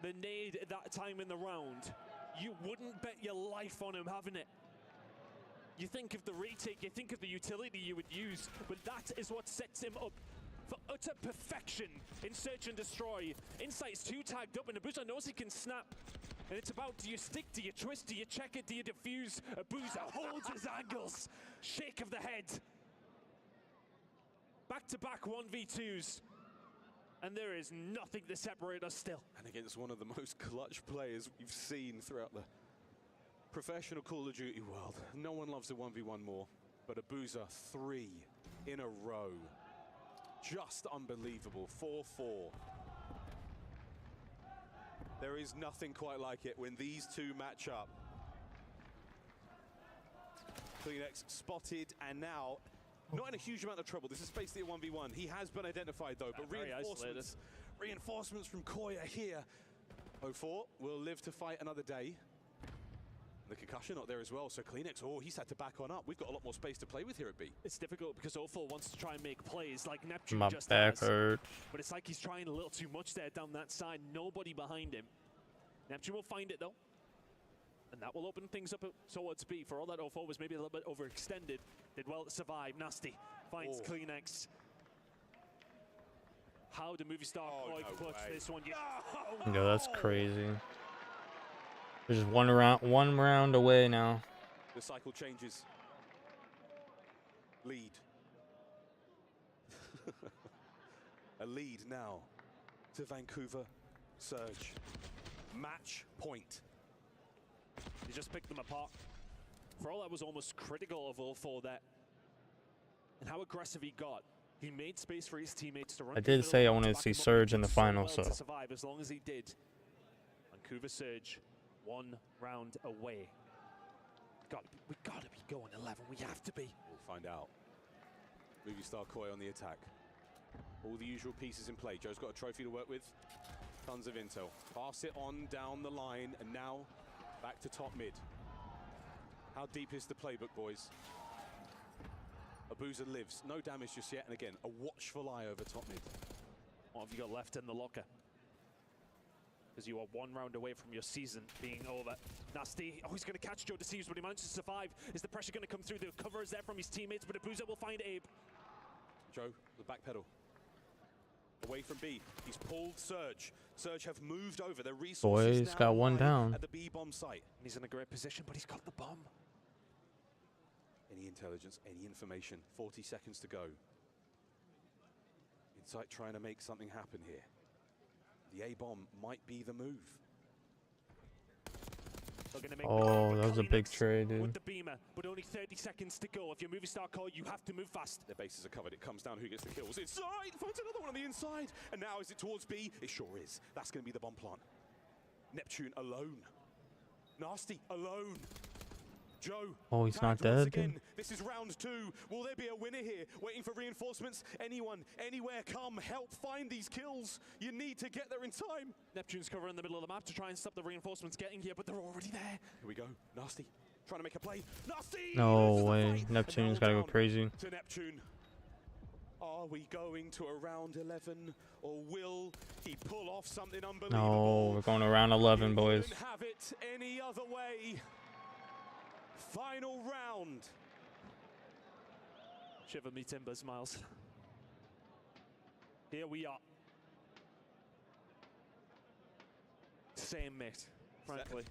the nade at that time in the round, you wouldn't bet your life on him having it. You think of the retake, you think of the utility you would use, but that is what sets him up for utter perfection in Search and Destroy. Insight's too tagged up, and Abuza knows he can snap. And it's about, do you stick, do you twist, do you check it, do you defuse? Abuza holds his angles. Shake of the head. Back-to-back 1v2s. And there is nothing to separate us still. And against one of the most clutch players we've seen throughout the professional Call of Duty world. No one loves a 1v1 more, but Abuza 3 in a row. Just unbelievable, 4-4. There is nothing quite like it when these two match up. Kleenex spotted and now not in a huge amount of trouble. This is basically a 1v1. He has been identified though, but reinforcements from Koya here. 04 will live to fight another day. The concussion not there as well, so Kleenex, oh, he's had to back on up. We've got a lot more space to play with here at B. It's difficult because 04 wants to try and make plays like Neptune My just back has. hurts. But it's like he's trying a little too much there down that side. Nobody behind him. Neptune will find it though. And that will open things up towards B. For all that 04 was maybe a little bit overextended. Did well to survive. Nasty finds Kleenex. How do Movie Star clutch this one? Yeah. Yo, that's crazy. There's just one round away now. The cycle changes. Lead. A lead now to Vancouver Surge. Match point. He just picked them apart. For all that was almost critical of 04 there. And how aggressive he got. He made space for his teammates to run. I did say I wanted to see Surge in the final, so. To survive as long as he did. Vancouver Surge, 1 round away. We gotta be going 11. We have to be. We'll find out. Movie Star Koi on the attack. All the usual pieces in play. Joe's got a trophy to work with. Tons of intel. Pass it on down the line, and now back to top mid. How deep is the playbook, boys? Abuza lives. No damage just yet, and again, a watchful eye over top mid. What have you got left in the locker? Because you are 1 round away from your season being over. Nasty, oh, he's going to catch Joe Deceives, but he manages to survive. Is the pressure going to come through? The cover is there from his teammates, but Abuza will find Abe. Joe, the back pedal. Away from B. He's pulled Surge. Surge have moved over. Their resources Boys, got one down. At the B bomb site. And he's in a great position, but he's got the bomb. Any intelligence, any information. 40 seconds to go. Insight trying to make something happen here. The A-bomb might be the move. Oh, that was a big trade, dude. With the beamer, but only 30 seconds to go. If you're Movie Star Call, you have to move fast. Their bases are covered. It comes down who gets the kills. Inside! Finds another one on the inside. And now is it towards B? It sure is. That's going to be the bomb plant. Neptune alone. Nasty alone. Joe. Oh, he's not dead. Again. This is round 2. Will there be a winner here? Waiting for reinforcements? Anyone, anywhere, come help find these kills. You need to get there in time. Neptune's covering the middle of the map to try and stop the reinforcements getting here, but they're already there. Here we go. Nasty. Trying to make a play. Nasty! No way. Neptune's got to go crazy. To Neptune. Are we going to a round 11, or will he pull off something unbelievable? No, we're going to round 11, boys. Couldn't have it any other way. Final round. Shiver me timbers, Miles. Here we are. Same mate, frankly.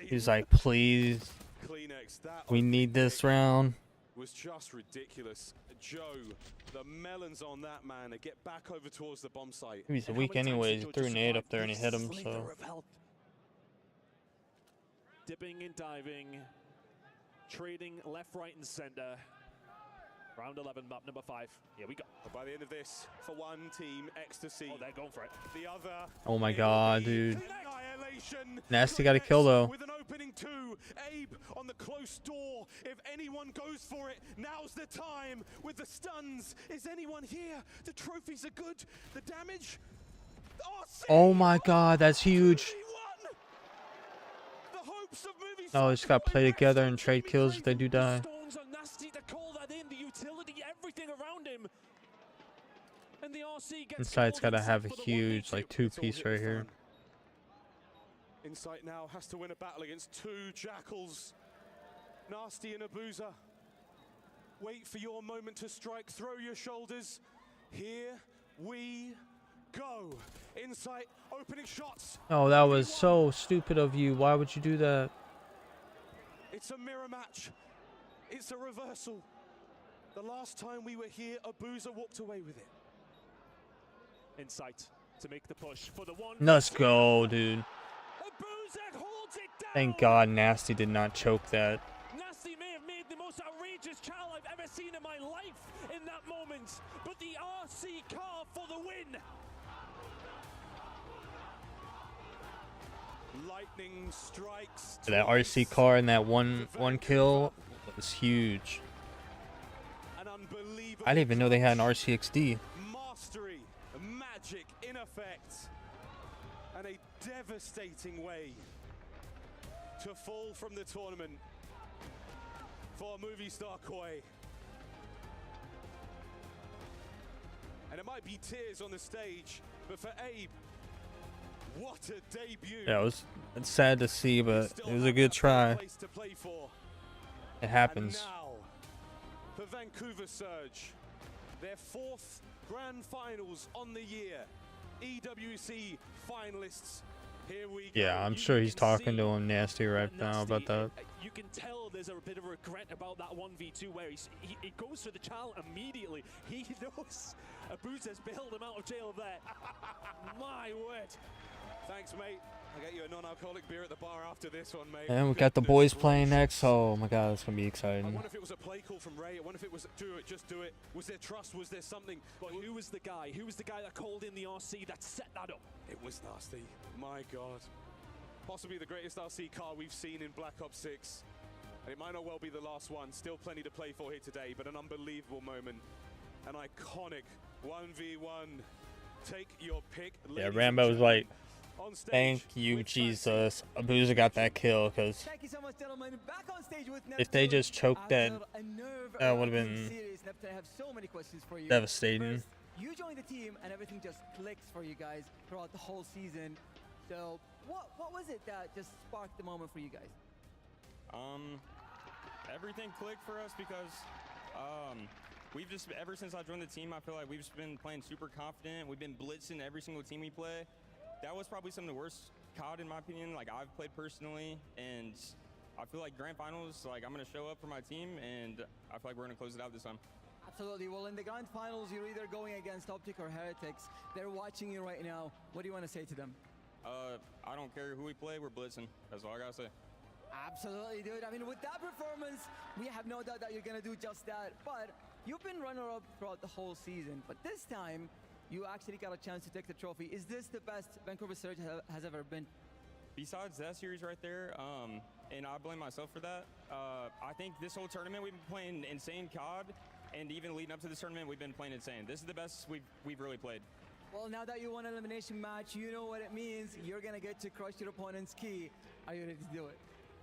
He's like, please. Kleenex, we need this round. Was just ridiculous. Joe, the melons on that man. To get back over towards the bomb site. He's weak anyways. He threw an 8 up there and he hit him, so. Dipping and diving. Trading left, right, and center. Round 11, map number 5. Here we go. But by the end of this, for one team, ecstasy. Oh, they're going for it. The other. Oh my God, dude. Nasty got a kill though. With an opening 2, Abe on the close door. If anyone goes for it, now's the time. With the stuns, is anyone here? The trophies are good. The damage. Oh my God, that's huge. No, it's got to play together and trade kills if they do die. Inside's got to have a huge, like, 2-piece right here. Insight now has to win a battle against two jackals, Nasty and Abuza. Wait for your moment to strike, throw your shoulders. Here we go. Insight opening shots. Oh, that was so stupid of you. Why would you do that? It's a mirror match. It's a reversal. The last time we were here, Abuza walked away with it. Insight to make the push for the one. Let's go, dude. Abuza holds it down. Thank God Nasty did not choke that. Nasty may have made the most outrageous chow I've ever seen in my life in that moment, but the RC car for the win. Lightning strikes. That RC car and that one kill was huge. An unbelievable. I didn't even know they had an RCXD. Mastery, magic in effect, and a devastating way to fall from the tournament for movie star Koi. And it might be tears on the stage, but for Abe, what a debut. Yeah, it's sad to see, but it was a good try. It happens. And now, for Vancouver Surge, their fourth grand finals on the year. EWC finalists. Here we go. Yeah, I'm sure he's talking to him Nasty right now about that. You can tell there's a bit of regret about that 1v2 where he goes for the child immediately. He knows Abuza's bailed him out of jail there. My word. Thanks, mate. I'll get you a non-alcoholic beer at the bar after this one, mate. And we got the boys playing next. Oh my God, it's gonna be I exciting. wonder if it was a play call from Ray. I wonder if it was do it, just do it. Was there trust? Was there something? But who was the guy? Who was the guy that called in the RC that set that up? It was Nasty. My God. Possibly the greatest RC car we've seen in Black Ops 6. And it might not well be the last one. Still plenty to play for here today, but an unbelievable moment. An iconic 1v1. Take your pick. Yeah, Rambo was like, thank you, Jesus. Abuza got that kill, because if they just choked that, that would have been devastating. You joined the team and everything just clicks for you guys throughout the whole season. So what was it that just sparked the moment for you guys? Everything clicked for us because we've just, ever since I joined the team, I feel like we've just been playing super confident. We've been blitzing every single team we play. That was probably some of the worst COD in my opinion, like I've played personally, and I feel like grand finals, like I'm gonna show up for my team, and I feel like we're gonna close it out this time. Absolutely. Well, in the grand finals, you're either going against Optic or Heretics. They're watching you right now. What do you want to say to them? I don't care who we play, we're blitzing. That's all I gotta say. Absolutely, dude. I mean, with that performance, we have no doubt that you're gonna do just that. But you've been runner-up throughout the whole season, but this time, you actually got a chance to take the trophy. Is this the best Vancouver Surge has ever been? Besides that series right there, and I blame myself for that, I think this whole tournament we've been playing insane COD, and even leading up to this tournament, we've been playing insane. This is the best we've really played. Well, now that you won an elimination match, you know what it means. You're gonna get to crush your opponent's key. Are you ready to do it?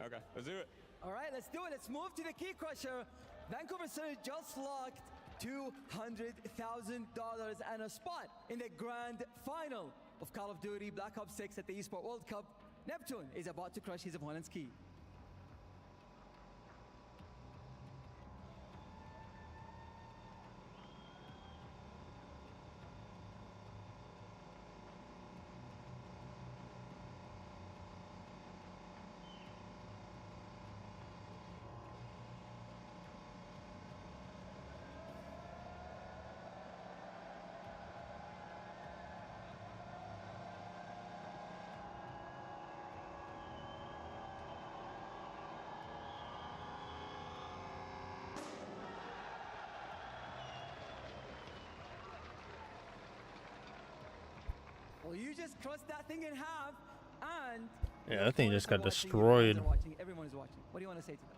Okay, let's do it. All right, let's do it. Let's move to the key crusher. Vancouver Surge just locked $200,000 and a spot in the grand final of Call of Duty Black Ops 6 at the Esports World Cup. Neptune is about to crush his opponent's key. Well, you just crushed that thing in half, and Yeah, that thing just got destroyed. Everyone is watching. What do you want to say to them?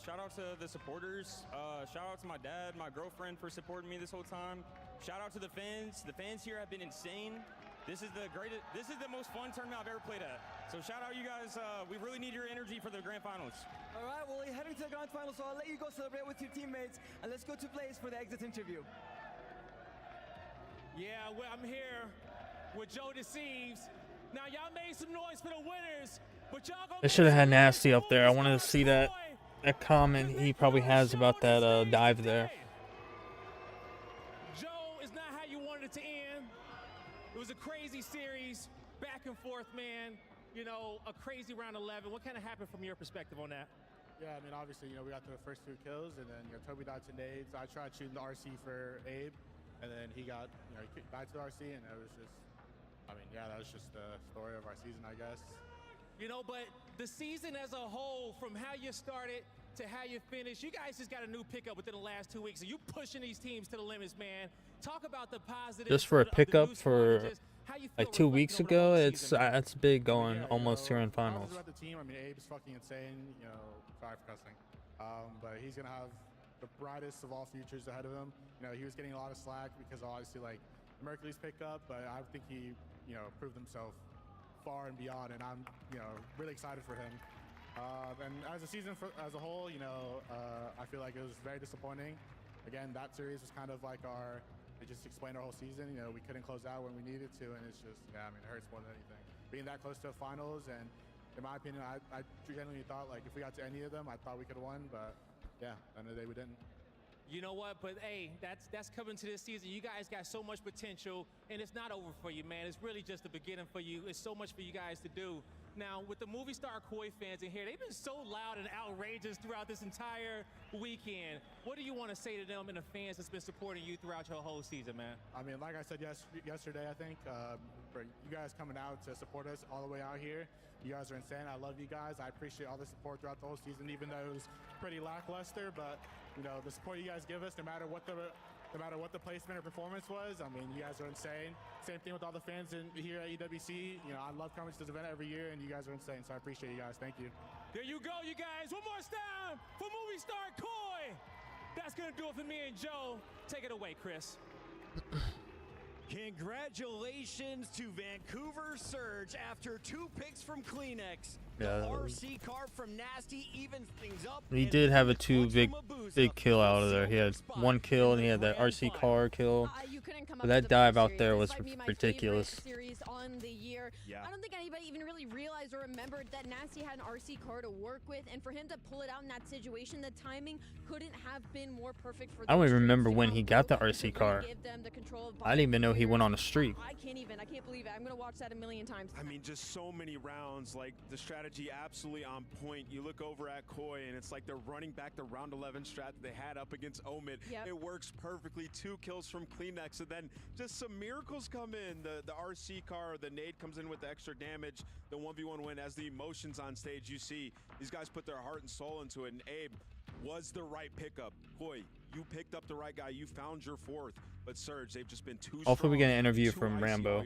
Shout out to the supporters. Shout out to my dad, my girlfriend for supporting me this whole time. Shout out to the fans. The fans here have been insane. This is the greatest. This is the most fun tournament I've ever played at. So shout out you guys. We really need your energy for the grand finals. All right, well, you're heading to the grand finals, so I'll let you go celebrate with your teammates, and let's go to Blaze for the exit interview. Yeah, well, I'm here with Joe Deceives, Now y'all made some noise for the winners, but y'all gonna They should have had Nasty up there. I wanted to see that comment he probably has about that dive there. Joe is not how you wanted it to end. It was a crazy series, back and forth, man. You know, a crazy round 11. What kind of happened from your perspective on that? Yeah, I mean, obviously, we got to the first 2 kills, and then, Toby died to nades. I tried shooting the RC for Abe, and then he got, he died to the RC, and it was just, I mean, yeah, that was just the story of our season, I guess. But the season as a whole, from how you started to how you finished, you guys just got a new pickup within the last 2 weeks, and you pushing these teams to the limits, man. Talk about the positives. Just for a pickup for like 2 weeks ago, it's big going almost here in finals. About the team, I mean, Abe's fucking insane, sorry for cussing. But he's gonna have the brightest of all futures ahead of him. He was getting a lot of slack because obviously like Mercury's pickup, but I think he, proved himself far and beyond, and I'm, really excited for him. And as a season as a whole, I feel like it was very disappointing. Again, that series was kind of like it just explained our whole season. We couldn't close out when we needed to, and it's just, yeah, I mean, it hurts more than anything. Being that close to the finals, and in my opinion, I genuinely thought, like, if we got to any of them, I thought we could have won, but yeah, at the end of the day, we didn't. You know what? But hey, that's coming to this season. You guys got so much potential, and it's not over for you, man. It's really just the beginning for you. It's so much for you guys to do. Now, with the movie star Koi fans in here, they've been so loud and outrageous throughout this entire weekend. What do you want to say to them and the fans that's been supporting you throughout your whole season, man? I mean, like I said yesterday, I think, for you guys coming out to support us all the way out here, you guys are insane. I love you guys. I appreciate all the support throughout the whole season, even though it was pretty lackluster. But the support you guys give us, no matter what the placement or performance was, I mean, you guys are insane. Same thing with all the fans here at EWC. I love coming to this event every year, and you guys are insane. So I appreciate you guys. Thank you. There you go, you guys. One more time for movie star Koi. That's gonna do it for me and Joe. Take it away, Chris. Congratulations to Vancouver Surge after 2 picks from Kleenex. Yeah, the RC car from Nasty evens things up. He did have a 2 big kill out of there. He had 1 kill and he had that RC car kill. But that dive out there was ridiculous. On the year. Yeah. I don't think anybody even really realized or remembered that Nasty had an RC car to work with, and for him to pull it out in that situation, the timing couldn't have been more perfect for. I don't even remember when he got the RC car. I didn't even know he went on a streak. I can't believe it. I'm gonna watch that a million times. I mean, just so many rounds, like the strategy absolutely on point. You look over at Koi and it's like they're running back the round 11 strat that they had up against Omid. Yep. It works perfectly. 2 kills from Kleenex, and then just some miracles come in. The RC car, the nade comes in with the extra damage. The 1v1 win. As the emotions on stage, you see these guys put their heart and soul into it, and Abe was the right pickup. Koi, you picked up the right guy. You found your 4th. But Surge, they've just been too strong. Hopefully we get an interview from Rambo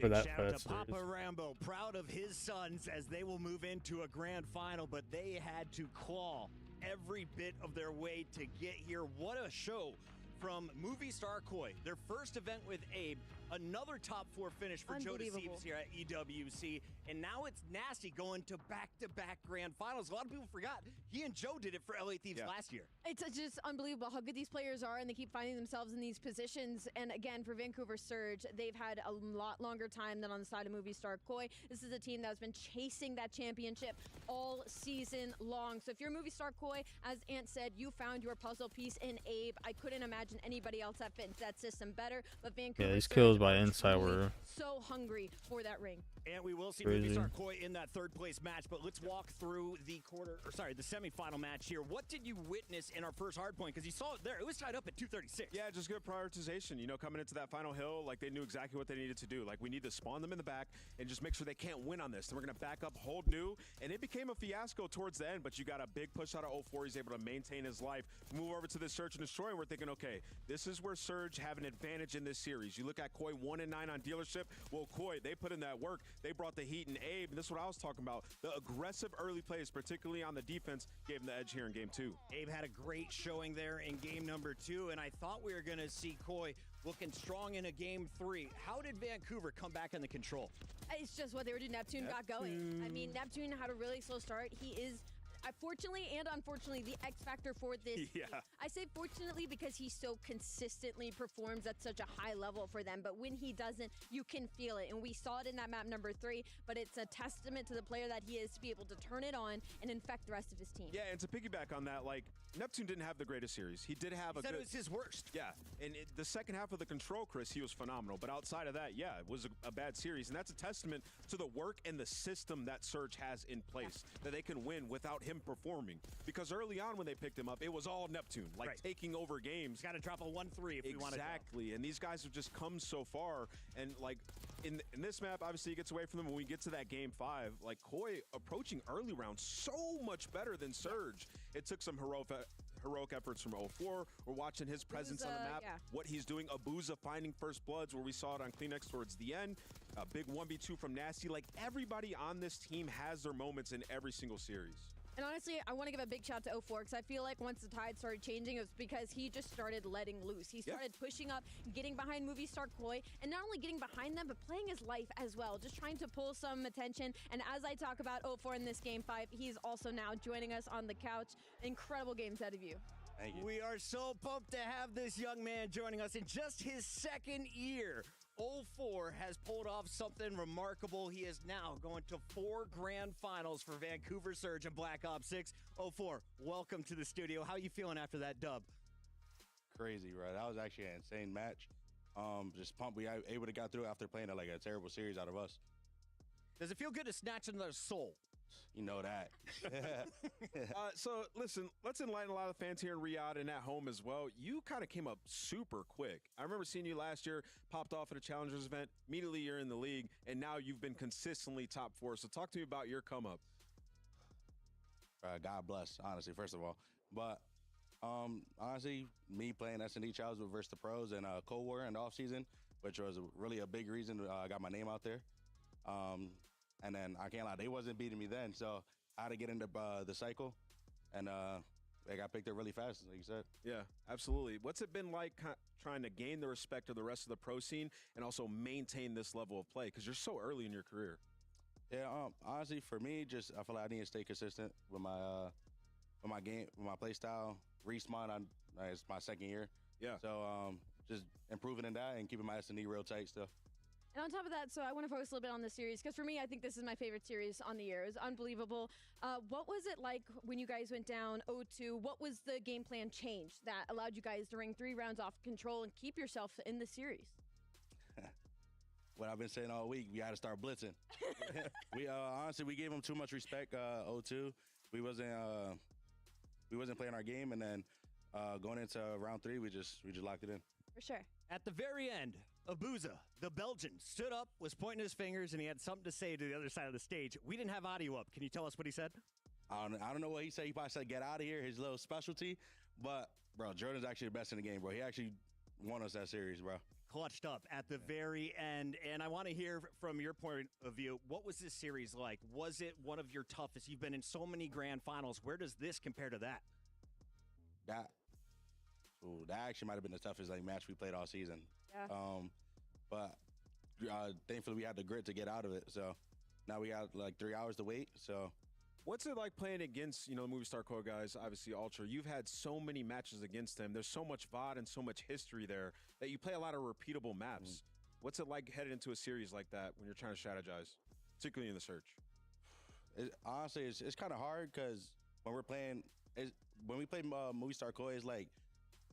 for that Shout out to series. Papa Rambo, proud of his sons as they will move into a grand final, but they had to claw every bit of their way to get here. What a show from movie star Koi. Their first event with Abe, another top 4 finish for Joe DeSiebes here at EWC, and now it's Nasty going to back-to-back grand finals. A lot of people forgot he and Joe did it for LA Thieves last year. It's just unbelievable how good these players are, and they keep finding themselves in these positions. And again, for Vancouver Surge, they've had a lot longer time than on the side of movie star Koi. This is a team that's been chasing that championship all season long. So if you're movie star Koi, as Ant said, you found your puzzle piece in Abe. I couldn't imagine anybody else that fit into that system better, but Vancouver Yeah, these Surge kills by inside were so hungry for that ring. And we will see crazy. movie star Koi in that 3rd place match, but let's walk through the the semifinal match here. What did you witness in our first hardpoint? Because you saw it there, it was tied up at 236. Yeah, just good prioritization. Coming into that final hill, like they knew exactly what they needed to do. Like, we need to spawn them in the back and just make sure they can't win on this. Then we're going to back up, hold new, and it became a fiasco towards the end, but you got a big push out of 04. He's able to maintain his life, move over to the Search and Destroy, and we're thinking, okay, this is where Surge have an advantage in this series. You look at Koi 1-9 on dealership. Well, Koi, they put in that work. They brought the heat, and Abe, and this is what I was talking about. The aggressive early plays, particularly on the defense, gave him the edge here in game 2. Abe had a great showing there in game number 2, and I thought we were going to see Koi looking strong in a game 3. How did Vancouver come back in the control? It's just what they were doing. Neptune got going. I mean, Neptune had a really slow start. He is Fortunately and unfortunately, the X factor for this team. I say fortunately because he so consistently performs at such a high level for them, but when he doesn't, you can feel it. And we saw it in that map number 3, but it's a testament to the player that he is to be able to turn it on and infect the rest of his team. Yeah, and to piggyback on that, like, Neptune didn't have the greatest series. He did have he said it was his worst. Yeah, and the second half of the Control, Chris, he was phenomenal. But outside of that, yeah, it was a bad series. And that's a testament to the work and the system that Surge has in place, that they can win without him performing. Because early on when they picked him up, it was all Neptune, like taking over games. Got to drop a 1-3 if we want to. Exactly, and these guys have just come so far. And like in this map, obviously he gets away from them. When we get to that game 5, like Koi approaching early rounds so much better than Surge. It took some heroic efforts from 0-4. We're watching his presence on the map, what he's doing. Abuza finding first bloods, where we saw it on Kleenex towards the end. A big 1v2 from Nasty. Like, everybody on this team has their moments in every single series. And honestly, I want to give a big shout to 0-4 because I feel like once the tide started changing, it was because he just started letting loose. He started pushing up, getting behind Movie Star Koi, and not only getting behind them, but playing his life as well, just trying to pull some attention. And as I talk about 0-4 in this game 5, he's also now joining us on the couch. Incredible games out of you. Thank you. We are so pumped to have this young man joining us in just his second year. 0-4 has pulled off something remarkable. He is now going to 4 grand finals for Vancouver Surge and Black Ops 6. 0-4, welcome to the studio. How are you feeling after that dub? Crazy, right? That was actually an insane match. Just pumped we able to got through after playing like a terrible series out of us. Does it feel good to snatch another soul? You know that. So listen, let's enlighten a lot of fans here in Riyadh and at home as well. You kind of came up super quick. I remember seeing you last year, popped off at a Challengers event. Immediately you're in the league, and now you've been consistently top 4. So talk to me about your come up. God bless, honestly, first of all. But honestly, me playing S&D Challenge versus the pros and Cold War in the offseason, which was really a big reason I got my name out there. And then I can't lie, they wasn't beating me then, so I had to get into the cycle, and they got picked up really fast, like you said. Yeah, absolutely. What's it been like trying to gain the respect of the rest of the pro scene and also maintain this level of play? Because you're so early in your career. Yeah, honestly, for me, just I feel like I need to stay consistent with my game, with my play style. Respawn, it's my second year. Yeah. So just improving in that and keeping my S&D real tight still. And on top of that, so I want to focus a little bit on this series, because for me, I think this is my favorite series on the year. It was unbelievable. What was it like when you guys went down 0-2? What was the game plan change that allowed you guys to ring 3 rounds off control and keep yourself in the series? What I've been saying all week, we had to start blitzing. We honestly, we gave them too much respect. 0-2, we wasn't playing our game, and then going into round 3, we just locked it in. For sure. At the very end, Abuza, the Belgian, stood up, was pointing his fingers, and he had something to say to the other side of the stage. We didn't have audio up. Can you tell us what he said? I don't know what he said. He probably said, "Get out of here," his little specialty. But, bro, Jordan's actually the best in the game, bro. He actually won us that series, bro. Clutched up at the very end. And I want to hear from your point of view, what was this series like? Was it one of your toughest? You've been in so many grand finals. Where does this compare to that? That actually might have been the toughest match we played all season. Yeah. But thankfully we had the grit to get out of it. So now we got 3 hours to wait. So what's it like playing against, the Movie Star Core guys, obviously Ultra? You've had so many matches against them. There's so much VOD and so much history there that you play a lot of repeatable maps. What's it like headed into a series like that when you're trying to strategize, particularly in the search? Honestly, it's kind of hard because when we're playing, when we play Movie Star Core, it's like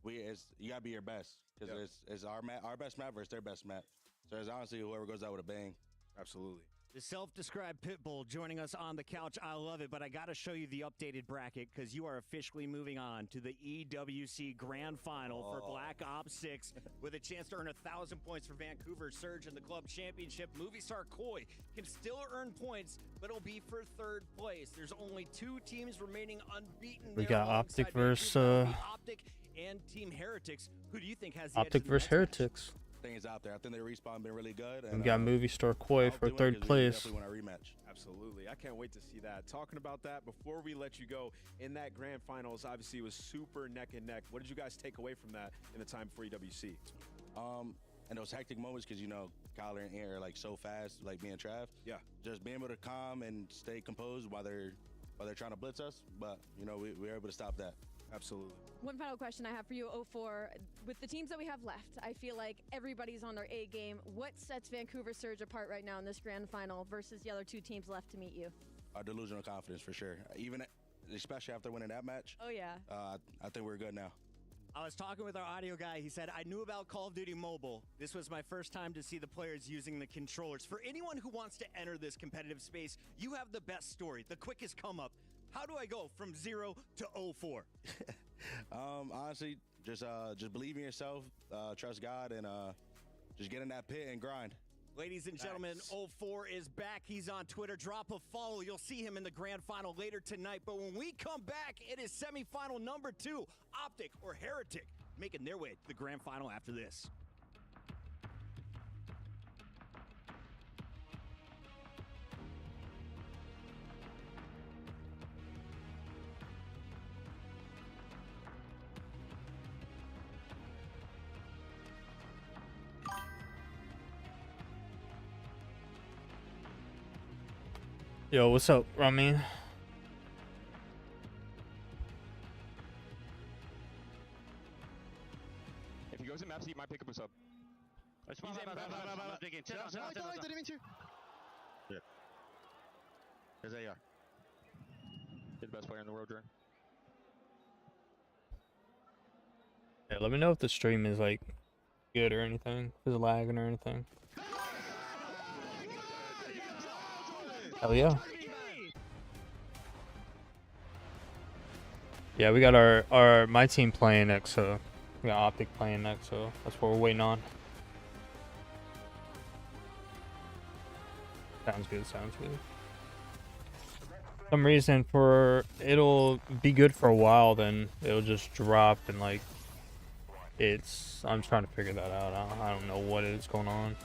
you gotta be your best because it's our best map versus their best map. So it's honestly whoever goes out with a bang. Absolutely. The self-described Pitbull joining us on the couch. I love it, but I got to show you the updated bracket because you are officially moving on to the EWC Grand Final for Black Ops 6 with a chance to earn 1,000 points for Vancouver Surge in the club championship. Movie Star Koi can still earn points, but it'll be for 3rd place. There's only 2 teams remaining unbeaten. We got Optic versus Optic and Team Heretics. Who do you think has the Optic versus Heretics? Things out there. I think their respawn been really good. And we got Movie Star Koi for 3rd place. Definitely want a rematch. Absolutely. I can't wait to see that. Talking about that, before we let you go, in that grand finals, obviously it was super neck and neck. What did you guys take away from that in the time before EWC? And those hectic moments, because Kyler and Aaron are so fast, me and Trav. Yeah. Just being able to calm and stay composed while they're while they're trying to blitz us. But, you know, we were able to stop that. Absolutely. One final question I have for you, 04. With the teams that we have left, I feel like everybody's on their A game. What sets Vancouver Surge apart right now in this grand final versus the other two teams left to meet you? Our delusional confidence, for sure. Even, especially after winning that match. Oh, yeah. I think we're good now. I was talking with our audio guy. He said, I knew about Call of Duty Mobile. This was my first time to see the players using the controllers. For anyone who wants to enter this competitive space, you have the best story, the quickest come up. How do I go from 0 to 04? Honestly, just believe in yourself, trust God, and just get in that pit and grind. Ladies and gentlemen, 04 is back. He's on Twitter. Drop a follow. You'll see him in the grand final later tonight. But when we come back, it is semifinal number 2, Optic or Heretic, making their way to the grand final after this. Yo, what's up, Rami? If he goes in maps, he might pick up a sub. He's Yeah. There's AR. the best player in the world, Jordan. Yeah, let me know if the stream is like good or anything. If it's lagging or anything. Hell yeah. Yeah, we got my team playing next, so we got Optic playing next, so that's what we're waiting on. Sounds good, sounds good. For some reason it'll be good for a while, then it'll just drop and like I'm trying to figure that out. I don't know what is going on.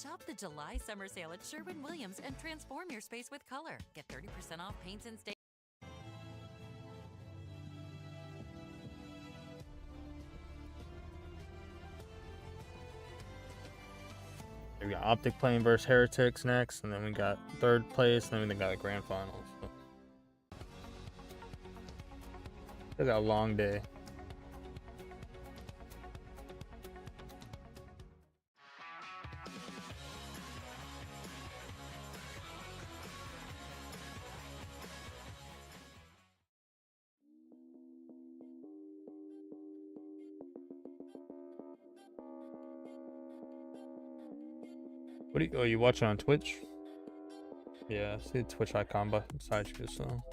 Shop the July summer sale at Sherwin-Williams and transform your space with color. Get 30% off paints and stains. We got Optic playing versus Heretics next, and then we got third place, and then we got the grand finals. So. We got a long day. What are you watching on Twitch? Yeah, I see the Twitch icon beside you, so.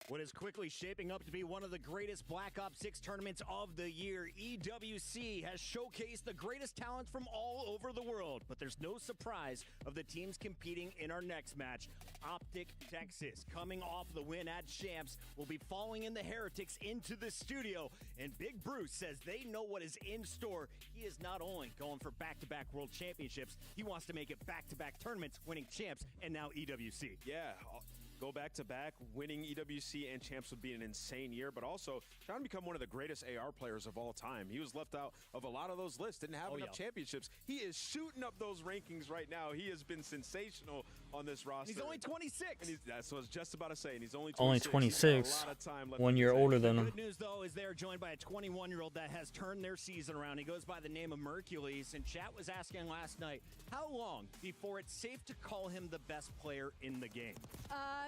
What is quickly shaping up to be one of the greatest Black Ops 6 tournaments of the year, EWC has showcased the greatest talents from all over the world. But there's no surprise of the teams competing in our next match. Optic Texas, coming off the win at Champs, will be following in the Heretics into the studio. And Big Bruce says they know what is in store. He is not only going for back-to-back world championships, he wants to make it back-to-back tournaments, winning Champs and now EWC. Yeah. Go back-to-back, winning EWC and Champs would be an insane year, but also trying to become one of the greatest AR players of all time. He was left out of a lot of those lists, didn't have enough championships. He is shooting up those rankings right now. He has been sensational on this roster. He's only 26. And that's what I was just about to say, and he's only 26. Only 26. A lot of time left 1 year older than him. Good news, though, is they're joined by a 21-year-old that has turned their season around. He goes by the name of Mercules, and chat was asking last night, how long before it's safe to call him the best player in the game?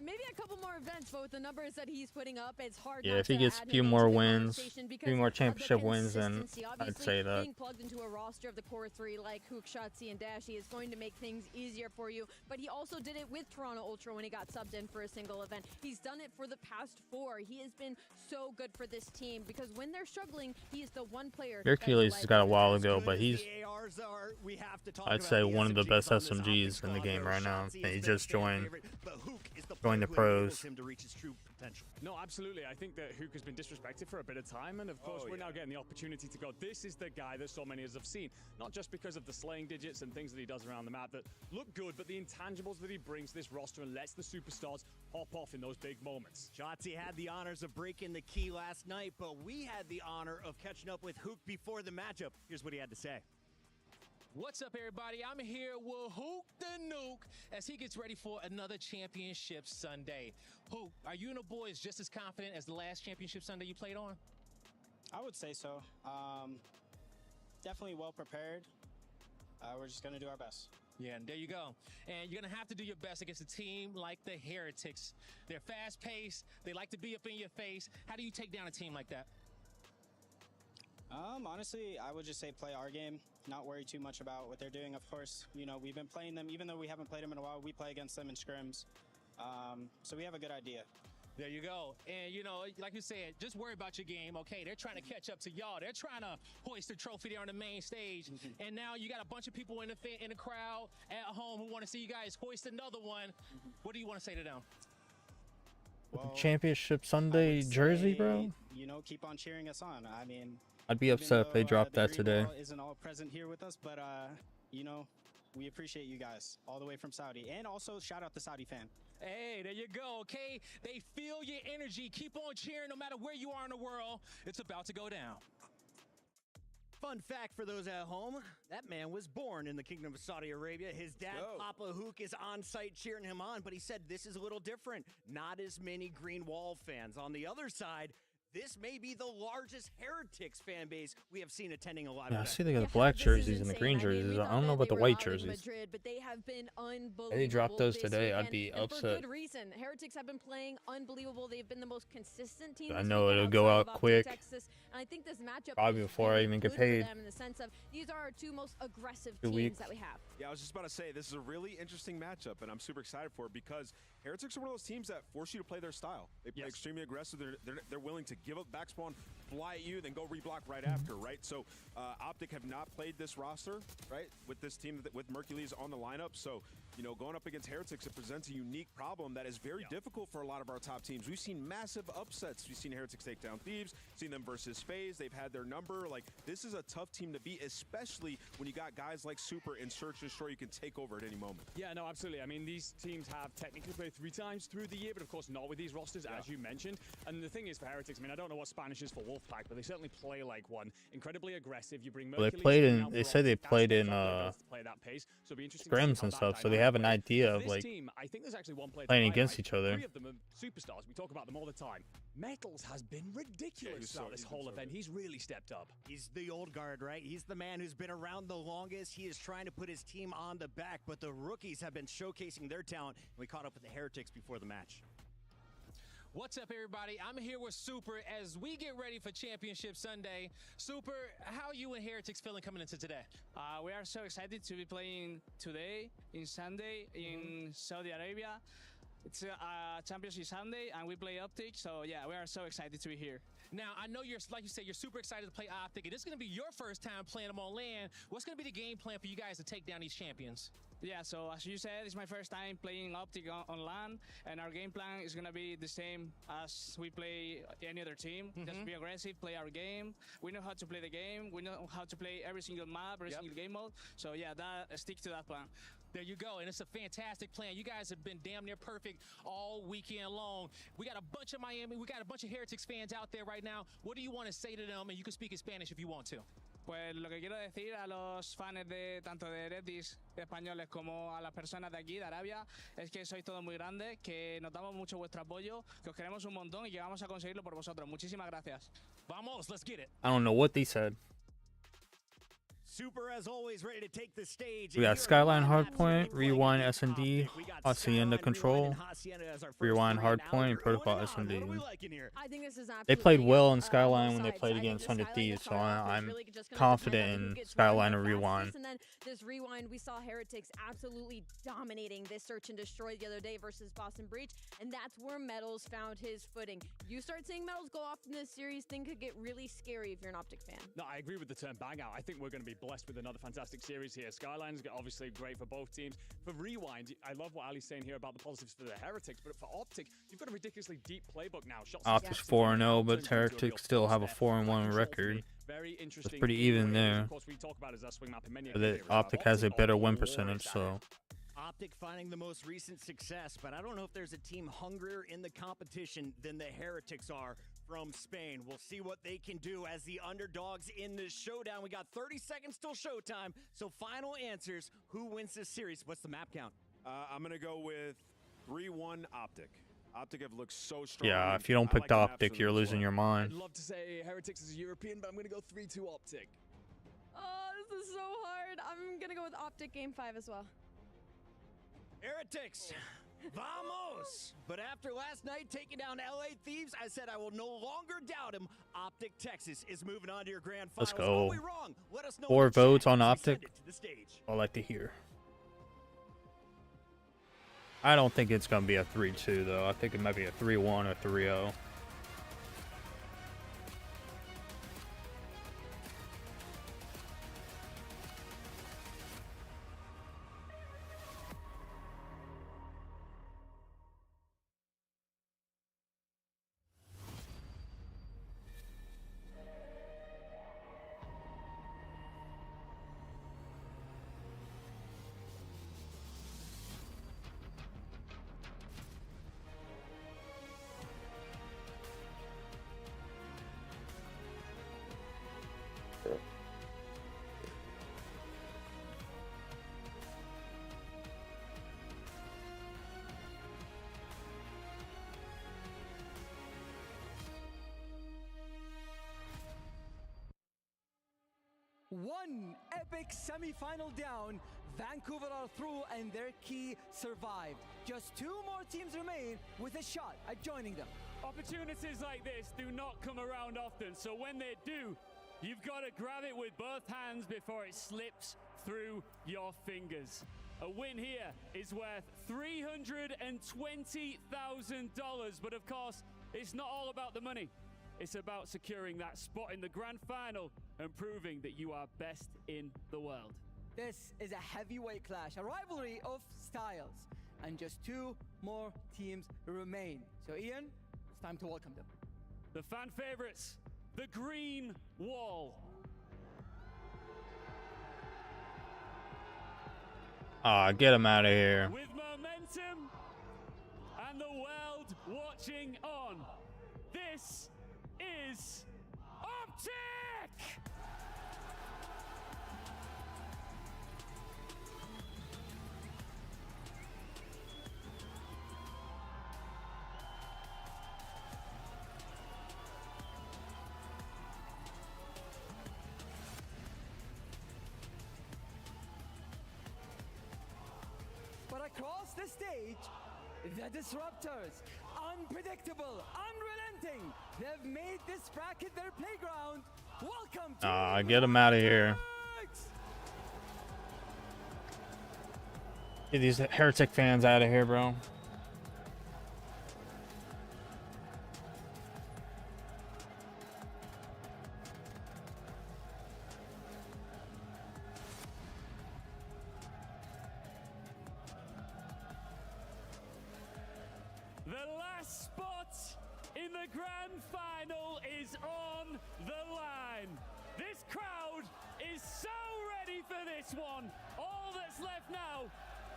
Maybe a couple more events, but with the numbers that he's putting up, it's hard. Yeah, not if he to gets a add few him more into the wins, conversation a because few more of the championship wins, then consistency. I'd Obviously, say that. being plugged into a roster of the core three like Hook, Shotzi, and Dashy is going to make things easier for you. But he also did it with Toronto Ultra when he got subbed in for a single event. He's done it for the past 4. He has been so good for this team because when they're struggling, he is the one player. Hercules has got a while ago, but he's, we have to talk I'd about say, the one of the best SMGs on this SMGs in the Optic game squad. right now. Shotzi And has he been just a fan joined favorite, but Hook is the the player who pros. enables him to reach his true potential. No, absolutely. I think that Hook has been disrespected for a bit of time, and of course we're now getting the opportunity to go, this is the guy that so many of us have seen. Not just because of the slaying digits and things that he does around the map that look good, but the intangibles that he brings to this roster and lets the superstars hop off in those big moments. Shotzi had the honors of breaking the key last night, but we had the honor of catching up with Hook before the matchup. Here's what he had to say. What's up, everybody? I'm here with Hook the Nuke as he gets ready for another championship Sunday. Hook, are you and the boys just as confident as the last championship Sunday you played on? I would say so. Definitely well prepared. We're just going to do our best. Yeah, and there you go. And you're going to have to do your best against a team like the Heretics. They're fast-paced. They like to be up in your face. How do you take down a team like that? Honestly, I would just say play our game, not worry too much about what they're doing. Of course, you know, we've been playing them, even though we haven't played them in a while, we play against them in scrims. So we have a good idea. There you go. And, you know, like you said, just worry about your game. Okay, they're trying to catch up to y'all. They're trying to hoist the trophy there on the main stage. And now you got a bunch of people in the crowd at home who want to see you guys hoist another one. What do you want to say to them? Well, Championship Sunday jersey, bro? You know, keep on cheering us on. I mean, I'd be upset if they dropped that today. Isn't all present here with us, but you know, we appreciate you guys all the way from Saudi, and also shout out the Saudi fan. Hey, there you go. Okay, they feel your energy. Keep on cheering, no matter where you are in the world. It's about to go down. Fun fact for those at home, that man was born in the Kingdom of Saudi Arabia. His dad, Papa Hook, is on site cheering him on, but he said this is a little different. Not as many Green Wall fans. On the other side, this may be the largest Heretics fan base we have seen attending a live event. I see they got the black jerseys and the green jerseys. I don't know about the white jerseys. Madrid, but they have been unbelievable. If they dropped those today, weekend, I'd be and upset. for good reason. Heretics have been playing unbelievable. They've been the most consistent team. I this know weekend it'll go outside out of quick. Texas. And I think this matchup Probably is before I really even get good for paid. them in the sense of these are our two most aggressive 2 teams weeks. that we have. Yeah, I was just about to say, this is a really interesting matchup, and I'm super excited for it because Heretics are one of those teams that force you to play their style. They play extremely aggressive. They're willing to give up backspawn, fly at you, then go reblock right after, right? So Optic have not played this roster, right, with this team, with Mercules on the lineup. So, you know, going up against Heretics, it presents a unique problem that is very difficult for a lot of our top teams. We've seen massive upsets. We've seen Heretics take down Thieves, seen them versus FaZe. They've had their number. Like, this is a tough team to beat, especially when you got guys like Super and Search and Destroy you can take over at any moment. Yeah, no, absolutely. I mean, these teams have technically played 3 times through the year, but of course not with these rosters, as you mentioned. And the thing is for Heretics, I mean, I don't know what Spanish is for Wolfpack, but they certainly play like one. Incredibly aggressive. You bring Well, they Mercules played in in. now They for said they Optic. played That's in their job to play at that pace. So it'll be interesting to see scrims how and that stuff, so they dynamic have an plays. idea For of this like team, I think there's actually one player to playing highlight. against each other. 3 of them are superstars. We talk about them all the time. Metals has been ridiculous throughout this whole event. He's really stepped up. He's the old guard, right? He's the man who's been around the longest. He is trying to put his team on the back, but the rookies have been showcasing their talent. We caught up with the Heretics before the match. What's up, everybody? I'm here with Super as we get ready for Championship Sunday. Super, how are you and Heretics feeling coming into today? We are so excited to be playing today, in Sunday, in Saudi Arabia. It's Championship Sunday, and we play Optic, so yeah, we are so excited to be here. Now, I know you're, like you said, you're super excited to play Optic, and it's going to be your first time playing them on LAN. What's going to be the game plan for you guys to take down these champions? Yeah, so as you said, it's my first time playing Optic on LAN, and our game plan is going to be the same as we play any other team. Just be aggressive, play our game. We know how to play the game. We know how to play every single map, every single game mode. So yeah, stick to that plan. There you go, and it's a fantastic plan. You guys have been damn near perfect all weekend long. We got a bunch of Heretics fans out there right now. What do you want to say to them? And you can speak in Spanish if you want to. Pues lo que quiero decir a los fans de tanto de Heretics españoles como a las personas de aquí, de Arabia, es que sois todos muy grandes, que notamos mucho vuestro apoyo, que os queremos un montón y que vamos a conseguirlo por vosotros. Muchísimas gracias. Vamos, let's get it. I don't know what they said. Super, as always, ready to take the stage. We got Skyline Hardpoint, Rewind S&D, Hacienda Control, Rewind Hardpoint, and Protocol S&D. I think this is They played well in Skyline when they played against Thunder Thieves, so I'm confident in Skyline and Rewind. And then this Rewind, we saw Heretics absolutely dominating this Search and Destroy the other day versus Boston Breach, and that's where Metals found his footing. You start seeing Metals go off in this series, things could get really scary if you're an Optic fan. No, I agree with the term bang out. I think we're going to be blessed with another fantastic series here. Skyline's obviously great for both teams. For Rewind, I love what Ali's saying here about the positives for the Heretics, but for Optic, you've got a ridiculously deep playbook now. Optic's 4-0, but Heretics still have a 4-1 record. It's pretty even there. But Optic has a better win percentage, so. Optic finding the most recent success, but I don't know if there's a team hungrier in the competition than the Heretics are from Spain. We'll see what they can do as the underdogs in this showdown. We got 30 seconds till showtime, so final answers. Who wins this series? What's the map count? I'm going to go with 3-1 Optic. Optic have looked so strong. Yeah, if you don't pick the Optic, you're losing your mind. I'd love to say Heretics is a European, but I'm going to go 3-2 Optic. Oh, this is so hard. I'm going to go with Optic Game 5 as well. Heretics, vamos! But after last night taking down LA Thieves, I said I will no longer doubt him. Optic Texas is moving on to your grand finals. Let's go. Are we wrong? Let us know 4 in the votes chat on as we Optic. send it to the stage. I like to hear. I don't think it's going to be a 3-2, though. I think it might be a 3-1 or 3-0. One epic semi-final down. Vancouver are through and their key survived. Just 2 more teams remain with a shot at joining them. Opportunities like this do not come around often, so when they do, you've got to grab it with both hands before it slips through your fingers. A win here is worth $320,000, but of course, it's not all about the money. It's about securing that spot in the grand final and proving that you are best in the world. This is a heavyweight clash, a rivalry of styles, and just 2 more teams remain. So Ian, it's time to welcome them. The fan favorites, the Green Wall. Get him out of here. With momentum and the world watching on, this is Optic! But across the stage, the Disruptors, unpredictable, unrelenting. They've made this bracket their playground. Welcome to Get him out of here. Get these Heretic fans out of here, bro. last spot in the grand final is on the line. This crowd is so ready for this one. All that's left now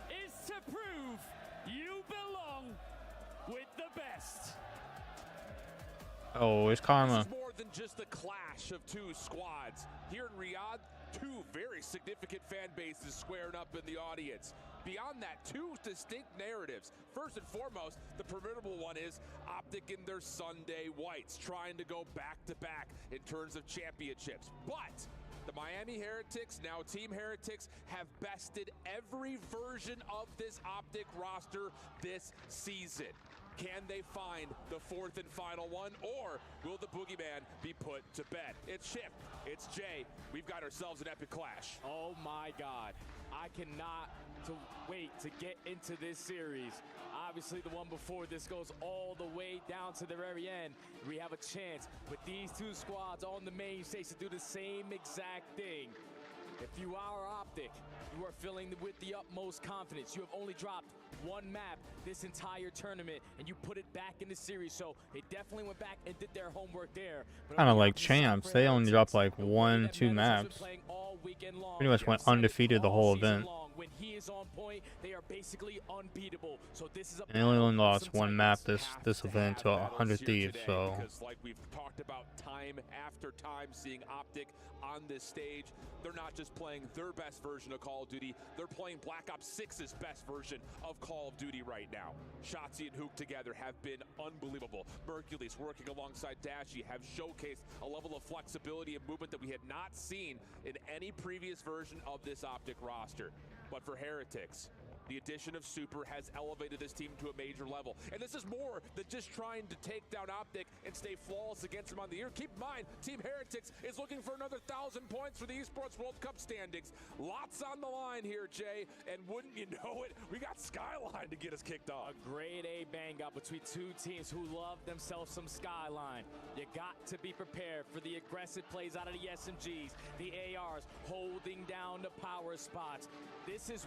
is to prove you belong with the best. Oh, it's karma. This is more than just a clash of two squads. Here in Riyadh, two very significant fan bases squaring up in the audience. Beyond that, two distinct narratives. First and foremost, the formidable one is Optic in their Sunday whites, trying to go back-to-back in terms of championships. But the Miami Heretics, now Team Heretics, have bested every version of this Optic roster this season. Can they find the fourth and final one, or will the boogeyman be put to bed? It's Chip, it's Jay. We've got ourselves an epic clash. Oh my God, I cannot wait to get into this series. Obviously, the one before this goes all the way down to the very end. We have a chance with these two squads on the main stage to do the same exact thing. If you are Optic, you are feeling with the utmost confidence. You have only dropped one map this entire tournament, and you put it back in the series. So they definitely went back and did their homework there. Kind of like champs. They only dropped like 1-2 maps. Pretty much went undefeated the whole event. When he is on point, they are basically unbeatable. So this is a And they only lost one map this event to 100 Thieves. So Because like we've talked about time after time, seeing Optic on this stage, they're not just playing their best version of Call of Duty, they're playing Black Ops 6's best version of Call of Duty right now. Shotzi and Hook together have been unbelievable. Mercules working alongside Dashy have showcased a level of flexibility and movement that we had not seen in any previous version of this Optic roster. But for Heretics, the addition of Super has elevated this team to a major level. And this is more than just trying to take down Optic and stay flawless against them on the year. Keep in mind, Team Heretics is looking for another 1,000 points for the Esports World Cup standings. Lots on the line here, Jay. And wouldn't you know it, we got Skyline to get us kicked off. a grade A bang up between two teams who love themselves some Skyline. You got to be prepared for the aggressive plays out of the SMGs, the ARs holding down the power spots. This is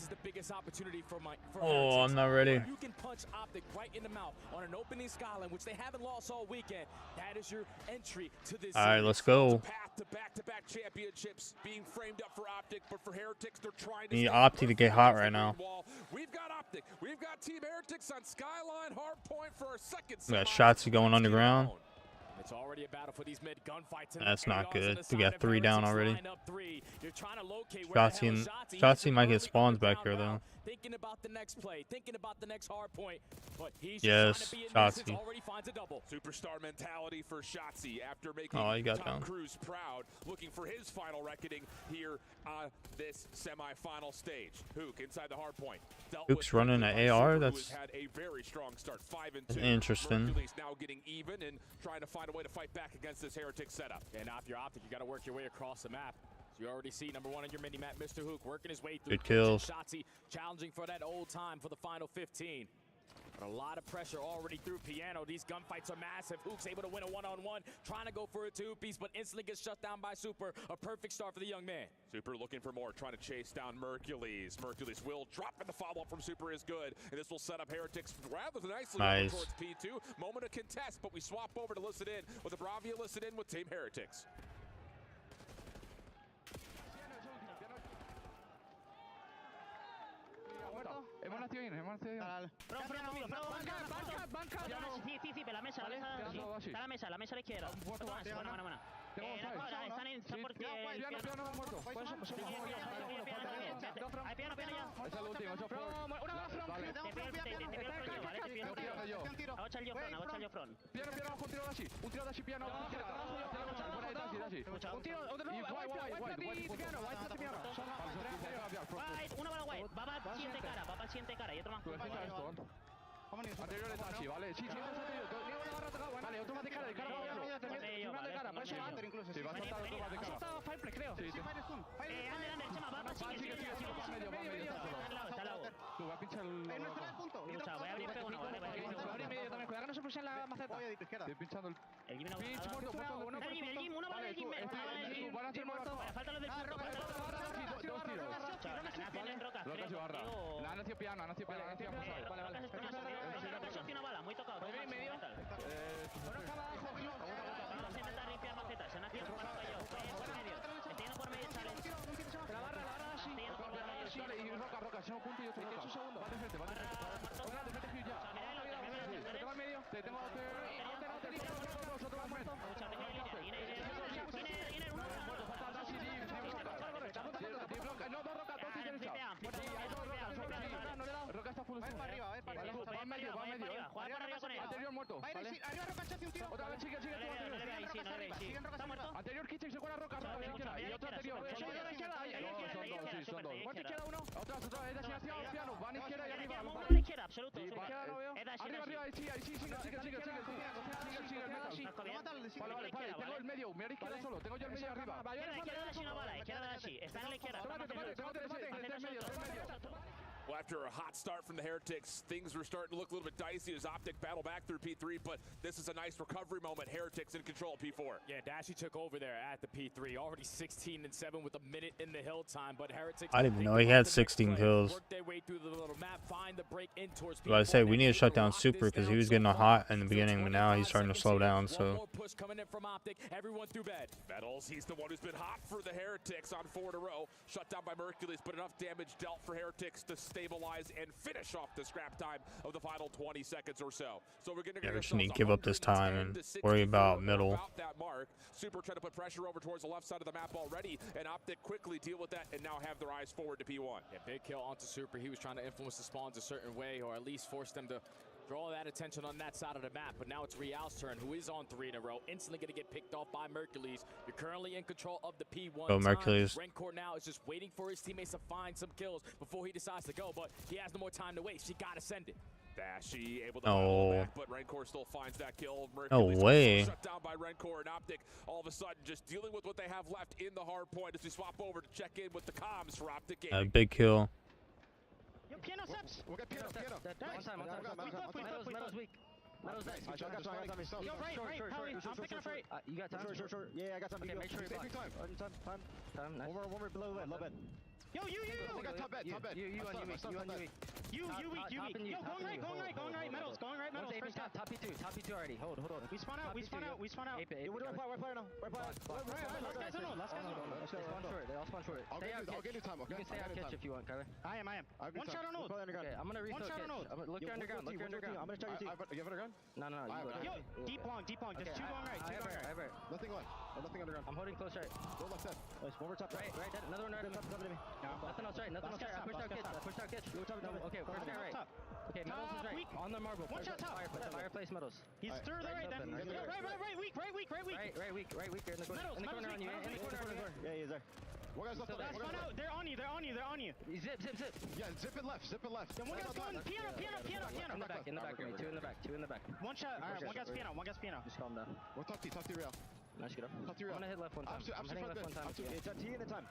the biggest opportunity for oh, I'm not ready. You can punch Optic right in the mouth on an opening Skyline, which they haven't lost all weekend. That is your entry to this. All right, let's go. Path to back-to-back championships being framed up for Optic, but for Heretics, they're trying to Need Opti to get hot right now. We've got Optic. We've got Team Heretics on Skyline hard point for our second. We got Shotzi going underground. It's already a battle for these mid gunfights. That's not good. We got 3 down already. Shotzi might get spawns back here though. Thinking about the next play, thinking about the next hard point, but he's yes, Shotzi. already finds a double. Superstar mentality for Shotzi after making Tom down. Cruise proud, looking for his final reckoning here on this semi-final stage. Hook inside the hard point. Hook's running an AR. That's had a very strong start, 5-2. Interesting. Mercules now getting even and trying to find a way to fight back against this Heretic setup. And now if you're Optic, you got to work your way across the map. You already see number 1 on your mini map, Mr. Hook, working his way through. Good kills. Shotzi challenging for that old time for the final 15. But a lot of pressure already through Piano. These gunfights are massive. Hook's able to win a one-on-one, trying to go for a two-piece, but instantly gets shut down by Super. A perfect start for the young man. Super looking for more, trying to chase down Mercules. Mercules will drop, and the follow-up from Super is good. And this will set up Heretics rather nicely over towards P2. Moment of contest, but we swap over to listen in with the Bravia listed in with Team Heretics. Hemos nacido bien. Sí, la mesa, está la mesa a la izquierda. Buena. Están porque... Piano muerto. Hay piano ya. Esa es la última, Una bala, te pego el yo. Agocha el yo front. Piano, un tiro dashi, piano. Un tiro, una bala white, va para el siguiente cara, y otro más. Anterior es dashi, ¿vale? Sí, vale, otro más de cara, de cara. Sí, va a saltar otro más de cara. Fireplay, creo. Sí, Ander, Chema, va para el siguiente. Tú, va a pinchar el... Voy a abrir pego uno, vale. Abre medio también, cuidado que no se pushe en la maceta. Estoy pinchando el... El Jim muerto. Una bala del Jim. Van a ser muertos. Falta los del Dos tiros. Roca, La han nacido piano, no estoy piano, no estoy pasado. Vale, vale. Una bala, muy tocado. Medio. Bueno, acá abajo, vamos a intentar limpiar macetas. Se nació por medio. Estoy yendo por medio, chale. La barra, así. Estoy yendo por medio. Vale, y roca, si no punto y yo estoy roca. Un segundo. Va de frente, Fuera, de frente, Hugh, ya. Te tengo al medio, te tengo otro no, dos rocas, dos y derecha. Roca está full. Va para arriba, va medio. Juega para arriba con él. Anterior muerto. Arriba roca, echaste un tiro. Otra vez, sigue. Está muerto. Anterior kitchen, se cuela roca. Y otro anterior. Son dos. Muerte izquierda uno. Otra, es designación, piano. Van izquierda y arriba. Uno a la izquierda, absoluto. Izquierda no veo. Arriba, sigue. Vale, tengo el medio. Mira izquierda solo. Tengo yo el medio arriba. Izquierda de una bala, izquierda de Dashi. Está en la izquierda. Well, after a hot start from the Heretics, things were starting to look a little bit dicey as Optic battled back through P3, but this is a nice recovery moment. Heretics in control of P4. Yeah, Dashi took over there at the P3, already 16-7 with a minute in the hill time, but Heretics... I didn't even know he had 16 kills. Work their way through the little map, find the break in towards But I say we need to shut down Super because he was getting hot in the beginning, but now he's starting to slow down. So push coming in from Optic, everyone through bed. Metals, he's the one who's been hot for the Heretics on 4 in a row. Shut down by Mercules, but enough damage dealt for Heretics to stabilize and finish off the scrap time of the final 20 seconds or so. So we're going to we just need to give up this time and worry about middle. About that mark. Super trying to put pressure over towards the left side of the map already, and Optic quickly deal with that and now have their eyes forward to P1. Yeah, big kill onto Super. He was trying to influence the spawns a certain way, or at least force them to draw that attention on that side of the map. But now it's Real's turn, who is on 3 in a row. Instantly going to get picked off by Mercules. You're currently in control of the P1. Go Mercules. Rencor now is just waiting for his teammates to find some kills before he decides to go, but he has no more time to waste. He got to send it. Dashi able to battle back, but Rencor still finds that kill. No way. Shut down by Rencor and Optic. All of a sudden, just dealing with what they have left in the hard point as we swap over to check in with the comms for Optic Gaming. A big kill. Piano steps. We'll get piano. One time. Metal's weak. Metal's next. I got time. Yo, right. I'm picking up right. You got time? Short. Yeah, I got time. Okay, make sure you block. Time. Nice. One more below bed. Yo, you. We got top bed. You on weak. You weak. Yo, going right. Metals. First top. Top P2 already. Hold on. We spawn out. Yo, we're doing right now. Last guys on. They all spawn short. I'll get you time. You can stay out catch if you want, Kyler. I am. One shot on node. Okay, I'm gonna refill catch. Look your underground. I'm gonna check your team. You have underground? No. Yo, deep long. Just 2 going right. I have it. Nothing left. Nothing underground. I'm holding close right. Go left side. One more top. Right. Another one right. Top to me. Nothing else right. I pushed out catch. Okay, first guy right. Okay, Metals is right. On the marble. One shot top. Fireplace Metals. He's third right then. Yo, right weak. Right weak. In the corner on you. In the corner. Yeah, he's there. One guy's left. They're on you. Zip. Yeah, zip it left. Then one guy's going piano. In the back. 2 in the back. One shot. Alright, one guy's piano. Just calm down. We're top T real. Nice, get up. Top T real. I'm gonna hit left one time. I'm hitting left one time. It's a T in the time.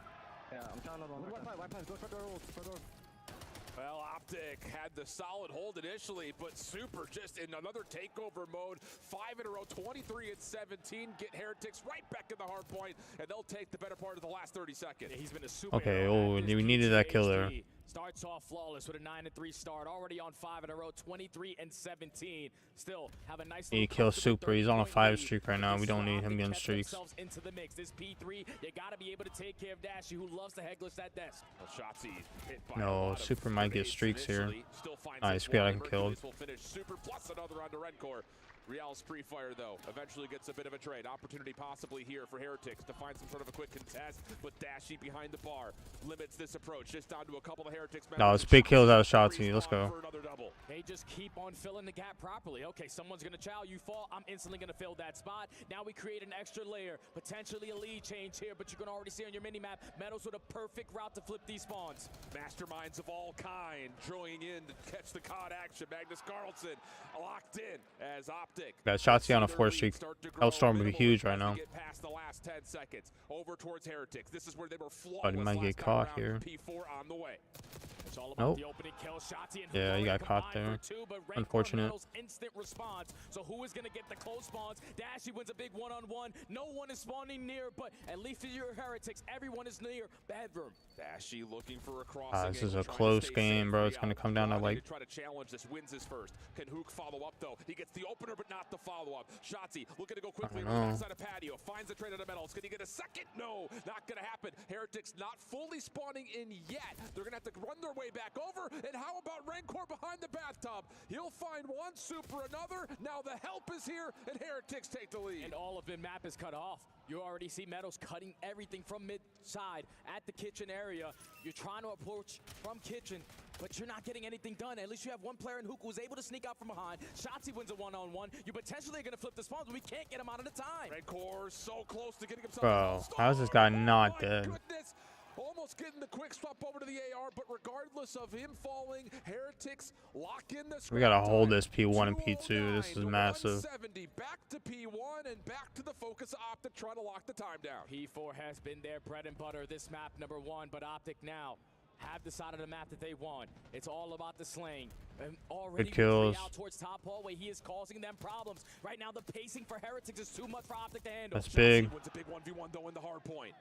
Yeah, I'm trying to run. White pipe. Go front door. Well, Optic had the solid hold initially, but Super just in another takeover mode. 5 in a row, 23-17. Get Heretics right back in the hard point, and they'll take the better part of the last 30 seconds. Yeah, he's been a super. Okay, we needed that killer. Starts off flawless with a 9-3 start, already on 5 in a row, 23-17. Still have a nice. He kills Super. He's on a 5 streak right now. We don't need him getting streaks. Into the mix. This P3, you gotta be able to take care of Dashi, who loves to headglitch that desk. No, Super might get streaks here. Nice, we got him killed. Will finish Super plus another onto Rencor. Real's pre-fire, though, eventually gets a bit of a trade. Opportunity possibly here for Heretics to find some sort of a quick contest, but Dashi behind the bar limits this approach just down to a couple of Heretics. No, it's big kills out of Shotzi. Let's go. They just keep on filling the gap properly. Okay, someone's going to chow, you fall, I'm instantly going to fill that spot. Now we create an extra layer, potentially a lead change here, but you can already see on your mini-map, Metals with a perfect route to flip these spawns. Masterminds of all kind drawing in to catch the COD action. Magnus Carlson locked in as Optic. Got Shotzi on a 4 streak. Hellstorm would be huge right now. Get past the last 10 seconds over towards Heretics. This is where they were flawless. But he might get caught here. P4 on the way. Nope. Yeah, you got caught there. Unfortunate. Instant response. So who is going to get the close spawns? Dashy wins a big one-on-one. No one is spawning near, but at least for your Heretics, everyone is near bedroom. Dashy looking for a crossing. This is a close game, bro. It's gonna come down to like. Try to challenge this. Wins his first. Can Hook follow up though? He gets the opener, but not the follow-up. Shotzi looking to go quickly outside of patio. Finds the trade of the metals. Can he get a second? No, not gonna happen. Heretics not fully spawning in yet. They're gonna have to run their way back over. And how about Rancor behind the bathtub? He'll find one, Super another. Now the help is here, and Heretics take the lead. And all of the map is cut off. You already see Metals cutting everything from mid-side at the kitchen area. You're trying to approach from kitchen, but you're not getting anything done. At least you have one player in Hook who was able to sneak out from behind. Shotzi wins a one-on-one. You potentially are going to flip the spawns, but we can't get him out of the time. Rancor so close to getting himself. Bro, how is this guy not dead? Goodness. Almost getting the quick swap over to the AR, but regardless of him falling, Heretics lock in the. We gotta hold this P1 and P2. This is massive. 170 back to P1 and back to the focus of Optic trying to lock the time down. P4 has been their bread and butter this map #1, but Optic now have the side of the map that they want. It's all about the slaying. And already good kills. Out towards top hallway, he is causing them problems. Right now, the pacing for Heretics is too much for Optic to handle. That's big. Wins a big 1v1 though in the hard point.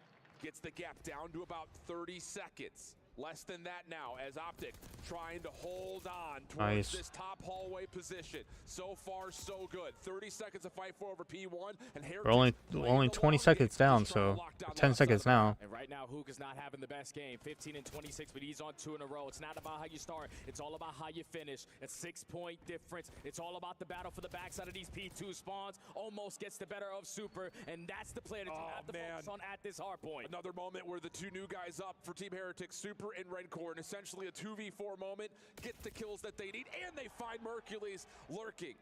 Gets the gap down to about 30 seconds. Less than that now as Optic trying to hold on towards this top hallway position. So far, so good. 30 seconds to fight for over P1. And we're only 20 seconds down, so 10 seconds now. And right now, Hook is not having the best game. 15 and 26, but he's on 2 in a row. It's not about how you start. It's all about how you finish. A 6-point difference. It's all about the battle for the backside of these P2 spawns. Almost gets the better of Super, and that's the player that you have to focus on at this hard point. Another moment where the two new guys up for Team Heretics, Super and Rancor, and essentially a 2v4 moment, get the kills that they need, and they find Mercules lurking.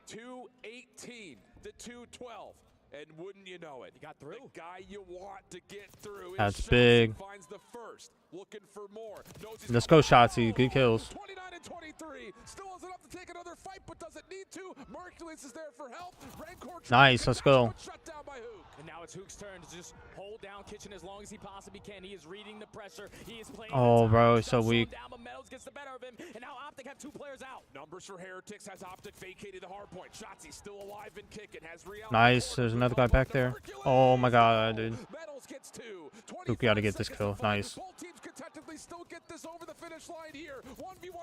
2-18 to 2-12. And wouldn't you know it, you got through. The guy you want to get through. That's big. Finds the first, looking for more. Let's go, Shotzi. Good kills. 29 and 23. Still has enough to take another fight, but doesn't need to. Mercules is there for help. Rancor nice. Let's go. Shut down by Hook. And now it's Hook's turn to just hold down Kitchen as long as he possibly can. He is reading the pressure. He is playing. Oh, bro, so weak. Down, but Metals gets the better of him, and now Optic have 2 players out. Numbers for Heretics has Optic vacated the hard point. Shotzi still alive and kicking. Has Real. Nice. There's another guy back there. Oh my God, dude. Hook got to get this kill. Nice.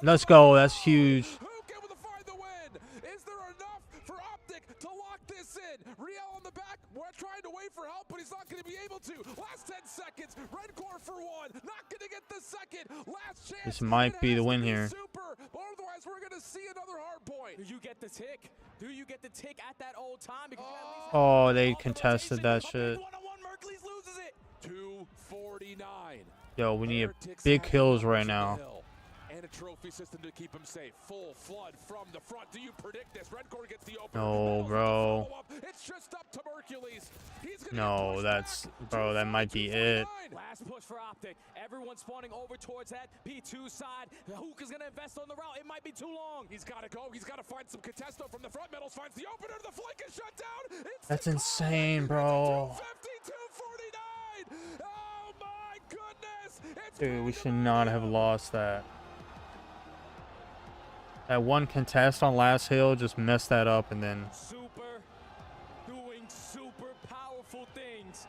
Let's go. That's huge. Is there enough for Optic to lock this in? Riel on the back. We're trying to wait for help, but he's not going to be able to. Last 10 seconds. Rancor for 1. Not going to get the second. Last chance. This might be the win here. Super, but otherwise, we're going to see another hard point. Do you get the tick? Do you get the tick at that old time? Because oh, they contested that shit. Mercules loses it. 249. Yo, we need big kills right now. And a trophy system to keep him safe. Full flood from the front. Do you predict this? Rancor gets the opener. No, bro. It's just up to Mercules. No, that's, bro, that might be it. Last push for Optic. Everyone spawning over towards that P2 side. Hook is going to invest on the route. It might be too long. He's got to go. He's got to find some contesto from the front. Metals finds the opener. The flank is shut down. That's insane, bro. 250, 249. Oh, my goodness. Dude, we should not have lost that. That one contest on last hill just messed that up, and then Super doing super powerful things.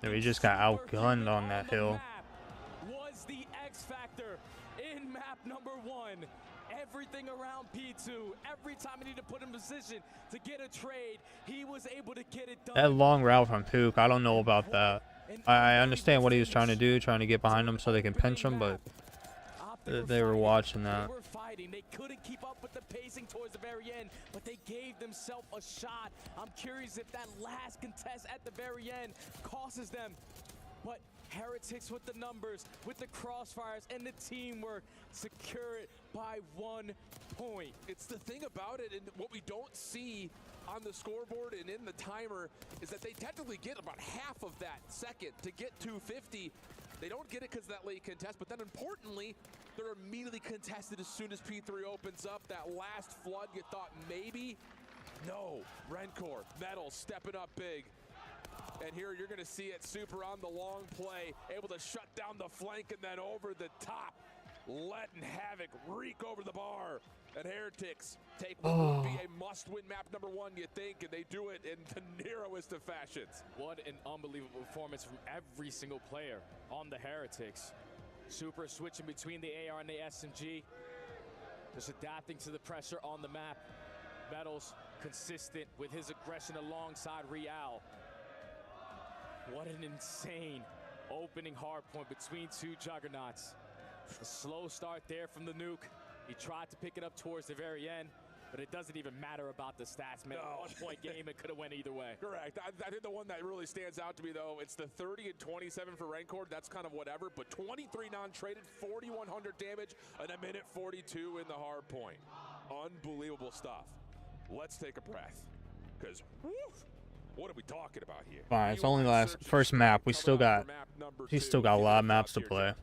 we just got outgunned on that hill. Was the X factor in map #1. Everything around P2. Every time he needed to put in position to get a trade, he was able to get it done. That long route from Pook, I don't know about that. I understand what he was trying to do, trying to get behind him so they can pinch him, but they were watching that. They were fighting. They couldn't keep up with the pacing towards the very end, but they gave themselves a shot. I'm curious if that last contest at the very end causes them. But Heretics with the numbers, with the crossfires, and the teamwork secure it by 1 point. It's the thing about it, and what we don't see on the scoreboard and in the timer is that they technically get about half of that second to get 250. They don't get it because of that late contest, but then importantly, they're immediately contested as soon as P3 opens up. That last flood, you thought maybe? No. Rancor, Metals stepping up big. And here you're going to see it, Super on the long play, able to shut down the flank and then over the top. letting havoc reek over the bar. And Heretics take what would be a must-win map number 1, you think, and they do it in the narrowest of fashions. What an unbelievable performance from every single player on the Heretics. Super switching between the AR and the SMG. Just adapting to the pressure on the map. Metals consistent with his aggression alongside Real. What an insane opening hardpoint between two juggernauts. A slow start there from the nuke. He tried to pick it up towards the very end, but it doesn't even matter about the stats, man. No. 1-point game, it could have went either way. Correct. I think the one that really stands out to me, though, it's the 30 and 27 for Rancor. That's kind of whatever, but 23 non-traded, 4,100 damage, and a minute 42 in the hard point. Unbelievable stuff. Let's take a breath, because what are we talking about here? Fine, it's only first map. He's still got a lot of maps to play.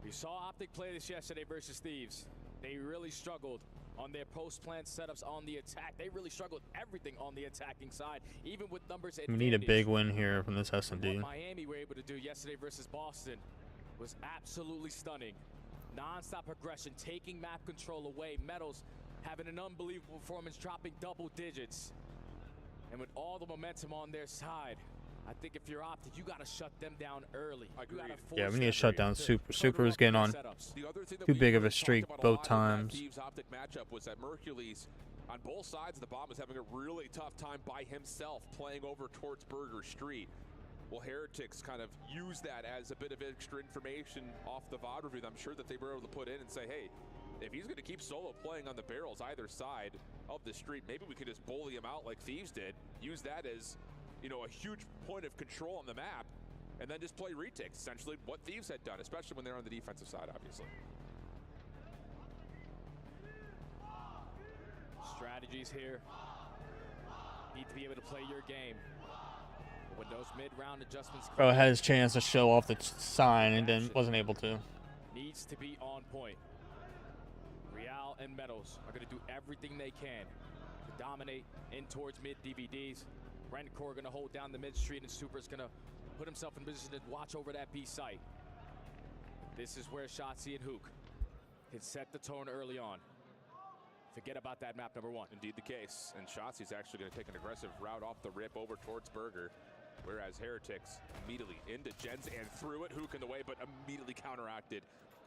We saw Optic play this yesterday versus Thieves. They really struggled on their post-plant setups on the attack. They really struggled everything on the attacking side, even with numbers advantage. We need a big win here from this S&D. What Miami were able to do yesterday versus Boston was absolutely stunning. Non-stop aggression, taking map control away. Metals having an unbelievable performance, dropping double digits. And with all the momentum on their side, I think if you're Optic, you got to shut them down early. Yeah, we need to shut down Super. Super was getting on too big of a streak both times. Thieves Optic matchup was that Mercules on both sides of the bomb was having a really tough time by himself playing over towards Burger Street. Well, Heretics kind of used that as a bit of extra information off the VOD review that I'm sure that they were able to put in and say, hey, if he's going to keep solo playing on the barrels either side of the street, maybe we could just bully him out like Thieves did, use that as, you know, a huge point of control on the map, and then just play retakes, essentially what Thieves had done, especially when they're on the defensive side, obviously. Strategies here. Need to be able to play your game. When those mid-round adjustments... Bro had his chance to show off the sign and then wasn't able to. Needs to be on point. Real and Metals are going to do everything they can to dominate in towards mid-DVDs. Rancor going to hold down the mid-street, and Super's going to put himself in position to watch over that B site. This is where Shotzi and Hook can set the tone early on. Forget about that map number 1. Indeed the case, and Shotzi's actually going to take an aggressive route off the rip over towards Burger, whereas Heretics immediately into Gens and threw it. Hook in the way, but immediately counteracted.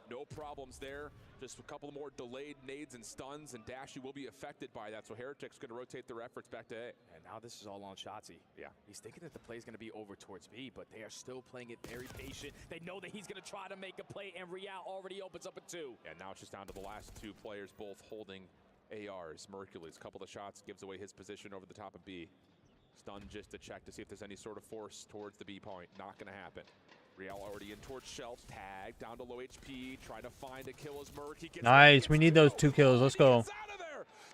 No problems there. Just a couple more delayed nades and stuns, and Dashy will be affected by that. So Heretics going to rotate their efforts back to A. And now this is all on Shotzi. Yeah. He's thinking that the play is going to be over towards B, but they are still playing it very patient. They know that he's going to try to make a play, and Real already opens up a 2. And now it's just down to the last 2 players, both holding ARs. Mercules, couple of shots, gives away his position over the top of B. Stun just to check to see if there's any sort of force towards the B point. Not going to happen. Real already in towards Shelf. Tag down to low HP. Trying to find a kill as Merc. Nice. We need those 2 kills. Let's go.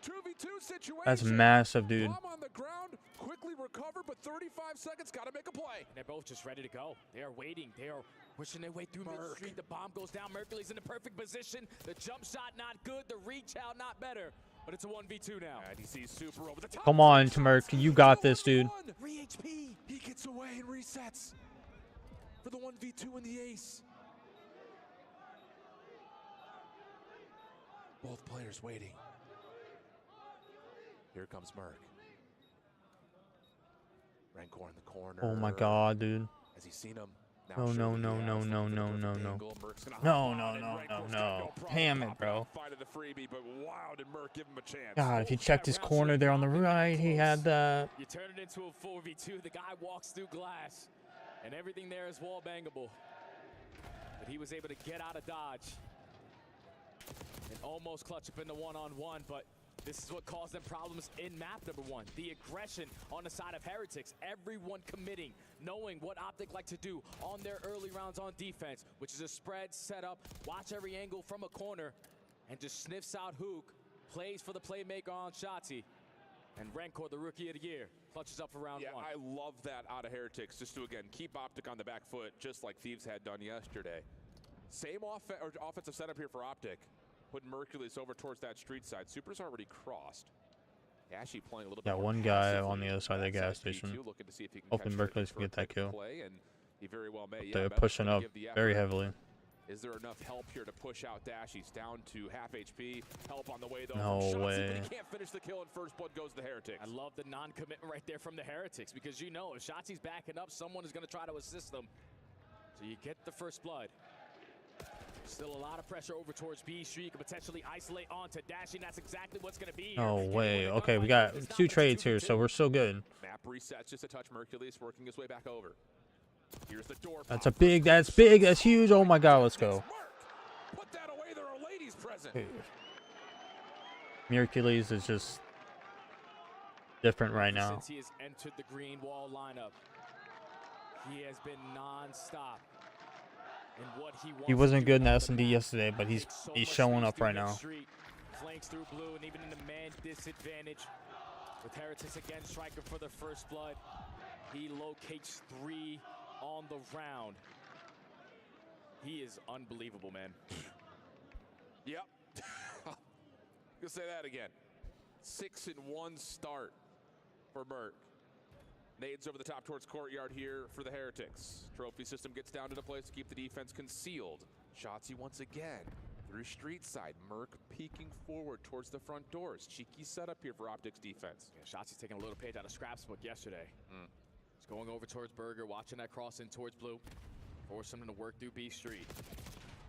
2v2 situation. That's massive, dude. Bomb on the ground. Quickly recover, but 35 seconds. Got to make a play. And they're both just ready to go. They are waiting. They are pushing their way through mid-street. The bomb goes down. Mercury's in the perfect position. The jump shot not good. The reach out not better. But it's a 1v2 now. And he sees Super over the top. Come on, Merc. You got this, dude. 3 HP. He gets away and resets for the 1v2 and the ace. Both players waiting. Here comes Merc. Rancor in the corner. Oh my god, dude. Has he seen him? No, no, no, no, no, no, no, no. No, no, no, no, no. Damn it, bro. God, if you checked his corner there on the right, he had that. You turn it into a 4v2. The guy walks through glass, and everything there is wall bangable. But he was able to get out of dodge and almost clutch up in the one-on-one, but this is what caused them problems in map number 1. The aggression on the side of Heretics. Everyone committing, knowing what Optic like to do on their early rounds on defense, which is a spread, setup, watch every angle from a corner, and just sniffs out Hook, plays for the playmaker on Shotzi. And Rancor, the rookie of the year, clutches up for round 1. I love that out of Heretics, just to, again, keep Optic on the back foot, just like Thieves had done yesterday. Same offensive setup here for Optic. Putting Mercules over towards that street side. Super's already crossed. Ashy playing a little bit. Yeah, one guy on the other side of the gas station. Hoping Mercules can get that kill. He very well may. They're pushing up very heavily. Is there enough help here to push out Dash? He's down to half HP. Help on the way, though. No from Shotzi, way. but he can't finish the kill, and first blood goes to the Heretics. I love the non-commitment right there from the Heretics, because you know if Shotzi's backing up, someone is going to try to assist them. So you get the first blood. Still a lot of pressure over towards B Street. You can potentially isolate onto Dashing. That's exactly what's going to be. No way. Okay, we got 2 trades here, so we're still good. Map resets just a touch. Mercules working his way back over. Here's the door. That's big, that's huge. Oh my god, let's go. Put that away. There are ladies present. Mercules is just different right now. Since he has entered the green wall lineup, he has been non-stop. And what He wasn't good in S&D yesterday, but he's showing up right now. Flanks through blue, and even in the man disadvantage, with Heretics again striking for the first blood, he locates 3 on the round. He is unbelievable, man. Yep. Gonna say that again. 6-1 start for Merc. Nades over the top towards courtyard here for the Heretics. Trophy system gets down to the place to keep the defense concealed. Shotzi once again through street side. Merc peeking forward towards the front doors. Cheeky setup here for Optic's defense. Yeah, Shotzi's taking a little page out of Scrap's book yesterday. He's going over towards Burger, watching that cross in towards Blue. Force him to work through B Street.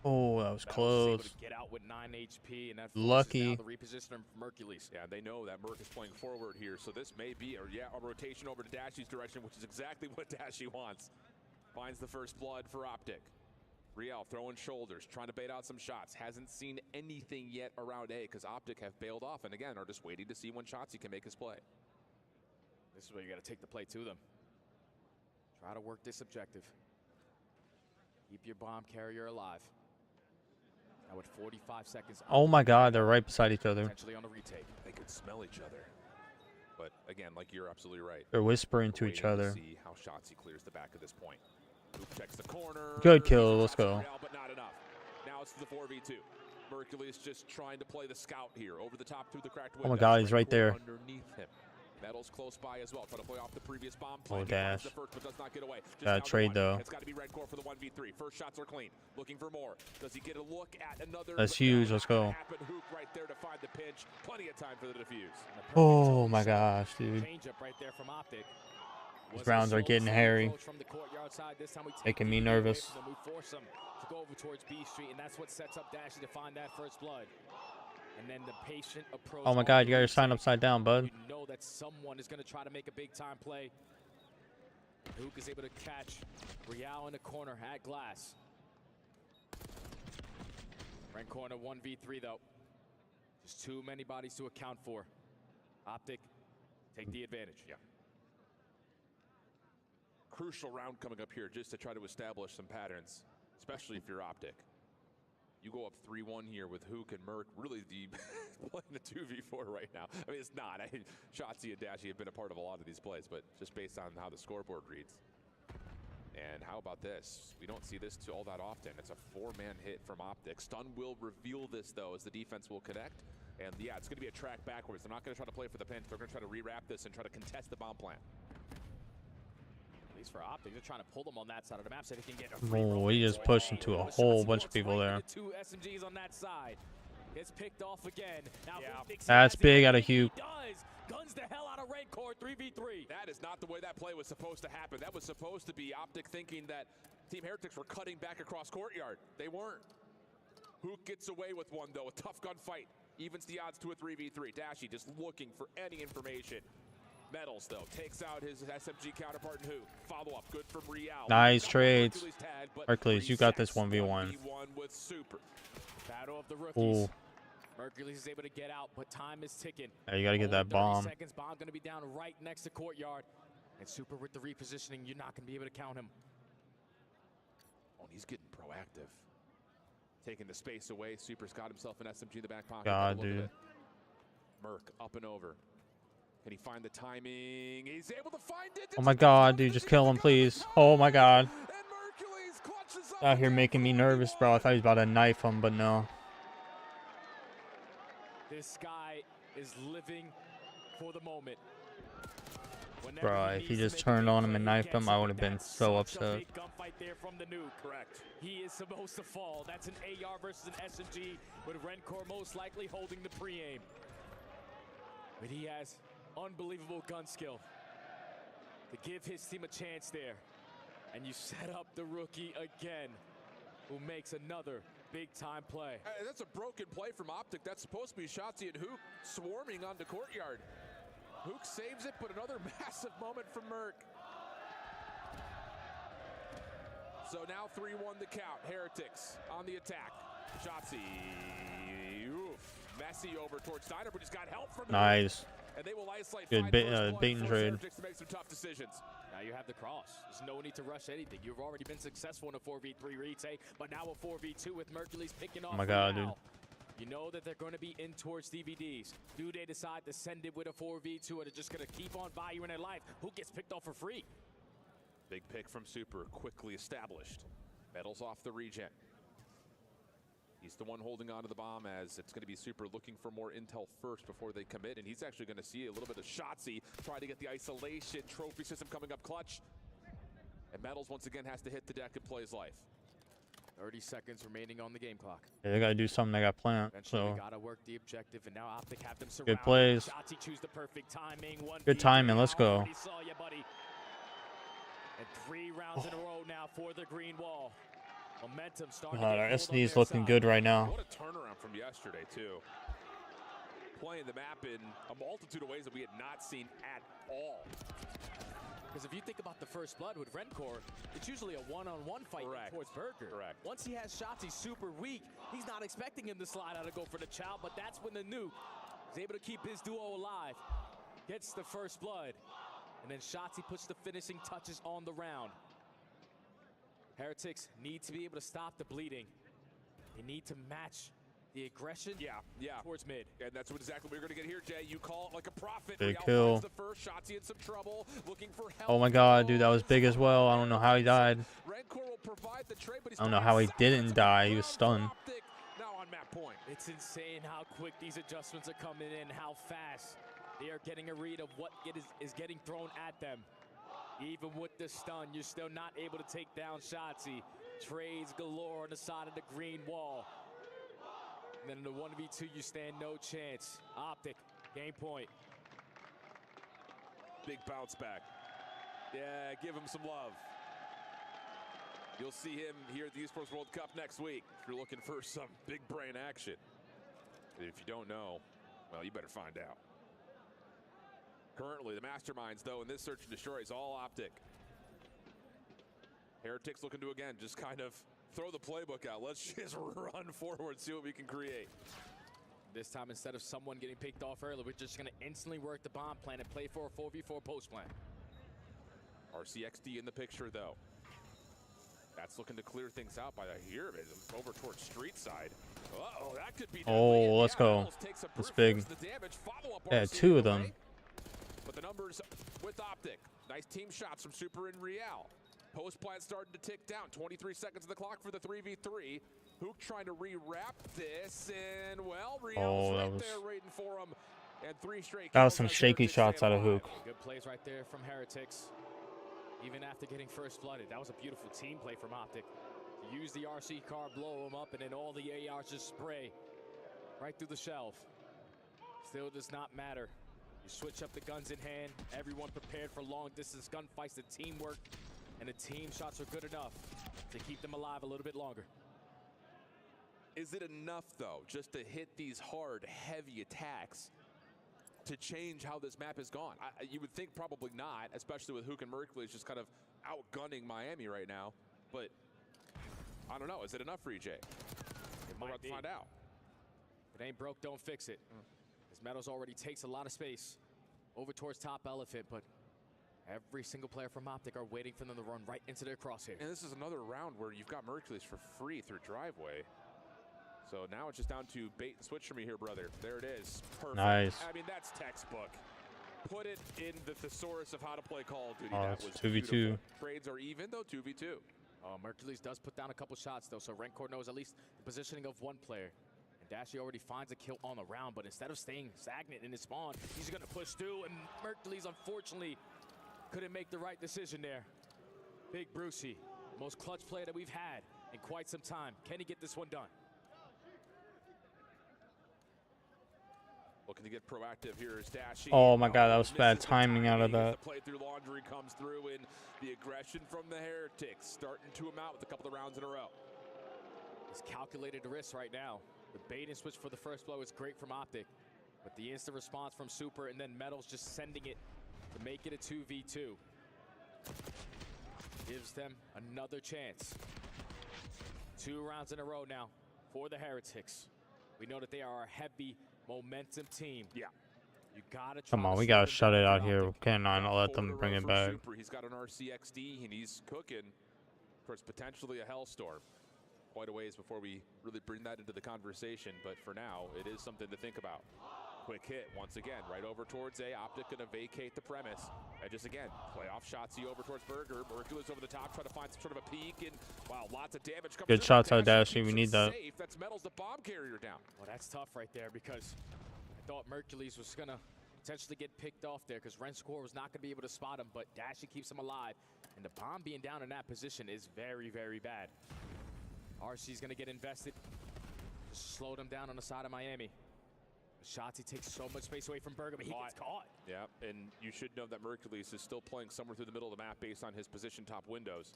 Oh, that was close. Get out with 9 HP, and that lucky. The repositioner from Mercules. Yeah, they know that Merc is playing forward here, so this may be a rotation over to Dashy's direction, which is exactly what Dashy wants. Finds the first blood for Optic. Riel throwing shoulders, trying to bait out some shots. Hasn't seen anything yet around A because Optic have bailed off, and again are just waiting to see when Shotzi can make his play. This is where you got to take the play to them. Try to work this objective. Keep your bomb carrier alive. Now with 45 seconds. Oh my god, they're right beside each other. Potentially on the retake. They could smell each other. But again, like you're absolutely right. They're whispering to each other. See how Shotzi clears the back at this point. Luke checks the corner. Good kill, let's go. But not enough. Now it's the 4v2. Mercules just trying to play the scout here over the top through the cracked window. Oh my god, he's right there. Underneath him. Metals close by as well. Try to play off the previous bomb play. Oh, Dash. The first, but does not get away. Gotta trade though. It's got to be Red Core for the 1v3. First shots are clean. Looking for more. Does he get a look at another? That's huge. Let's go. Hook right there to find the pinch. Plenty of time for the defuse. Oh my gosh, dude. Change up right there from Optic. These rounds are getting hairy. Making me nervous. We force him to go over towards B Street, and that's what sets up Dashy to find that first blood. And then the patient approach. Oh my god, you got your sign upside down, bud. You know that someone is going to try to make a big time play. Hook is able to catch Rial in the corner at glass. Right corner 1v3 though. Just too many bodies to account for. Optic, take the advantage. Yeah. Crucial round coming up here just to try to establish some patterns, especially if you're Optic. You go up 3-1 here with Hook and Merc, really playing the 2v4 right now. I mean, it's not. Shotzi and Dashy have been a part of a lot of these plays, but just based on how the scoreboard reads. And how about this? We don't see this all that often. It's a 4-man hit from Optic. Stun will reveal this, though, as the defense will connect. And, yeah, it's going to be a track backwards. They're not going to try to play for the pinch. They're going to try to rewrap this and try to contest the bomb plant. At least for Optic, they're trying to pull them on that side of the map so they can get a Oh, he just pushed into a whole bunch of people there. 2 SMGs on that side. Gets picked off again. Now That's big out of Hugh. Guns the hell out of Red Core 3v3. That is not the way that play was supposed to happen. That was supposed to be Optic thinking that Team Heretics were cutting back across courtyard. They weren't. Hook gets away with one, though. A tough gunfight evens the odds to a 3v3. Dashy just looking for any information. Metals, though, takes out his SMG counterpart in Hook. Follow-up, good from Rial. Nice trades. Hercules, you got this 1v1. With Super. Battle of the rookies. Ooh. Mercules is able to get out, but time is ticking. Yeah, you got to get that bomb. 30 seconds, bomb going to be down right next to courtyard. And Super with the repositioning, you're not going to be able to count him. Oh, he's getting proactive. Taking the space away. Super's got himself an SMG in the back pocket. God, dude. Merc up and over. Can he find the timing? He's able to find it. Oh my god, dude, just kill him, please. Oh my god. Out here making me nervous, bro. I thought he was about to knife him, but no. This guy is living for the moment. Bro, if he just turned on him and knifed him, I would have been so upset. Big gunfight there from the nuke. Correct. He is supposed to fall. That's an AR versus an SMG, with Rencor most likely holding the pre-aim. But he has unbelievable gun skill to give his team a chance there. And you set up the rookie again, who makes another big-time play. Hey, that's a broken play from Optic. That's supposed to be Shotzi and Hook swarming onto Courtyard. Hook saves it, but another massive moment from Merc. So now 3-1 the count. Heretics on the attack. Shotzi, oof, messy over towards Steiner, but he's got help from Nice. And they will isolate. Good bait and trade. Heretics to make some tough decisions. Now you have the cross. There's no need to rush anything. You've already been successful in a 4v3 retake, but now a 4v2 with Mercules picking off. Oh my god, dude. You know that they're going to be in towards DVDs. Do they decide to send it with a 4v2, or they're just going to keep on valuing their life? Who gets picked off for free? Big pick from Super, quickly established. Metals off the regen. He's the one holding on to the bomb, as it's going to be Super looking for more intel first before they commit, and he's actually going to see a little bit of Shotzi try to get the isolation trophy system coming up clutch. And Metals once again has to hit the deck and play his life. 30 seconds remaining on the game clock. Yeah, they gotta do something. They got plant. Eventually, So gotta work the objective, and now Optic have them surrounded. good plays. Shotzi choose the perfect timing. Good timing. Let's go. Already saw you, buddy. And 3 rounds in a row now for the green wall. Momentum starting. Our SD is looking good right now. What a turnaround from yesterday, too. Playing the map in a multitude of ways that we had not seen at all. Because if you think about the first blood with Rencor, it's usually a one-on-one fight towards Burger. Correct. Once he has Shotzi super weak, he's not expecting him to slide out and go for the chow, but that's when the nuke is able to keep his duo alive. Gets the first blood, and then Shotzi puts the finishing touches on the round. Heretics need to be able to stop the bleeding. They need to match the aggression towards mid. And that's exactly what we're going to get here, Jay. You call it like a prophet. Big Real kill. finds the first. Shotzi in some trouble, looking for help. Oh my god, dude, that was big as well. I don't know how he died. Rencor will provide the trade, but he's I don't know how he didn't die. He was stunned. Now on map point. It's insane how quick these adjustments are coming in, how fast they are getting a read of what is getting thrown at them. Even with the stun, you're still not able to take down Shotzi. Trades galore on the side of the green wall. And then in the 1v2, you stand no chance. Optic, game point. Big bounce back. Yeah, give him some love. You'll see him here at the Esports World Cup next week if you're looking for some big brain action. If you don't know, well, you better find out. Currently, the masterminds, though, in this search and destroy is all Optic. Heretics looking to, again, just kind of throw the playbook out. Let's just run forward, see what we can create. This time, instead of someone getting picked off early, we're just going to instantly work the bomb plan and play for a 4v4 post plan. RCXD in the picture, though. That's looking to clear things out by here. Over towards street side. Uh-oh, that could be. Oh, let's go. That's big. Yeah, 2 of them. But the numbers with Optic. Nice team shots from Super and Real. Post plant starting to tick down. 23 seconds of the clock for the 3v3. Hook trying to rewrap this, and well, Real's right there waiting for him. And 3 straight. That was some shaky shots out of Hook. Good plays right there from Heretics. Even after getting first flooded, that was a beautiful team play from Optic. Use the RC car, blow them up, and then all the ARs just spray right through the shelf. Still does not matter. You switch up the guns in hand. Everyone prepared for long distance gunfights. The teamwork and the team shots are good enough to keep them alive a little bit longer. Is it enough, though, just to hit these hard, heavy attacks to change how this map has gone? You would think probably not, especially with Hook and Mercules just kind of outgunning Miami right now. But I don't know. Is it enough for EJ? We're about to find out. If it ain't broke, don't fix it. As Metals already takes a lot of space over towards top elephant, but every single player from Optic are waiting for them to run right into their crosshair. And this is another round where you've got Mercules for free through driveway. So now it's just down to bait and switch for me here, brother. There it is. Perfect. Nice. I mean, that's textbook. Put it in the thesaurus of how to play Call of Duty. Oh, that it's was 2v2. beautiful. Trades are even, though, 2v2. Mercules does put down a couple shots, though, so Rencor knows at least the positioning of one player. And Dashy already finds a kill on the round, but instead of staying stagnant in his spawn, he's going to push through, and Mercules, unfortunately, couldn't make the right decision there. Big Brucey, most clutch player that we've had in quite some time. Can he get this one done? Looking to get proactive here is Dashy. Oh my god, that was bad timing out of that. The play through laundry comes through, and the aggression from the Heretics starting to him out with a couple of rounds in a row. He's calculated the risk right now. The bait and switch for the first blow is great from Optic, but the instant response from Super and then Metals just sending it to make it a 2v2. Gives them another chance. 2 rounds in a row now for the Heretics. We know that they are a heavy momentum team. Yeah. You gotta Come on, we gotta shut it out here. We cannot let them bring it back. Super. He's got an RCXD and he's cooking towards potentially a Hellstorm. Quite a ways before we really bring that into the conversation, but for now, it is something to think about. Quick hit once again, right over towards A. Optic gonna vacate the premise. And just again, playoff shots over towards Burger. Mercury's over the top, trying to find some sort of a peek, and wow, lots of damage coming. Good shots out, Dashy. We need that. Safe. That's Metals, the bomb carrier down. Well, that's tough right there because I thought Mercules was gonna potentially get picked off there because Renscore was not gonna be able to spot him, but Dashy keeps him alive. And the bomb being down in that position is very, very bad. RC's gonna get invested. Just slow them down on the side of Miami. Shotzi takes so much space away from Burger, but he gets caught. Yeah, and you should know that Mercules is still playing somewhere through the middle of the map based on his position top windows.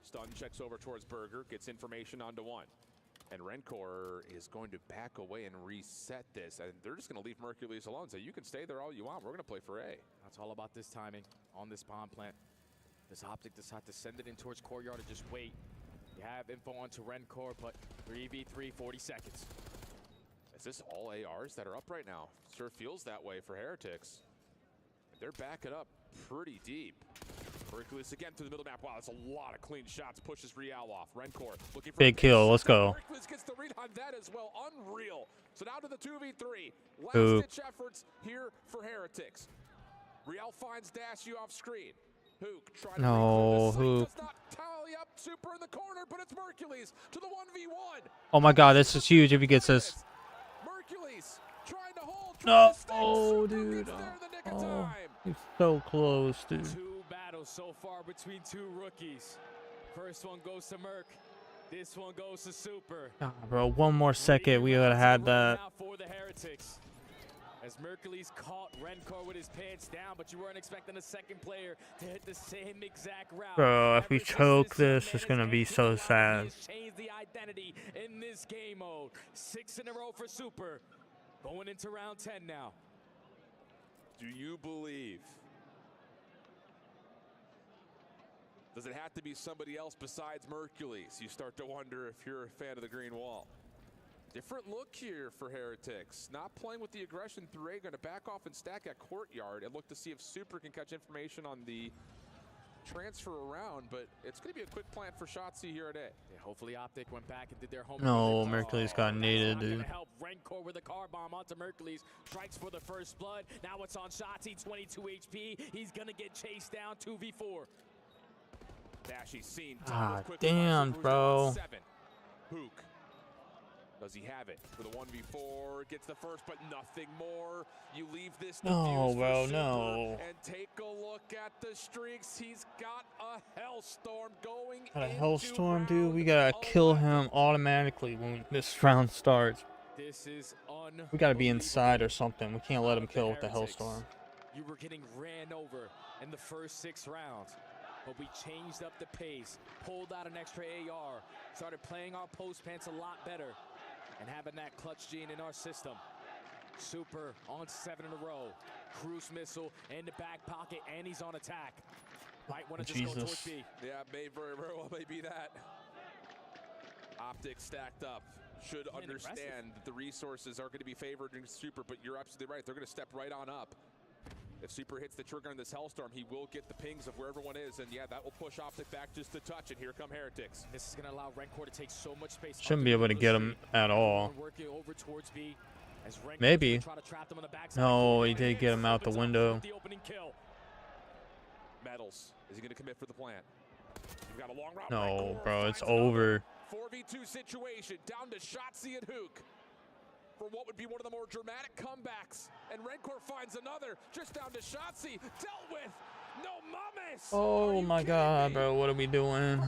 Stun checks over towards Burger, gets information onto 1. And Rencor is going to back away and reset this. And they're just going to leave Mercules alone. So you can stay there all you want. We're going to play for A. That's all about this timing on this bomb plant. Does Optic decide to send it in towards Courtyard or just wait? You have info onto Rencor, but 3v3, 40 seconds. Is this all ARs that are up right now? Sure feels that way for Heretics. They're backing up pretty deep. Mercules again through the middle map. Wow, that's a lot of clean shots. Pushes Real off. Rencor looking for big kill. Let's go. Mercules gets the read on that as well. Unreal. So now to the 2v3. Last-ditch efforts here for Heretics. Real finds Dashy off screen. Hook trying to Hook. does not tally up. Super in the corner, but it's Mercules to the 1v1. Oh my god, this is huge if he gets this. Mercules trying to hold. No. Oh, dude. Oh, he's so close, dude. 2 battles so far between 2 rookies. First one goes to Merc. This one goes to Super. God, bro, one more second, we would have had that. For the Heretics. As Mercules caught Rencor with his pants down, but you weren't expecting a second player to hit the same exact route. Bro, if we choke this, it's gonna be so sad. Changed the identity in this game mode. 6 in a row for Super. Going into round 10 now. Do you believe? Does it have to be somebody else besides Mercules? You start to wonder if you're a fan of the green wall. Different look here for Heretics. Not playing with the aggression through A, going to back off and stack at Courtyard and look to see if Super can catch information on the transfer around, but it's going to be a quick plant for Shotzi here at A. Yeah, hopefully Optic went back and did their homework. No, Mercules got naded, dude. Help Rencor with a car bomb onto Mercules. Strikes for the first blood. Now it's on Shotzi, 22 HP. He's going to get chased down, 2v4. Dashy's seen. Ah, damn, bro. Hook. Does he have it for the 1v4? Gets the first, but nothing more. You leave this. No, bro, no. And take a look at the streaks. He's got a Hellstorm going. Got a Hellstorm, dude. We gotta kill him automatically when this round starts. This is we gotta be inside or something. We can't let him kill with the Hellstorm. You were getting ran over in the first 6 rounds. But we changed up the pace, pulled out an extra AR, started playing our post pants a lot better, and having that clutch gene in our system. Super on 7 in a row. Cruise missile in the back pocket, and he's on attack. Might want to just go towards B. Yeah, may very well may be that. Optics stacked up. Should understand that the resources are going to be favored in Super, but you're absolutely right. They're going to step right on up. If Super hits the trigger on this Hellstorm, he will get the pings of where everyone is, and yeah, that will push Optic back just a touch, and here come Heretics. This is going to allow Rencor to take so much space. Shouldn't be able to get him at all. Maybe. No, he did get him out the window. Metals, is he going to commit for the plant? We've got a long route. No, bro, it's over. 4v2 situation, down to Shotzi and Hook. For what would be one of the more dramatic comebacks. And Rencor finds another, just down to Shotzi, dealt with, No mames! Oh my god, bro. What are we doing? 5-2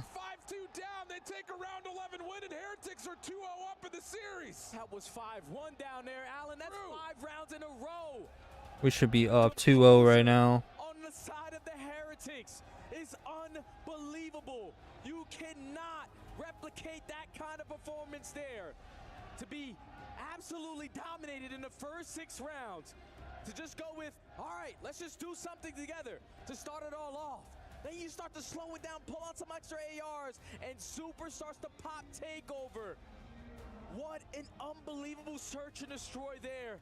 down. They take a round 11 win, and Heretics are 2-0 up in the series. That was 5-1 down there, Allen. That's 5 rounds in a row. We should be up 2-0 right now. On the side of the Heretics is unbelievable. You cannot replicate that kind of performance there. To be absolutely dominated in the first 6 rounds. To just go with, all right, let's just do something together to start it all off. Then you start to slow it down, pull out some extra ARs, and Super starts to pop takeover. What an unbelievable search and destroy there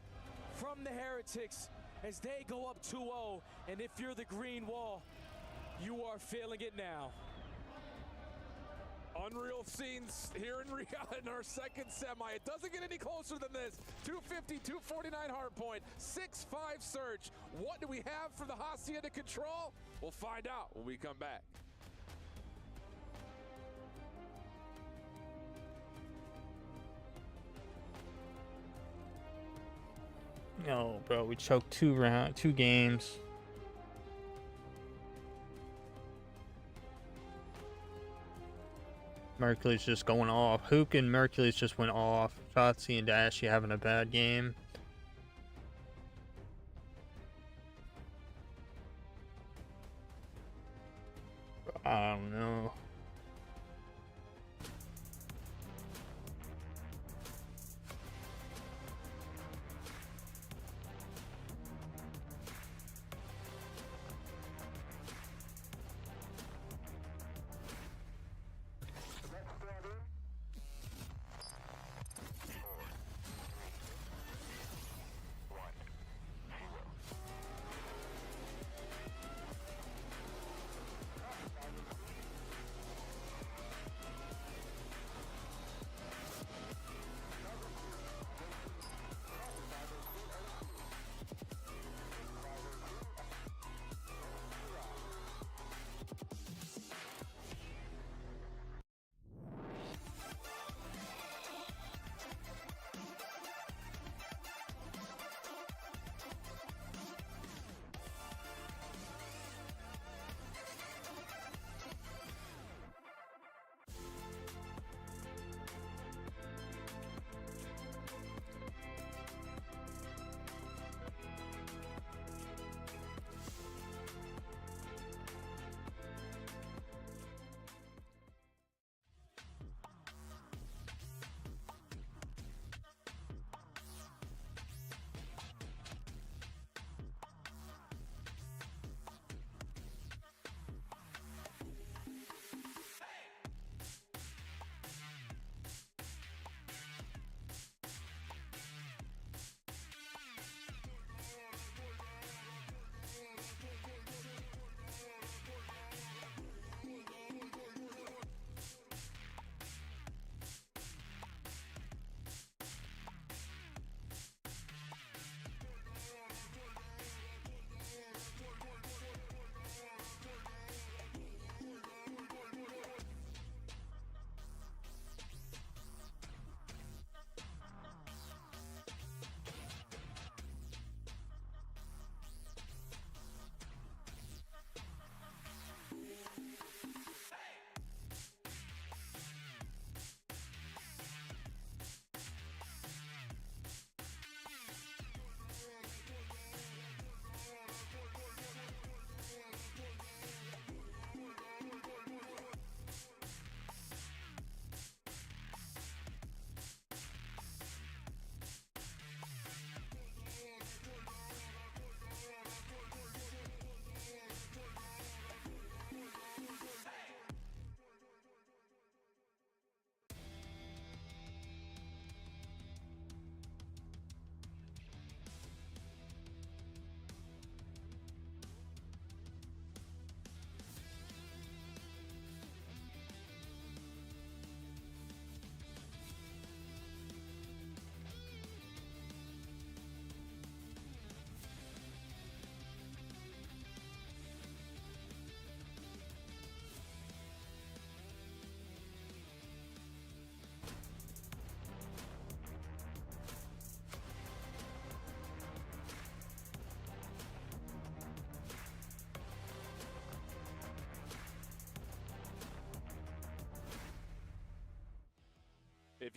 from the Heretics as they go up 2-0. And if you're the green wall, you are feeling it now. Unreal scenes here in Riyadh in our second semi. It doesn't get any closer than this. 250, 249 hard point, 6-5 search. What do we have for the Hacienda control? We'll find out when we come back. No, bro, we choked 2 games. Mercury's just going off. Hook and Mercury's just went off. Shotzi and Dashy having a bad game. I don't know.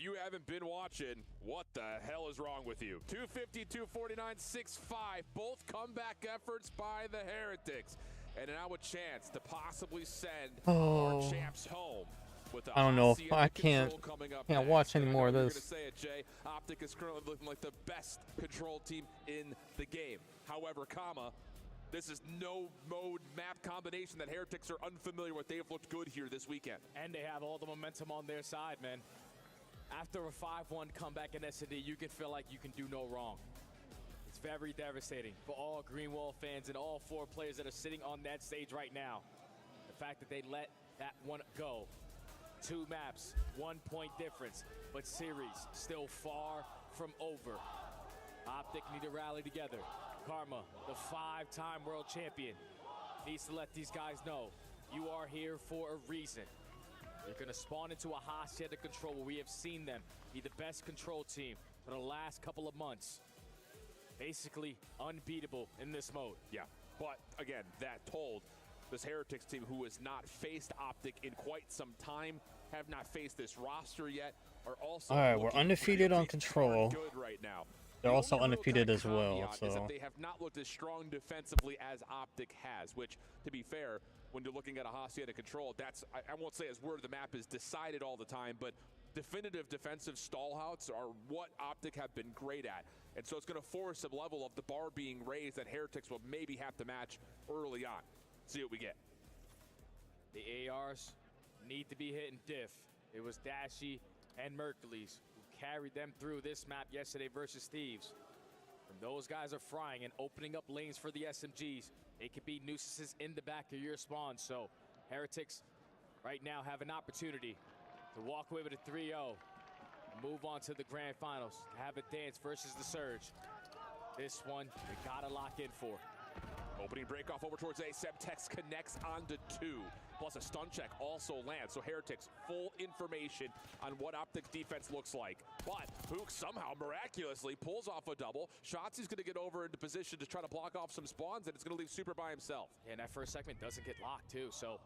you haven't been watching, what the hell is wrong with you? 250, 249, 6-5. Both comeback efforts by the Heretics. And now a chance to possibly send our champs home. I don't know if I can't watch any more of this. Say it, Jay. Optic is currently looking like the best control team in the game. However, this is no mode map combination that Heretics are unfamiliar with. They have looked good here this weekend. And they have all the momentum on their side, man. After a 5-1 comeback in S&D, you can feel like you can do no wrong. It's very devastating for all Greenwall fans and all 4 players that are sitting on that stage right now. The fact that they let that one go. 2 maps, 1 point difference, but series still far from over. Optic need to rally together. Karma, the 5-time world champion, needs to let these guys know you are here for a reason. You're going to spawn into a Hacienda control where we have seen them be the best control team for the last couple of months. Basically unbeatable in this mode. Yeah, but again, that told this Heretics team, who has not faced Optic in quite some time, have not faced this roster yet, are also all right, we're undefeated on control. Good right now. They're also undefeated as well, is so that they have not looked as strong defensively as Optic has, which, to be fair, when you're looking at a Hacienda control, that's, I won't say as where the map is decided all the time, but definitive defensive stallouts are what Optic have been great at. And so it's going to force a level of the bar being raised that Heretics will maybe have to match early on. See what we get. The ARs need to be hitting diff. It was Dashy and Mercules who carried them through this map yesterday versus Thieves. And those guys are frying and opening up lanes for the SMGs. It could be nuisances in the back of your spawn. So Heretics right now have an opportunity to walk away with a 3-0 and move on to the grand finals, to have a dance versus the Surge. This one, we gotta lock in for. Opening break off over towards A. Semtex connects onto 2. Plus a stun check also lands. So Heretics full information on what Optic's defense looks like. But Hook somehow miraculously pulls off a double. Shotzi's going to get over into position to try to block off some spawns, and it's going to leave Super by himself. Yeah, and that first segment doesn't get locked too. So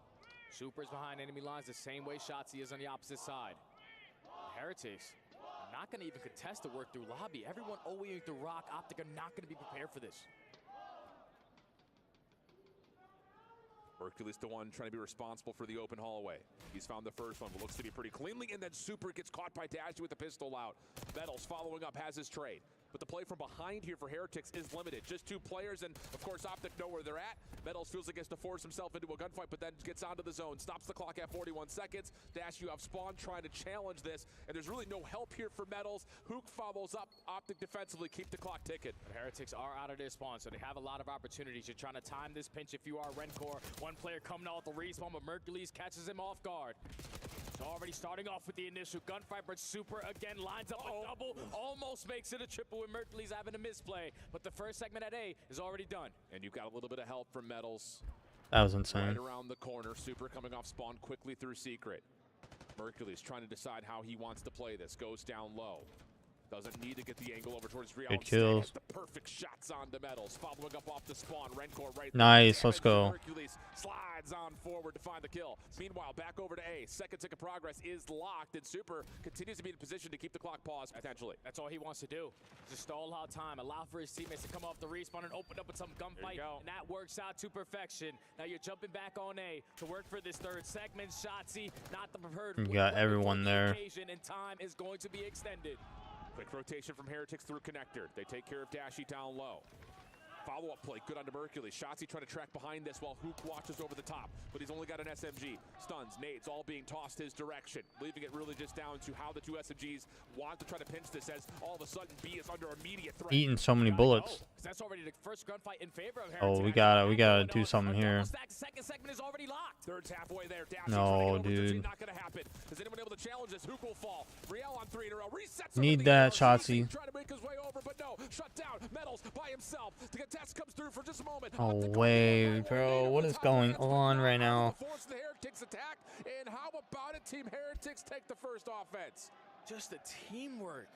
Super's behind enemy lines the same way Shotzi is on the opposite side. Heretics are not going to even contest the work through lobby. Everyone OEing through Rock. Optic are not going to be prepared for this. Hercules the one trying to be responsible for the open hallway. He's found the first one, but looks to be pretty cleanly, and then Super gets caught by Dashy with the pistol out. Metals following up has his trade. But the play from behind here for Heretics is limited. Just 2 players, and of course Optic know where they're at. Metals feels like he has to force himself into a gunfight, but then gets onto the zone. Stops the clock at 41 seconds. Dash, you have Spawn trying to challenge this, and there's really no help here for Metals. Hook follows up Optic defensively, keep the clock ticking. But Heretics are out of their spawn, so they have a lot of opportunities. You're trying to time this pinch if you are Rencor. One player coming out with the respawn, but Mercules catches him off guard. So already starting off with the initial gunfight, but Super again lines up a double, almost makes it a triple with Mercules having a misplay. But the first segment at A is already done. And you've got a little bit of help from Metals. that was insane. Right around the corner, Super coming off spawn quickly through Secret. Mercules trying to decide how he wants to play this. Goes down low. Doesn't need to get the angle over towards Real. Good kills. The perfect shots on the Metals. Following up off the spawn. Rencor right nice, let's go. Hercules slides on forward to find the kill. Meanwhile, back over to A. Second tick of progress is locked, and Super continues to be in position to keep the clock paused, potentially. That's all he wants to do. Just stall out time. Allow for his teammates to come off the respawn and open up with some gunfight. And that works out to perfection. Now you're jumping back on A to work for this third segment. Shotzi, not the preferred. You got everyone there. And time is going to be extended. Quick rotation from Heretics through connector. They take care of Dashy down low. Follow-up play, good onto Mercules. Shotzi trying to track behind this while Hook watches over the top, but he's only got an SMG. Stuns, nades, all being tossed his direction, leaving it really just down to how the 2 SMGs want to try to pinch this, as all of a sudden B is under immediate threat. Eating so many bullets. That's already the first gunfight in favor of Heretics. Oh, we gotta do something here. Second segment is already locked. Third's halfway there. Dashy no, dude. Not gonna happen. Is anyone able to challenge this? Hook will fall. Riel on 3 in a row. Resets. Need that, Shotzi. Trying to make his way over, but no. Shut down. Metals by himself. The contest comes through for just a moment. Oh, way, bro. What is going on right now? Force the Heretics attack, and how about it? Team Heretics take the first offense. Just the teamwork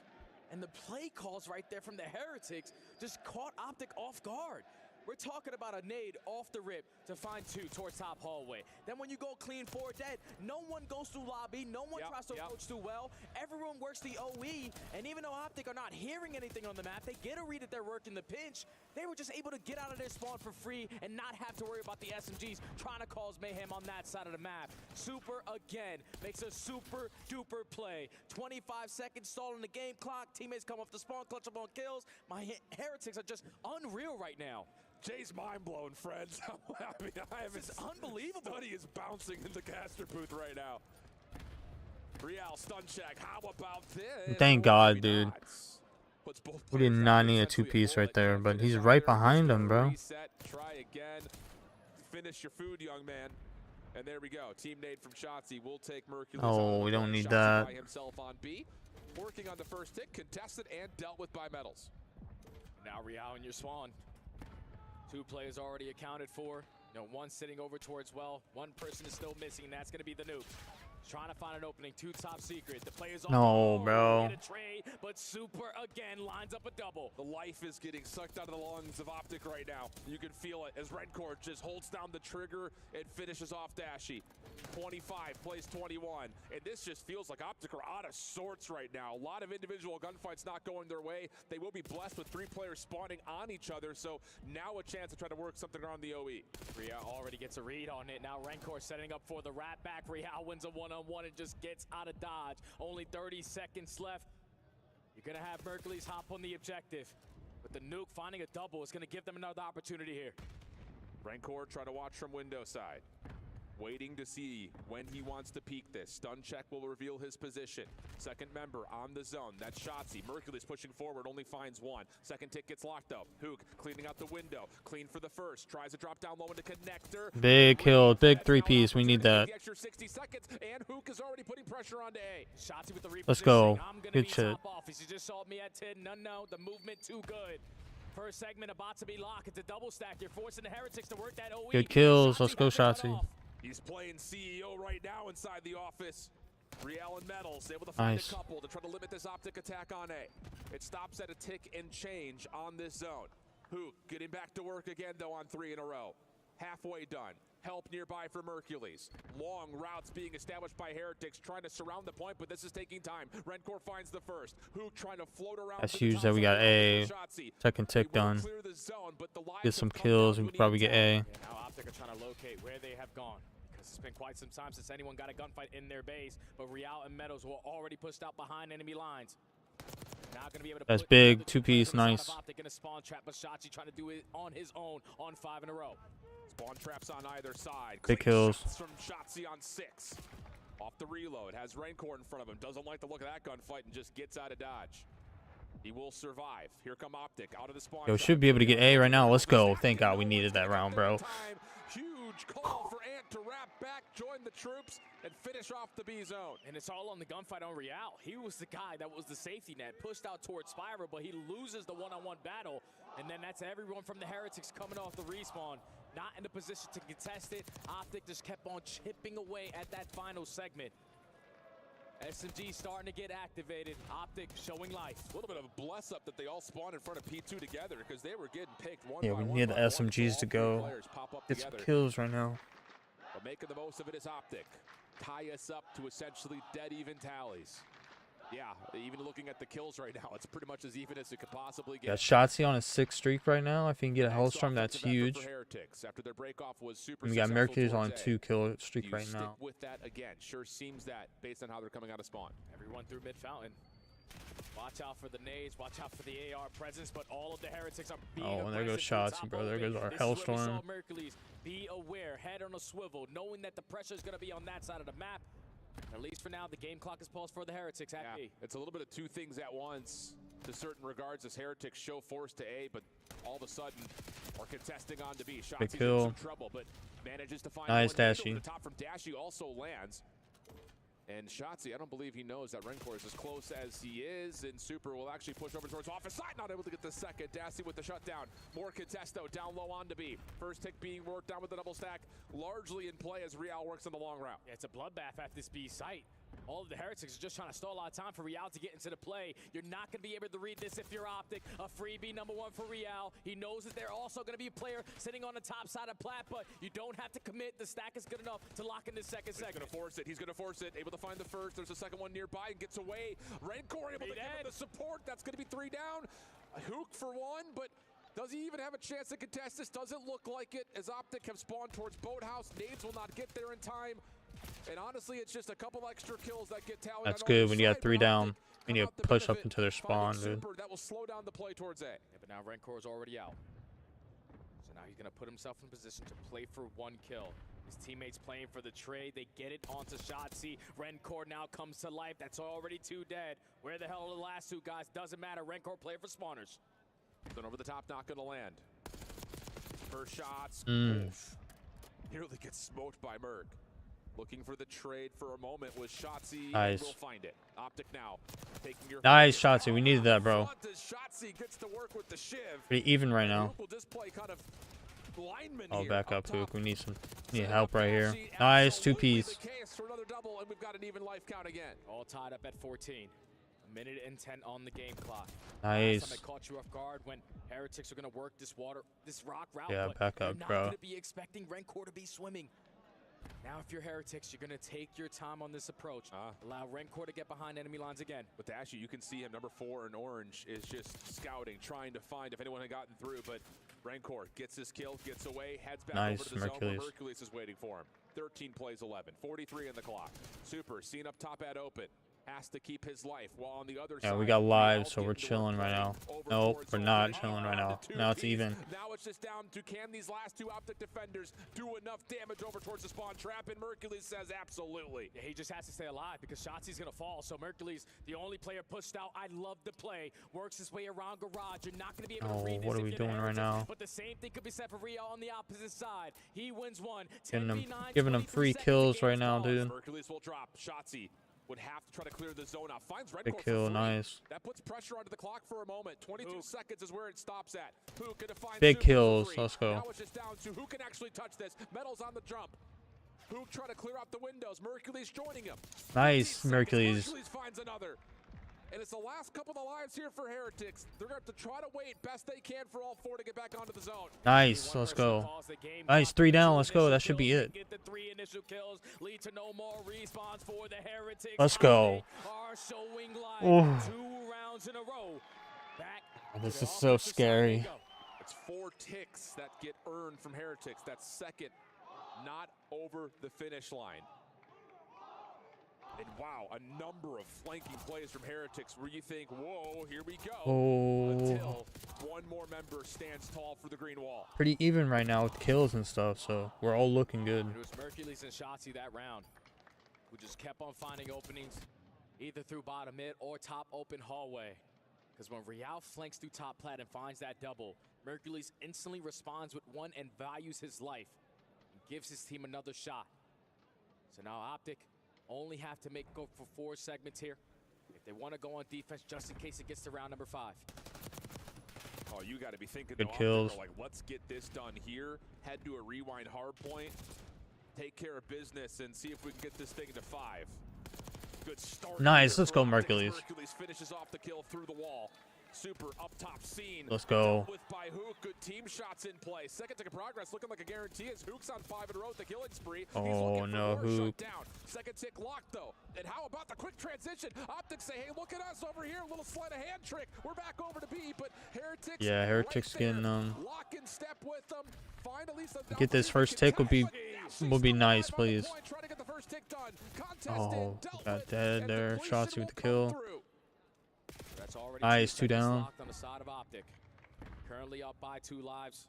and the play calls right there from the Heretics just caught Optic off guard. We're talking about a nade off the rip to find 2 towards top hallway. Then when you go clean forward dead, no one goes through lobby, no one tries to approach too well. Everyone works the OE, and even though Optic are not hearing anything on the map, they get a read that they're working the pinch. They were just able to get out of their spawn for free and not have to worry about the SMGs trying to cause mayhem on that side of the map. Super, again, makes a super duper play. 25 seconds stall in the game clock. Teammates come off the spawn, clutch up on kills. My Heretics are just unreal right now. Jay's mind blown, friends. I mean, This is unbelievable. He is bouncing in the caster booth right now. Real stun check. How about this? Thank God, dude. We did not need a 2-piece right there, but he's right behind him, bro. Reset, try again. Finish your food, young man. And there we go. Team nade from Shotzi will take Mercury. Oh, we don't need Shotzi that. by himself on B. Working on the first hit, contested and dealt with by Metals. Now Real in your spawn. 2 players already accounted for. You know, 1 sitting over towards well. 1 person is still missing, and that's going to be the nuke. Trying to find an opening, 2 top secret. The players No, bro. Get a trade, but Super again lines up a double. The life is getting sucked out of the lungs of Optic right now. You can feel it as Redcore just holds down the trigger and finishes off Dashy. 25 plays 21, and this just feels like Optic are out of sorts right now. A lot of individual gunfights not going their way. They will be blessed with 3 players spawning on each other, so now a chance to try to work something around the OE. Real already gets a read on it. Now Redcore setting up for the rat back. Real wins a 1-on-1 and just gets out of dodge. Only 30 seconds left. You're gonna have Mercury's hop on the objective, but the nuke finding a double is gonna give them another opportunity here. Rancor trying to watch from window side. Waiting to see when he wants to peek this. Stun check will reveal his position. Second member on the zone. That's Shotzi. Mercury's pushing forward, only finds 1. Second tick gets locked up. Hook cleaning out the window. Clean for the first. Tries to drop down low into connector. Big kill, big 3-piece. We need that. The extra 60 seconds, and Hook is already putting pressure onto A. Shotzi with the repositioning. Let's go. Good shit. You just saw me at 10. No, the movement too good. First segment about to be locked. It's a double stack. You're forcing the Heretics to work that OE. Good kills. Let's go, Shotzi. He's playing CEO right now inside the office. Real and Metals able to find a couple to try to limit this Optic attack on A. It stops at a tick and change on this zone. Hook getting back to work again, though, on 3 in a row. Halfway done. Help nearby for Mercules. Long routes being established by Heretics, trying to surround the point, but this is taking time. Redcore finds the first. Hook trying to float around. That's huge that we got A. Second tick done. Get some kills and probably get A. Yeah, now Optic are trying to locate where they have gone. It's been quite some time since anyone got a gunfight in their base, but Real and Metals were already pushed out behind enemy lines. Now gonna be able to That's big, 2-piece, nice. Optic in a spawn trap, but Shotzi trying to do it on his own on 5 in a row. Spawn traps on either side. Big kills. From Shotzi on 6. Off the reload, has Rancor in front of him. Doesn't like the look of that gunfight and just gets out of dodge. He will survive. Here come Optic out of the spawn. Yo, should be able to get A right now. Let's go. Thank God we needed that round, bro. Huge call for Ant to wrap back, join the troops, and finish off the B zone. And it's all on the gunfight on Real. He was the guy that was the safety net, pushed out towards Spiral, but he loses the one-on-one battle. And then that's everyone from the Heretics coming off the respawn. Not in the position to contest it. Optic just kept on chipping away at that final segment. SMG starting to get activated. Optic showing life. A little bit of a bless up that they all spawned in front of P2 together because they were getting picked one Yeah, by we one need the by one. SMGs to go. Get some kills right now. But making the most of it is Optic. Tie us up to essentially dead even tallies. Yeah, even looking at the kills right now, it's pretty much as even as it could possibly get. Got Shotzi on a 6 streak right now. If he can get a Hellstorm, that's huge. After their break off was super And we got Mercury's on a 2-kill streak right now. With that again, sure seems that based on how they're coming out of spawn. Everyone through mid fountain. Watch out for the nades, watch out for the AR presence, but all of the Heretics are being aggressive. And there goes Shotzi, bro. There goes our Hellstorm. Mercules, be aware, head on a swivel, knowing that the pressure is going to be on that side of the map. At least for now, the game clock is paused for the Heretics at B. It's a little bit of 2 things at once to certain regards as Heretics show force to A, but all of a sudden are contesting on to B. Shotzi's in some trouble, but manages to find nice Dashy. The top from Dashy also lands. And Shotzi, I don't believe he knows that Rancor is as close as he is, and Super will actually push over towards office side, not able to get the second. Dashy with the shutdown. More contesto down low on to B. First tick being worked down with the double stack, largely in play as Real works on the long route. Yeah, it's a bloodbath at this B site. All of the Heretics are just trying to stall a lot of time for Real to get into the play. You're not going to be able to read this if you're Optic. A freebie #1 for Real. He knows that they're also going to be a player sitting on the top side of Plat, but you don't have to commit. The stack is good enough to lock in the second segment. He's going to force it. He's going to force it. Able to find the first. There's a second one nearby and gets away. Rencor able to give him the support. That's going to be 3 down. Hook for 1, but does he even have a chance to contest this? Doesn't look like it, as Optic have spawned towards Boathouse. Nades will not get there in time. And honestly, it's just a couple extra kills that get tallied. That's good when you got 3 down. You need to push up into their spawn, dude. That will slow down the play towards A. Yeah, but now Rencor is already out. So now he's going to put himself in position to play for 1 kill. His teammates playing for the trade. They get it onto Shotzi. Rencor now comes to life. That's already 2 dead. Where the hell are the last 2 guys? Doesn't matter. Rencor play for spawners. Then over the top, not going to land. First shots. Mm. Nearly gets smoked by Merc. Looking for the trade for a moment was Shotzi. Nice. We'll find it. Optic now. Taking your Nice, Shotzi. We needed that, bro. Shotzi gets to work with the shiv. Pretty even right now. Will just play kind of lineman Oh, here back up, top. Hook. We need help right here. Nice, 2-piece. For another double, and we've got an even life count again. All tied up at 14. A minute and 10 on the game clock. Nice. Last time I caught you off guard when Heretics are going to work this rock route. Yeah, but back you're up, not bro. going to be expecting Rencor to be swimming. Now, if you're Heretics, you're going to take your time on this approach. Allow Rencor to get behind enemy lines again. But actually, you can see him, #4 in orange, is just scouting, trying to find if anyone had gotten through. But Rencor gets his kill, gets away, heads back over to the zone where Mercules is waiting for him. 13 plays 11, 43 in the clock. Super, seen up top at open. Has to keep his life while on the other side. Yeah, we got live, so we're chilling right now. Nope, we're not chilling right now. Now it's even. Now it's just down to can these last 2 Optic defenders do enough damage over towards the spawn trap? And Mercules says absolutely. Yeah, he just has to stay alive because Shotzi's going to fall. So Mercules, the only player pushed out. I love the play. Works his way around Garage. You're not going to be able to read this. What are we doing right now? But the same thing could be said for Rio on the opposite side. He wins 1. Giving him free kills right now, dude. Mercules will drop. Shotzi would have to try to clear the zone out. Finds Rencor Big kill, nice. That puts pressure onto the clock for a moment. 22 seconds is where it stops at. Who can find Big kills, let's go. Now it's just down to who can actually touch this. Metal's on the jump. Who try to clear out the windows. Mercules joining him. Nice, Mercules. Mercules finds another. And it's the last couple of lives here for Heretics. They're going to have to try to wait best they can for all 4 to get back onto the zone. Nice, let's go. Nice, 3 down, let's go. That should be it. Get the 3 initial kills, lead to no more respawns for the Heretics. Let's go. Are showing live 2 rounds in a row. Back this is so scary. It's 4 ticks that get earned from Heretics. That's second, not over the finish line. And wow, a number of flanking plays from Heretics where you think, whoa, here we go. Until one more member stands tall for the green wall. Pretty even right now with kills and stuff, so we're all looking good. It was Mercules and Shotzi that round, who just kept on finding openings, either through bottom mid or top open hallway. Because when Real flanks through top plat and finds that double, Mercules instantly responds with 1 and values his life. And gives his team another shot. So now Optic only have to go for 4 segments here if they want to go on defense, just in case it gets to round #5. Oh, you got to be thinking good kills. Like, let's get this done here. Head to a rewind hard point, take care of business, and see if we can get this thing to 5. Good start. Nice, let's go, Mercules. Mercules finishes off the kill through the wall. Super up top scene. Let's go. With by Hook, good team shots in play. Second tick of progress, looking like a guarantee as Hook's on 5 in a row with the killing spree. Oh no, Hook. Down. Second tick locked though. And how about the quick transition? Optics say, hey, look at us over here. A little sleight of hand trick. We're back over to B, but Heretics. Yeah, Heretics getting lock in step with them. Find at least get this first tick would be nice, please. Oh, got dead there. Shotzi with the kill. Nice, 2 down. On the side of Optic. Currently up by 2 lives.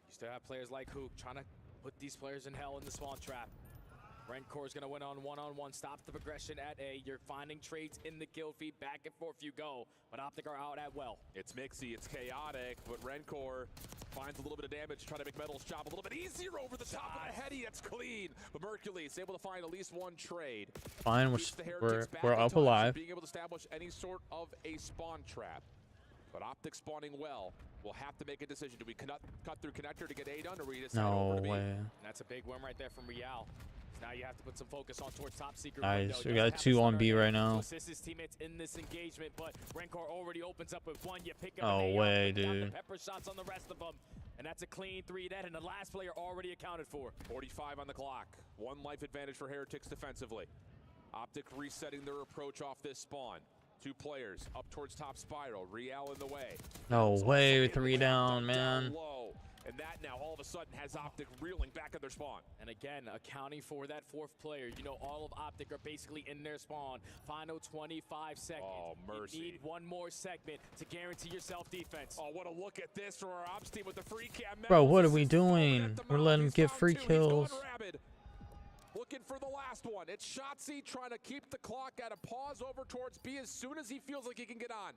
You still have players like Hook trying to put these players in hell in the spawn trap. Rencor is going to win on 1-on-1. Stops the progression at A. You're finding trades in the kill feed. Back and forth you go. But Optic are out at well. It's mixy. It's chaotic. But Rencor finds a little bit of damage. Trying to make Metal's job a little bit easier over the top of the heady. That's clean. But Mercules able to find at least 1 trade. Fine, we're up alive. Being able to establish any sort of a spawn trap. But Optic spawning well. We'll have to make a decision. Do we cut through connector to get A done, or we just head over to B? No way. And that's a big win right there from Real. Now you have to put some focus on towards top secret. Nice. We got 2 on B right now. Assist his teammates in this engagement, but Rencor already opens up with 1. You pick up No way, dude. pepper shots on the rest of them. And that's a clean 3 dead, and the last player already accounted for. 45 on the clock. 1 life advantage for Heretics defensively. Optic resetting their approach off this spawn. 2 players up towards top spiral. Real in the way. No way, 3 down, man. Low. And that now all of a sudden has Optic reeling back at their spawn. And again, accounting for that 4th player, you know all of Optic are basically in their spawn. Final 25 seconds. Oh, mercy. You need 1 more segment to guarantee yourself defense. Oh, what a look at this for our ops team with the free cam. Bro, what are we doing? We're letting him get free kills. Looking for the last one. It's Shotzi trying to keep the clock at a pause over towards B as soon as he feels like he can get on.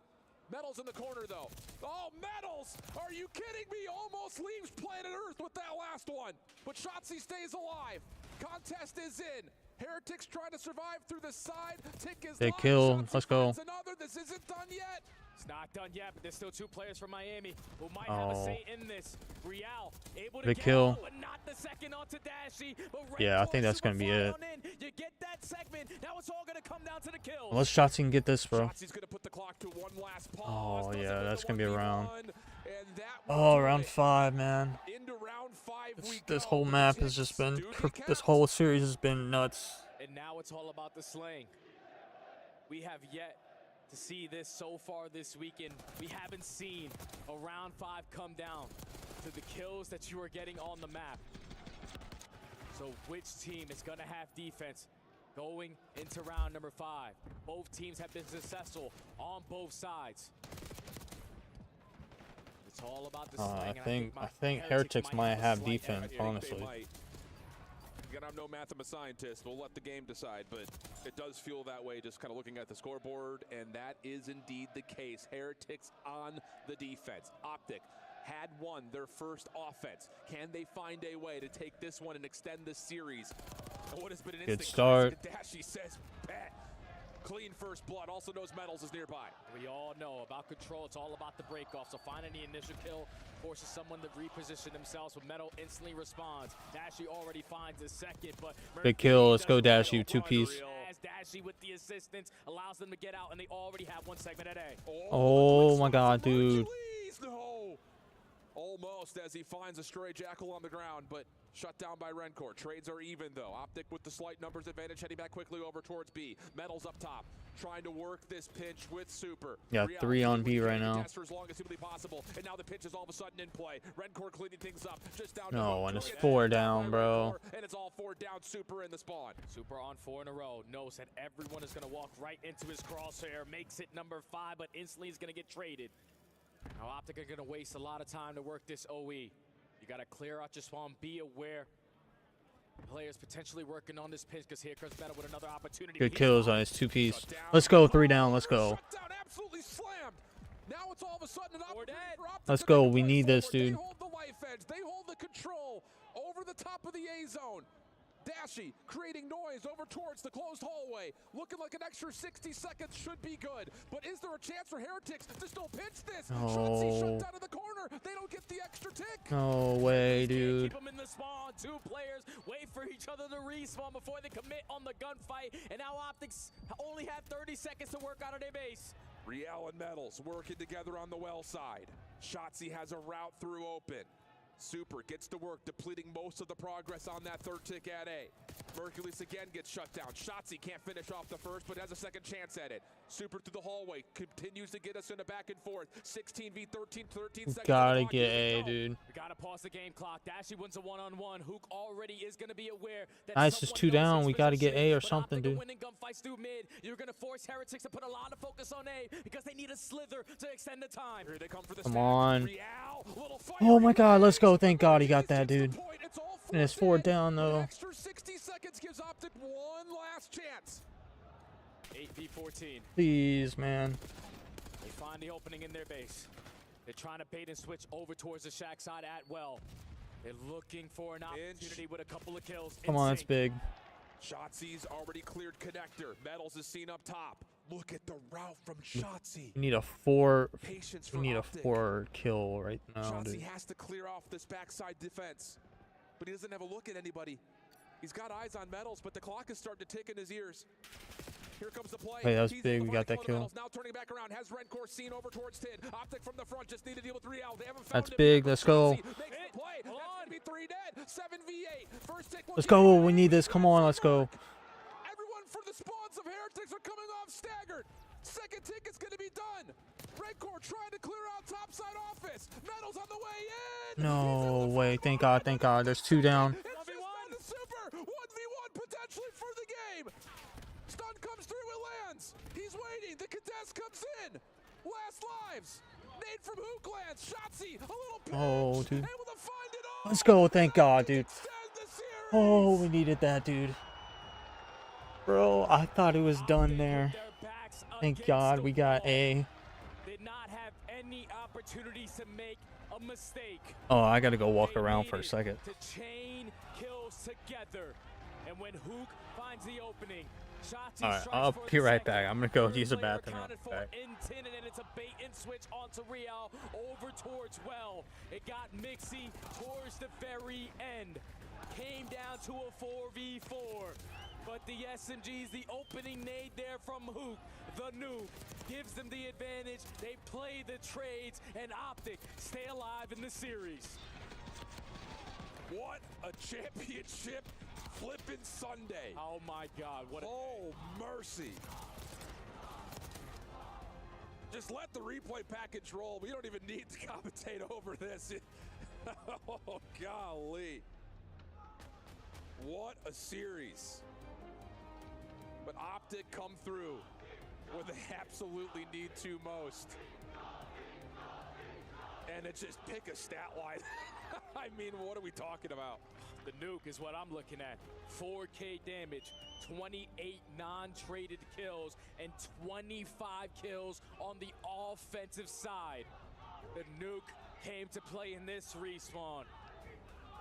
Metals in the corner, though. Oh, Metals! Are you kidding me? Almost leaves planet Earth with that last one. But Shotzi stays alive. Contest is in. Heretics trying to survive through the side. Tick is Big kill. Let's go. Another. This isn't done yet. It's not done yet, but there's still 2 players from Miami who might have a say in this. Real able to Big get kill. but not the second onto Dashy. But Yeah, I think that's gonna be it. You get that segment. Now it's all gonna come down to the kills. Unless Shotzi can get this, bro. Shotzi's gonna put the clock to 1 last pause. Oh yeah, that's gonna be a round. And that Oh, round 5, man. into round 5 This whole map has just been, this whole series has been nuts. And now it's all about the slaying. We have yet to see this so far this weekend. We haven't seen a round 5 come down to the kills that you are getting on the map. So which team is gonna have defense going into round number 5? Both teams have been successful on both sides. It's all about the slaying. I think Heretics might have defense, honestly. Again, I'm no mathematics scientist. We'll let the game decide, but it does feel that way just kind of looking at the scoreboard, and that is indeed the case. Heretics on the defense. Optic had won their first offense. Can they find a way to take this one and extend this series? And what has been an Good instant start. Dashi says, bet. Clean first blood. Also knows Metals is nearby. We all know about control. It's all about the break-off. So finding the initial kill forces someone to reposition themselves, but Metal instantly responds. Dashy already finds a second, but Big kill. Let's go, Dashy. 2-piece. Dashy with the assistance allows them to get out, and they already have 1 segment at A. Oh my god, dude. No. Almost as he finds a stray Jackal on the ground, but shut down by Rencor. Trades are even, though. Optic with the slight numbers advantage, heading back quickly over towards B. Metals up top, trying to work this pinch with Super. Yeah, 3 on B right now. For as long as humanly possible, and now the pinch is all of a sudden in play. Rencor cleaning things up, just down. No, and it's 4 down, bro. And it's all 4 down. Super in the spawn. Super on 4 in a row. Knows that everyone is going to walk right into his crosshair. Makes it number 5, but instantly is going to get traded. Now Optic are going to waste a lot of time to work this OE. You got to clear out your spawn. Be aware. Players potentially working on this pinch because here comes Metal with another opportunity. Good kills on his 2-piece. Let's go, 3 down. Let's go. Absolutely slammed. Now it's all of a sudden an opportunity for Optic. Let's go. We need this, dude. They hold the life edge. They hold the control over the top of the A zone. Dashy creating noise over towards the closed hallway. Looking like an extra 60 seconds should be good. But is there a chance for Heretics to still pinch this? Shotzi shut down in the corner. They don't get the extra tick. No way, dude. Keep them in the spawn. 2 players wait for each other to respawn before they commit on the gunfight. And now Optics only have 30 seconds to work out of their base. Real and Metals working together on the well side. Shotzi has a route through open. Super gets to work, depleting most of the progress on that 3rd tick at A. Mercules again gets shut down. Shotzi can't finish off the first, but has a second chance at it. Super through the hallway, continues to get us in a back and forth. 16 v 13, 13 seconds. Gotta get A, dude. We gotta pause the game clock. Dashy wins a 1-on-1. Hook already is gonna be aware that Nice, it's 2 down. We gotta get A or something, dude. Winning gunfights through mid. You're gonna force Heretics to put a lot of focus on A because they need a slither to extend the time. Here they come for the Come on. Oh my god, let's go. Thank god he got that, dude. And it's 4 down, though. Extra 60 seconds gives Optic 1 last chance. 8 v 14. Please, man. They find the opening in their base. They're trying to bait and switch over towards the shack side at well. They're looking for an opportunity with a couple of kills. Come on, it's big. Shotzi's already cleared connector. Metals is seen up top. Look at the route from Shotzi. We need a 4. Patience We need a Optic. 4 kill right now, Shotzi dude. has to clear off this backside defense, but he doesn't have a look at anybody. He's got eyes on Metals, but the clock is starting to tick in his ears. Here comes the play. Hey, that was big. We got that kill. Now turning back around, has Rencore seen over towards Tid. Optic from the front, just need to deal with Real. They haven't found That's big. Let's go. Makes the play. That's gonna be 3 dead. 7v8. First take. Let's go. We need this. Come on. Let's go. Everyone for the spawns of Heretics are coming off staggered. Second ticket's gonna be done. Rencore trying to clear out topside office. Metals on the way in. No way. Thank God. Thank God. There's 2 down. It's just not a super. 1v1 potentially for the game. Stun comes through, it lands. He's waiting. The contest comes in. Last lives. Nade from Hook lands. Shotzzy, a little pinch. Oh, dude. Able to find it all. Let's go. Thank God, dude. Oh, we needed that, dude. Bro, I thought it was done there. Thank God we got A. Did not have any opportunities to make a mistake. Oh, I gotta go walk around for a second. To chain kills together. And when Hook finds the opening, Shotzzy Alright, I'll be right back. I'm gonna go use the bathroom. and then it's a bait and switch onto Real over towards Well. It got Mixie towards the very end. Came down to a 4v4. But the SMGs, the opening nade there from Hook, the nuke, gives them the advantage. They play the trades, and Optic stay alive in the series. What a championship flipping Sunday. Oh my God, what a Oh, mercy. Just let the replay package roll. We don't even need to commentate over this. Oh, golly. What a series. But Optic come through where they absolutely need to most. And it's just pick a stat line. I mean, what are we talking about? The nuke is what I'm looking at. 4K damage, 28 non-traded kills, and 25 kills on the offensive side. The nuke came to play in this respawn.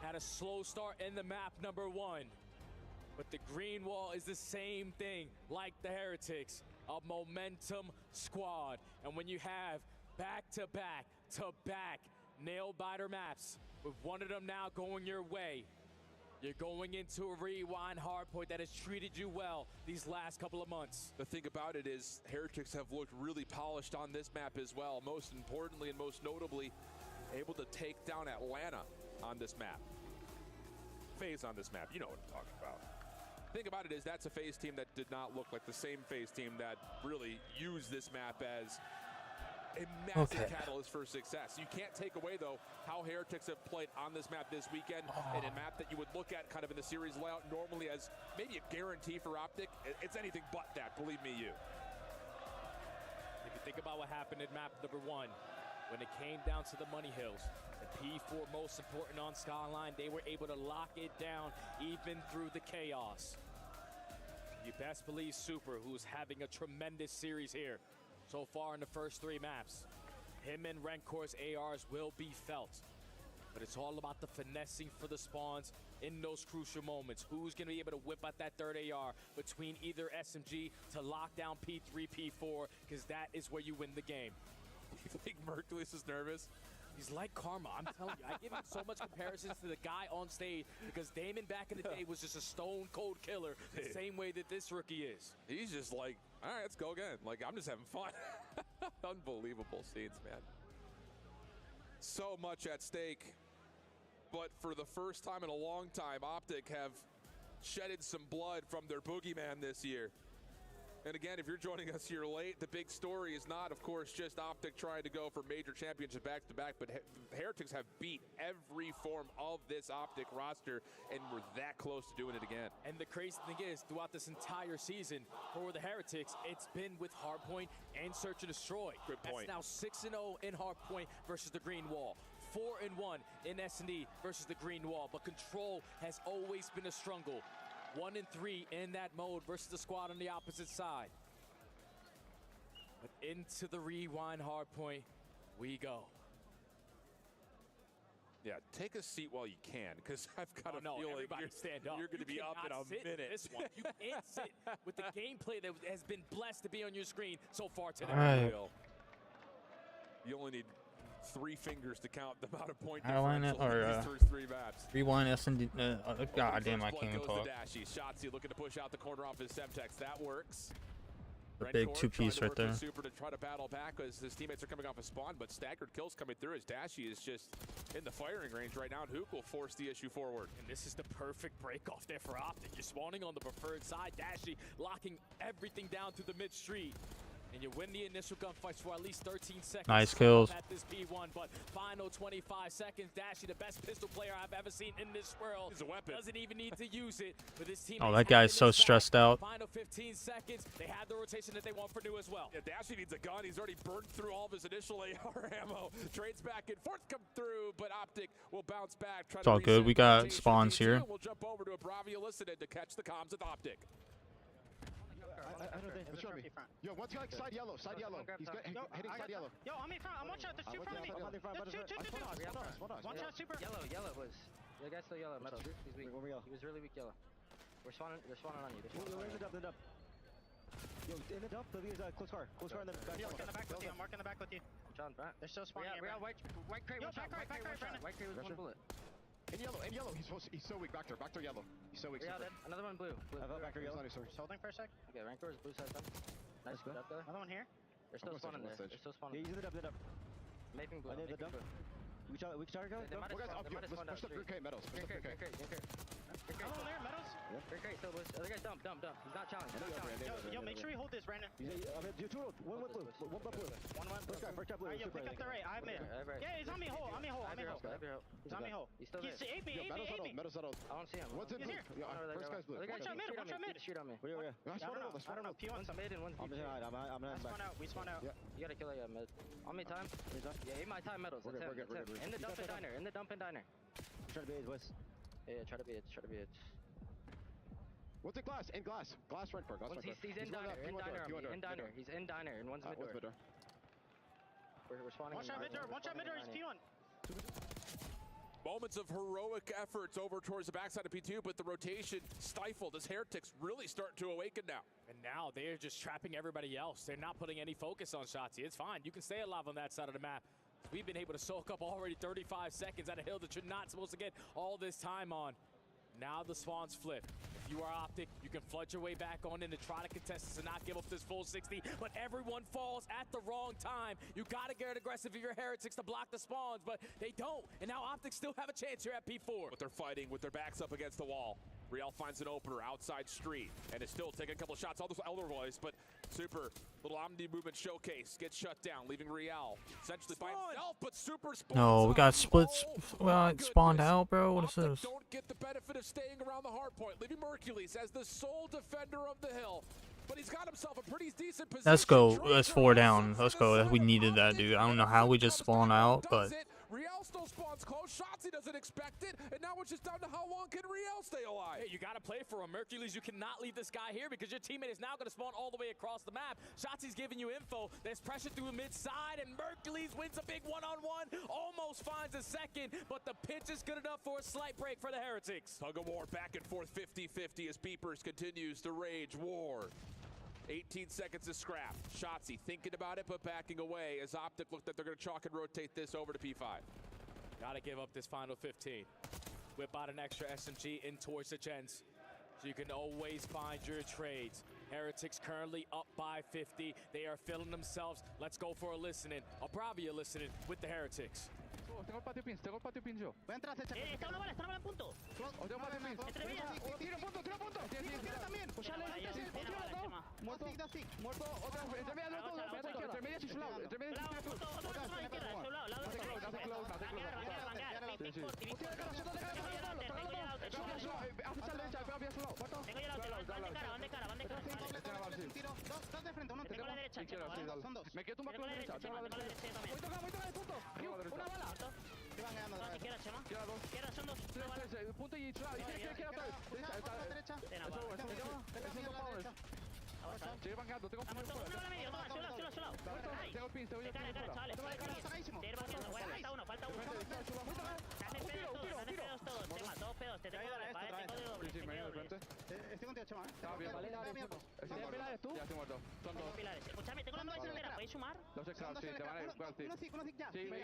Had a slow start in the map number 1. But the green wall is the same thing, like the Heretics, a momentum squad. And when you have back-to-back nail-biter maps, with one of them now going your way, you're going into a rewind hardpoint that has treated you well these last couple of months. The thing about it is Heretics have looked really polished on this map as well. Most importantly and most notably, able to take down Atlanta on this map. FaZe on this map, you know what I'm talking about. The thing about it is that's a FaZe team that did not look like the same FaZe team that really used this map as a massive catalyst for success. You can't take away, though, how Heretics have played on this map this weekend, and a map that you would look at kind of in the series layout normally as maybe a guarantee for Optic. It's anything but that, believe me, you. If you think about what happened in map number 1, when it came down to the Money Hills, the P4 most important on Skyline, they were able to lock it down even through the chaos. You best believe Super, who's having a tremendous series here so far in the first 3 maps. Him and Rencore's ARs will be felt. But it's all about the finessing for the spawns in those crucial moments. Who's going to be able to whip out that third AR between either SMG to lock down P3, P4, because that is where you win the game. You think Mercules is nervous? He's like Karma. I'm telling you, I give him so much comparisons to the guy on stage because Damon back in the day was just a stone cold killer the same way that this rookie is. He's just like, all right, let's go again. Like, I'm just having fun. Unbelievable scenes, man. So much at stake. But for the first time in a long time, Optic have shedded some blood from their boogeyman this year. And again, if you're joining us here late, the big story is not, of course, just Optic trying to go for major championship back-to-back, but Heretics have beat every form of this Optic roster, and we're that close to doing it again. And the crazy thing is, throughout this entire season, for the Heretics, it's been with Hardpoint and Search and Destroy. Good point. That's now 6-0 in Hardpoint versus the Green Wall. 4-1 in S&D versus the Green Wall, but Control has always been a struggle. 1-3 in that mode versus the squad on the opposite side. But into the rewind hardpoint we go. Yeah, take a seat while you can, because I've got a feeling you're going to be up in a minute. This one. You can't sit with the gameplay that has been blessed to be on your screen so far today. Right. You only need 3 fingers to count the amount of point Adeline differential or in these first 3 maps. rewind S&D. God damn, I can't even talk. Shotzi looking to push out the corner off his Semtex. That works. The big 2-piece right there. Super to try to battle back as his teammates are coming off a spawn, but staggered kills coming through as Dashy is just in the firing range right now, and Hook will force the issue forward. And this is the perfect break off there for Optic. You're spawning on the preferred side, Dashy locking everything down through the mid street. And you win the initial gunfights for at least 13 seconds. Nice kills. At this P1, but final 25 seconds. Dashy, the best pistol player I've ever seen in this world. He's a weapon. Doesn't even need to use it. But this team. Oh, that guy's so stressed out. Final 15 seconds. They have the rotation that they want for new as well. Yeah, Dashy needs a gun. He's already burned through all of his initial AR ammo. Trades back and forth come through, but Optic will bounce back. It's all good. We got spawns here. We'll jump over to a Bravia listening to catch the comms with Optic. I don't think it's me. Yo, one's got side yellow, side yellow. He's hitting side yellow. Yo, I'm in front. I'm one shot. There's 2 in front of me. Two. One shot super. Yellow was. The guy's still yellow. Metal. He's weak. He was really weak yellow. They're spawning on you. We're in the dub, Yo, in the dub, close car in the back. I'm marking the back with you. I'm John, Brett. They're still spawning. We got white crate. Yo, One shot. back right, White crate was 1 bullet. In yellow. He's so weak. Back there yellow. He's so weak. Another one blue. Back there yellow. Just holding for a sec. Okay, Rancor is blue side done. Nice. Another one here. They're still spawning there. Yeah, he's in the dub. Making blue. I need the dub. We can start going? Let's push the Green Metals. Green crate. Hello there, Metals. Green crate still blue. Other guy's dump. He's not challenged. Yo, make sure you hold this, Brandon. One blue. First guy blue. Yo, pick up the right. I made it. Yeah, he's on me hole. He's on me hole. He's still there. He's ate me. Metal settled. I don't see him. One's in blue. First guy's blue. Watch out mid. Shoot on me. Where? I don't know. P1's mid and one's I'm back. We spawn out. You gotta kill a mid. On me time. Yeah, eat my time Metals. That's him. In the dump and diner. Try to be it, Wes. Yeah, try to be it. What's in glass? Glass front door. He's in diner. He's in diner and one's mid door. We're spawning. Watch out mid door. He's P1. Moments of heroic efforts over towards the backside of P2, but the rotation stifled as Heretics really start to awaken now. And now they're just trapping everybody else. They're not putting any focus on Shotzi. It's fine. You can stay alive on that side of the map. We've been able to soak up already 35 seconds at a hill that you're not supposed to get all this time on. Now the spawns flip. If you are Optic, you can flood your way back on in to try to contest this and not give up this full 60, but everyone falls at the wrong time. You gotta get aggressive if you're Heretics to block the spawns, but they don't. And now Optic still have a chance here at P4. But they're fighting with their backs up against the wall. Riel finds an opener outside street and is still taking a couple shots. All those Elder Voice, but Super, little Omni movement showcase, gets shut down, leaving Riel essentially by himself, but Super spawns. No, we got splits. Well, it spawned out, bro. What is this? Don't get the benefit of staying around the hard point, leaving Mercules as the sole defender of the hill. But he's got himself a pretty decent position. Let's go. Let's 4 down. Let's go. We needed that, dude. I don't know how we just spawned out, but. Riel still spawns close. Shotzi doesn't expect it, and now it's just down to how long can Riel stay alive. Hey, you got to play for him. Mercules, you cannot leave this guy here because your teammate is now going to spawn all the way across the map. Shotzi's giving you info. There's pressure through the mid side, and Mercules wins a big one-on-one. Almost finds a second, but the pitch is good enough for a slight break for the Heretics. Tug of war back and forth 50-50 as Beepers continues to rage war. 18 seconds of scrap. Shotzi thinking about it, but backing away as Optic looked like they're going to chalk and rotate this over to P5. Gotta give up this final 15. Whip out an extra SMG in towards the gens. So you can always find your trades. Heretics currently up by 50. They are filling themselves. Let's go for a listening. A Bravia listening with the Heretics. Tengo el patio pins yo. Voy a entrar, Está una bala en punto. Tengo patio pins. Tiro punto. Tira también. Muerto, otra vez. Entre medias y su lado. Dos de frente, uno tengo la derecha. Son dos. Me quedo tumba con la derecha. Voy tocando, punto. Una bala. Te van ganando. Queda dos. Son dos. Punto y su lado. Queda otra vez. Derecha. Estoy bancando, tengo pins. Tengo pins, te voy a tirar. Falta uno. Dos pedos, te tengo doble. Sí, me dio de frente. Estoy contigo, Chema. Está bien. pilares tú? Ya estoy muerto. Son dos. Pilares. Escúchame, tengo la nube entera. ¿Podéis sumar? Dos exhaust, sí, te van a ir. Uno ya. Sí, sí,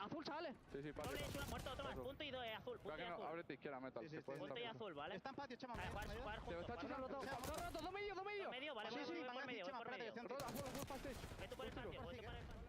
azul, chavales. Sí, patio. Doble, una, muerto, otro más. Punto y dos, azul. Punto y azul. Ábrete izquierda, metal. Punto y azul, ¿vale? Están patio, chama. Jugar juntos. Te está chutando todo. Dos medio. Medio, vale. Sí, por medio, voy por medio. Azul, pastéis. Ve tú por el patio, voy tú por el patio.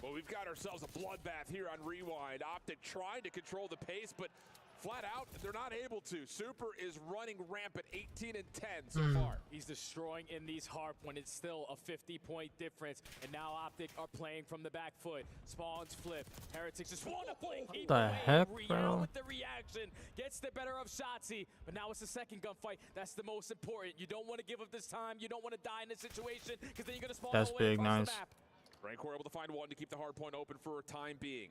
Well, we've got ourselves a bloodbath here on Rewind. Optic trying to control the pace, but flat out, they're not able to. Super is running rampant, 18 and 10 so far. He's destroying in these harp when it's still a 50-point difference. And now Optic are playing from the back foot. Spawns flip. Heretics just want to play. Keep the heck, bro? With the reaction. Gets the better of Shotzi. But now it's the second gunfight. That's the most important. You don't want to give up this time. You don't want to die in this situation because then you're going to spawn That's away big, across nice. the map. Rancor able to find one to keep the hard point open for a time being.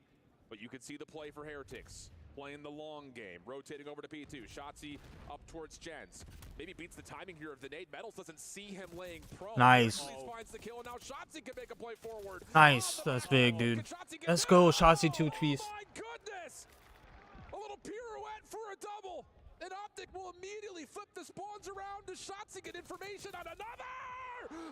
But you can see the play for Heretics. Playing the long game, rotating over to P2. Shotzi up towards Jens. Maybe beats the timing here of the nade. Metals doesn't see him laying prone. Nice. Finds the kill, and now Shotzi can make a play forward. Nice. That's big, dude. Let's go, Shotzi 2-piece. Oh my goodness! A little pirouette for a double. And Optic will immediately flip the spawns around to Shotzi, get information on another!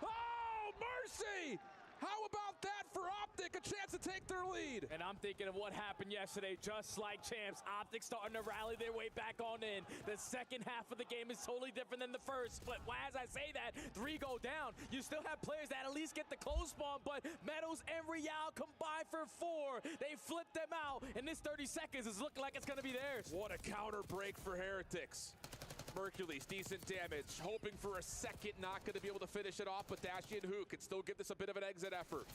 Oh, mercy! How about that for Optic? A chance to take their lead. And I'm thinking of what happened yesterday, just like champs. Optic starting to rally their way back on in. The second half of the game is totally different than the first. But as I say that, 3 go down. You still have players that at least get the close spawn, but Metals and Real combine for 4. They flip them out, and this 30 seconds is looking like it's going to be theirs. What a counter break for Heretics. Mercules, decent damage, hoping for a second, not going to be able to finish it off, but Dashy and Hook can still give this a bit of an exit effort.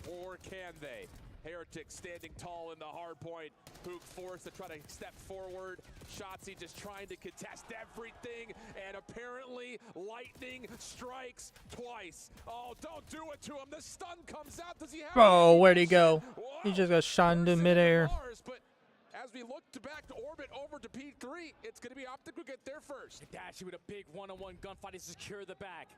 Or can they? Heretics standing tall in the hard point. Hook forced to try to step forward. Shotzi just trying to contest everything, and apparently lightning strikes twice. Oh, don't do it to him. The stun comes out. Does he have Bro, where'd he go? He just got shot into midair. But as we look to back to orbit over to P3, it's going to be Optic who get there first. Dashy with a big one-on-one gunfight to secure the back.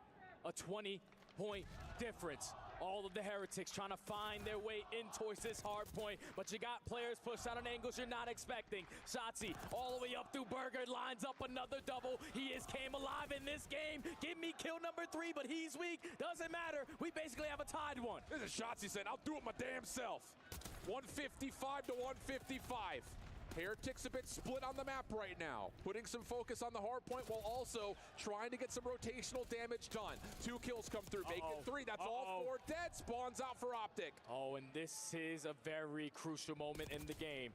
A 20-point difference. All of the Heretics trying to find their way in towards this hard point, but you got players pushed out on angles you're not expecting. Shotzi all the way up through Burger, lines up another double. He came alive in this game. Give me kill number 3, but he's weak. Doesn't matter. We basically have a tied one. This is Shotzi saying, I'll do it my damn self. 155 to 155. Heretics a bit split on the map right now, putting some focus on the hard point while also trying to get some rotational damage done. 2 kills come through, make it 3. That's all 4 dead. Spawns out for Optic. Oh, and this is a very crucial moment in the game.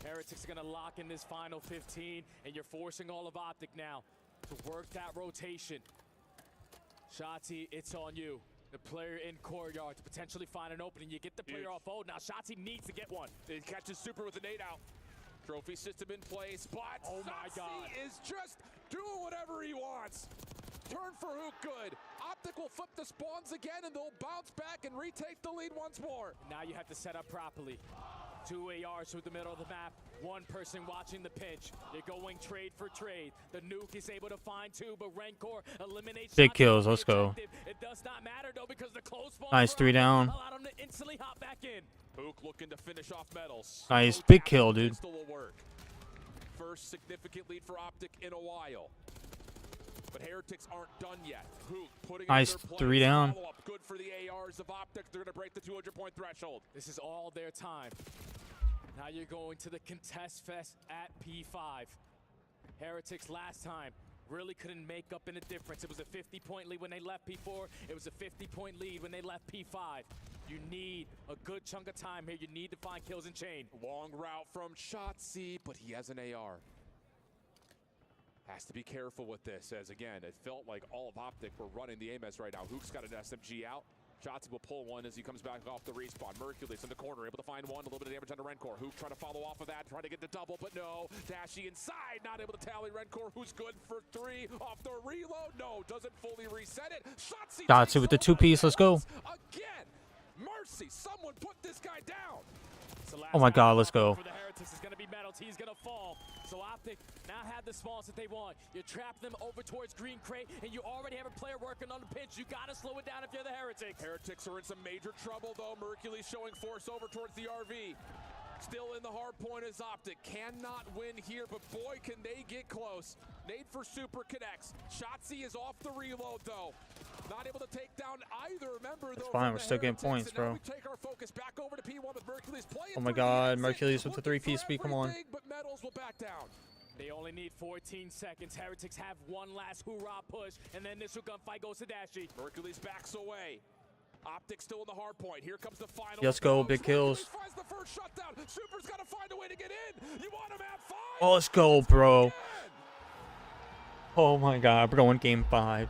Heretics are going to lock in this final 15, and you're forcing all of Optic now to work that rotation. Shotzi, it's on you. The player in courtyard to potentially find an opening. You get the player off hold. Now Shotzi needs to get one. It catches Super with a nade out. Trophy system in place, but oh my God, is just doing whatever he wants. Turn for Hook good. Optic will flip the spawns again, and they'll bounce back and retake the lead once more. Now you have to set up properly. 2 ARs through the middle of the map. 1 person watching the pinch. They're going trade for trade. The nuke is able to find 2, but Rancor eliminates. Big kills. Let's go. It does not matter though because the close spawn. Nice 3 down. Allowed him to instantly hop back in. Hook looking to finish off Metals. Nice big kill, dude. First significant lead for Optic in a while. But Heretics aren't done yet. Hook putting nice 3 down. Good for the ARs of Optic. They're going to break the 200-point threshold. This is all their time. Now you're going to the contest fest at P5. Heretics last time really couldn't make up in a difference. It was a 50-point lead when they left P4. It was a 50-point lead when they left P5. You need a good chunk of time here. You need to find kills in chain. Long route from Shotzi, but he has an AR. Has to be careful with this, as again, it felt like all of Optic were running the AMS right now. Hook's got an SMG out. Shotzi will pull one as he comes back off the respawn. Mercules in the corner, able to find one. A little bit of damage under Rencor. Hook trying to follow off of that, trying to get the double, but no. Dashy inside, not able to tally Rencor, who's good for 3. Off the reload, no, doesn't fully reset it. Shotzi with the 2-piece, let's go. Again, mercy, someone put this guy down. Oh my God, let's go. For the Heretics is going to be Metals. He's going to fall. So Optic now have the spawns that they want. You trap them over towards Green Crate, and you already have a player working on the pinch. You got to slow it down if you're the Heretics. Heretics are in some major trouble, though. Mercules showing force over towards the RV. Still in the hard point is Optic. Cannot win here, but boy, can they get close. Nade for Super connects. Shotzi is off the reload, though. Not able to take down either. Remember, though, fine. We're still getting points, bro. We take our focus back over to P1 with Mercules playing. Oh my God, Mercules with the 3-piece speed. Come on. But Metals will back down. They only need 14 seconds. Heretics have one last hoorah push, and then initial gunfight goes to Dashy. Hercules backs away. Optic still in the hard point. Here comes the final. Let's go, big kills. Finds the first shutdown. Super's got to find a way to get in. You want him at 5? Oh, let's go, bro. Oh my God, we're going game 5.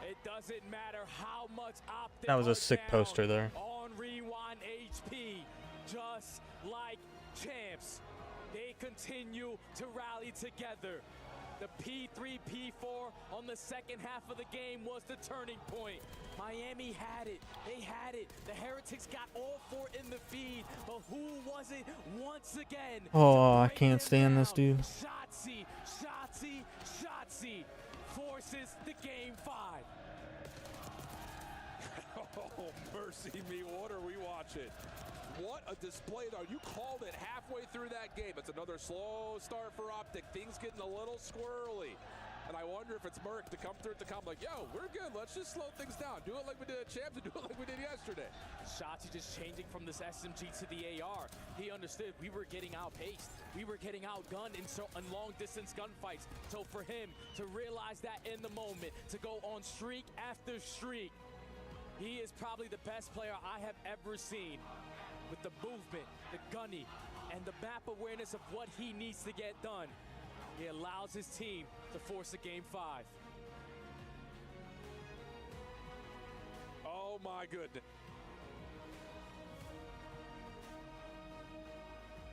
It doesn't matter how much Optic That was a sick poster there. on Rewind HP, just like champs. They continue to rally together. The P3, P4 on the second half of the game was the turning point. Miami had it. They had it. The Heretics got all 4 in the feed, but who was it once again? Oh, I can't stand this dude. Shotzi forces the game 5. Oh, mercy me. What are we watching? What a display, though. You called it halfway through that game. It's another slow start for Optic. Things getting a little squirrely. And I wonder if it's Merc to come through to come like, yo, we're good. Let's just slow things down. Do it like we did at Champs and do it like we did yesterday. Shotzi just changing from this SMG to the AR. He understood we were getting outpaced. We were getting outgunned in long-distance gunfights. So for him to realize that in the moment, to go on streak after streak, he is probably the best player I have ever seen. With the movement, the gunny, and the map awareness of what he needs to get done, he allows his team to force a game 5. Oh, my goodness.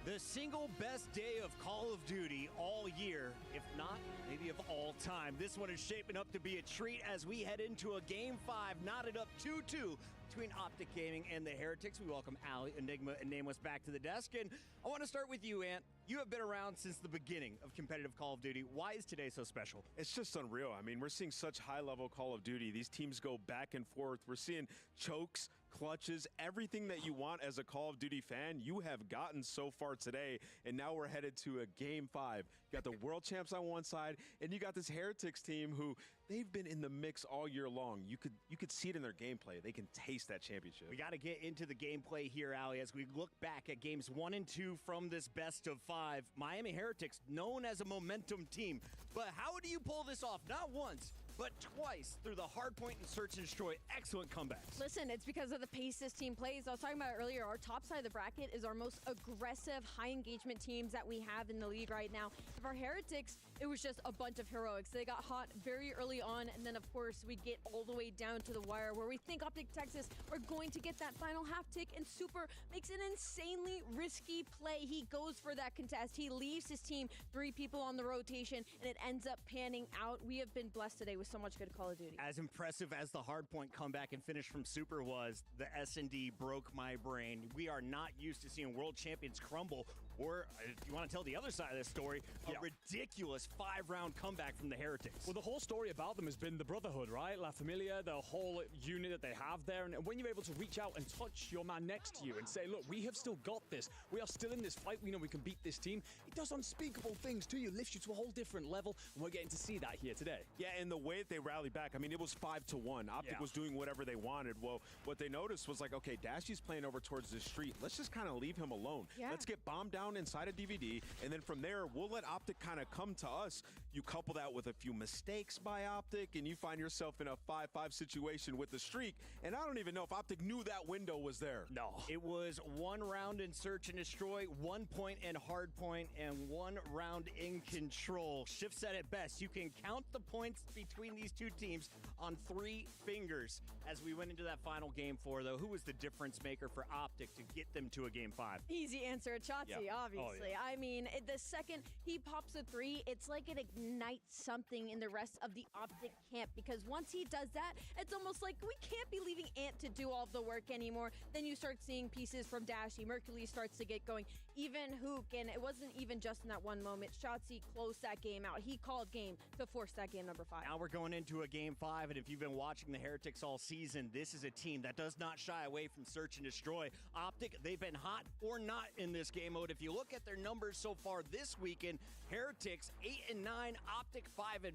The single best day of Call of Duty all year, if not maybe of all time. This one is shaping up to be a treat as we head into a game 5, knotted up 2-2 between Optic Gaming and the Heretics. We welcome Ali, Enigma, and Nameless back to the desk. And I want to start with you, Ant. You have been around since the beginning of competitive Call of Duty. Why is today so special? It's just unreal. I mean, we're seeing such high-level Call of Duty. These teams go back and forth. We're seeing chokes, clutches, everything that you want as a Call of Duty fan, you have gotten so far today, and now we're headed to a game 5. You got the world champs on one side, and you got this Heretics team who they've been in the mix all year long. You could see it in their gameplay. They can taste that championship. We got to get into the gameplay here, Ali, as we look back at games 1 and 2 from this best of 5. Miami Heretics, known as a momentum team, but how do you pull this off? Not once, but twice through the hard point and search and destroy. Excellent comebacks. Listen, it's because of the pace this team plays. I was talking about it earlier. Our top side of the bracket is our most aggressive, high engagement teams that we have in the league right now. If our Heretics, it was just a bunch of heroics. They got hot very early on, and then of course we get all the way down to the wire where we think Optic Texas are going to get that final half tick, and Super makes an insanely risky play. He goes for that contest. He leaves his team 3 people on the rotation, and it ends up panning out. We have been blessed today with so much good Call of Duty. As impressive as the hardpoint comeback and finish from Super was, the S&D broke my brain. We are not used to seeing world champions crumble, or if you want to tell the other side of this story, a ridiculous 5-round comeback from the Heretics. Well, the whole story about them has been the brotherhood, right? La Familia, the whole unit that they have there, and when you're able to reach out and touch your man next to you and say, look, we have still got this. We are still in this fight. We know we can beat this team. It does unspeakable things to you, lifts you to a whole different level, and we're getting to see that here today. Yeah, and the way that they rallied back, I mean, it was 5-1. Optic was doing whatever they wanted. Well, what they noticed was like, okay, Dashy's playing over towards the street. Let's just kind of leave him alone. Let's get bombed down inside a DVD, and then from there, we'll let Optic kind of come to us. You couple that with a few mistakes by Optic, and you find yourself in a 5-5 situation with the streak, and I don't even know if Optic knew that window was there. No. It was 1 round in search and destroy, 1 point in hard point, and 1 round in control. Shift said it best. You can count the points between these two teams on 3 fingers. As we went into that final game 4, though, who was the difference maker for Optic to get them to a game 5? Easy answer, Shotzi. obviously. I mean, the second he pops a 3, it's like it ignites something in the rest of the Optic camp, because once he does that, it's almost like we can't be leaving Ant to do all the work anymore. Then you start seeing pieces from Dashy. Mercury starts to get going. Even Hook, and it wasn't even just in that one moment. Shotzi closed that game out. He called game to force that game number 5. Now we're going into a game 5, and if you've been watching the Heretics all season, this is a team that does not shy away from search and destroy. Optic, they've been hot or not in this game mode. If you look at their numbers so far this weekend, Heretics 8-9, Optic 5-5.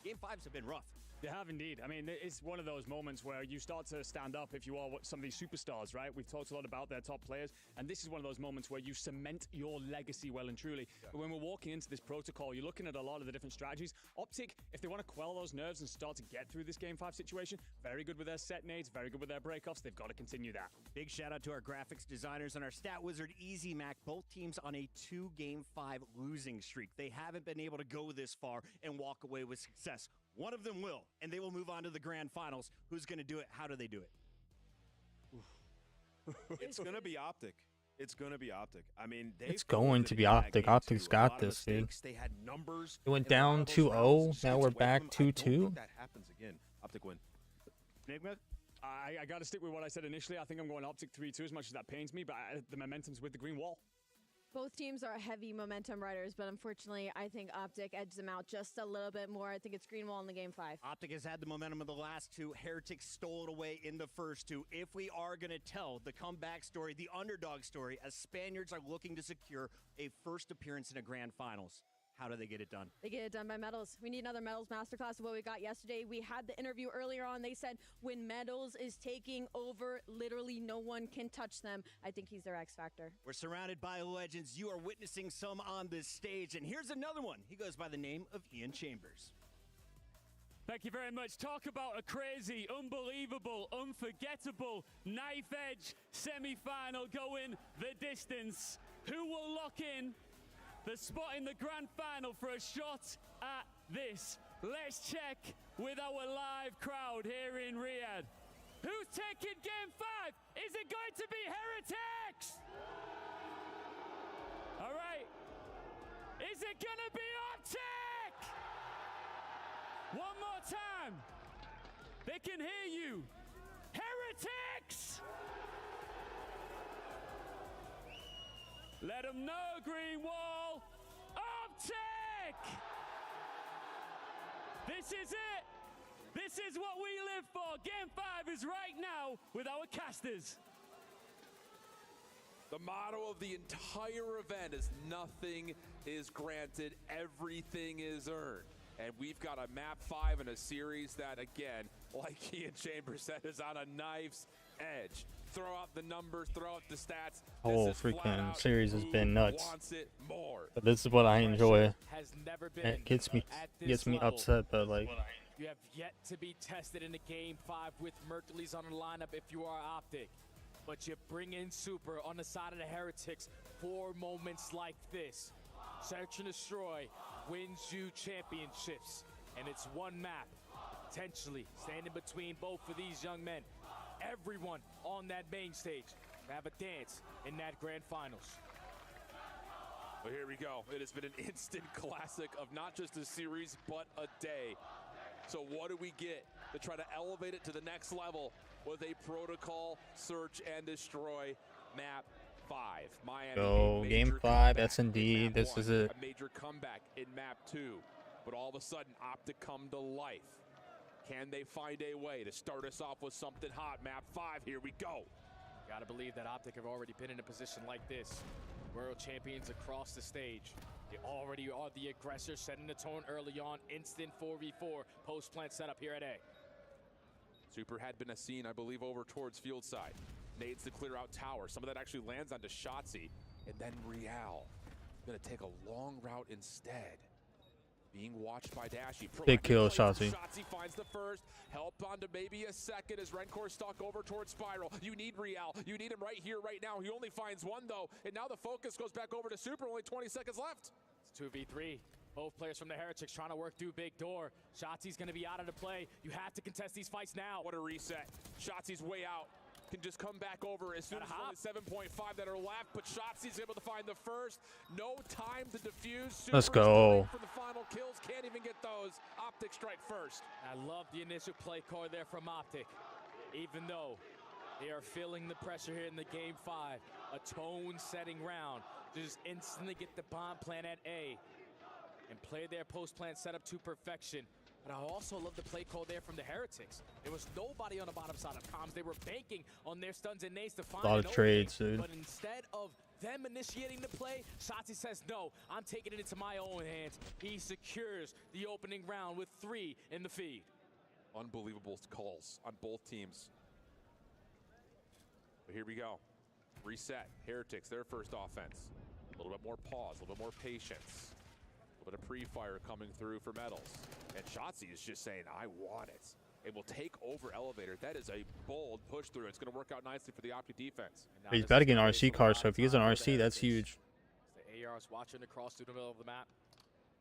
Game 5s have been rough. They have indeed. I mean, it's one of those moments where you start to stand up if you are some of these superstars, right? We've talked a lot about their top players, and this is one of those moments where you cement your legacy well and truly. Yeah. But when we're walking into this protocol, you're looking at a lot of the different strategies. Optic, if they want to quell those nerves and start to get through this Game 5 situation, very good with their set nades, very good with their breakoffs. They've got to continue that. Big shout out to our graphics designers and our stat wizard, Easy Mac. Both teams on a 2 Game 5 losing streak. They haven't been able to go this far and walk away with success. One of them will, and they will move on to the grand finals. Who's going to do it? How do they do it? It's going to be Optic. It's going to be Optic. I mean, it's going to be Optic. Optic's got this, dude. They had numbers. It went down 2-0. Now we're back 2-2. That happens again. Optic win. Enigma? I got to stick with what I said initially. I think I'm going Optic 3-2 as much as that pains me, but the momentum's with the green wall. Both teams are heavy momentum riders, but unfortunately, I think Optic edged them out just a little bit more. I think it's green wall in the Game 5. Optic has had the momentum of the last 2. Heretics stole it away in the first 2. If we are going to tell the comeback story, the underdog story, as Spaniards are looking to secure a first appearance in a grand finals, how do they get it done? They get it done by medals. We need another medals masterclass of what we got yesterday. We had the interview earlier on. They said when medals is taking over, literally no one can touch them. I think he's their X factor. We're surrounded by legends. You are witnessing some on this stage. And here's another one. He goes by the name of Ian Chambers. Thank you very much. Talk about a crazy, unbelievable, unforgettable knife edge semi-final going the distance. Who will lock in the spot in the grand final for a shot at this? Let's check with our live crowd here in Riyadh. Who's taking Game 5? Is it going to be Heretics? All right. Is it going to be Optic? One more time. They can hear you. Heretics! Let them know, green wall. Optic! This is it. This is what we live for. Game 5 is right now with our casters. The motto of the entire event is nothing is granted, everything is earned. And we've got a map 5 in a series that, again, like Ian Chambers said, is on a knife's edge. Throw out the numbers, throw out the stats. Whole freaking series has been nuts. It more. But this is what I enjoy. Has never been It gets me upset, but like you have yet to be tested in a Game 5 with Mercury's on the lineup if you are Optic. But you bring in Super on the side of the Heretics for moments like this. Search and Destroy wins you championships. And it's one map, potentially standing between both of these young men. Everyone on that main stage have a dance in that grand finals. Well, here we go. It has been an instant classic of not just a series, but a day. So what do we get to try to elevate it to the next level with a protocol search and destroy map 5? Miami. go Game 5 S&D. This is it. A major comeback in map 2, but all of a sudden Optic come to life. Can they find a way to start us off with something hot? Map 5, here we go. Gotta believe that Optic have already been in a position like this. World champions across the stage. They already are the aggressor, setting the tone early on. Instant 4v4 post-plant setup here at A. Super had been a scene, I believe, over towards field side. Nades to clear out tower. Some of that actually lands onto Shotzi. And then Real gonna take a long route instead. Being watched by Dashy. Big kill, Shotzi. Shotzi finds the first. Help onto maybe a second as Rencor stuck over towards Spiral. You need Real. You need him right here, right now. He only finds one, though. And now the focus goes back over to Super. Only 20 seconds left. It's 2v3. Both players from the Heretics trying to work through big door. Shotzi's going to be out of the play. You have to contest these fights now. What a reset. Shotzi's way out. can just come back over as soon as there's only 7.5 that are left, but Shotzi's able to find the first. No time to defuse. Let's go. For the final kills, can't even get those. Optic strike first. I love the initial play call there from Optic. Even though they are feeling the pressure here in the game 5, a tone-setting round to just instantly get the bomb plant at A and play their post-plant setup to perfection. But I also love the play call there from the Heretics. There was nobody on the bottom side of comms. They were banking on their stuns and nades to find a lot an of trades, opening. dude. But instead of them initiating the play, Shotzi says, no, I'm taking it into my own hands. He secures the opening round with 3 in the feed. Unbelievable calls on both teams. But here we go. Reset. Heretics, their first offense. A little bit more pause, a little bit more patience. A little bit of pre-fire coming through for Metals. And Shotzi is just saying, I want it. It will take over Elevator. That is a bold push through. It's going to work out nicely for the Optic defense. He's about to get an RC car, so if he gets an RC, that's huge. The AR's watching across through the middle of the map.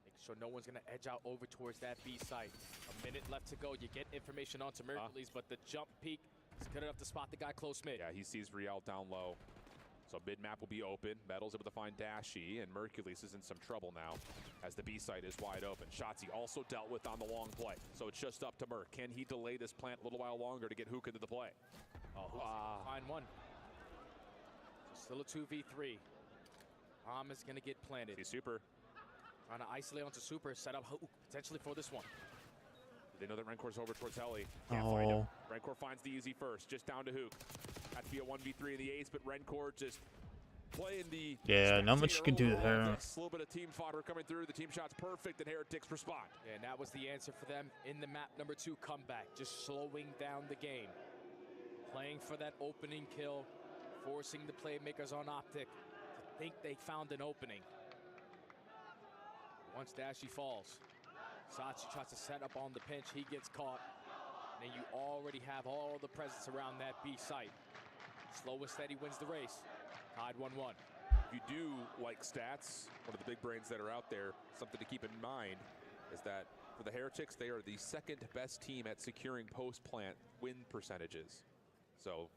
Making sure no one's going to edge out over towards that B site. A minute left to go. You get information onto Mercules, but the jump peak is good enough to spot the guy close mid. Yeah, he sees Riel down low. So mid-map will be open. Metal's able to find Dashy, and Mercules is in some trouble now as the B site is wide open. Shotzi also dealt with on the long play. So it's just up to Merc. Can he delay this plant a little while longer to get Hook into the play? Oh, find one. So still a 2v3. Bomb is going to get planted. See Super. Trying to isolate onto Super, set up Hook potentially for this one. They know that Renkor's over towards Heli. Can't find him. Renkor finds the easy first, just down to Hook. Had to be a 1v3 in the ace, but Renkor just playing the... Yeah, not much you can do there. A little bit of team fodder coming through. The team shot's perfect, and Heretics respond. Yeah, and that was the answer for them in the map number 2 comeback. Just slowing down the game. Playing for that opening kill. Forcing the playmakers on Optic to think they found an opening. Once Dashy falls, Sachi tries to set up on the pinch. He gets caught. And you already have all the presence around that B site. Slow and steady wins the race. Tied 1-1. If you do like stats, one of the big brains that are out there, something to keep in mind is that for the Heretics, they are the second best team at securing post-plant win percentages. So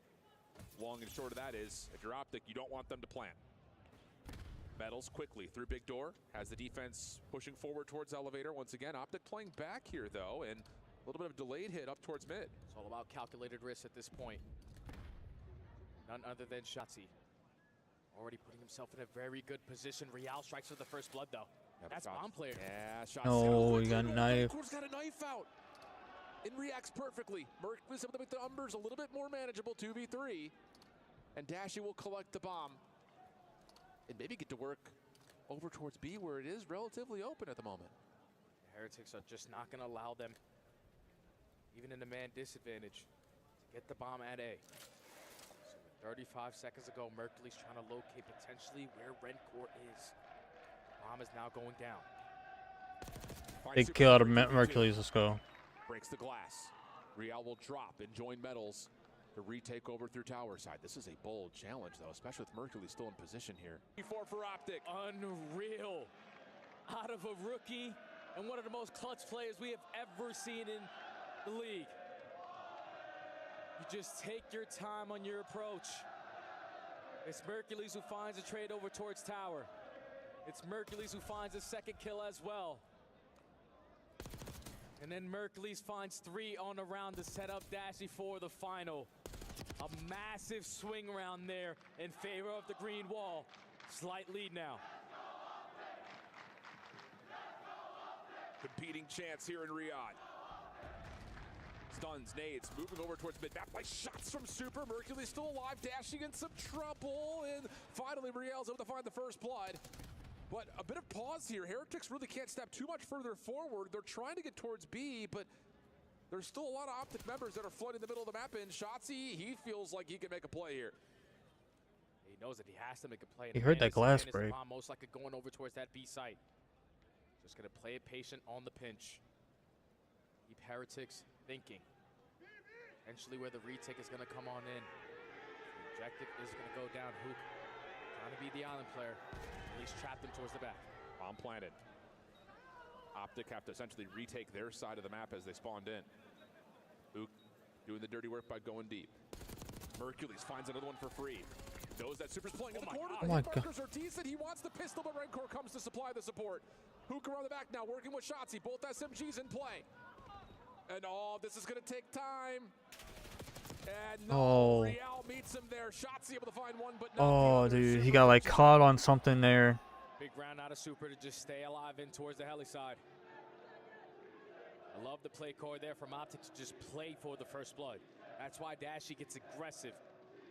long and short of that is, if you're Optic, you don't want them to plant. Metals quickly through big door, has the defense pushing forward towards Elevator. Once again, Optic playing back here though, and a little bit of delayed hit up towards mid. It's all about calculated risk at this point. None other than Shotzi. Already putting himself in a very good position. Rial strikes for the first blood though. Yeah, that's bomb player. Yeah, Shotzi. Oh, he got a knife. Renkor's got a knife out. It reacts perfectly. Merc was able to make the numbers a little bit more manageable, 2v3. And Dashy will collect the bomb. And maybe get to work over towards B, where it is relatively open at the moment. The Heretics are just not going to allow them, even in a man disadvantage, to get the bomb at A. So 35 seconds ago, Mercules trying to locate potentially where Renkor is. Bomb is now going down. Big kill out of Mercules. Let's go. Breaks the glass. Rial will drop and join Metals to retake over through tower side. This is a bold challenge, though, especially with Mercules still in position here. 4 for Optic. Unreal. Out of a rookie and one of the most clutch players we have ever seen in the league. You just take your time on your approach. It's Mercules who finds a trade over towards tower. It's Mercules who finds a second kill as well. And then Mercules finds 3 on the round to set up Dashy for the final. A massive swing round there in favor of the green wall. Slight lead now. Competing chance here in Riyadh. Stuns, nades, moving over towards mid-map. Nice shots from Super. Mercules still alive, dashing in some trouble. And finally, Riel's able to find the first blood. But a bit of pause here. Heretics really can't step too much further forward. They're trying to get towards B, but there's still a lot of Optic members that are flooding the middle of the map. And Shotzi, he feels like he can make a play here. He knows that he has to make a play. He heard that glass break. Most likely going over towards that B site. Just going to play it patient on the pinch. Keep Heretics thinking. Eventually where the retake is going to come on in. The objective is going to go down. Hook trying to be the island player. At least trap them towards the back. Bomb planted. Optic have to essentially retake their side of the map as they spawned in. Hook doing the dirty work by going deep. Mercules finds another one for free. Knows that Super's playing in the corner. Oh my The God. markers are decent. He wants the pistol, but Rencor comes to supply the support. Hook around the back now, working with Shotzi. Both SMGs in play. And this is going to take time. And no, Real meets him there. Shotzi able to find one, but not Oh, dude, he got like caught on something there. Big round out of Super to just stay alive in towards the heli side. I love the play call there from Optic to just play for the first blood. That's why Dashy gets aggressive.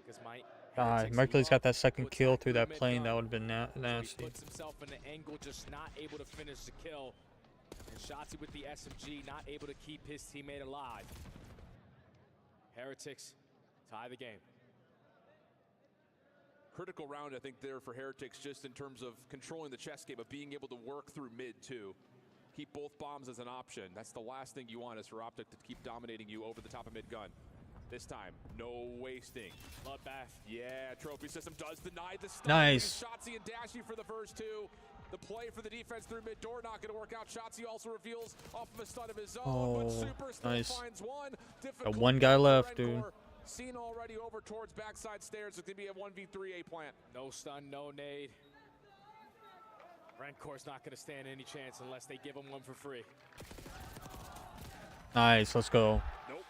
Because Mercury's got that second kill through that plane. That would have been nasty. He puts himself in an angle, just not able to finish the kill. And Shotzi with the SMG, not able to keep his teammate alive. Heretics tie the game. Critical round, I think, there for Heretics, just in terms of controlling the chess game, but being able to work through mid, too. Keep both bombs as an option. That's the last thing you want, is for Optic to keep dominating you over the top of mid-gun. This time, no wasting. Bloodbath. Yeah, trophy system does deny the stun. Nice. Shotzi and Dashy for the first two. The play for the defense through mid-door not going to work out. Shotzi also reveals off of a stun of his own, but Super still finds one. Got one guy left, dude. Seen already over towards backside stairs. It's going to be a 1v3 A plant. No stun, no nade. Rencor's not going to stand any chance unless they give him one for free. Nice, let's go. Nope.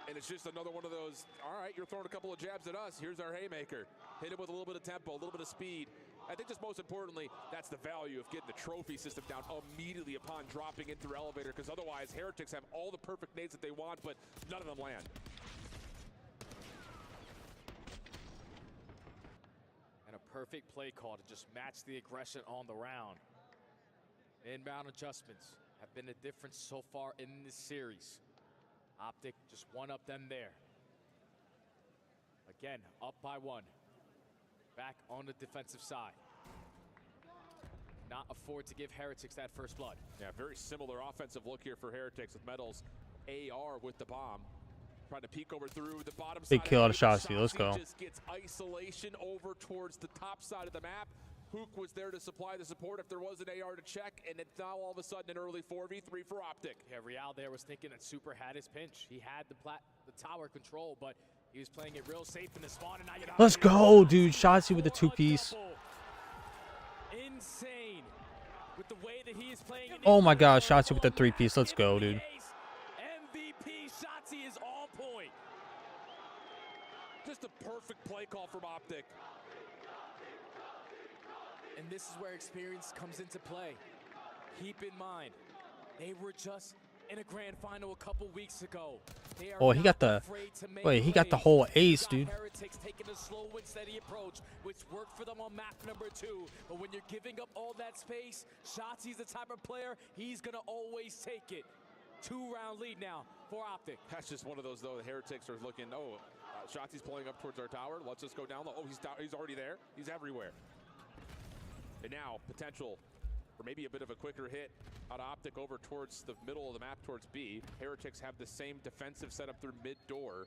And it's just another one of those, all right, you're throwing a couple of jabs at us. Here's our haymaker. Hit it with a little bit of tempo, a little bit of speed. I think just most importantly, that's the value of getting the trophy system down immediately upon dropping in through elevator, because otherwise Heretics have all the perfect nades that they want, but none of them land. And a perfect play call to just match the aggression on the round. Inbound adjustments have been a difference so far in this series. Optic just one up them there. Again, up by one. Back on the defensive side. Not afford to give Heretics that first blood. Yeah, very similar offensive look here for Heretics with Metals. AR with the bomb. Trying to peek over through the bottom side. Big kill out of Shotzi. Let's go. Just gets isolation over towards the top side of the map. Hook was there to supply the support if there was an AR to check, and it's now all of a sudden an early 4v3 for Optic. Yeah, Real there was thinking that Super had his pinch. He had the tower control, but he was playing it real safe in the spawn. And now you Let's go, dude. Shotzi with the two-piece. Insane. With the way that he is playing. Oh my God, Shotzi with the three-piece. Let's go, dude. MVP Shotzi is on point. Just a perfect play call from Optic. And this is where experience comes into play. Keep in mind, they were just in a grand final a couple weeks ago. Oh, he got the he got the whole ace, dude. Heretics taking a slow and steady approach, which worked for them on map number 2. But when you're giving up all that space, Shotzi's the type of player, he's gonna always take it. 2-round lead now for Optic. That's just one of those, though. The Heretics are looking, Shotzi's pulling up towards our tower. Let's just go down low. Oh, he's already there. He's everywhere. And now, potential for maybe a bit of a quicker hit out of Optic over towards the middle of the map towards B. Heretics have the same defensive setup through mid-door.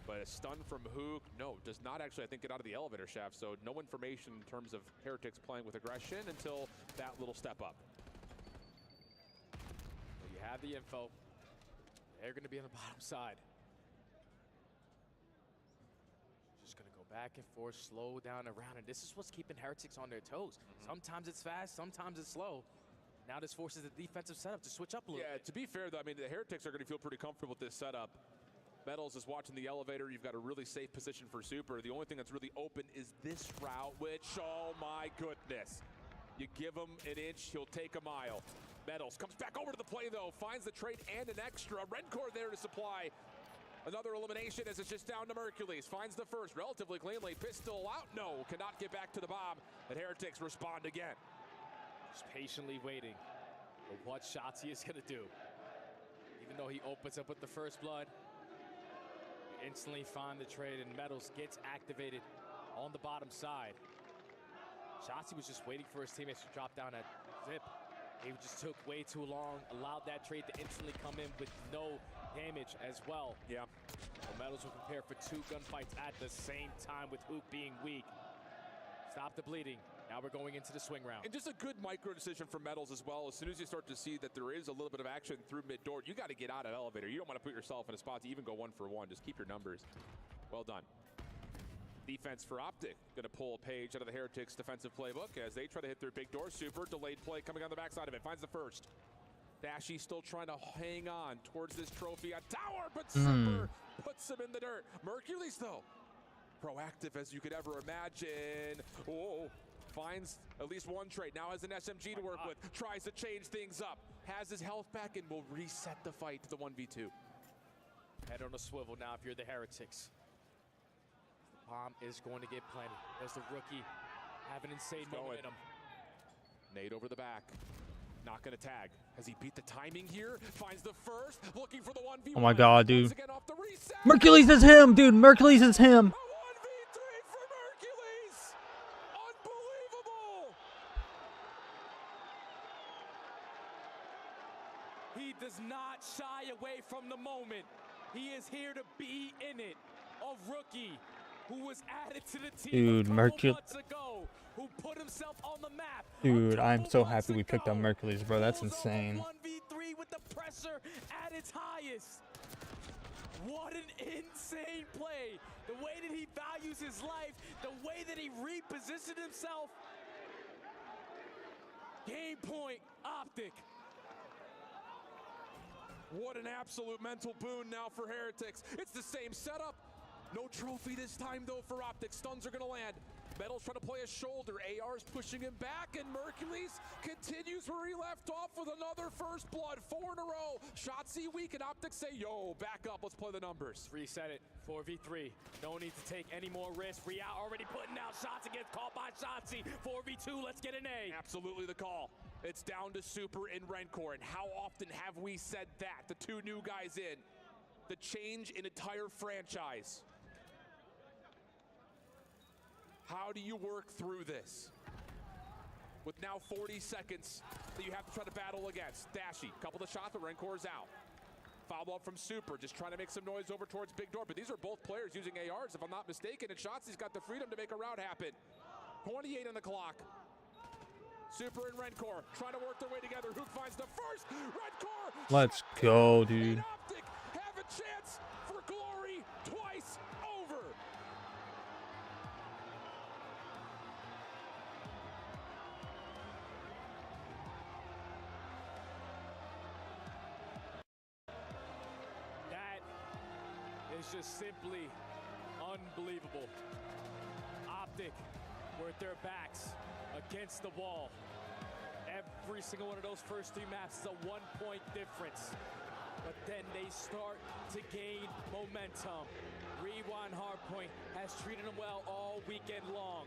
But a stun from Hook, does not actually, I think, get out of the elevator shaft. So no information in terms of Heretics playing with aggression until that little step up. Well, you have the info. They're going to be on the bottom side. Just going to go back and forth, slow down around, and this is what's keeping Heretics on their toes. Sometimes it's fast, sometimes it's slow. Now this forces the defensive setup to switch up a little bit. To be fair, though, I mean, the Heretics are going to feel pretty comfortable with this setup. Metals is watching the elevator. You've got a really safe position for Super. The only thing that's really open is this route, which, oh my goodness. You give him an inch, he'll take a mile. Metals comes back over to the play, though, finds the trade and an extra. Rencor there to supply. Another elimination as it's just down to Mercules. Finds the first relatively cleanly. Pistol out. No, cannot get back to the bomb. And Heretics respond again. Just patiently waiting for what Shotzi is going to do. Even though he opens up with the first blood, we instantly find the trade, and Metals gets activated on the bottom side. Shotzi was just waiting for his teammates to drop down at Zip. He just took way too long, allowed that trade to instantly come in with no damage as well. Yeah. So Metals will prepare for 2 gunfights at the same time with Hook being weak. Stop the bleeding. Now we're going into the swing round. And just a good micro decision for Metals as well. As soon as you start to see that there is a little bit of action through mid-door, you got to get out of elevator. You don't want to put yourself in a spot to even go 1-for-1. Just keep your numbers. Well done. Defense for Optic. Going to pull a page out of the Heretics defensive playbook as they try to hit their big door. Super delayed play coming on the backside of it. Finds the first. Dashy still trying to hang on towards this trophy on tower, but Super puts him in the dirt. Mercules, though, proactive as you could ever imagine. Oh, finds at least one trade. Now has an SMG to work with. Tries to change things up. Has his health back and will reset the fight to the 1v2. Head on a swivel now if you're the Heretics. The bomb is going to get plenty. Does the rookie have an insane momentum? Nade over the back. Not going to tag. Has he beat the timing here? Finds the first. Looking for the 1v1. Oh my god, dude. Mercules is him, dude. Mercules is him. He does not shy away from the moment. He is here to be in it. A rookie who was added to the team Dude, Mercules. Who put himself on the map. Dude, I'm so happy we picked up Mercules, bro. That's insane. 1v3 with the pressure at its highest. What an insane play. The way that he values his life, the way that he repositioned himself. Game point, Optic. What an absolute mental boon now for Heretics. It's the same setup. No trophy this time, though, for Optic. Stuns are going to land. Metal's trying to play a shoulder. AR's pushing him back, and Mercules continues where he left off with another first blood. 4 in a row. Shotzzy weak, and Optic say, yo, back up. Let's play the numbers. Reset it. 4v3. No need to take any more risks. Rial already putting out shots against caught by Shotzzy. 4v2, let's get an A. Absolutely the call. It's down to Super and Rencor, and how often have we said that? The two new guys in. The change in entire franchise. How do you work through this? With now 40 seconds that you have to try to battle against. Dashy, couple of shots, but Rencor's out. Follow up from Super, just trying to make some noise over towards Big Door. But these are both players using ARs, if I'm not mistaken. And Shotzi's got the freedom to make a route happen. 28 on the clock. Super and Rencor trying to work their way together. Hook finds the first. Rencor. Let's go, dude. Optic have a chance for glory twice over. That is just simply unbelievable. Optic were at their backs against the wall. Every single one of those first 3 maps is a 1-point difference. But then they start to gain momentum. Rewind Hardpoint has treated them well all weekend long.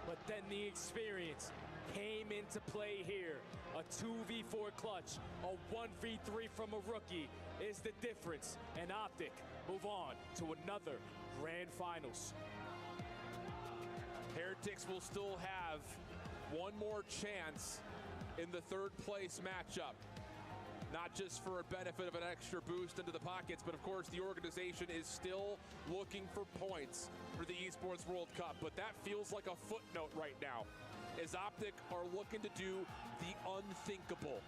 But then the experience came into play here. A 2v4 clutch, a 1v3 from a rookie is the difference. And Optic move on to another grand finals. Heretics will still have one more chance in the 3rd place matchup. Not just for a benefit of an extra boost into the pockets, but of course the organization is still looking for points for the Esports World Cup. But that feels like a footnote right now, as Optic are looking to do the unthinkable.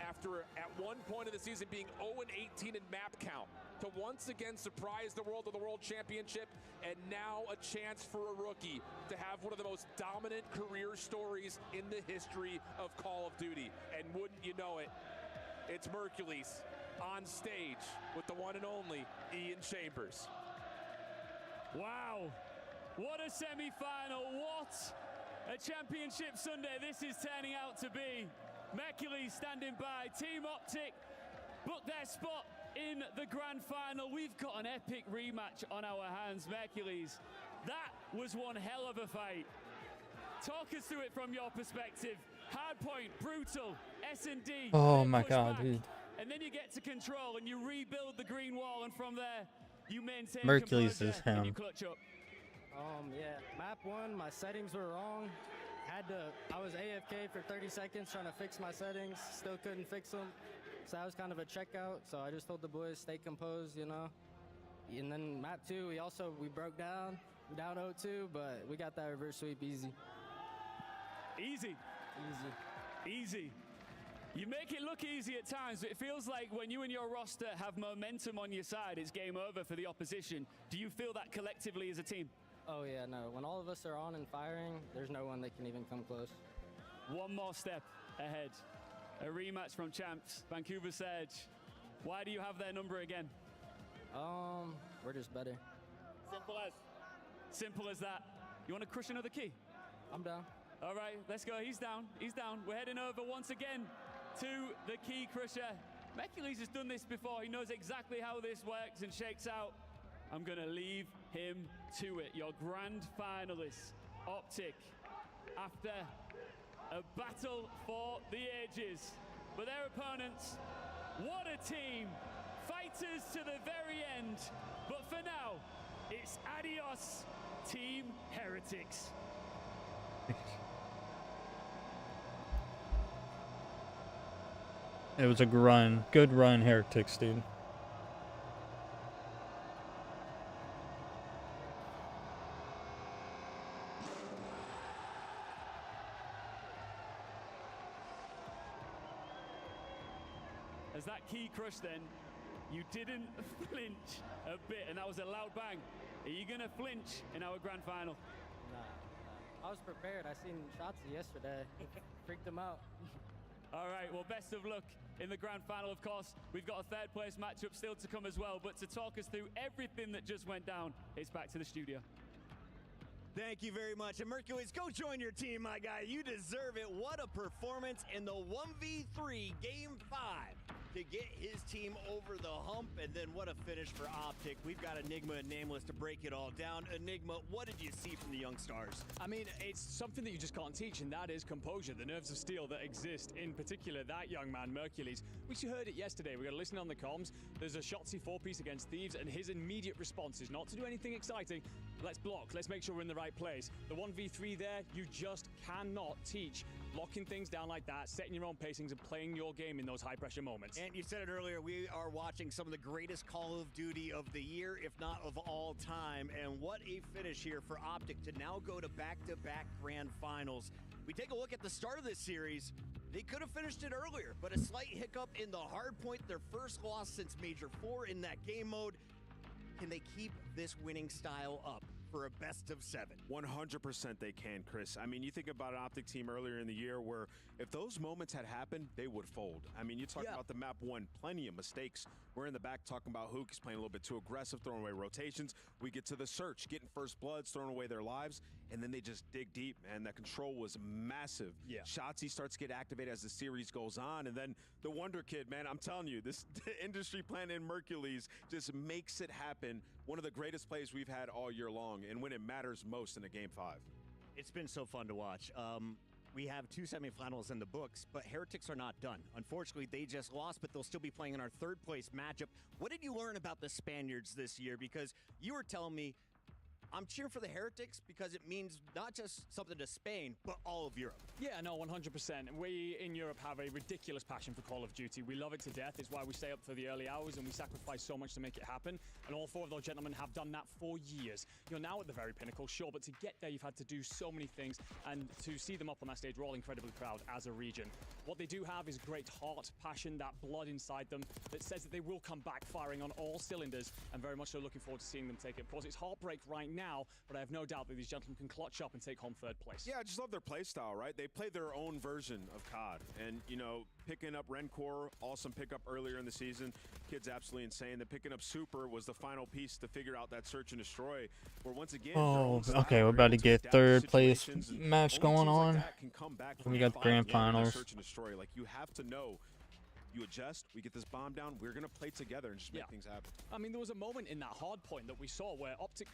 After at one point of the season being 0-18 in map count, to once again surprise the world of the World Championship, and now a chance for a rookie to have one of the most dominant career stories in the history of Call of Duty. And wouldn't you know it, it's Mercules on stage with the one and only Ian Chambers. Wow, what a semi-final, what a championship Sunday this is turning out to be. Mercules standing by, Team Optic book their spot in the grand final. We've got an epic rematch on our hands, Mercules. That was one hell of a fight. Talk us through it from your perspective. Hardpoint, brutal, S&D. Oh my god, dude. And then you get to control and you rebuild the green wall, and from there you maintain Mercules is and you him. clutch up. Yeah, map 1, my settings were wrong. I was AFK for 30 seconds trying to fix my settings, still couldn't fix them. So that was kind of a checkout, so I just told the boys, stay composed, you know. And then map 2, we broke down, down 0-2, but we got that reverse sweep easy. Easy. Easy. You make it look easy at times, but it feels like when you and your roster have momentum on your side, it's game over for the opposition. Do you feel that collectively as a team? Oh yeah, no. When all of us are on and firing, there's no one that can even come close. One more step ahead. A rematch from champs, Vancouver Surge. Why do you have their number again? We're just better. Simple as that. You want to crush another key? I'm down. All right, let's go. He's down. We're heading over once again to the key crusher. Mercules has done this before. He knows exactly how this works and shakes out. I'm going to leave him to it. Your grand finalists, Optic, after a battle for the ages. But their opponents, what a team. Fighters to the very end. But for now, it's adios, Team Heretics. It was a good run, Heretics, dude. As that key crush then, you didn't flinch a bit, and that was a loud bang. Are you gonna flinch in our grand final? Nah. I was prepared. I seen Shotzi yesterday. Freaked him out. All right, well, best of luck in the grand final, of course. We've got a third place matchup still to come as well, but to talk us through everything that just went down, it's back to the studio. Thank you very much. And Mercules, go join your team, my guy. You deserve it. What a performance in the 1v3 Game 5 to get his team over the hump. And then what a finish for Optic. We've got Enigma and Nameless to break it all down. Enigma, what did you see from the young stars? I mean, it's something that you just can't teach, and that is composure, the nerves of steel that exist, in particular that young man, Mercules. We heard it yesterday. We got to listen on the comms. There's a Shotzi 4-piece against Thieves, and his immediate response is not to do anything exciting. Let's block. Let's make sure we're in the right place. The 1v3 there, you just cannot teach. Locking things down like that, setting your own pacings, and playing your game in those high-pressure moments. And you said it earlier, we are watching some of the greatest Call of Duty of the year, if not of all time. And what a finish here for Optic to now go to back-to-back grand finals. We take a look at the start of this series. They could have finished it earlier, but a slight hiccup in the hard point, their first loss since Major 4 in that game mode. Can they keep this winning style up for a best of 7? 100% they can, Chris. I mean, you think about an Optic team earlier in the year where if those moments had happened, they would fold. I mean, you talk about the map 1, plenty of mistakes. We're in the back talking about Hook is playing a little bit too aggressive, throwing away rotations. We get to the search, getting first bloods, throwing away their lives, and then they just dig deep, and that control was massive. Yeah. Shotzi starts to get activated as the series goes on, and then the Wonder Kid, man, I'm telling you, this industry plan in Mercules just makes it happen. One of the greatest plays we've had all year long, and when it matters most in a Game 5. It's been so fun to watch. We have 2 semifinals in the books, but Heretics are not done. Unfortunately, they just lost, but they'll still be playing in our third place matchup. What did you learn about the Spaniards this year? Because you were telling me, I'm cheering for the Heretics because it means not just something to Spain, but all of Europe. Yeah, no, 100%. We in Europe have a ridiculous passion for Call of Duty. We love it to death. It's why we stay up for the early hours and we sacrifice so much to make it happen. And all 4 of those gentlemen have done that for years. You're now at the very pinnacle, sure, but to get there, you've had to do so many things. And to see them up on that stage, we're all incredibly proud as a region. What they do have is great heart, passion, that blood inside them that says that they will come back firing on all cylinders, and very much so looking forward to seeing them take it. Of course, it's heartbreak right now, but I have no doubt that these gentlemen can clutch up and take home third place. Yeah, I just love their play style, right? They play their own version of COD. And, you know, picking up Rencor, awesome pickup earlier in the season. Kid's absolutely insane. The picking up Super was the final piece to figure out that search and destroy. Where once again, okay, we're about to get third place match going on. We got the grand finals. Search and destroy. Like, you have to know. You adjust, we get this bomb down, we're going to play together and just make things happen. I mean, there was a moment in that hard point that we saw where Optic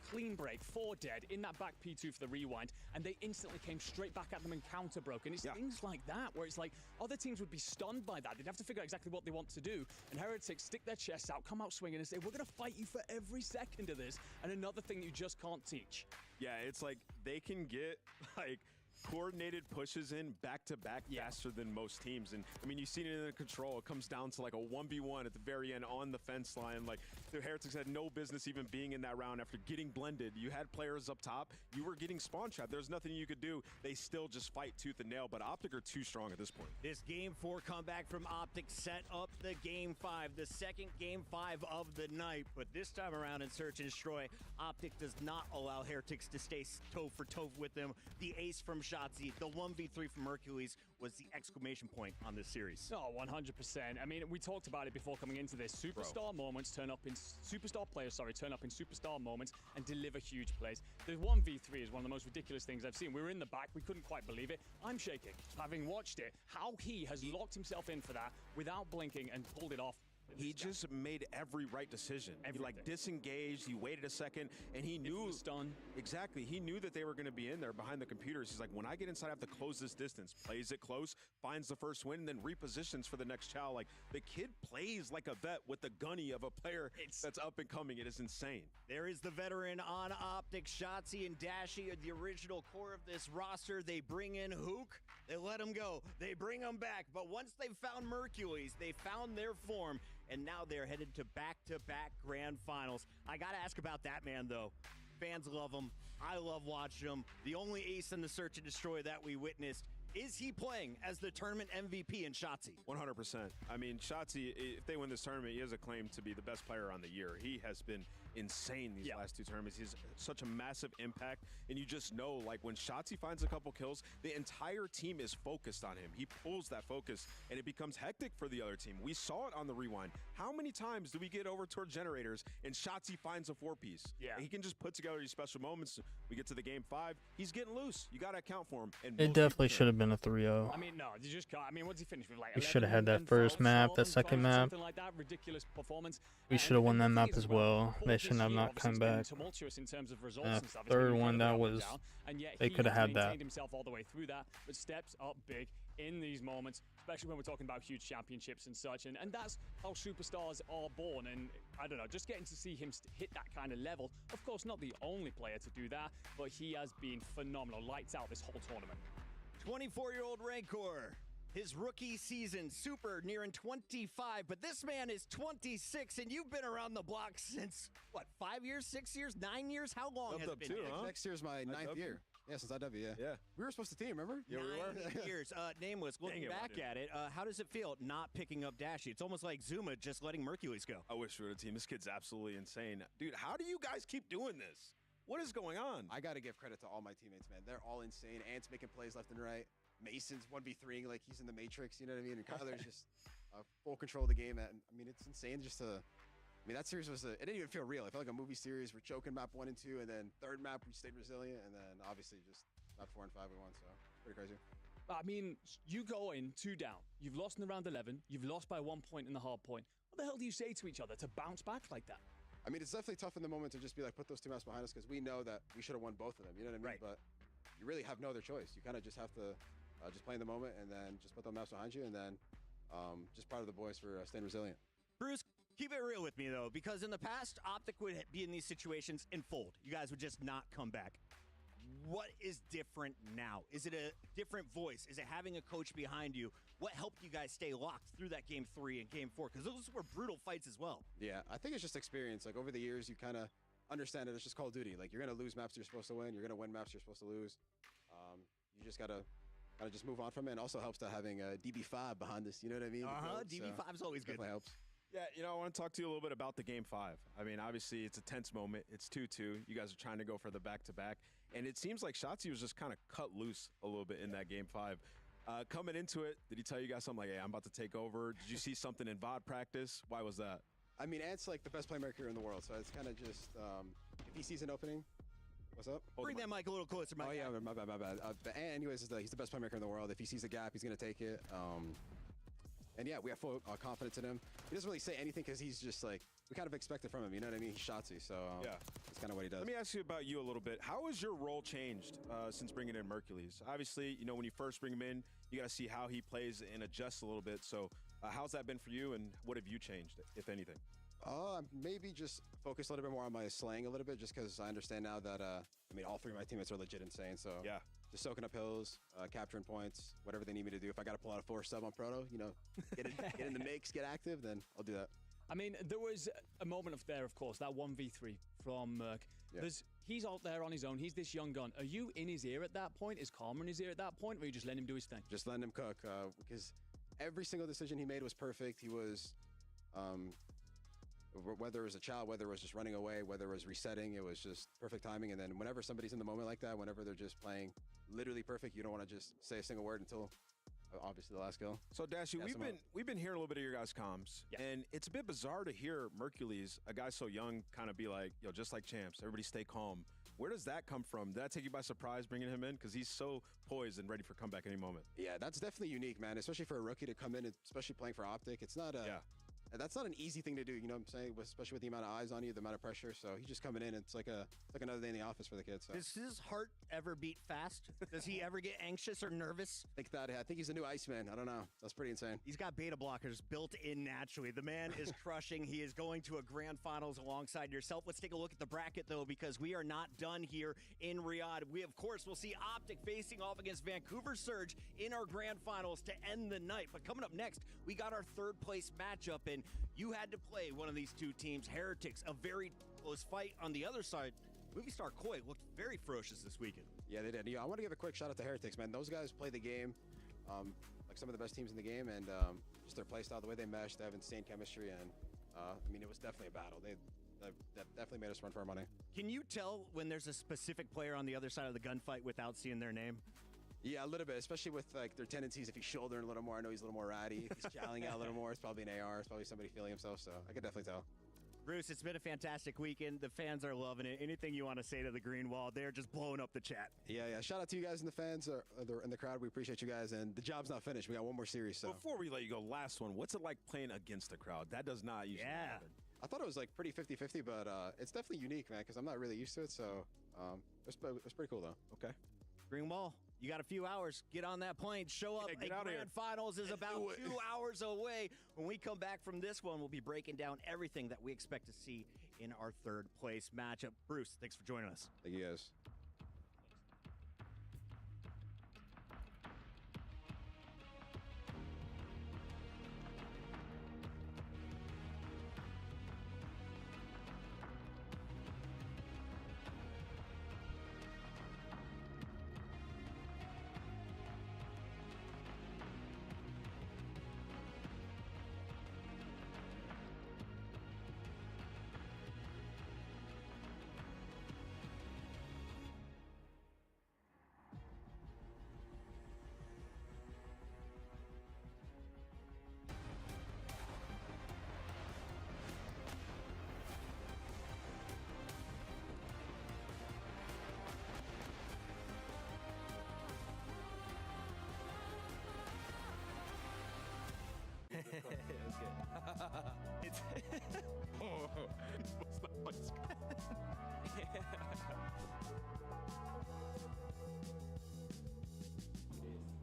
clean break, 4 dead, in that back P2 for the rewind, and they instantly came straight back at them and counter broke. And it's things like that where it's like, other teams would be stunned by that. They'd have to figure out exactly what they want to do. And Heretics stick their chests out, come out swinging and say, we're going to fight you for every second of this. And another thing that you just can't teach. Yeah, it's like they can get, like, coordinated pushes in back-to-back faster than most teams. And, I mean, you've seen it in the control. It comes down to, like, a 1v1 at the very end on the fence line. Like, the Heretics had no business even being in that round after getting blended. You had players up top. You were getting spawn trapped. There's nothing you could do. They still just fight tooth and nail. But Optic are too strong at this point. This Game 4 comeback from Optic set up the Game 5, the second Game 5 of the night. But this time around in Search and Destroy, Optic does not allow Heretics to stay toe-for-toe with them. The ace from Shotzzy, the 1v3 from Hercules was the exclamation point on this series. Oh, 100%. I mean, we talked about it before coming into this. Superstar moments turn up in superstar players, turn up in superstar moments and deliver huge plays. The 1v3 is one of the most ridiculous things I've seen. We were in the back, we couldn't quite believe it. I'm shaking, having watched it, how he has locked himself in for that without blinking and pulled it off. He just made every right decision. He like disengaged, he waited a second, and he knew stunned. Exactly. He knew that they were going to be in there behind the computers. He's like, when I get inside, I have to close this distance. Plays it close, finds the first win, and then repositions for the next chow. Like, the kid plays like a vet with the gunny of a player that's up and coming. It is insane. There is the veteran on Optic, Shotzzy and Dashy, the original core of this roster. They bring in Hook, they let him go, they bring him back. But once they found Mercules, they found their form, and now they're headed to back-to-back grand finals. I got to ask about that man, though. Fans love him. I love watching him. The only ace in the Search and Destroy that we witnessed. Is he playing as the tournament MVP in Shotzzy? 100%. I mean, Shotzzy, if they win this tournament, he has a claim to be the best player on the year. He has been insane these last two tournaments. He's such a massive impact, and you just know, like, when Shotzzy finds a couple kills, the entire team is focused on him. He pulls that focus, and it becomes hectic for the other team. We saw it on the rewind. How many times do we get over toward generators, and Shotzzy finds a four-piece? Yeah. And he can just put together these special moments. We get to the Game 5, he's getting loose. You got to account for him. And It definitely should have been a 3-0. I mean, no, you just can't. I mean, what's he finished with? Like, We should have had that first map, that second map. Something like that. Ridiculous performance. We should have won that map as well. They shouldn't have not come back. Tumultuous in terms of results That and stuff. third one, that was, and yet they could have had that. maintained himself all the way through that, but steps up big in these moments, especially when we're talking about huge championships and such. And that's how superstars are born. And I don't know, just getting to see him hit that kind of level. Of course, not the only player to do that, but he has been phenomenal. Lights out this whole tournament. 24-year-old Rancor. His rookie season, super nearing 25, but this man is 26, and you've been around the block since, what, 5 years, 6 years, 9 years? How long has it been? Next year's my ninth year. Yeah, since IW, yeah. We were supposed to team, remember? Yeah, we were. 9 years. Nameless, looking back at it, how does it feel not picking up Dashy? It's almost like Zuma just letting Mercules go. I wish we were a team. This kid's absolutely insane. Dude, how do you guys keep doing this? What is going on? I got to give credit to all my teammates, man. They're all insane. Ant's making plays left and right. Mason's 1v3ing like he's in the Matrix, you know what I mean? And Kyler's just full control of the game. I mean, it's insane just to... I mean, that series was... it didn't even feel real. It felt like a movie series. We're choking map 1 and 2, and then third map, we stayed resilient, and then obviously just map 4 and 5 we won, so pretty crazy. I mean, you go in 2 down. You've lost in the round 11. You've lost by 1 point in the hard point. What the hell do you say to each other to bounce back like that? I mean, it's definitely tough in the moment to just be like, put those 2 maps behind us, because we know that we should have won both of them, you know what I mean? But you really have no other choice. You kind of just have to just play in the moment and then just put the maps behind you, and then just proud of the boys for staying resilient. Bruce, keep it real with me, though, because in the past, Optic would be in these situations and fold. You guys would just not come back. What is different now? Is it a different voice? Is it having a coach behind you? What helped you guys stay locked through that Game 3 and Game 4? Because those were brutal fights as well. Yeah, I think it's just experience. Like, over the years, you kind of understand that it's just Call of Duty. Like, you're going to lose maps you're supposed to win. You're going to win maps you're supposed to lose. You just got to kind of just move on from it. And also helps to having a DB5 behind this, you know what I mean? DB5 is always good. Definitely helps. Yeah, you know, I want to talk to you a little bit about the Game 5. I mean, obviously, it's a tense moment. It's 2-2. You guys are trying to go for the back-to-back. And it seems like Shotzzy was just kind of cut loose a little bit in that Game 5. Coming into it, did he tell you guys something like, hey, I'm about to take over? Did you see something in VOD practice? Why was that? I mean, Ant's like the best playmaker in the world. So it's kind of just, if he sees an opening, what's up? Bring that mic a little closer, Mike. Oh, yeah, my bad. But Ant, anyways, he's the best playmaker in the world. If he sees a gap, he's going to take it. And yeah, we have full confidence in him. He doesn't really say anything because he's just like, we kind of expect it from him, you know what I mean? He's Shotzzy, so yeah, that's kind of what he does. Let me ask you about you a little bit. How has your role changed since bringing in Mercules? Obviously, you know, when you first bring him in, you got to see how he plays and adjust a little bit. So how's that been for you, and what have you changed, if anything? Maybe just focus a little bit more on my slaying a little bit, just because I understand now that I mean, all three of my teammates are legit insane. So yeah, just soaking up hills, capturing points, whatever they need me to do. If I got to pull out a 4-sub on Proto, you know, get in the mix, get active, then I'll do that. I mean, there was a moment of course, that 1v3 from Merc. Yeah. He's out there on his own. He's this young gun. Are you in his ear at that point? Is Karma in his ear at that point? Or are you just letting him do his thing? Just letting him cook, because every single decision he made was perfect. He was, whether it was a child, whether it was just running away, whether it was resetting, it was just perfect timing. And then whenever somebody's in the moment like that, whenever they're just playing literally perfect, you don't want to just say a single word until obviously the last kill. So Dashy, we've been hearing a little bit of your guys' comms, and it's a bit bizarre to hear Mercules, a guy so young, kind of be like, yo, just like champs, everybody stay calm. Where does that come from? Did that take you by surprise bringing him in? Because he's so poised and ready for comeback any moment. Yeah, that's definitely unique, man, especially for a rookie to come in, especially playing for Optic. It's not that's not an easy thing to do, you know what I'm saying? Especially with the amount of eyes on you, the amount of pressure. So he's just coming in. It's like another day in the office for the kids. So. Does his heart ever beat fast? Does he ever get anxious or nervous? I think he's a new Iceman. I don't know. That's pretty insane. He's got beta blockers built in naturally. The man is crushing. He is going to a grand finals alongside yourself. Let's take a look at the bracket, though, because we are not done here in Riyadh. We, of course, will see Optic facing off against Vancouver Surge in our grand finals to end the night. But coming up next, we got our third place matchup, and you had to play one of these two teams. Heretics, a very close fight. On the other side, Movie Star Koi looked very ferocious this weekend. Yeah, they did. I want to give a quick shout out to Heretics, man. Those guys play the game like some of the best teams in the game, and just their play style, the way they mesh, they have insane chemistry, and I mean, it was definitely a battle. That definitely made us run for our money. Can you tell when there's a specific player on the other side of the gunfight without seeing their name? Yeah, a little bit, especially with like their tendencies. If he's shouldering a little more, I know he's a little more ratty. If he's jowling out a little more, it's probably an AR. It's probably somebody feeling himself, so I could definitely tell. Bruce, it's been a fantastic weekend. The fans are loving it. Anything you want to say to the Green Wall? They're just blowing up the chat. Yeah. Shout out to you guys and the fans in the crowd. We appreciate you guys, and the job's not finished. We got one more series. So before we let you go, last one. What's it like playing against the crowd? That does not usually happen. I thought it was like pretty 50-50, but it's definitely unique, man, because I'm not really used to it. So it's pretty cool, though. Okay. Green Wall, you got a few hours. Get on that plane. Show up. Get out Grand here. Finals is about 2 hours away. When we come back from this one, we'll be breaking down everything that we expect to see in our third place matchup. Bruce, thanks for joining us. Thank you, guys.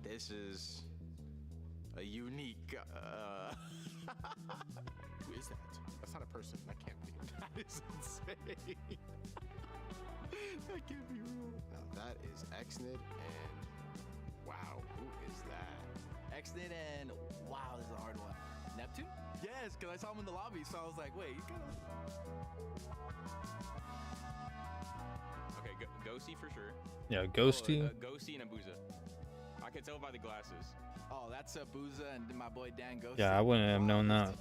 This is a unique. Who is that? That's not a person. That can't be. That is insane. That can't be real. Now that is Xnid, and wow, who is that? Xnid and wow, this is a hard one. Neptune? Yes, because I saw him in the lobby, so I was like, wait, he's gonna. Okay, Ghosty for sure. Yeah, Ghosty. Ghosty and Abuza. I can tell by the glasses. Oh, that's Abuza and my boy Dan Ghosty. Yeah, I wouldn't have known that.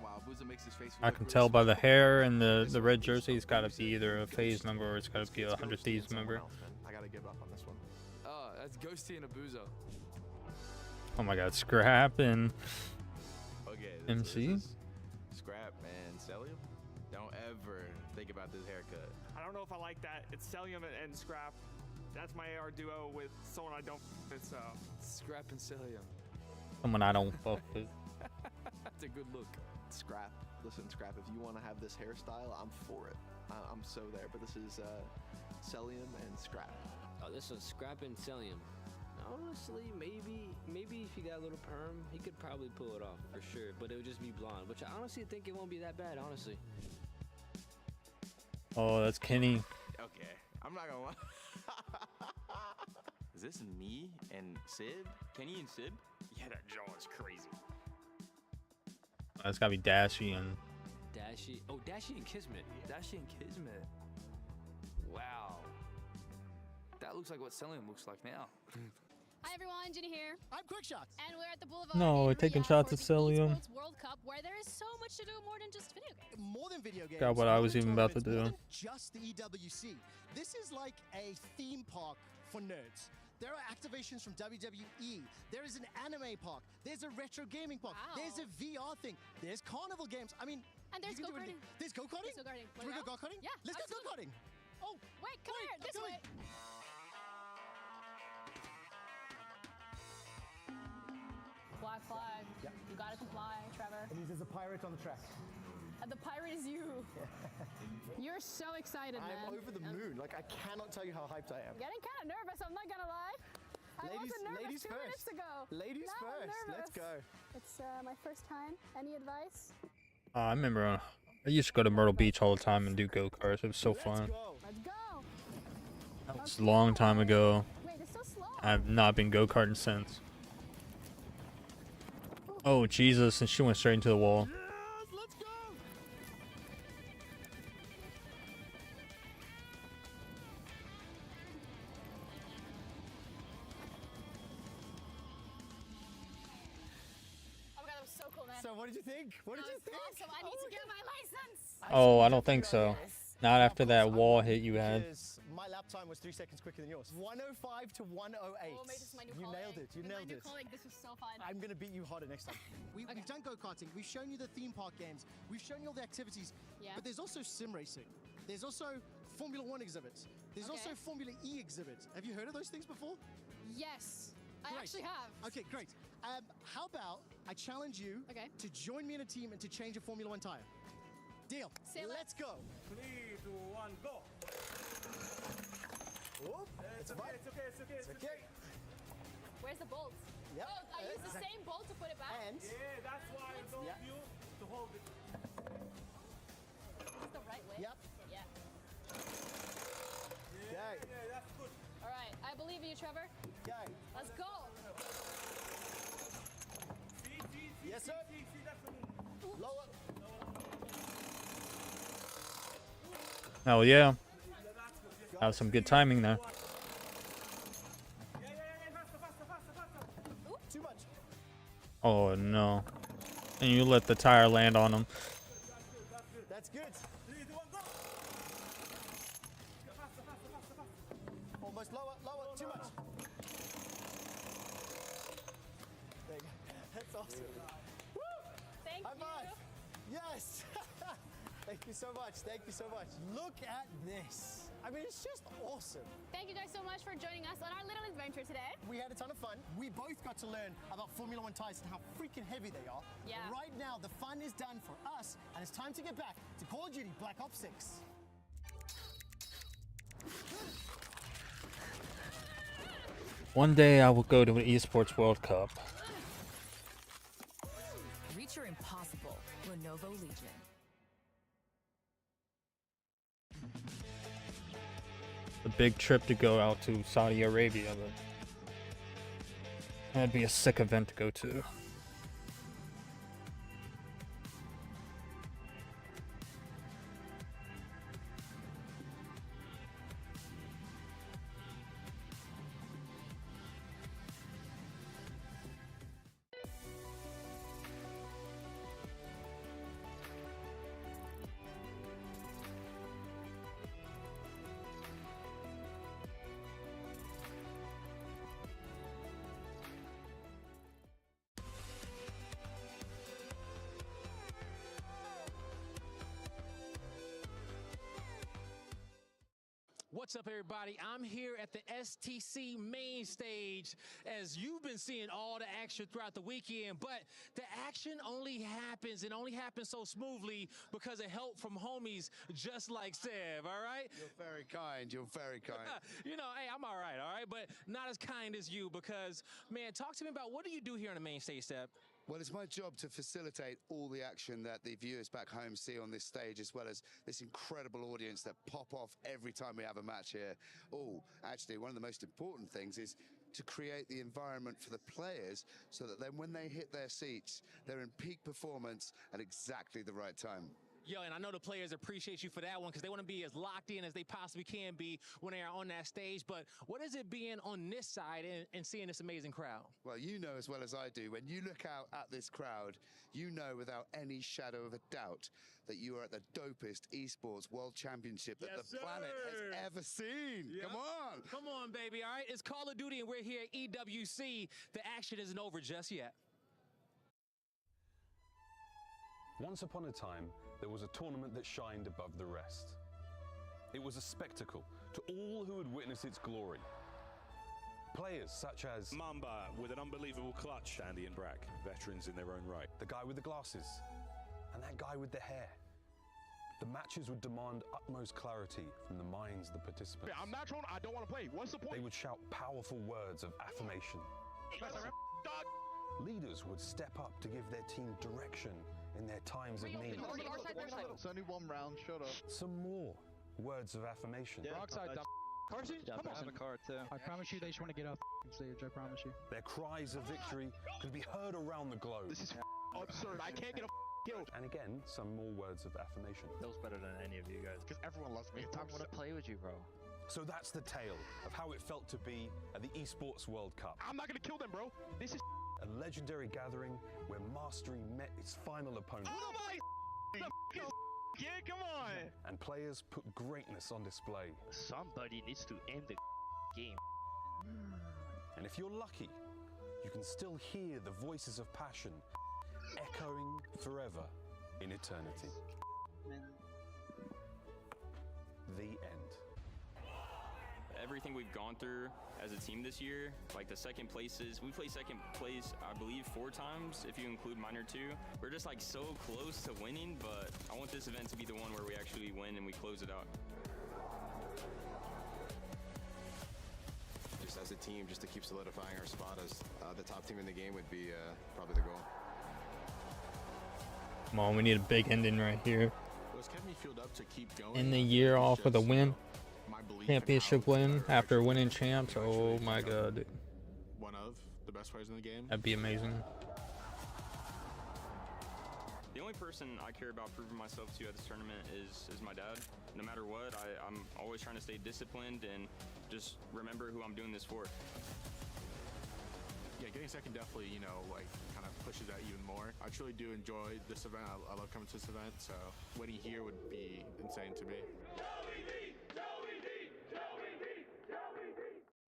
Wow, Abuza makes his face. I can tell by the hair and the red jersey. It's got to be either a FaZe member or it's got to be a 100 Thieves member. I gotta give up on this one. Oh, that's Ghosty and Abuza. Oh my God, Scrap and MC. Scrap and Celium. Don't ever think about this haircut. I don't know if I like that. It's Celium and Scrap. That's my AR duo with someone I don't with, so. Scrap and Celium. Someone I don't fuck with. That's a good look. Scrap. Listen, Scrap, if you want to have this hairstyle, I'm for it. I'm so there. But this is Celium and Scrap. Oh, this is Scrap and Celium. Honestly, maybe if he got a little perm, he could probably pull it off for sure. But it would just be blonde, which I honestly think it won't be that bad. Honestly. Oh, that's Kenny. Okay, I'm not gonna lie. Is this me and Sid? Kenny and Sid? Yeah, that jaw is crazy. That's gotta be Dashy and. Dashy. Oh, Dashy and Kismet. Dashy and Kismet. Wow. That looks like what Celium looks like now. Hi everyone, Ginny here. I'm Quickshot. And we're at the Boulevard. No, we're taking shots at Celium. Esports World Cup, where there is so much to do more than just video games. More than video games. Forgot what I was even about to do. Just the EWC. This is like a theme park for nerds. There are activations from WWE. There is an anime park. There's a retro gaming park. Wow. There's a VR thing. There's carnival games. I mean, and there's go-karting. There's go-karting? There's go-karting. Should we go go-karting? Yeah. Let's go go-karting. Oh, wait, come here, this way. Black flag. Yep. You gotta comply, Trevor. And there's a pirate on the track. And the pirate is you. You're so excited, man. I'm over the moon. Like, I cannot tell you how hyped I am. I'm getting kind of nervous, I'm not gonna lie. I wasn't nervous ladies 2 minutes first. ago. Ladies now I'm first. nervous. Let's go. It's my first time. Any advice? I remember I used to go to Myrtle Beach all the time and do go-karts. It was so fun. Let's go. That was a long time ago. Wait, it's so slow. I've not been go-karting since. Oh, Jesus, and she went straight into the wall. Let's go. Oh my god, that was so cool, man. So what did you think? What did you think? Awesome. I need to get my license. Oh, I don't think so. Not after that wall hit you had. My lap time was 3 seconds quicker than yours. 105 to 108. Oh, mate, this is my new You colleague. nailed it. You This is nailed my new it. colleague. This was so fun. I'm going to beat you harder next time. We've done go-karting. We've shown you the theme park games. We've shown you all the activities. Yeah. But there's also sim racing. There's also Formula 1 exhibits. There's also Formula E exhibits. Have you heard of those things before? Yes, I Great. actually have. Okay, great. How about I challenge you to join me in a team and to change a Formula 1 tire? Deal. Let's go. 3, 2, 1, go. Whoop. It's okay, it's okay, it's okay, it's okay. Where's the bolt? Yep. Oh, I used the same bolt to put it back. And Yeah, that's why I told you to hold it. Is this the right way? Yep. Yeah. Yeah, that's good. All right, I believe in you, Trevor. Okay. Let's go. Yes, sir. That's the move. Lower. Hell yeah. That was some good timing there. Too much. Oh no. And you let the tire land on him. That's good. 3, 2, 1, go. Almost lower, too much. There you go. That's awesome. Woo! Thank High five. Yes. Thank you so much. Thank you so much. Look at this. I mean, it's just awesome. Thank you guys so much for joining us on our little adventure today. We had a ton of fun. We both got to learn about Formula 1 tires and how freaking heavy they are. Yeah. Right now, the fun is done for us, and it's time to get back to Call of Duty Black Ops 6. One day I will go to an esports World Cup. Reach your impossible. Lenovo Legion. A big trip to go out to Saudi Arabia, but that'd be a sick event to go to. What's up, everybody? I'm here at the STC main stage, as you've been seeing all the action throughout the weekend, but the action only happens so smoothly because of help from homies just like Sev, all right? You're very kind. You're very kind. You know, hey, I'm all right, all right? But not as kind as you because, man, talk to me about what do you do here on the main stage, Seb? Well, it's my job to facilitate all the action that the viewers back home see on this stage, as well as this incredible audience that pop off every time we have a match here. Oh, actually, one of the most important things is to create the environment for the players so that then when they hit their seats, they're in peak performance at exactly the right time. Yo, and I know the players appreciate you for that one because they want to be as locked in as they possibly can be when they are on that stage. But what is it being on this side and seeing this amazing crowd? Well, you know as well as I do, when you look out at this crowd, you know without any shadow of a doubt that you are at the dopest esports world championship that the planet has ever seen. Yep. Come on. Come on, baby. All right, it's Call of Duty, and we're here at EWC. The action isn't over just yet. Once upon a time, there was a tournament that shined above the rest. It was a spectacle to all who had witnessed its glory. Players such as Mamba with an unbelievable clutch, Andy and Brack, veterans in their own right. The guy with the glasses, and that guy with the hair. The matches would demand utmost clarity from the minds of the participants. I'm natural, I don't want to play. What's the point? They would shout powerful words of affirmation. Leaders would step up to give their team direction in their times of need. It's only one round, shut up. Some more words of affirmation. Carson, come on. I have a card too. I promise you they just want to get off the stage, I promise you. Their cries of victory could be heard around the globe. This is absurd. I can't get a kill. And again, some more words of affirmation. Feels better than any of you guys. Because everyone loves me. I want to play with you, bro. So that's the tale of how it felt to be at the Esports World Cup. I'm not going to kill them, bro. This is a legendary gathering where mastery met its final opponent. Oh my yeah, come on. And players put greatness on display. Somebody needs to end the game. And if you're lucky, you can still hear the voices of passion echoing forever in eternity. The end. Everything we've gone through as a team this year, like the second places, we played second place, I believe 4 times, if you include minor 2. We're just like so close to winning, but I want this event to be the one where we actually win and we close it out. Just as a team, just to keep solidifying our spot as the top team in the game would be probably the goal. Come on, we need a big ending right here. What's kept me fueled up to keep going? End the year off with a win. Championship win after winning champs. Oh my god, dude. One of the best players in the game. That'd be amazing. The only person I care about proving myself to at this tournament is my dad. No matter what, I'm always trying to stay disciplined and just remember who I'm doing this for. Yeah, getting second definitely, you know, like kind of pushes that even more. I truly do enjoy this event. I love coming to this event, so winning here would be insane to me.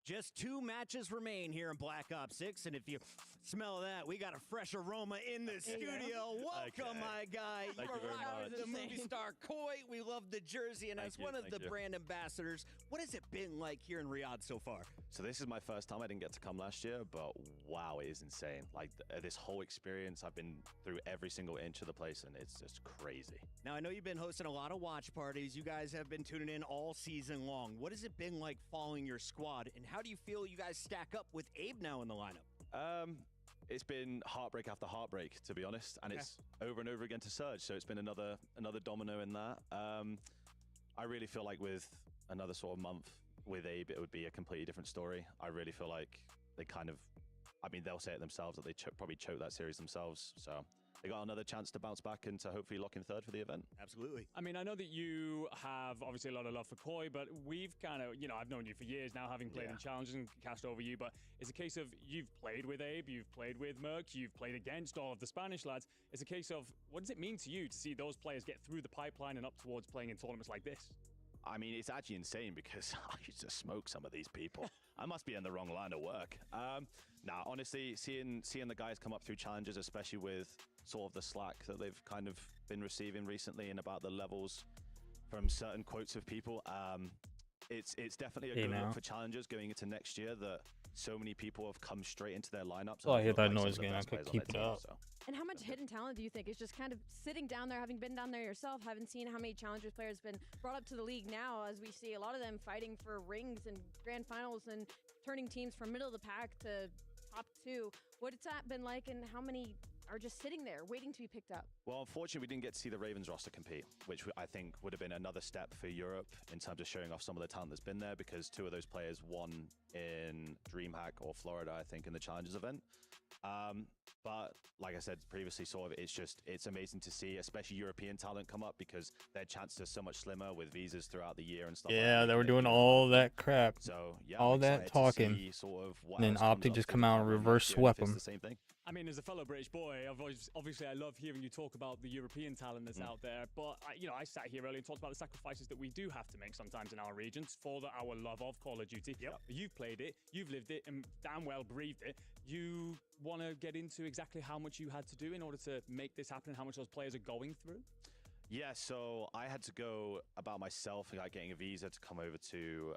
Just 2 matches remain here in Black Ops 6, and if you smell that, we got a fresh aroma in the studio. Welcome, my guy. Thank you very much. The movie star Koi. We love the jersey, and as one of the brand ambassadors, what has it been like here in Riyadh so far? So this is my first time. I didn't get to come last year, but wow, it is insane. Like this whole experience, I've been through every single inch of the place, and it's just crazy. Now, I know you've been hosting a lot of watch parties. You guys have been tuning in all season long. What has it been like following your squad, and how do you feel you guys stack up with Abe now in the lineup? It's been heartbreak after heartbreak, to be honest, and it's over and over again to Surge. So it's been another domino in that. I really feel like with another sort of month with Abe, it would be a completely different story. I really feel like they kind of, I mean, they'll say it themselves that they probably choked that series themselves. So they got another chance to bounce back and to hopefully lock in third for the event. Absolutely. I mean, I know that you have obviously a lot of love for Koi, but we've kind of, you know, I've known you for years now, having played in challenges and cast over you, but it's a case of you've played with Abe, you've played with Merc, you've played against all of the Spanish lads. It's a case of, what does it mean to you to see those players get through the pipeline and up towards playing in tournaments like this? I mean, it's actually insane because I used to smoke some of these people. I must be in the wrong line of work. Nah, honestly, seeing the guys come up through challenges, especially with sort of the slack that they've kind of been receiving recently and about the levels from certain quotes of people, it's definitely a good look for challengers going into next year that so many people have come straight into their lineups. Oh, I hear feel that like some noise of the again. I best could players on keep their it team, up. so. And how much hidden talent do you think is just kind of sitting down there, having been down there yourself, having seen how many Challengers players have been brought up to the league now, as we see a lot of them fighting for rings and grand finals and turning teams from middle of the pack to top 2. What's that been like, and how many are just sitting there waiting to be picked up? Well, unfortunately, we didn't get to see the Ravens roster compete, which I think would have been another step for Europe in terms of showing off some of the talent that's been there, because 2 of those players won in DreamHack or Florida, I think, in the Challengers event. But like I said previously, sort of, it's amazing to see, especially European talent come up, because their chances are so much slimmer with visas throughout the year and stuff. Yeah, like they were doing you know, all that crap. So yeah, all I'm that excited to talking. see sort of what And then else comes Optic up just through come the out and pipeline reverse next year, and sweep if it's them. the same thing. I mean, as a fellow British boy, obviously I love hearing you talk about the European talent that's out there. But I sat here earlier and talked about the sacrifices that we do have to make sometimes in our regions for our love of Call of Duty. Yep. You've played it, you've lived it, and damn well breathed it. You want to get into exactly how much you had to do in order to make this happen, and how much those players are going through? Yeah, so I had to go about myself, like getting a visa to come over to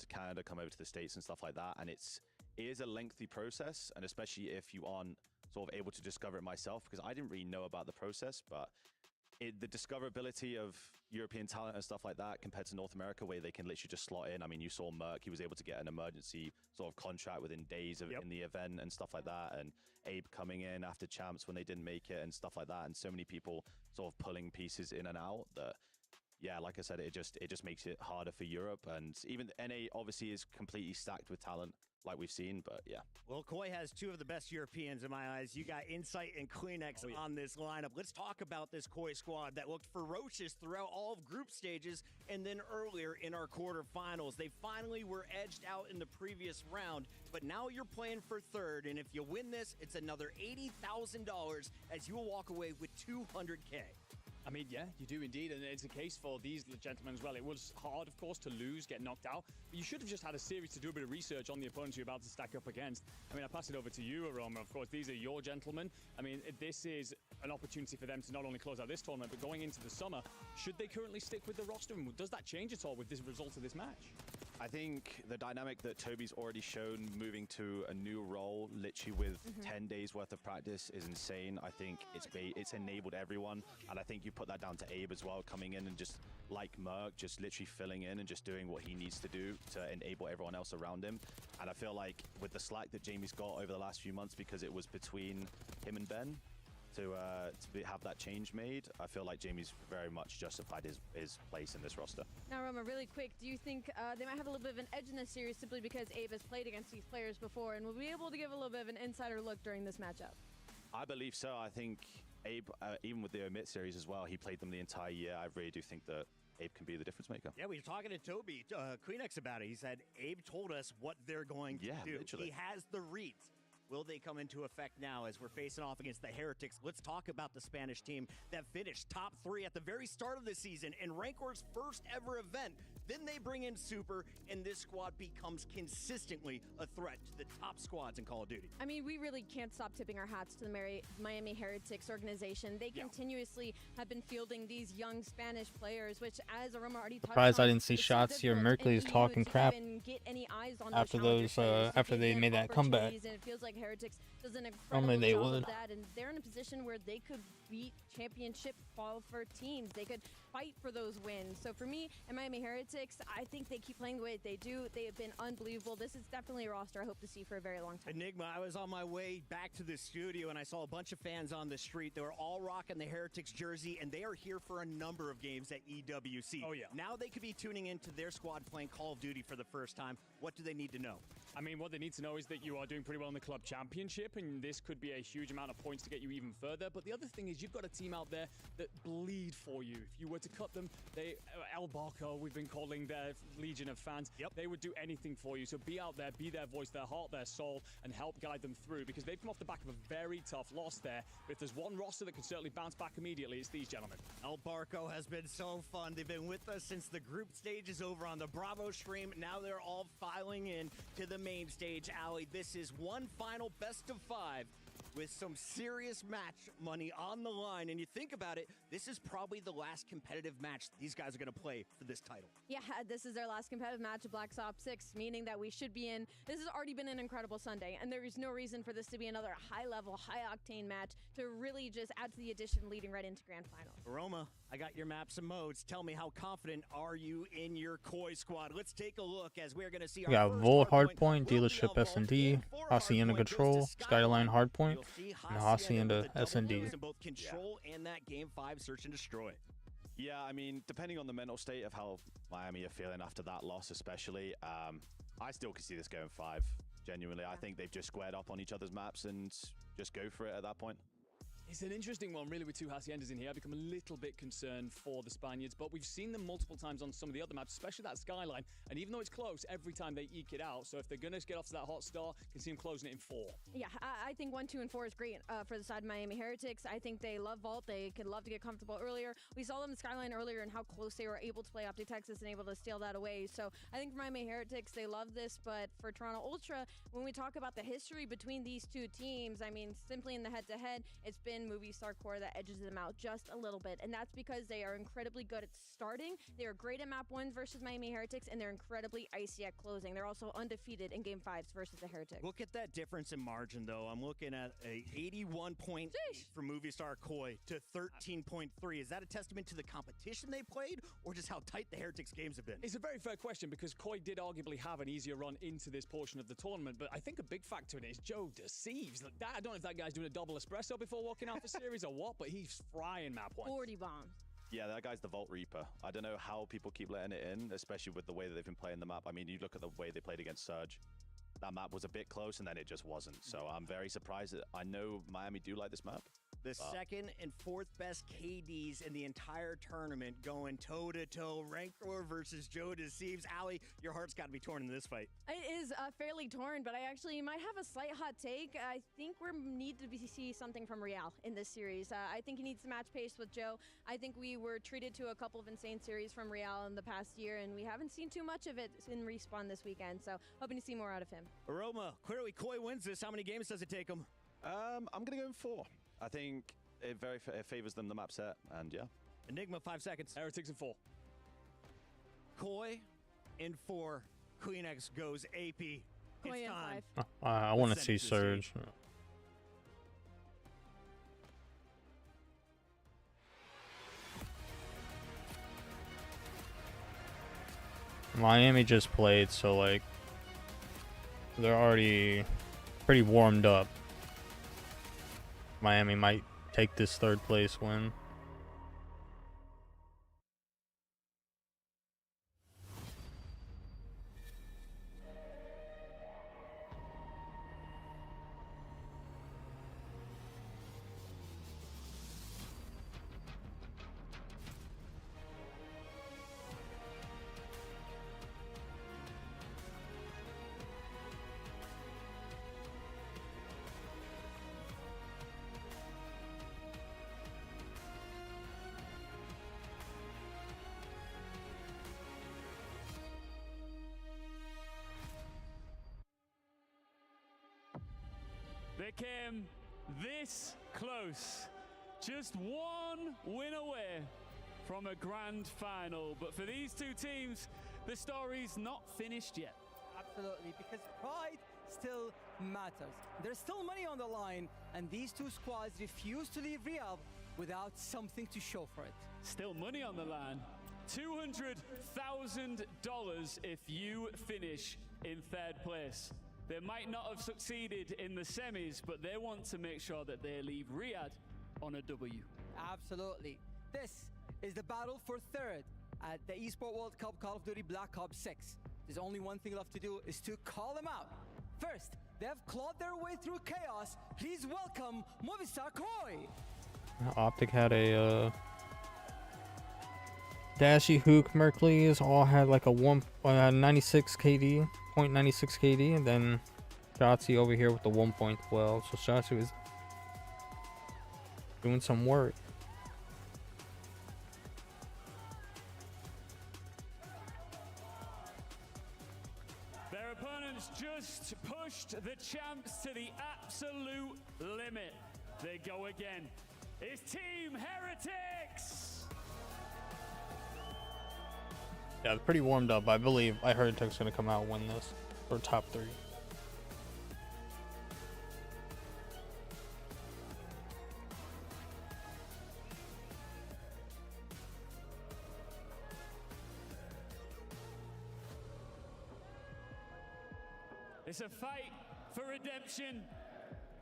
Canada, come over to the States and stuff like that. And it is a lengthy process, and especially if you aren't sort of able to discover it myself, because I didn't really know about the process, but the discoverability of European talent and stuff like that compared to North America, where they can literally just slot in. I mean, you saw Merck, he was able to get an emergency sort of contract within days of in the event and stuff like that. And Abe coming in after champs when they didn't make it and stuff like that. And so many people sort of pulling pieces in and out that, yeah, like I said, it just makes it harder for Europe. And even NA obviously is completely stacked with talent, like we've seen, but yeah. Well, Koi has 2 of the best Europeans in my eyes. You got Insight and Kleenex on this lineup. Let's talk about this Koi squad that looked ferocious throughout all of group stages, and then earlier in our quarterfinals. They finally were edged out in the previous round, but now you're playing for 3rd, and if you win this, it's another $80,000 as you will walk away with $200K. I mean, yeah, you do indeed, and it's a case for these gentlemen as well. It was hard, of course, to lose, get knocked out, but you should have just had a series to do a bit of research on the opponents you're about to stack up against. I mean, I pass it over to you, Aroma. Of course, these are your gentlemen. I mean, this is an opportunity for them to not only close out this tournament, but going into the summer, should they currently stick with the roster, and does that change at all with this result of this match? I think the dynamic that Toby's already shown moving to a new role, literally with 10 days worth of practice, is insane. I think it's enabled everyone, and I think you put that down to Abe as well, coming in and just like Merck, just literally filling in and just doing what he needs to do to enable everyone else around him. And I feel like with the slack that Jamie's got over the last few months, because it was between him and Ben, to have that change made, I feel like Jamie's very much justified his place in this roster. Now, Roma, really quick, do you think they might have a little bit of an edge in this series simply because Abe has played against these players before and will be able to give a little bit of an insider look during this matchup? I believe so. I think Abe, even with the Omit series as well, he played them the entire year. I really do think that Abe can be the difference maker. Yeah, we were talking to Toby Kleenex about it. He said Abe told us what they're going to do. Literally. He has the reads. Will they come into effect now as we're facing off against the Heretics? Let's talk about the Spanish team that finished top 3 at the very start of the season in Rancor's first ever event. Then they bring in Super, and this squad becomes consistently a threat to the top squads in Call of Duty. I mean, we really can't stop tipping our hats to the Miami Heretics organization. They continuously have been fielding these young Spanish players, which, as Aroma already touched Surprised on, I didn't see shots here. Merkley's talking crap get any eyes on after those those after they made that comeback. And it feels like Heretics does an Normally incredible they job would. of that, and they're in a position where they could beat championship qualifier teams. They could fight for those wins. So for me and Miami Heretics, I think they keep playing the way they do. They have been unbelievable. This is definitely a roster I hope to see for a very long time. Enigma, I was on my way back to the studio and I saw a bunch of fans on the street. They were all rocking the Heretics jersey, and they are here for a number of games at EWC. Oh, yeah. Now they could be tuning into their squad playing Call of Duty for the first time. What do they need to know? I mean, what they need to know is that you are doing pretty well in the club championship, and this could be a huge amount of points to get you even further. But the other thing is you've got a team out there that bleed for you. If you were to cut them, El Barco, we've been calling their legion of fans, they would do anything for you. So be out there, be their voice, their heart, their soul, and help guide them through, because they've come off the back of a very tough loss there. But if there's one roster that can certainly bounce back immediately, it's these gentlemen. El Barco has been so fun. They've been with us since the group stage is over on the Bravo stream. Now they're all filing in to the main stage. Allie, this is one final best of 5. with some serious match money on the line. And you think about it, this is probably the last competitive match these guys are going to play for this title. Yeah, this is their last competitive match of Black Ops 6, meaning that we should be in. This has already been an incredible Sunday, and there is no reason for this to be another high-level, high-octane match to really just add to the addition leading right into Grand Final. Roma, I got your maps and modes. Tell me, how confident are you in your Koi squad? Let's take a look as we're going to see We got Volt Hardpoint, Dealership S&D, Hacienda Control, Skyline Hardpoint, and Hacienda S&D. Both control and that Game 5 search and destroy. Yeah, I mean, depending on the mental state of how Miami are feeling after that loss, especially, I still can see this going 5. Genuinely, I think they've just squared up on each other's maps and just go for it at that point. It's an interesting one, really, with two Haciendas in here. I become a little bit concerned for the Spaniards, but we've seen them multiple times on some of the other maps, especially that Skyline. And even though it's close, every time they eke it out. So if they're going to get off to that hot start, can see them closing it in 4. Yeah, I think 1, 2, and 4 is great for the side of Miami Heretics. I think they love Vault. They could love to get comfortable earlier. We saw them in Skyline earlier and how close they were able to play Optic Texas and able to steal that away. So I think for Miami Heretics, they love this. But for Toronto Ultra, when we talk about the history between these two teams, I mean, simply in the head-to-head, it's been Movistar Core that edges them out just a little bit, and that's because they are incredibly good at starting. They are great at map 1s versus Miami Heretics, and they're incredibly icy at closing. They're also undefeated in Game 5s versus the Heretics. Look at that difference in margin, though. I'm looking at a 81.8 for Movistar Koi to 13.3. Is that a testament to the competition they played, or just how tight the Heretics games have been? It's a very fair question, because Koi did arguably have an easier run into this portion of the tournament, but I think a big factor in it is Joe deceives. Like that, I don't know if that guy's doing a double espresso before walking out for series or what, but he's frying map 1. 40 bombs. Yeah, that guy's the Vault Reaper. I don't know how people keep letting it in, especially with the way that they've been playing the map. I mean, you look at the way they played against Surge. That map was a bit close, and then it just wasn't. So I'm very surprised that I know Miami do like this map. The second and fourth best KDs in the entire tournament going toe-to-toe. Rancor versus Joe Deceives. Allie, your heart's got to be torn in this fight. It is fairly torn, but I actually might have a slight hot take. I think we need to see something from Real in this series. I think he needs to match pace with Joe. I think we were treated to a couple of insane series from Real in the past year, and we haven't seen too much of it in Respawn this weekend, so hoping to see more out of him. Aroma, clearly Koi wins this. How many games does it take him? I'm going to go in 4. I think it it favors them, the map set, and yeah. Enigma, 5 seconds. Heretics in 4. Koi in 4. Queen X goes AP. Koi It's in time. 5. I want to see Surge. Miami just played, so like they're already pretty warmed up. Miami might take this 3rd place win. They came this close. Just one win away from a grand final. But for these two teams, the story's not finished yet. Absolutely, because pride still matters. There's still money on the line, and these two squads refuse to leave Real without something to show for it. Still money on the line. $200,000 if you finish in 3rd place. They might not have succeeded in the semis, but they want to make sure that they leave Riyadh on a W. Absolutely. This is the battle for 3rd at the Esport World Cup Call of Duty Black Ops 6. There's only one thing left to do, is to call them out. First, they have clawed their way through chaos. Please welcome Movistar Koi. Optic had a Dashy, Hook, Merkley's all had like a 96 KD, 0.96 KD, and then Shotzi over here with the 1.12. So Shotzi was doing some work. Their opponents has just pushed the champs to the absolute limit. They go again. It's Team Heretics! Yeah, it's pretty warmed up. I believe Heretics gonna come out and win this, or top 3. It's a fight for redemption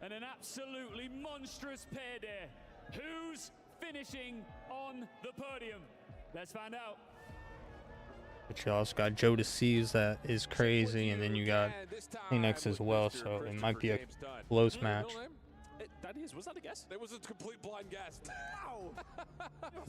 and an absolutely monstrous payday. Who's finishing on the podium? Let's find out. But you also got Joe DeCease that is crazy, and then you got Phoenix as well, so it might be a close match. That is. Was that a guess? It was a complete blind guess. Wow!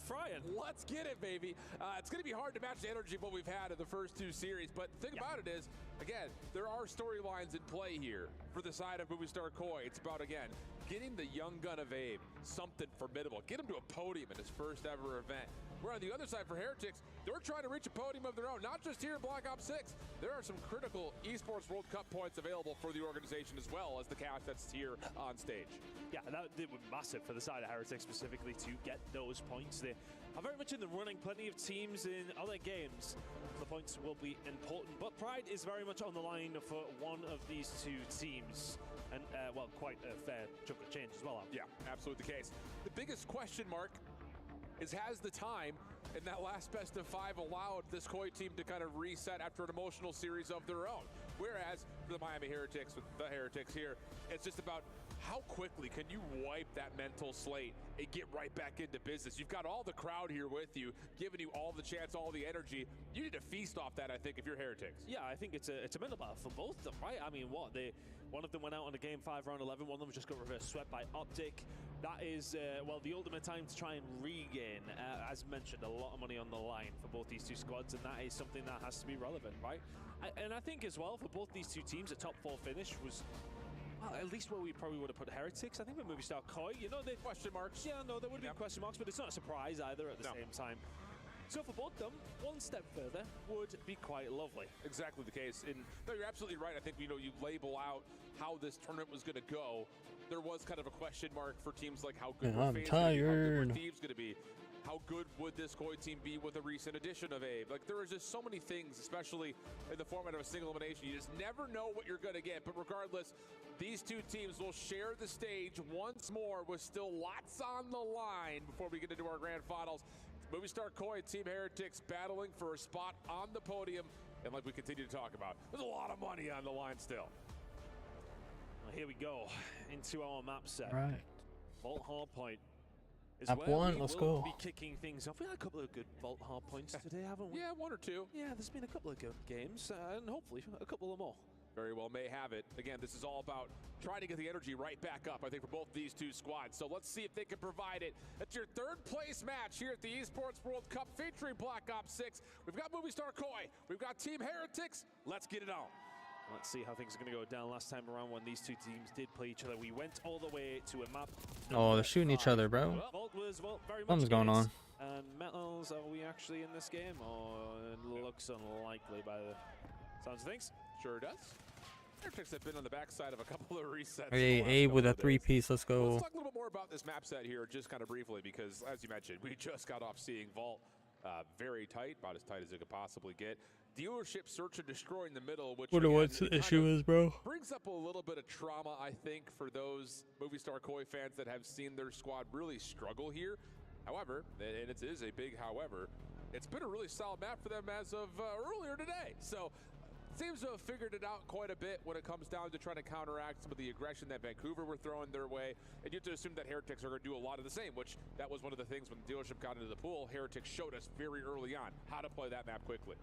Frying. Let's get it, baby. It's going to be hard to match the energy of what we've had in the first 2 series, but the thing about it is, again, there are storylines in play here for the side of Movie Star Koi. It's about, again, getting the young gun of Abe something formidable. Get him to a podium in his first ever event. We're on the other side for Heretics. They're trying to reach a podium of their own, not just here in Black Ops 6. There are some critical esports World Cup points available for the organization as well as the cast that's here on stage. Yeah, that would be massive for the side of Heretics specifically to get those points. They are very much in the running. Plenty of teams in other games. The points will be important, but Pride is very much on the line for one of these 2 teams. And, well, quite a fair chunk of change as well. Yeah, absolutely the case. The biggest question mark is, has the time in that last best of 5 allowed this Koi team to kind of reset after an emotional series of their own? Whereas for the Miami Heretics, with the Heretics here, it's just about how quickly can you wipe that mental slate and get right back into business. You've got all the crowd here with you, giving you all the chance, all the energy. You need to feast off that, I think, if you're Heretics. Yeah, I think it's a mental battle for both of them, right? I mean, one of them went out on a game 5 round 11. One of them just got reverse swept by Optic. That is, well, the ultimate time to try and regain. As mentioned, a lot of money on the line for both these 2 squads, and that is something that has to be relevant, right? And I think as well, for both these 2 teams, a top 4 finish was, well, at least where we probably would have put Heretics. I think with Movie Star Koi, you know, they question marks. Yeah, no, there would have been question marks, but it's not a surprise either at the same time. So for both of them, one step further would be quite lovely. Exactly the case. And no, you're absolutely right. I think, you know, you label out how this tournament was going to go. There was kind of a question mark for teams like how good were FaZe gonna be, how good were Thieves going to be. How good would this Koi team be with a recent addition of Abe? Like, there is just so many things, especially in the format of a single elimination. You just never know what you're going to get. But regardless, these 2 teams will share the stage once more with still lots on the line before we get into our grand finals. Movie Star Koi, Team Heretics battling for a spot on the podium. And like we continue to talk about, there's a lot of money on the line still. Well, here we go into our map set. Right. Vault Hardpoint. Map 1, let's go. Be kicking things off. We had a couple of good Vault Hardpoints today, haven't we? Yeah, 1 or 2. Yeah, there's been a couple of good games, and hopefully a couple of more. Very well may have it. Again, this is all about trying to get the energy right back up, I think, for both these 2 squads. So let's see if they can provide it. It's your 3rd place match here at the Esports World Cup featuring Black Ops 6. We've got Movie Star Koi. We've got Team Heretics. Let's get it on. Let's see how things are going to go down. Last time around when these 2 teams did play each other, we went all the way to a map. Oh, they're shooting each other, bro. Vault was, well, very much Something's going on. And Metals, are we actually in this game? Oh, it looks unlikely by the sounds of things. Sure does. Heretics have been on the backside of a couple of resets. Hey, Abe with a 3-piece. Let's go. Let's talk a little bit more about this map set here, just kind of briefly, because as you mentioned, we just got off seeing Vault very tight, about as tight as it could possibly get. Dealership search and destroy in the middle, which Wonder what the issue is, bro. Brings up a little bit of trauma, I think, for those Movie Star Koi fans that have seen their squad really struggle here. However, and it is a big however, it's been a really solid map for them as of earlier today. So seems to have figured it out quite a bit when it comes down to trying to counteract some of the aggression that Vancouver were throwing their way. And you have to assume that Heretics are going to do a lot of the same, which that was one of the things when the dealership got into the pool. Heretics showed us very early on how to play that map quickly.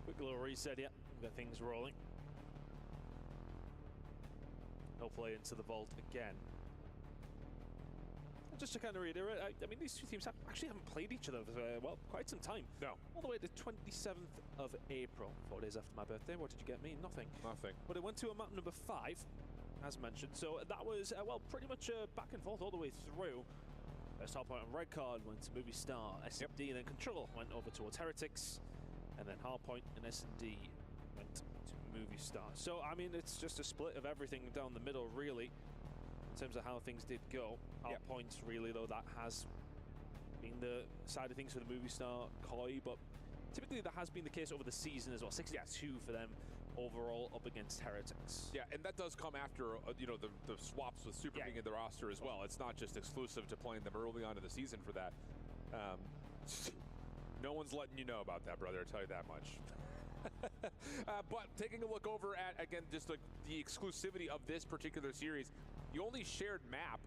Quick little reset, yeah. Got things rolling. Hopefully into the vault again. And just to kind of reiterate, I mean, these 2 teams actually haven't played each other for, well, quite some time. No. All the way to 27th of April, 4 days after my birthday. What did you get me? Nothing. Nothing. But it went to a map number 5, as mentioned. So that was, well, pretty much back and forth all the way through. First Hardpoint on Red Card went to Movie Star, SMD, and then Control went over towards Heretics. And then Hardpoint and S&D went to Movie Star. So, I mean, it's just a split of everything down the middle, really, in terms of how things did go. Our points, really, though, that has been the side of things for the Movie Star Koi, but typically that has been the case over the season as well. 62 for them overall up against Heretics. Yeah, and that does come after you know, the swaps with Super being in the roster as well. It's not just exclusive to playing them early on in the season for that. No one's letting you know about that, brother, I'll tell you that much. But taking a look over at, again, just the exclusivity of this particular series, the only shared map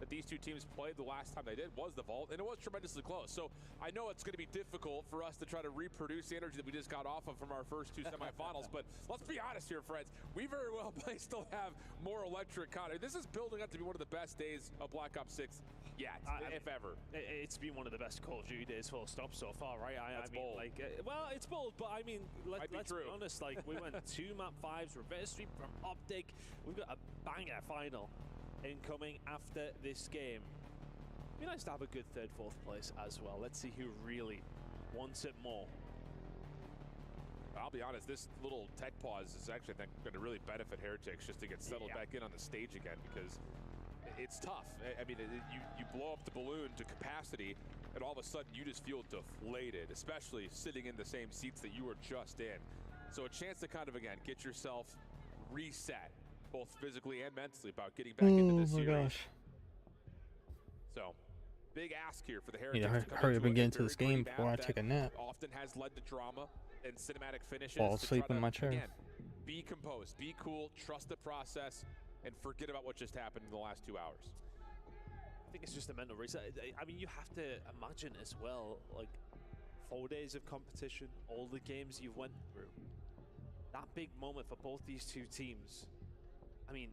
that these two teams played the last time they did was the Vault, and it was tremendously close. So I know it's going to be difficult for us to try to reproduce the energy that we just got off of from our first two semifinals, but let's be honest here, friends. We very well may still have more electric content. This is building up to be one of the best days of Black Ops 6 yet, if ever. It's been one of the best Call of Duty days, full stop, so far, right? I mean, bold. Like, well, it's bold, but I mean, let's be honest. Like, we went 2 map 5s, reverse sweep from Optic. We've got a banger final incoming after this game. It'd be nice to have a good 3rd, 4th place as well. Let's see who really wants it more. I'll be honest, this little tech pause is actually, I think, going to really benefit Heretics just to get settled back in on the stage again, because it's tough. I mean, you blow up the balloon to capacity, and all of a sudden you just feel deflated, especially sitting in the same seats that you were just in. So a chance to kind of, again, get yourself reset, both physically and mentally, about getting back into this series. Gosh. So, big ask here for the Heretics. Need to hurry up and get into this game before I take a nap. Often has led to drama and cinematic finishes. Fall asleep in my chair. Again, be composed, be cool, trust the process, and forget about what just happened in the last 2 hours. I think it's just a mental reset. I mean, you have to imagine as well, like, 4 days of competition, all the games you went through. That big moment for both these two teams. I mean,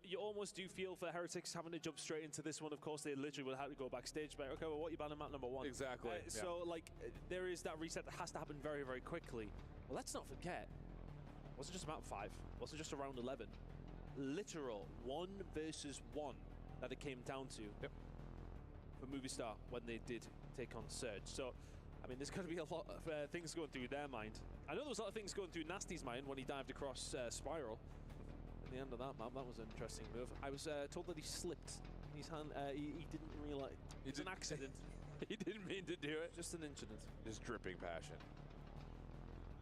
you almost do feel for Heretics having to jump straight into this one. Of course, they literally will have to go backstage, but okay, well, what you ban on map number 1? Exactly. So, like, there is that reset that has to happen very, very quickly. Well, let's not forget, it wasn't just map 5, it wasn't just a round 11. Literal 1 versus 1 that it came down to for Movie Star when they did take on Surge. So, I mean, there's going to be a lot of things going through their mind. I know there was a lot of things going through Nasty's mind when he dived across Spiral. At the end of that map, that was an interesting move. I was told that he slipped in his hand. He didn't realize. It's an accident. He didn't mean to do it. Just an incident. Just dripping passion.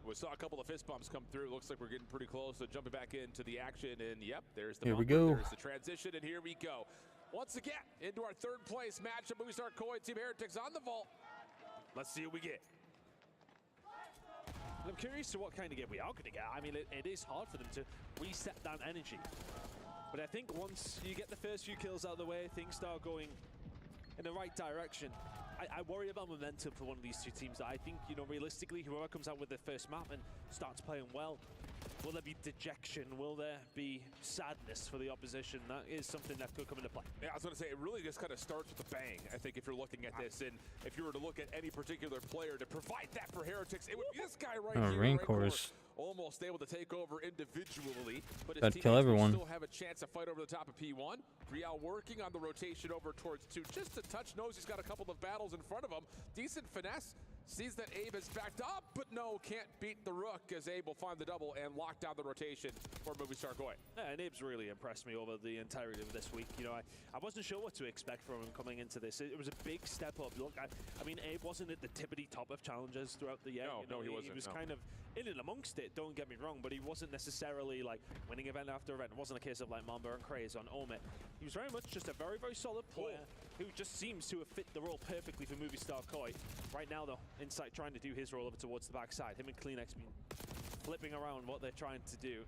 We saw a couple of fist bumps come through. Looks like we're getting pretty close to jumping back into the action. And yep, there's the here bumper, we go. There's the transition, and here we go. Once again, into our 3rd place matchup. Movie Star Koi, Team Heretics on the Vault. Let's see what we get. I'm curious to what kind of game we are going to get. I mean, it is hard for them to reset that energy. But I think once you get the first few kills out of the way, things start going in the right direction. I worry about momentum for one of these two teams. I think, you know, realistically, whoever comes out with their first map and starts playing well, will there be dejection? Will there be sadness for the opposition? That is something that could come into play. Yeah, I was going to say, it really just kind of starts with a bang, I think, if you're looking at this. And if you were to look at any particular player to provide that for Heretics, it would be this guy right here. Raincore's almost able to take over individually, but his kill teammates everyone. will still have a chance to fight over the top of P1. Real working on the rotation over towards 2. Just a touch, knows he's got a couple of battles in front of him. Decent finesse. Sees that Abe has backed up, but no, can't beat the Rook as Abe will find the double and lock down the rotation for Movie Star Koi. Yeah, and Abe's really impressed me over the entirety of this week. You know, I wasn't sure what to expect from him coming into this. It was a big step up. Look, I mean, Abe wasn't at the tippity top of challenges throughout the year. No, he wasn't. He was kind of in and amongst it, don't get me wrong, but he wasn't necessarily like winning event after event. It wasn't a case of like Mamba and Craze on Omit. He was very much just a very, very solid player who just seems to have fit the role perfectly for Movie Star Koi. Right now, though, Insight trying to do his role over towards the backside. Him and Kleenex been flipping around what they're trying to do.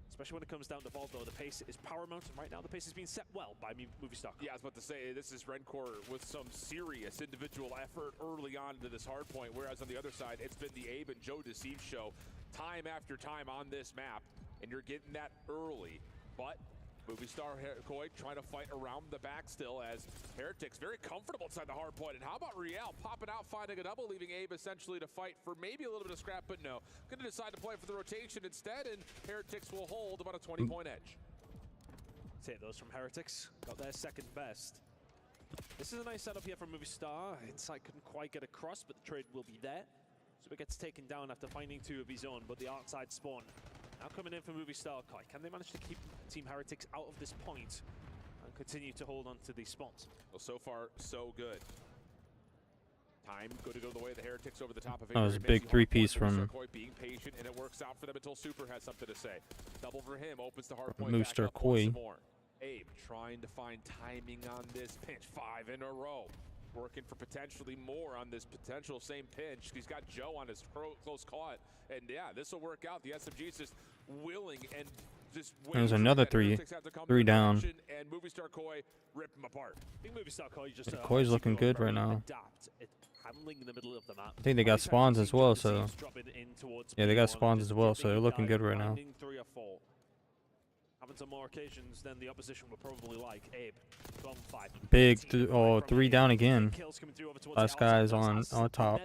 Especially when it comes down to Vault, though, the pace is paramount. And right now, the pace is being set well by Movie Star Koi. Yeah, I was about to say, this is Rencore with some serious individual effort early on to this hard point, whereas on the other side, it's been the Abe and Joe Deceive show time after time on this map, and you're getting that early. But Movie Star Koi trying to fight around the back still as Heretics very comfortable inside the hard point. And how about Riel popping out, finding a double, leaving Abe essentially to fight for maybe a little bit of scrap, but no. Going to decide to play for the rotation instead, and Heretics will hold about a 20-point edge. Take those from Heretics. Got their 2nd best. This is a nice setup here from Movie Star. Insight couldn't quite get across, but the trade will be there. Super gets taken down after finding 2 of his own, but the outside spawn now coming in for Movie Star Koi. Can they manage to keep Team Heretics out of this point and continue to hold on to these spots? Well, so far, so good. Time going to go the way of the Heretics over the top of it. That was a big 3-piece from being patient, and it works out for them until Super has something to say. Double for him, opens the hard point Moose back up Koi. once more. Abe trying to find timing on this pinch. 5 in a row. Working for potentially more on this potential same pinch. He's got Joe on his close caught. And yeah, this will work out. The SMG is just willing and just there's another 3 down. And Movie Star Koi rip him apart. I think Movie Star Koi just Koi's looking good right now. Handling in the middle of the map. I think they got spawns as well, so yeah, they got spawns as well, so they're looking good right now. 3 or 4. Having some more occasions than the opposition would probably like. Abe, 12-5. Big 3 down again. Last guy's on top.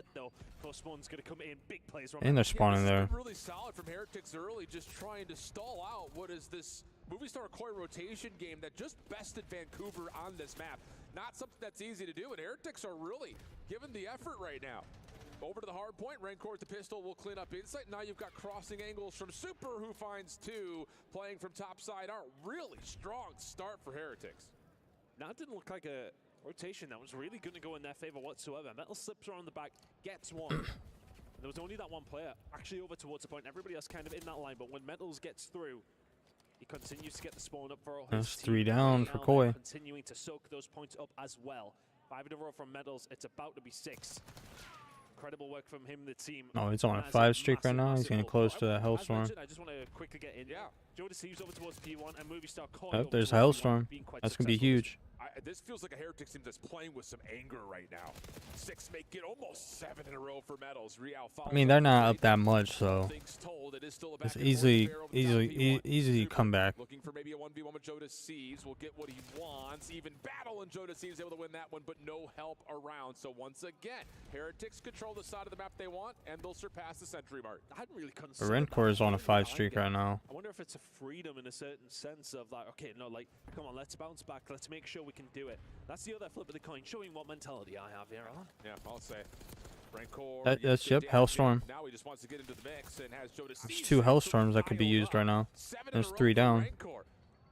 And they're spawning there. Really solid from Heretics early, just trying to stall out what is this Movie Star Koi rotation game that just bested Vancouver on this map. Not something that's easy to do, and Heretics are really giving the effort right now. Over to the hard point, Rancor with the pistol will clean up insight. Now you've got crossing angles from Super, who finds 2, playing from top side. Our really strong start for Heretics. That didn't look like a rotation that was really going to go in their favor whatsoever. Metal slips around the back, gets 1. And there was only that 1 player actually over towards the point. Everybody else kind of in that line, but when Metals gets through, he continues to get the spawn up for all his That's 3 down for Koi. Continuing to soak those points up as well. 5 in a row from Metals. It's about to be 6. Incredible work from him, the team. Oh, he's on a 5 streak right now. He's getting close to that Hellstorm. I just want to quickly get in. Yeah. Joe deceives over towards P1 and Movie Star Koi. Oh, there's Hellstorm. That's going to be huge. This feels like a Heretics team that's playing with some anger right now. 6 make it almost 7 in a row for Metals. I mean, they're not up that much, so it's easy comeback. Looking for maybe a 1v1 with Joe Deceives. Will get what he wants. Even battle, and Joe Deceives able to win that one, but no help around. So once again, Heretics control the side of the map they want, and they'll surpass the century mark. I hadn't really considered Rencor is on a 5 streak right now. I wonder if it's a freedom in a certain sense of like, okay, no, like, come on, let's bounce back. Let's make sure we can do it. That's the other flip of the coin, showing what mentality I have here, Alan. Yeah, I'll say. Rancor, That's yep, Hellstorm. Now he just wants to get into the mix and has Joe There's 2 Hellstorms that could be used right now. There's 3 down. Rancor,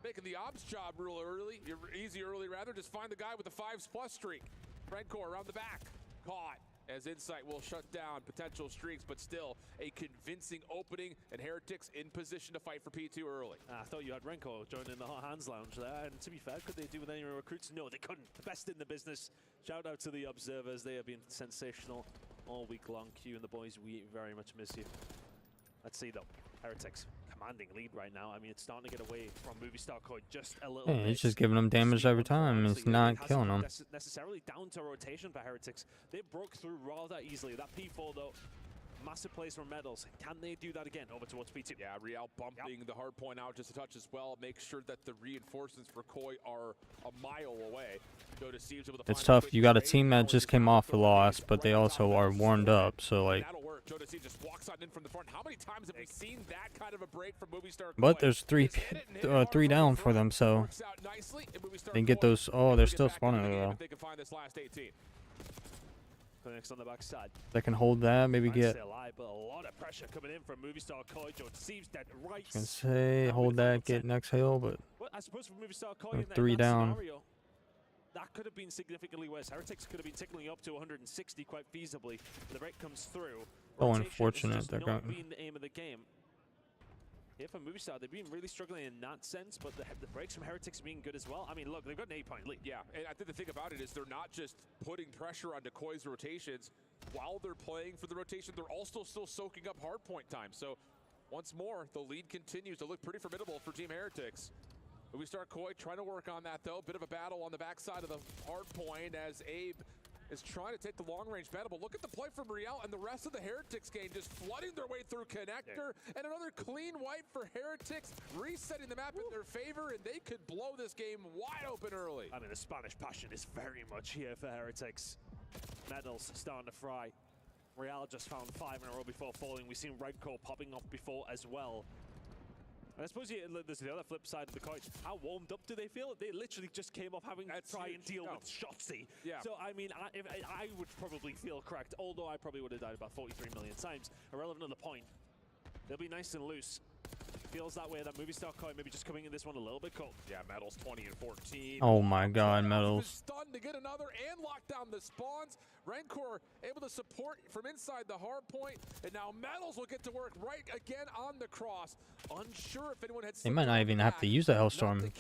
making the ops job real early, easy early rather. Just find the guy with the 5+ streak. Rancor around the back, caught. As Insight will shut down potential streaks, but still a convincing opening, and Heretics in position to fight for P2 early. I thought you had Renko joining the Hot Hands Lounge there, and to be fair, could they do with any recruits? No, they couldn't. The best in the business. Shout out to the observers. They have been sensational all week long. Q and the boys, we very much miss you. Let's see, though. Heretics commanding lead right now. I mean, it's starting to get away from Movie Star Koi just a little bit. He's just giving them damage every time. It's not killing them. Necessarily down to rotation for Heretics. They broke through rather easily. That P4, though, massive plays from Metals. Can they do that again over towards P2? Yeah, Real bumping the hard point out just a touch as well. Make sure that the reinforcements for Koi are a mile away. It's tough. You got a team that just came off a loss, but they also are warmed up. So, like, but there's 3 down for them, so they get those. Oh, they're still spawning though. Next on the back side. They can hold that, maybe get. Alive, but a lot of pressure coming in from Movie Star Koi. Joe Deceives that right. I can say hold that, get next hill, but well, I suppose for Movie Star Koi in 3 down. Scenario, that could have been significantly worse. Heretics could have been tickling up to 160 quite feasibly. The break comes through. Oh, unfortunate. They're not being the aim of the game. Here for Movie Star, they've been really struggling in that sense, but the breaks from Heretics are being good as well. I mean, look, they've got an 8-point lead. Yeah, and I think the thing about it is they're not just putting pressure onto Koi's rotations. While they're playing for the rotation, they're also still soaking up hardpoint time. So, once more, the lead continues to look pretty formidable for Team Heretics. Movie Star Koi trying to work on that, though. Bit of a battle on the backside of the hardpoint as Abe is trying to take the long-range battle. But look at the play from Riel and the rest of the Heretics game just flooding their way through Connector. And another clean wipe for Heretics, resetting the map in their favor, and they could blow this game wide open early. I mean, the Spanish passion is very much here for Heretics. Metals starting to fry. Real just found 5 in a row before falling. We've seen Redcore popping off before as well. And I suppose there's the other flip side of the coin. How warmed up do they feel? They literally just came off having to try and deal with Shotzzy. Yeah. So, I mean, I would probably feel cracked, although I probably would have died about 43 million times. Irrelevant of the point. They'll be nice and loose. Feels that way. That movie star coin maybe just coming in this one a little bit cold. Yeah, Metals 20 and 14. Oh my God, Metals. Stunned to get another and lock down the spawns. Rancor able to support from inside the hard point, and now Metals will get to work right again on the cross. Unsure if anyone had. They might not even have to use the Hellstorm.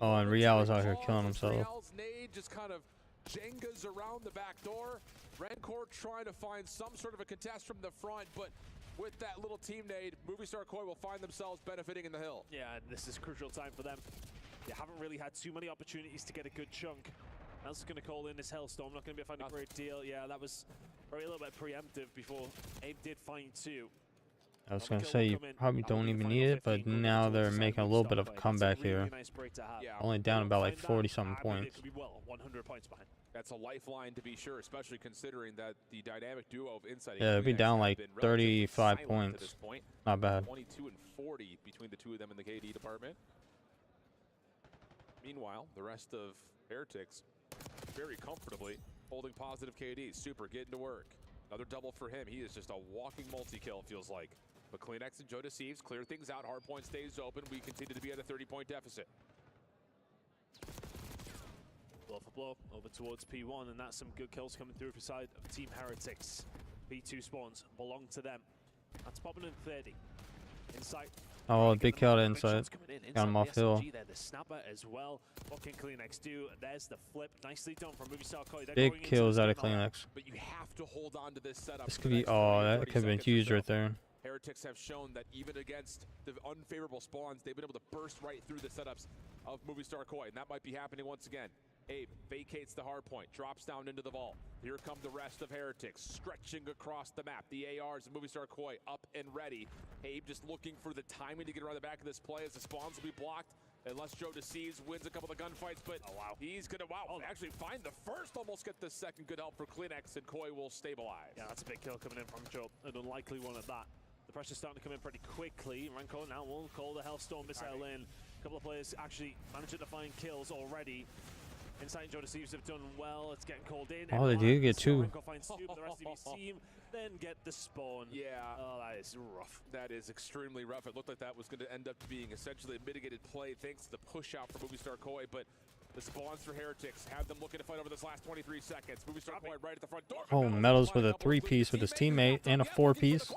Oh, and Real is out here killing himself. Real's nade just kind of Jengas around the back door. Rancor trying to find some sort of a contest from the front, but with that little team nade, Movie Star Koi will find themselves benefiting in the hill. Yeah, and this is crucial time for them. They haven't really had too many opportunities to get a good chunk. That's going to call in this Hellstorm. Not going to be finding a great deal. Yeah, that was probably a little bit preemptive before Abe did find two. I was going to say, you probably don't even need it, but now they're making a little bit of a comeback here. Only down about like 40-something points. Could be well 100 points behind. That's a lifeline to be sure, especially considering that the dynamic duo of Insight. Yeah, it'd be down like 35 points. Not bad. 22 and 40 between the two of them in the KD department. Meanwhile, the rest of Heretics very comfortably holding positive KD. Super getting to work. Another double for him. He is just a walking multi-kill, feels like. But CleanX and Joe Deceives clear things out. Hardpoint stays open. We continue to be at a 30-point deficit. Blow for blow over towards P1, and that's some good kills coming through for side of Team Heretics. P2 spawns belong to them. That's popping in 30. Insight. Oh, big kill to Insight. Got him off hill. There, the snapper as well. What can CleanX do? There's the flip. Nicely done from Movie Star Koi. Big kills out of CleanX. But you have to hold on to this setup. This could be, oh, that could have been huge right there. Heretics have shown that even against the unfavorable spawns, they've been able to burst right through the setups of Movie Star Koi, and that might be happening once again. Abe vacates the hard point, drops down into the vault. Here come the rest of Heretics, stretching across the map. The ARs of Movie Star Koi up and ready. Abe just looking for the timing to get around the back of this play as the spawns will be blocked. Unless Joe Deceives wins a couple of gunfights, but he's gonna actually find the first, almost get the second. Good help for CleanX, and Koi will stabilize. Yeah, that's a big kill coming in from Joe. An unlikely one at that. The pressure's starting to come in pretty quickly. Rancor now will call the Hellstorm missile in. A couple of players actually managing to find kills already. Insight and Joe Deceives have done well. It's getting called in. Oh, they do get two. Rancor finds two, but the rest of his team then get the spawn. Yeah. Oh, that is rough. That is extremely rough. It looked like that was going to end up being essentially a mitigated play thanks to the push out for Movie Star Koi, but the spawns for Heretics have them looking to fight over this last 23 seconds. Movie Star Koi right at the front door. Oh, Metals with a 3-piece with his teammate and a 4-piece.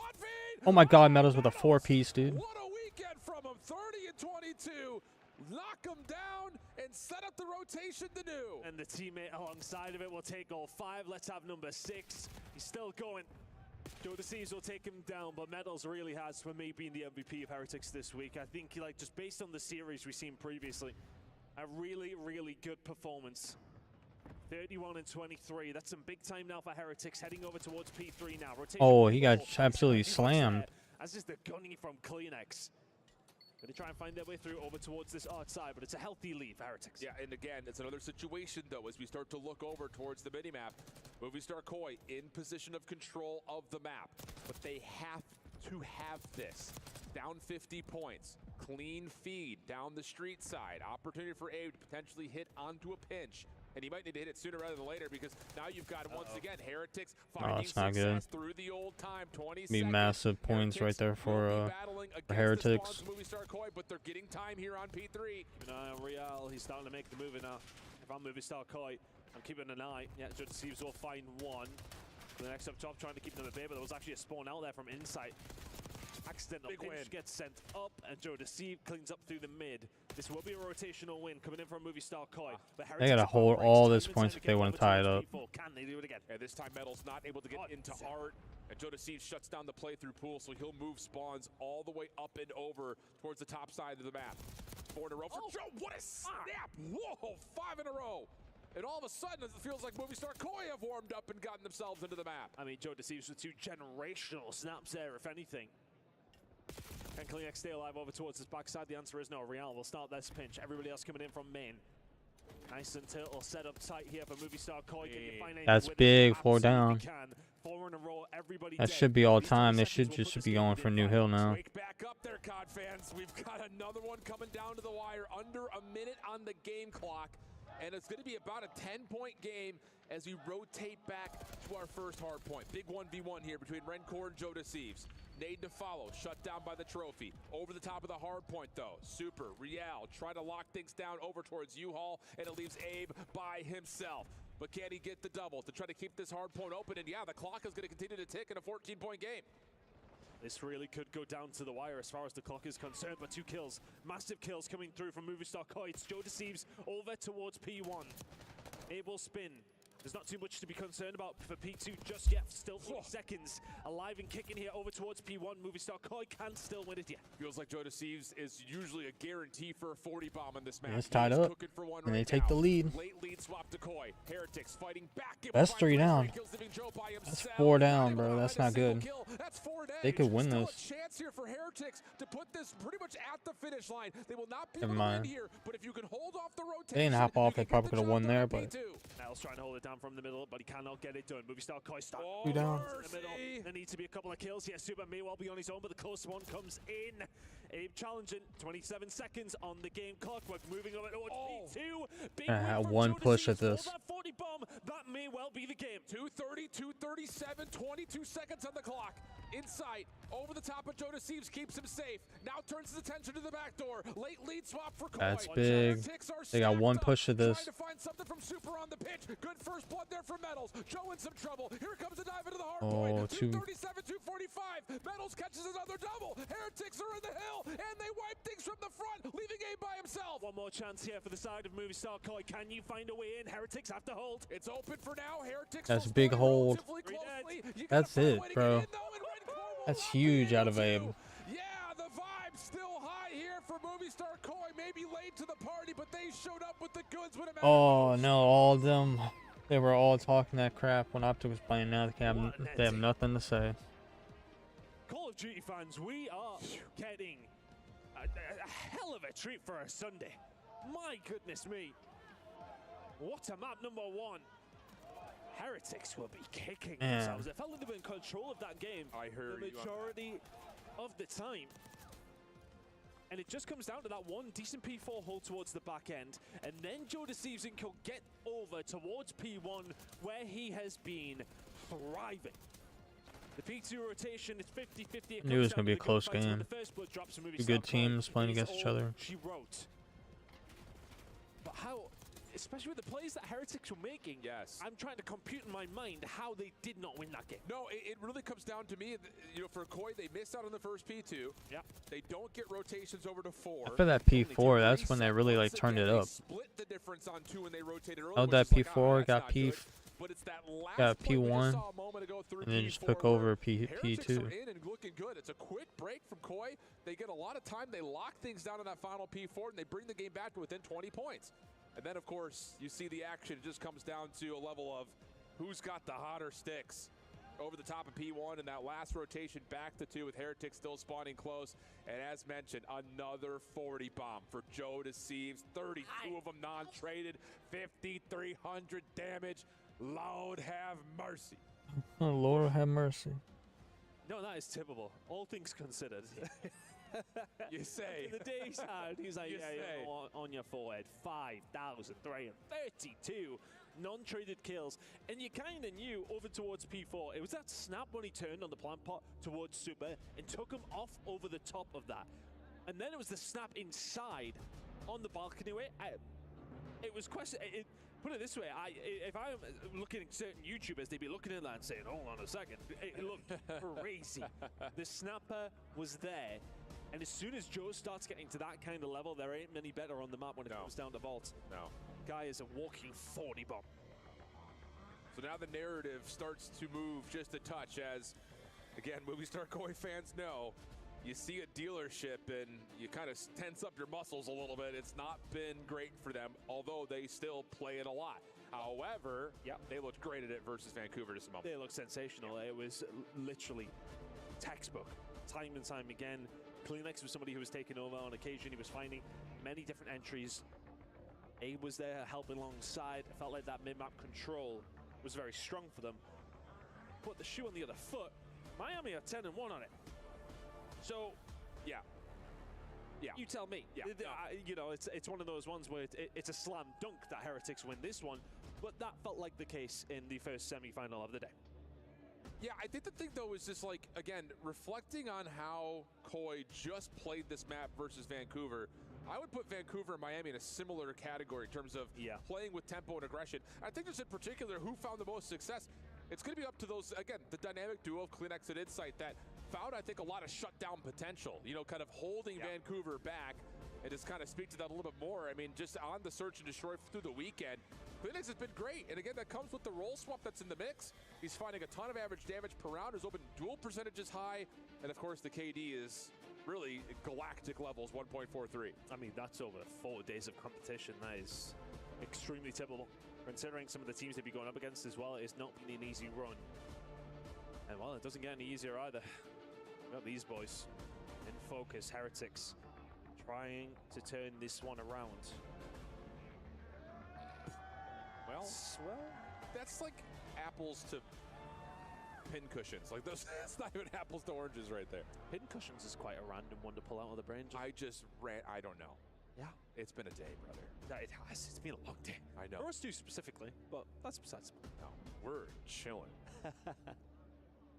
Oh my God, Metals with a 4-piece, dude. What a weekend from him. 30 and 22. Knock him down and set up the rotation to do. And the teammate alongside of it will take all 5. Let's have number 6. He's still going. Joe Deceives will take him down, but Metals really has, for me, been the MVP of Heretics this week. I think, like, just based on the series we've seen previously, a really, really good performance. 31 and 23. That's some big time now for Heretics, heading over towards P3 now. Rotation oh, he got absolutely slammed. That's just the gunning from CleanX. Going to try and find their way through over towards this odd side, but it's a healthy lead for Heretics. Yeah, and again, it's another situation, though, as we start to look over towards the minimap. Movie Star Koi in position of control of the map, but they have to have this. Down 50 points, clean feed down the street side, opportunity for Abe to potentially hit onto a pinch. And he might need to hit it sooner rather than later, because now you've got, once again, Heretics finding success through the old time. 20 Be massive points right there for Heretics. Movie Star Koi, but they're getting time here on P3. Keep an eye on Real. He's starting to make the move now. If I'm Movie Star Koi, I'm keeping an eye. Yeah, Joe Deceives will find one. The next up top, trying to keep them at bay, but there was actually a spawn out there from Insight. Accidental pinch gets sent up, and Joe Deceive cleans up through the mid. This will be a rotational win coming in from Movie Star Koi. They gotta hold all this points if they want to tie it up. Can they do it again? Yeah, this time Metal's not able to get into Art, and Joe Deceive shuts down the playthrough pool, so he'll move spawns all the way up and over towards the top side of the map. 4 in a row for Joe. What a snap! Whoa, 5 in a row. And all of a sudden, it feels like Movie Star Koi have warmed up and gotten themselves into the map. I mean, Joe Deceives with 2 generational snaps there, if anything. Can CleanX stay alive over towards his backside? The answer is no. Real will start this pinch. Everybody else coming in from main. Nice and Turtle set up tight here for Movie Star Koi. That's big. 4 down. 4 in a row. Everybody that should be all time. They should just be going for New Hill now. Back up. They're COD fans, we've got another one coming down to the wire. Under a minute on the game clock, and it's going to be about a 10-point game as we rotate back to our first hard point. Big 1v1 here between Rencore and Joe Deceives. Nade to follow, shut down by the trophy. Over the top of the hard point though. Super, Real, try to lock things down over towards U-Haul, and it leaves Abe by himself. But can he get the double to try to keep this hard point open? And yeah, the clock is going to continue to tick in a 14-point game. This really could go down to the wire as far as the clock is concerned, but 2 kills. Massive kills coming through from Movistar Koi. It's Joe Deceives over towards P1. Able spin. There's not too much to be concerned about for P2 just yet. Still 40 seconds. Alive and kicking here over towards P1. Movistar Koi can still win it, yeah. Feels like Joe Deceives is usually a guarantee for a 40 bomb in this match. It's tied up, and they take the lead. Late lead swap to Koi. Heretics fighting back. That's 3 down. That's 4 down, bro. That's not good. They could win this. Chance here for Heretics to put this pretty much at the finish line. They will not be Never able to mind. win here, but if you can hold off the rotation, They didn't hop off. They probably could have won there, but Niles trying to hold it down from the middle, but he cannot get it done. Movistar Koi start. 2 down. In the middle. There needs to be a couple of kills. Yeah, Super may well be on his own, but the close one comes in. Abe challenging. 27 seconds on the game clock. We're moving over towards P2. Big win from one Joe push at Deceives. this. Hold that 40 bomb. That may well be the game. 2:30, 2:37, 22 seconds on the clock. Inside, over the top of Joe Deceives, keeps him safe. Now turns his attention to the back door. Late lead swap for Koi. That's big. They got 1 push to this. Trying to find something from Super on the pitch. Good first blood there for Metals. Joe in some trouble. Here comes the dive into the hard point. 237, 245. Metals catches another double. Heretics are in the hill, and they wipe things from the front, leaving Abe by himself. One more chance here for the side of Movistar Koi. Can you find a way in? Heretics have to hold. It's open for now. Heretics. That's a big hold. That's it, bro. That's huge out of Abe. Yeah, the vibe's still high here for Movistar Koi. Maybe late to the party, but they showed up with the goods when it mattered. Oh no, all of them. They were all talking that crap when Optic was playing. Now they have nothing to say. Call of Duty fans, we are getting a hell of a treat for a Sunday. My goodness me. What a map, number 1. Heretics will be kicking themselves. It felt like they were in control of that game. I heard the majority of the time. And it just comes down to that one decent P4 hold towards the back end. And then Joe Deceives and can get over towards P1 where he has been thriving. The P2 rotation is 50-50. Knew it was going to be a close game. Two good teams playing against each other. She wrote. But how, especially with the plays that Heretics were making, I'm trying to compute in my mind how they did not win that game. No, it really comes down to me. You know, for Koi, they missed out on the first P2. Yeah. They don't get rotations over to 4. After that P4, that's when they really like turned it up. Split the difference on 2 when they rotated early. Held that P4, got P1, and then just took over P2. In and looking good. It's a quick break from Koi. They get a lot of time. They lock things down in that final P4, and they bring the game back to within 20 points. And then, of course, you see the action. It just comes down to a level of who's got the hotter sticks. Over the top of P1, and that last rotation back to 2 with Heretics still spawning close. And as mentioned, another 40 bomb for Joe Deceives. 32 of them non-traded, 5,300 damage. Lord have mercy. Oh, Lord have mercy. No, that is typical. All things considered. You say. In the day's hand, he's like, on your forehead. 5,332 non-traded kills. And you kind of knew over towards P4. It was that snap when he turned on the plant pot towards Super and took him off over the top of that. And then it was the snap inside on the balcony way. It was question. Put it this way, if I'm looking at certain YouTubers, they'd be looking at that and saying, hold on a second. It looked crazy. The snapper was there. And as soon as Joe starts getting to that kind of level, there ain't many better on the map when it comes down to vaults. No. Guy is a walking 40 bomb. So now the narrative starts to move just a touch as, again, Movistar Koi fans know, you see a dealership and you kind of tense up your muscles a little bit. It's not been great for them, although they still play it a lot. However, they looked great at it versus Vancouver just a moment. They looked sensational. It was literally textbook, time and time again. Kleenex was somebody who was taking over on occasion. He was finding many different entries. Abe was there helping alongside. It felt like that mid-map control was very strong for them. Put the shoe on the other foot. Miami are 10-1 on it. So, yeah, Yeah. You tell me. Yeah. You know, it's one of those ones where it's a slam dunk that Heretics win this one, but that felt like the case in the first semi-final of the day. Yeah, I think the thing, though, is just like, again, reflecting on how Koi just played this map versus Vancouver, I would put Vancouver and Miami in a similar category in terms of playing with tempo and aggression. I think just in particular, who found the most success, it's going to be up to those, again, the dynamic duo of CleanX and Insight that found, I think, a lot of shutdown potential, you know, kind of holding Vancouver back. And just kind of speak to that a little bit more. I mean, just on the search and destroy through the weekend, CleanX has been great. And again, that comes with the roll swap that's in the mix. He's finding a ton of average damage per round. His open duel percentage is high. And of course, the KD is really galactic levels, 1.43. I mean, that's over 4 days of competition. That is extremely typical. Considering some of the teams they've been going up against as well, it's not been an easy run. And well, it doesn't get any easier either. We've got these boys in focus, Heretics, trying to turn this one around. Well, that's like apples to pin cushions. Like those, that's not even apples to oranges right there. Pin cushions is quite a random one to pull out of the brain. I don't know. Yeah. It's been a day, brother. It has. It's been a long day. I know. For us two specifically, but that's besides the point. No, we're chilling.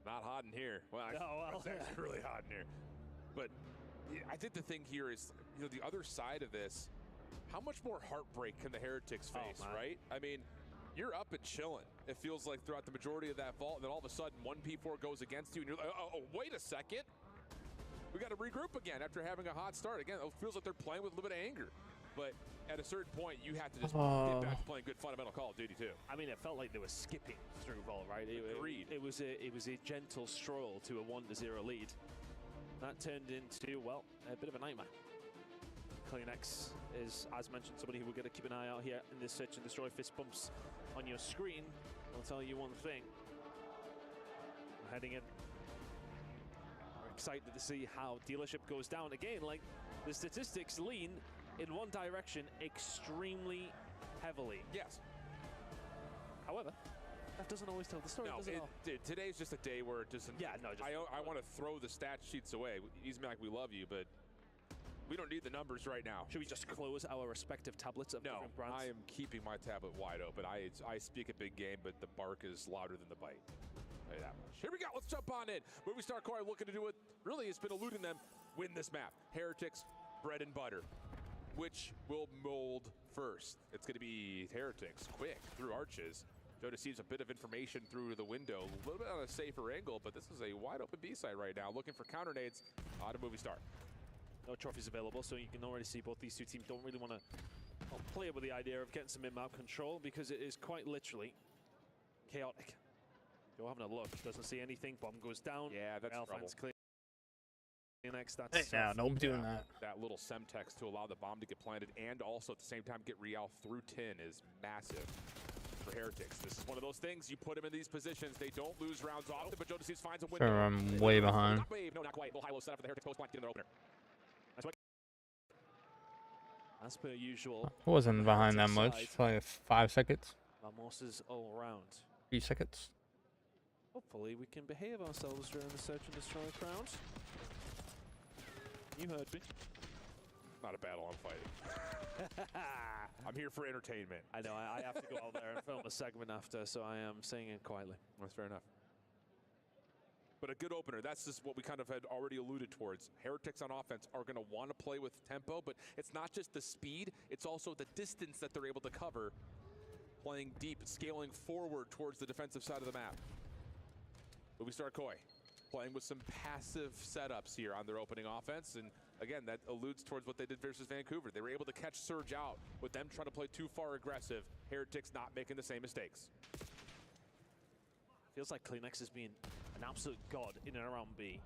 Not hot in here. Well, it's actually really hot in here. But I think the thing here is, you know, the other side of this, how much more heartbreak can the Heretics face, right? I mean, you're up and chilling. It feels like throughout the majority of that vault, and then all of a sudden 1P4 goes against you, and you're like, oh, wait a second. We got to regroup again after having a hot start. Again, it feels like they're playing with a little bit of anger. But at a certain point, you have to just get back to playing good fundamental Call of Duty too. I mean, it felt like they were skipping through Vault, right? Agreed. It was a gentle stroll to a 1-0 lead. That turned into, well, a bit of a nightmare. CleanX is, as mentioned, somebody who we're going to keep an eye out here in this search and destroy. Fist bumps on your screen. I'll tell you one thing. We're heading in. We're excited to see how dealership goes down. Again, like, the statistics lean in one direction extremely heavily. Yes. However, that doesn't always tell the story, does it? Dude, today's just a day where it doesn't... Yeah, no, I want to throw the stat sheets away. He's like, we love you, but we don't need the numbers right now. Should we just close our respective tablets of different brands? I am keeping my tablet wide open. I speak a big game, but the bark is louder than the bite. I'll tell you that much. Here we go. Let's jump on in. Movie Star Koi looking to do what really has been eluding them. Win this map. Heretics, bread and butter. Which will mold first? It's going to be Heretics, quick, through arches. Joe receives a bit of information through the window, a little bit on a safer angle, but this is a wide open B-side right now, looking for counter nades on a Movie Star. No trophies available, so you can already see both these two teams don't really want to play with the idea of getting some in-map control, because it is quite literally chaotic. Joe having a look, doesn't see anything, bomb goes down. Yeah, that's trouble. Clear. Next, that's hey, now, don't be doing that. That little semtex to allow the bomb to get planted and also at the same time get Real through 10 is massive for Heretics. This is one of those things, you put them in these positions, they don't lose rounds often, but Jodecius finds a window. Sure, I'm way behind. No, not quite. A little high-low setup for the Heretics post point to get in their opener. As per usual. I wasn't behind that much, like 5 seconds. Mosses all around. 3 seconds. Hopefully we can behave ourselves during the search and destroy round. You heard me. Not a battle I'm fighting. I'm here for entertainment. I know, I have to go out there and film a segment after, so I am saying it quietly. That's fair enough. But a good opener. That's just what we kind of had already alluded towards. Heretics on offense are going to want to play with tempo, but it's not just the speed, it's also the distance that they're able to cover. Playing deep, scaling forward towards the defensive side of the map. Movie Star Koi playing with some passive setups here on their opening offense, and again, that alludes towards what they did versus Vancouver. They were able to catch Surge out with them trying to play too far aggressive. Heretics not making the same mistakes. Feels like CleanX has been an absolute god in and around B.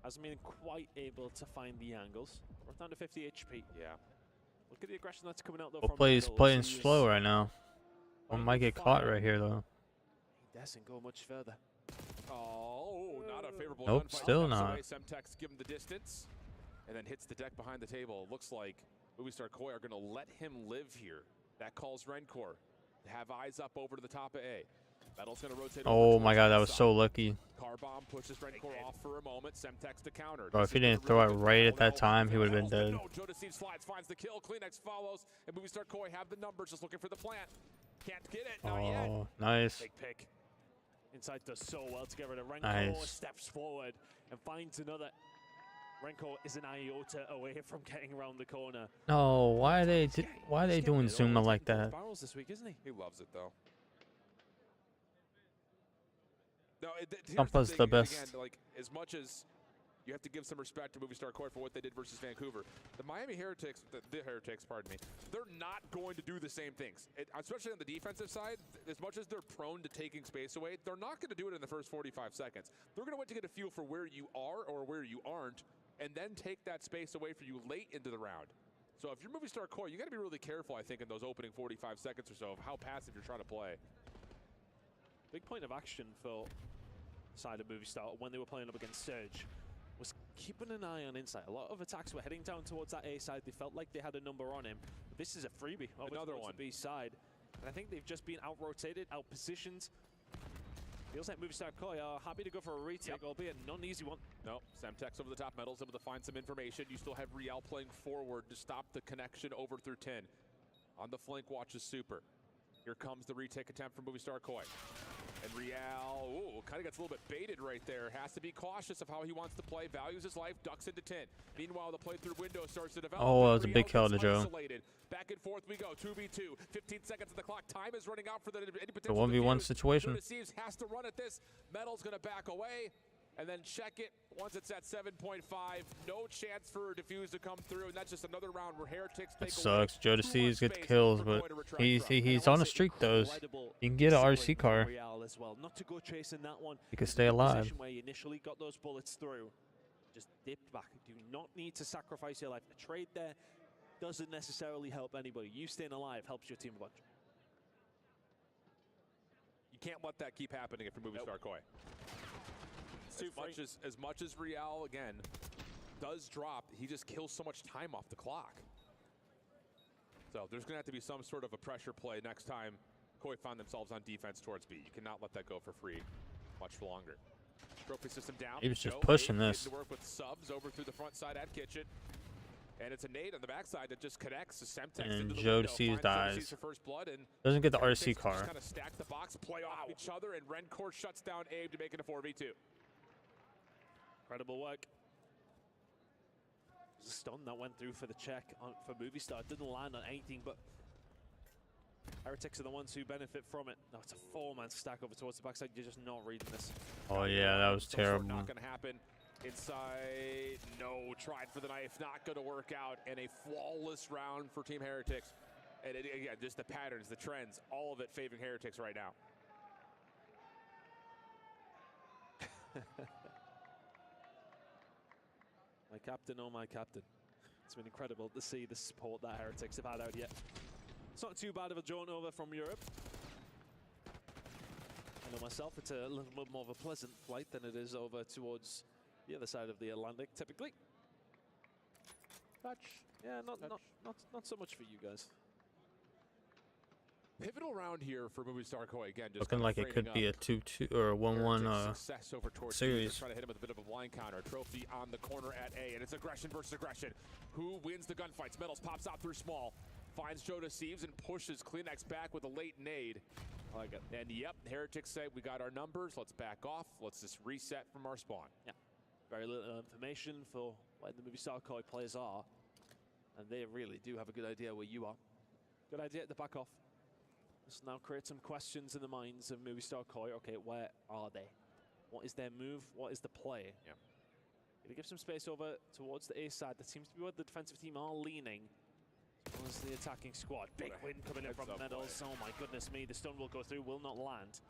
Hasn't been quite able to find the angles. We're down to 50 HP. Yeah. Look at the aggression that's coming out though. Well, play's playing slow right now. One might get caught right here though. He doesn't go much further. Oh, not a favorable nope, gunfight. still not. Semtex give him the distance, and then hits the deck behind the table. Looks like Movie Star Koi are going to let him live here. That calls Rencor to have eyes up over to the top of A. Metal's gonna rotate Oh my god, that was so lucky. Car bomb pushes Rencore off for a moment. Semtex to counter. Bro, if he didn't throw it right at that time, he would have been dead. No, Jodeci slides, finds the kill. Kleenex follows, and Movie Star Koi have the numbers, just looking for the plant. Can't get it. Not yet. Oh, nice. Big pick. Inside does so well to get rid of Renko. Nice. Steps forward and finds another. Renko is an iota away from getting around the corner. No, why are they doing Zuma like that? Barrels this week, isn't he? He loves it though. No, Tampa's the best. Again, like as much as you have to give some respect to Movie Star Koi for what they did versus Vancouver, the Miami Heretics, the Heretics, pardon me, they're not going to do the same things. Especially on the defensive side, as much as they're prone to taking space away, they're not going to do it in the first 45 seconds. They're going to wait to get a feel for where you are or where you aren't, and then take that space away for you late into the round. So if you're Movie Star Koi, you got to be really careful, I think, in those opening 45 seconds or so of how passive you're trying to play. Big point of action for side of Movie Star when they were playing up against Surge was keeping an eye on inside. A lot of attacks were heading down towards that A side. They felt like they had a number on him. But this is a freebie. Another one. B side. And I think they've just been out-rotated, out-positioned. Feels like Movie Star Koi are happy to go for a retake, albeit not an easy one. No, Semtex over the top, Metal's able to find some information. You still have Riel playing forward to stop the connection over through 10. On the flank, watches Super. Here comes the retake attempt from Movie Star Koi. And Riel, kind of gets a little bit baited right there. Has to be cautious of how he wants to play. Values his life, ducks into 10. Meanwhile, the playthrough window starts to develop. Oh, that was a big kill to Joe. Back and forth we go, 2v2. 15 seconds on the clock. Time is running out for the any The potential 1v1 defuse. situation. Jonas has to run at this. Metal's going to back away and then check it once it's at 7.5. No chance for a defuse to come through, and that's just another round where Heretics take It sucks. Joe Decees gets kills, but he's on a streak though. He can get an RC car. As well. Not to go chasing that one. He could stay alive. Position where you initially got those bullets through. Just dip back. Do not need to sacrifice your life. A trade there doesn't necessarily help anybody. You staying alive helps your team a bunch. You can't let that keep happening if you're Movie Star Koi. As much as Riel again does drop, he just kills so much time off the clock. So there's gonna have to be some sort of a pressure play next time Koi find themselves on defense towards B. You cannot let that go for free much longer. Trophy system down. He was just pushing this. To work with subs over through the front side at kitchen. And it's a nade on the backside that just connects the Semtex And into the Joe window. Decees dies. For first blood and Doesn't get the Heretics RC car. Just kind of stack the box, play off each other, and Rencore shuts down Abe to make it a 4v2. Incredible work. There's a stun that went through for the check for Movie Star. It didn't land on anything, but Heretics are the ones who benefit from it. No, it's a four-man stack over towards the backside. You're just not reading this. Oh yeah, that was terrible. Not going to happen. Inside, no, tried for the knife, not going to work out, and a flawless round for Team Heretics. And again, just the patterns, the trends, all of it favoring Heretics right now. My captain, oh my captain. It's been incredible to see the support that Heretics have had out yet. It's not too bad of a jaunt over from Europe. I know myself, it's a little bit more of a pleasant flight than it is over towards the other side of the Atlantic, typically. Yeah, not so much for you guys. Pivotal round here for Movie Star Koi again. Just Looking like it could be a 2-2 or a 1-1 series. Trying to hit him with a bit of a blind counter. Trophy on the corner at A, and it's aggression versus aggression. Who wins the gunfights? Metals pops out through small, finds Joe Decees and pushes Kleenex back with a late nade. I like it. And yep, Heretics say we got our numbers. Let's back off. Let's just reset from our spawn. Yeah, very little information for where the Movie Star Koi players are, and they really do have a good idea where you are. Good idea to back off. Let's now create some questions in the minds of Movie Star Koi. Okay, where are they? What is their move? What is the play? Yeah. Gonna give some space over towards the A side. That seems to be where the defensive team are leaning. As well as the attacking squad. Big win coming in from Medals. Oh my goodness me. The stun will go through, will not land.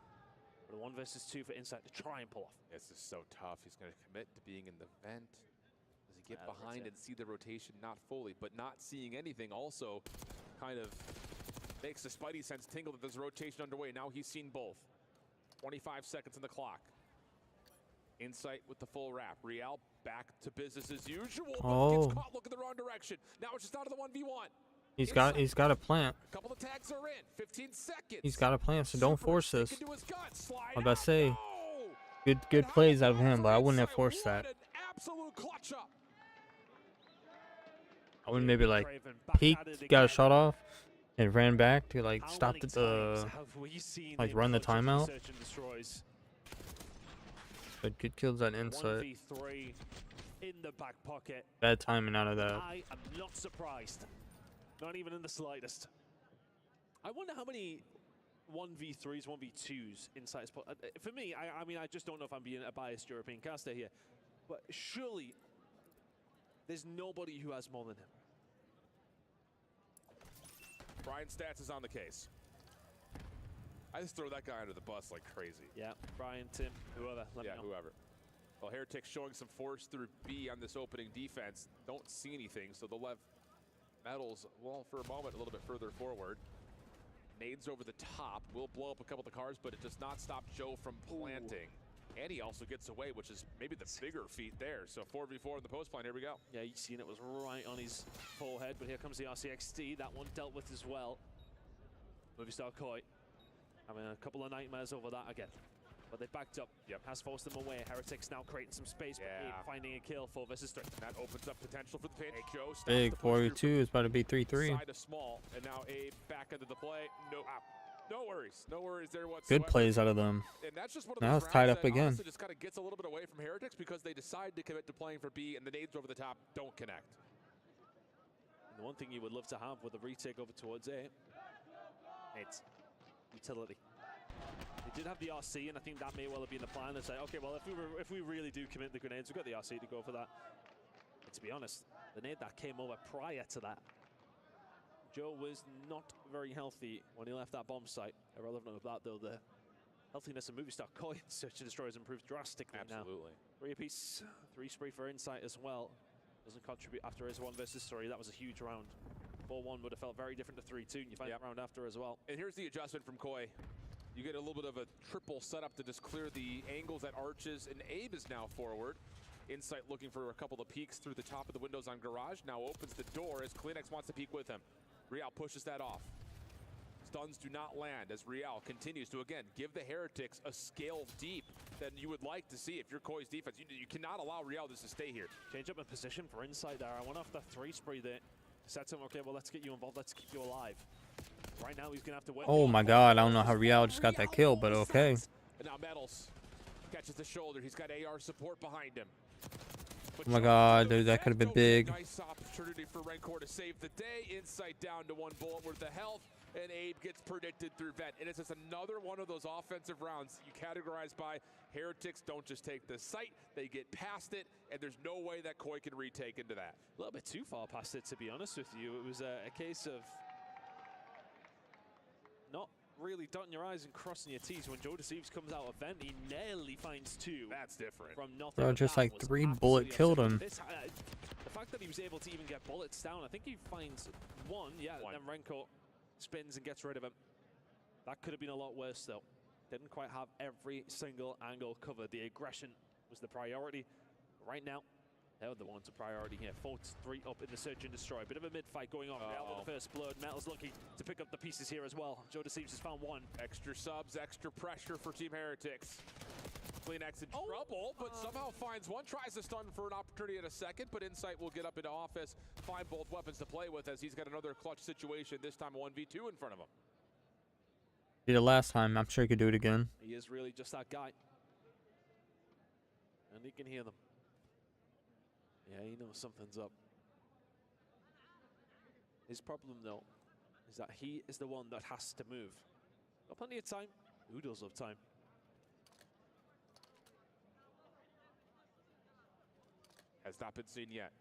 But a 1 versus 2 for Inside to try and pull off. This is so tough. He's going to commit to being in the vent. Does he get behind and see the rotation? Not fully, but not seeing anything also kind of makes the Spidey sense tingle that there's a rotation underway. Now he's seen both. 25 seconds on the clock. Insight with the full wrap. Riel back to business as usual. But gets caught looking the wrong direction. Now it's just out of the 1v1. He's got a plant. A couple of tags are in. 15 seconds. He's got a plant, so don't force this. Into his gut, slide I'm about to say, good plays out of him, but I wouldn't have forced that. Absolute clutch up. I would maybe like peeked, got a shot off, and ran back to like stop the like run the timeout. But good kills on inside. 1v3 in the back pocket. Bad timing out of that. I am not surprised. Not even in the slightest. I wonder how many 1v3s, 1v2s inside spot. For me, I mean, I just don't know if I'm being a biased European caster here, but surely there's nobody who has more than him. Brian Stats is on the case. I just throw that guy under the bus like crazy. Yeah, Brian, Tim, whoever. Let me know. Whoever. Well, Heretics showing some force through B on this opening defense. Don't see anything, so they'll have Metals, well, for a moment, a little bit further forward. Nades over the top. Will blow up a couple of the cars, but it does not stop Joe from planting. Ooh. And he also gets away, which is maybe the bigger feat there. So 4v4 in the post line. Here we go. Yeah, you seen it was right on his forehead, but here comes the RCXD. That one dealt with as well. Movie star Koi. I mean, a couple of nightmares over that again. But they backed up. Yep. Has forced them away. Heretics now creating some space, but Abe finding a kill. 4 versus 3. That opens up potential for the pinch. Joe big 4v2 is about to be 3-3. Side of small, and now Abe back into the play. No worries. No worries there whatsoever. Good plays out of them. And that's just one of now those it's tied rounds up that again. honestly just kind of gets a little bit away from Heretics because they decide to commit to playing for B, and the nades over the top don't connect. And the one thing you would love to have with a retake over towards A, it's utility. They did have the RC, and I think that may well have been the plan. They say, okay, well, if we really do commit the grenades, we've got the RC to go for that. But to be honest, the nade that came over prior to that, Joe was not very healthy when he left that bomb site. Irrelevant of that, though, the healthiness of movie star Koi Search and Destroy has improved drastically now. Absolutely. 3 apiece, 3 spree for Insight as well. Doesn't contribute after his 1 versus 3. That was a huge round. 4-1 would have felt very different to 3-2, and you find that round after as well. And here's the adjustment from Koi. You get a little bit of a triple setup to just clear the angles at arches, and Abe is now forward. Insight looking for a couple of peeks through the top of the windows on Garage. Now opens the door as Kleenex wants to peek with him. Real pushes that off. Stuns do not land as Real continues to, again, give the Heretics a scale deep than you would like to see if you're Koi's defense. You cannot allow Real just to stay here. Change up in position for Insight there. I went off the 3 spree there. Said to him, okay, well, let's get you involved. Let's keep you alive. Right now, he's going to have to win. Oh my god, I don't know how Real just got that kill, but okay. And now Metals catches the shoulder. He's got AR support behind him. Oh my god, dude, that could have been big. Nice opportunity for Rancor to save the day. Insight down to 1 bullet worth of health, and Abe gets predicted through vent. And it's just another one of those offensive rounds you categorize by Heretics don't just take the site, they get past it, and there's no way that Koi can retake into that. A little bit too far past it, to be honest with you. It was a case of not really dotting your I's and crossing your T's. When Joe Deceives comes out of vent, he nearly finds 2. That's different. From nothing. Bro, just like 3 bullet killed him. The fact that he was able to even get bullets down, I think he finds 1, and then Rancor spins and gets rid of him. That could have been a lot worse, though. Didn't quite have every single angle covered. The aggression was the priority. Right now, they're the ones of priority here. 4-3 up in the Search and Destroy. Bit of a mid-fight going on. Real with the first blood. Metal's looking to pick up the pieces here as well. Joe Deceives has found 1. Extra subs, extra pressure for Team Heretics. Kleenex in trouble, but somehow finds 1. Tries to stun for an opportunity in a second, but Insight will get up into office, find both weapons to play with as he's got another clutch situation, this time a 1v2 in front of him. Did it last time. I'm sure he could do it again. He is really just that guy. And he can hear them. Yeah, he knows something's up. His problem, though, is that he is the one that has to move. Got plenty of time. Who does have time? Has not been seen yet.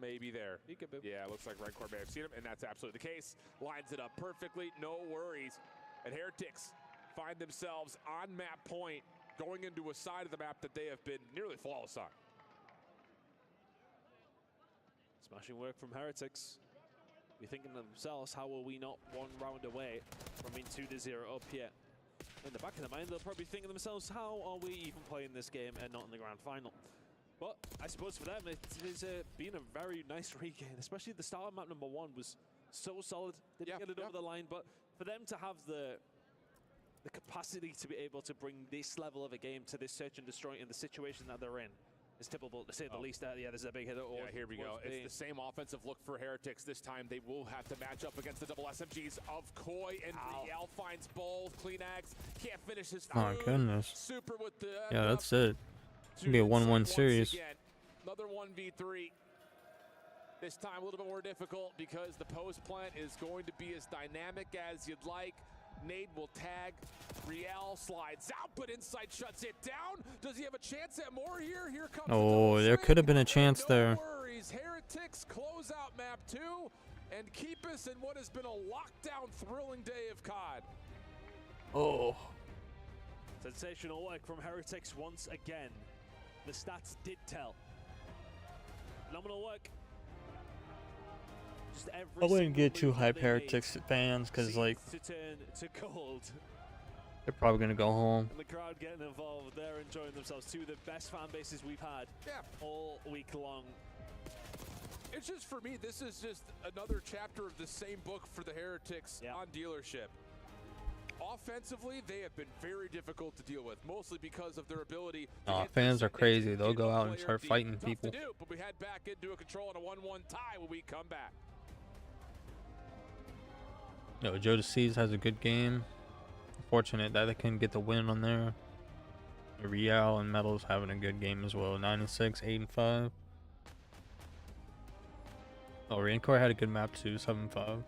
Maybe there. Yeah, looks like Rancor may have seen him, and that's absolutely the case. Lines it up perfectly, no worries. And Heretics find themselves on map point, going into a side of the map that they have been nearly flawless on. Smashing work from Heretics. Be thinking to themselves, how are we not 1 round away from being 2-0 up here? In the back of their mind, they'll probably think to themselves, how are we even playing this game and not in the grand final? But I suppose for them, it's been a very nice regain, especially the start of map number 1 was so solid. They didn't get it over the line, but for them to have the capacity to be able to bring this level of a game to this search and destroy in the situation that they're in is typical, to say the least. Yeah, this is a big hit. Yeah, here we go. It's the same offensive look for Heretics. This time they will have to match up against the double SMGs of Koi, and Riel finds both. Clean Axe can't finish his. Oh goodness. Super with the. Yeah, that's it. It's gonna be a 1-1 series. Another 1v3. This time a little bit more difficult because the post plant is going to be as dynamic as you'd like. Nade will tag. Riel slides out, but Insight shuts it down. Does he have a chance at more here? Here comes. Oh, there could have been a chance there. No worries. Heretics close out map 2 and keep us in what has been a lockdown, thrilling day of COD. Oh. Sensational work from Heretics once again. The stats did tell. Phenomenal work. Just every I wouldn't get too move that hype they Heretics made fans because like seems to turn to gold. they're probably gonna go home. And the crowd getting involved, they're enjoying themselves. Two of the best fan bases we've had all week long. It's just, for me, this is just another chapter of the same book for the Heretics on dealership. Offensively, they have been very difficult to deal with, mostly because of their ability to hit Fans are crazy. They'll go out and start fighting people. to do, but we head back into a control and a 1-1 tie when we come back. Yo, Joe DeCease has a good game. Unfortunate that they couldn't get the win on there. Riel and Metal's having a good game as well. 9-6, 8-5. Oh, Rancor had a good map too. 7-5.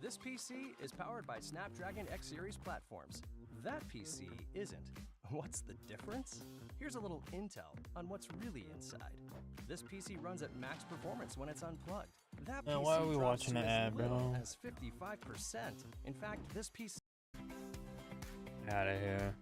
This PC is powered by Snapdragon X Series platforms. That PC isn't. What's the difference? Here's a little intel on what's really inside. This PC runs at max performance when it's unplugged. That Man, PC why are we drops watching to an as ad, little bro? as 55%. In fact, this PC Out of here.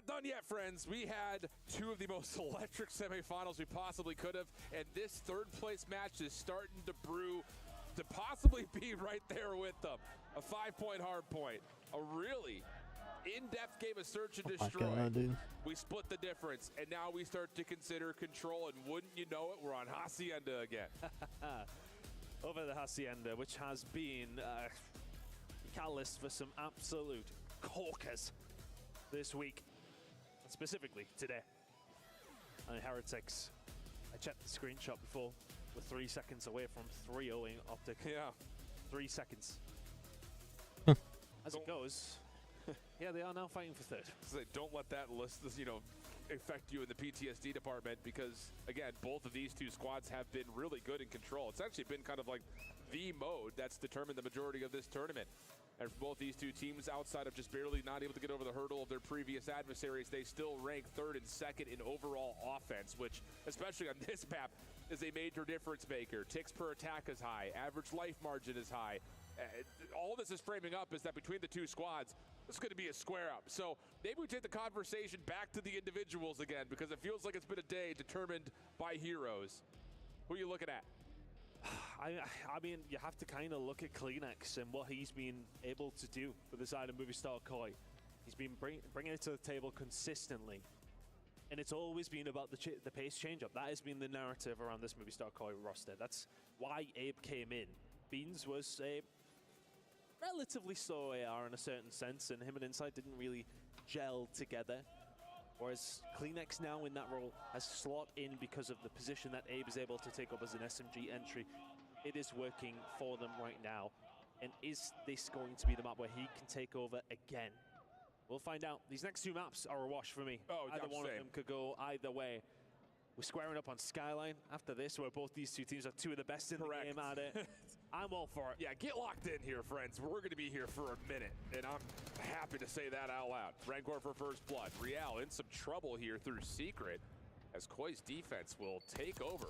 not done yet, friends. We had two of the most electric semifinals we possibly could have, and this third place match is starting to brew to possibly be right there with them. A 5-point hard point. A really in-depth game of search and destroy. God, we split the difference, and now we start to consider control, and wouldn't you know it, we're on Hacienda again. Over the Hacienda, which has been a catalyst for some absolute corkers this week, specifically today. And Heretics, I checked the screenshot before, we're 3 seconds away from 3-0ing Optic. Yeah. 3 seconds. As it goes, yeah, they are now fighting for third. So don't let that list, affect you in the PTSD department, because again, both of these two squads have been really good in control. It's actually been kind of like the mode that's determined the majority of this tournament. And for both these two teams, outside of just barely not able to get over the hurdle of their previous adversaries, they still rank third and second in overall offense, which, especially on this map, is a major difference maker. Ticks per attack is high. Average life margin is high. All this is framing up is that between the two squads, it's going to be a square up. So maybe we take the conversation back to the individuals again, because it feels like it's been a day determined by heroes. Who are you looking at? I mean, you have to kind of look at Kleenex and what he's been able to do for the side of Movistar Koi. He's been bringing it to the table consistently. And it's always been about the pace change-up. That has been the narrative around this Movistar Koi roster. That's why Abe came in. Beans was a relatively slow AR in a certain sense, and him and Insight didn't really gel together. Whereas Kleenex now in that role has slot in because of the position that Abe is able to take up as an SMG entry. It is working for them right now. And is this going to be the map where he can take over again? We'll find out. These next two maps are a wash for me. Oh, either one of them could go either way. We're squaring up on Skyline after this, where both these two teams are two of the best in the game at it. I'm all for it. Yeah, get locked in here, friends. We're going to be here for a minute, and I'm happy to say that out loud. Rancor for first blood. Real in some trouble here through Secret, as Koi's defense will take over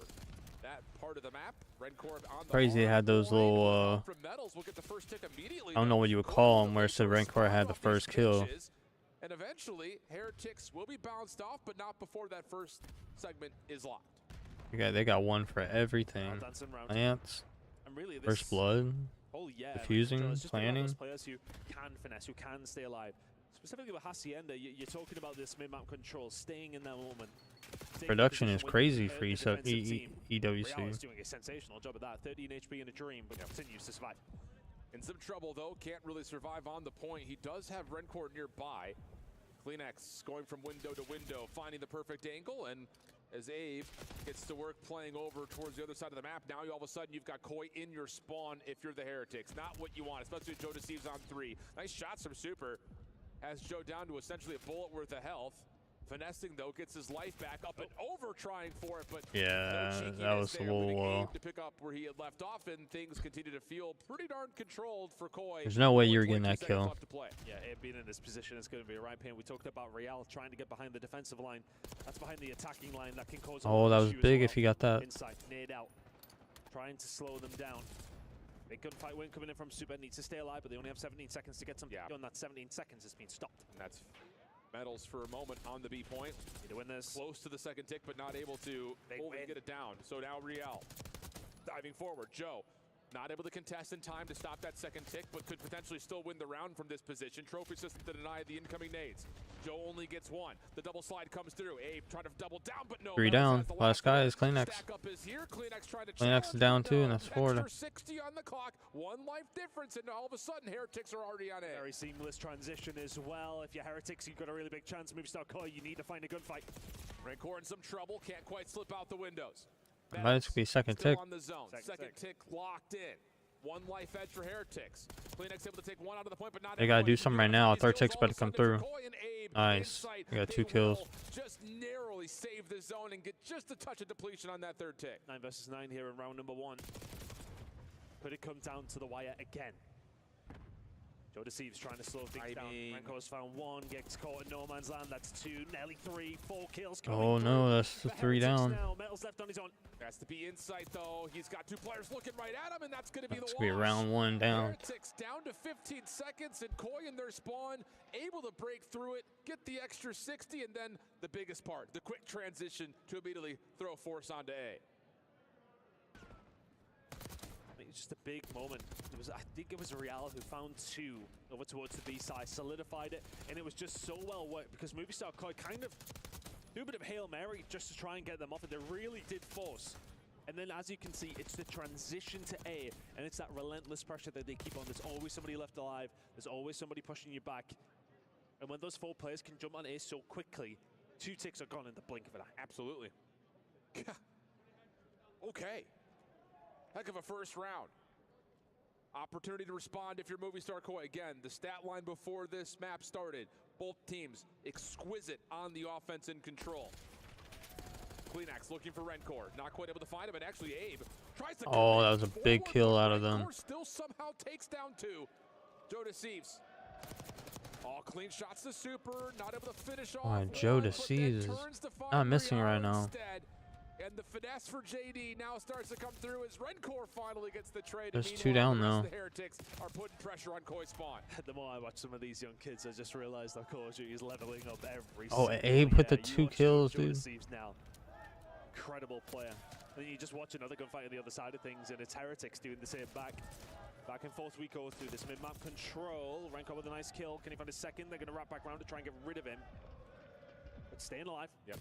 that part of the map. Rancor on the crazy they had those little, from Metals. We'll get the first tick immediately. I don't know what you would call them, where it said Rancor had the first kill. And eventually, Heretics will be bounced off, but not before that first segment is locked. They got one for everything. Lance, really first blood, diffusing, planning. Players who can finesse, who can stay alive. Specifically with Hacienda, you're talking about this mid-map control, staying in that moment. Production is crazy for EWC. Real is doing a sensational job of that. 13 HP in a dream, but continues to survive. In some trouble, though, can't really survive on the point. He does have Rancor nearby. Kleenex going from window to window, finding the perfect angle, and as Abe gets to work playing over towards the other side of the map, now all of a sudden you've got Koi in your spawn if you're the Heretics. Not what you want, especially Joe Deceives on 3. Nice shots from Super. Has Joe down to essentially a bullet worth of health. Finessing, though, gets his life back up and over, trying for it, but yeah, no that was a little to pick up where he had left off, and things continue to feel pretty darn controlled for Koi. There's no way you were getting that kill. Yeah, Abe being in this position is going to be a right pain. We talked about Real trying to get behind the defensive line. That's behind the attacking line. That can cause oh, that was big if you got that. Inside, nade out, trying to slow them down. Big gunfight win coming in from Super. Needs to stay alive, but they only have 17 seconds to get something done. That 17 seconds has been stopped. And that's Metals for a moment on the B point. Need to win this. Close to the second tick, but not able to get it down. So now Real diving forward. Joe not able to contest in time to stop that second tick, but could potentially still win the round from this position. Trophy system to deny the incoming nades. Joe only gets one. The double slide comes through. Abe trying to double down, but no. 3 down. Last guy is Kleenex. Kleenex is down too, and that's 4. 60 on the clock. 1 life difference, and all of a sudden, Heretics are already on A. Very seamless transition as well. If you're Heretics, you've got a really big chance. Movistar Koi, you need to find a gunfight. Rancor in some trouble. Can't quite slip out the windows. Might be second tick. On the zone. Second tick locked in. 1 life edge for Heretics. Kleenex able to take 1 out of the point, but not. They gotta do something right now. Third tick's about to come through. Nice. They got 2 kills. Just narrowly save the zone and get just a touch of depletion on that third tick. 9 versus 9 here in round number 1. Could it come down to the wire again? Joe Deceives trying to slow things down. Renko's found one, gets caught in no man's land. That's two, nearly three, 4 kills. Oh no, that's the 3 down. Now, Metal's left on his own. Has to be insight though. He's got 2 players looking right at him, and that's going to be the Be round 1 down. Heretics down to 15 seconds, and Koi in their spawn able to break through it, get the extra 60, and then the biggest part, the quick transition to immediately throw force onto A. It's just a big moment. I think it was Real who found 2 over towards the B side, solidified it, and it was just so well worked because Movistar Koi kind of do a bit of Hail Mary just to try and get them off it. They really did force. And then as you can see, it's the transition to A, and it's that relentless pressure that they keep on. There's always somebody left alive. There's always somebody pushing you back. And when those 4 players can jump on A so quickly, 2 ticks are gone in the blink of an eye. Absolutely. Okay. Heck of a first round. Opportunity to respond if you're Movistar Koi. Again, the stat line before this map started. Both teams exquisite on the offense and control. Kleenex looking for Rencor. Not quite able to find him, and actually Abe tries to... Oh, that was a big kill out of them. Rencor still somehow takes down 2. Joe Deceives. Oh, clean shots to Super. Not able to finish off. Oh, Joe Deceives is not missing right now. And the finesse for JD now starts to come through as Rencor finally gets the trade. There's 2 down though. The Heretics are putting pressure on Koi spawn. The more I watch some of these young kids, I just realized that Call of Duty is leveling up every Oh, single Abe with the year. 2 kills, dude. Now. Incredible player. And then you just watch another gunfight on the other side of things, and it's Heretics doing the same back. Back and forth we go through this mid-map control. Rencor with a nice kill. Can he find a second? They're going to wrap back around to try and get rid of him. But staying alive. Yep.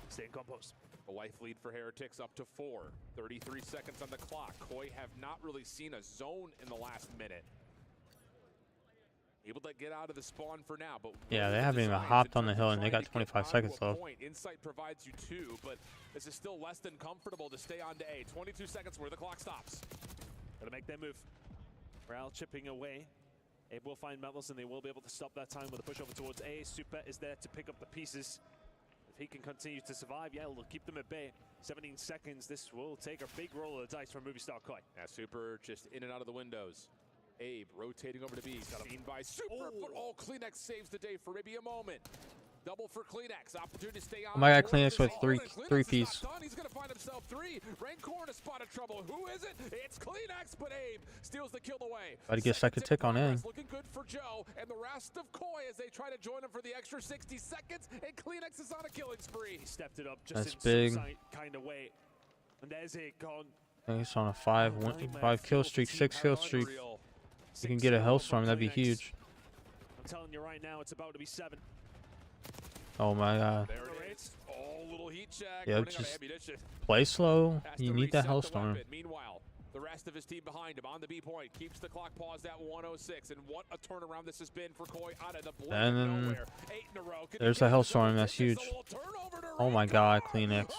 Staying composed. A life lead for Heretics up to 4. 33 seconds on the clock. Koi have not really seen a zone in the last minute. Able to get out of the spawn for now, but yeah, they haven't even hopped on the hill and they got 25 seconds left. Insight provides you 2, but this is still less than comfortable to stay on to A. 22 seconds where the clock stops. Gotta make their move. Real chipping away. Abe will find Metals and they will be able to stop that time with a push over towards A. Super is there to pick up the pieces. If he can continue to survive, yeah, it'll keep them at bay. 17 seconds, this will take a big roll of the dice from Movistar Koi. Yeah, Super just in and out of the windows. Abe rotating over to B, seen by Super, but all Kleenex saves the day for maybe a moment. Double for Kleenex, opportunity to stay on. Oh my God, Kleenex with 3 piece. He's gonna find himself 3. Rencor in a spot of trouble. Who is it? It's Kleenex, but Abe steals the kill away. But I guess I could tick on A. Looking good for Joe and the rest of Koi as they try to join him for the extra 60 seconds, and Kleenex is on a killing spree. He stepped it up just That's in big. kind of way. And there's it gone. I think it's on a 5 kill streak, 6 kill streak. You can get a Hellstorm, that'd be huge. I'm telling you right now, it's about to be 7. Oh my God. There it is. Oh, little heat check. Yeah, just play slow. You need that Hellstorm. Meanwhile, the rest of his team behind him on the B point keeps the clock paused at 106. And what a turnaround this has been for Koi out of the blink of nowhere. 8 in a row. There's a Hellstorm. That's huge. Oh my God, Kleenex.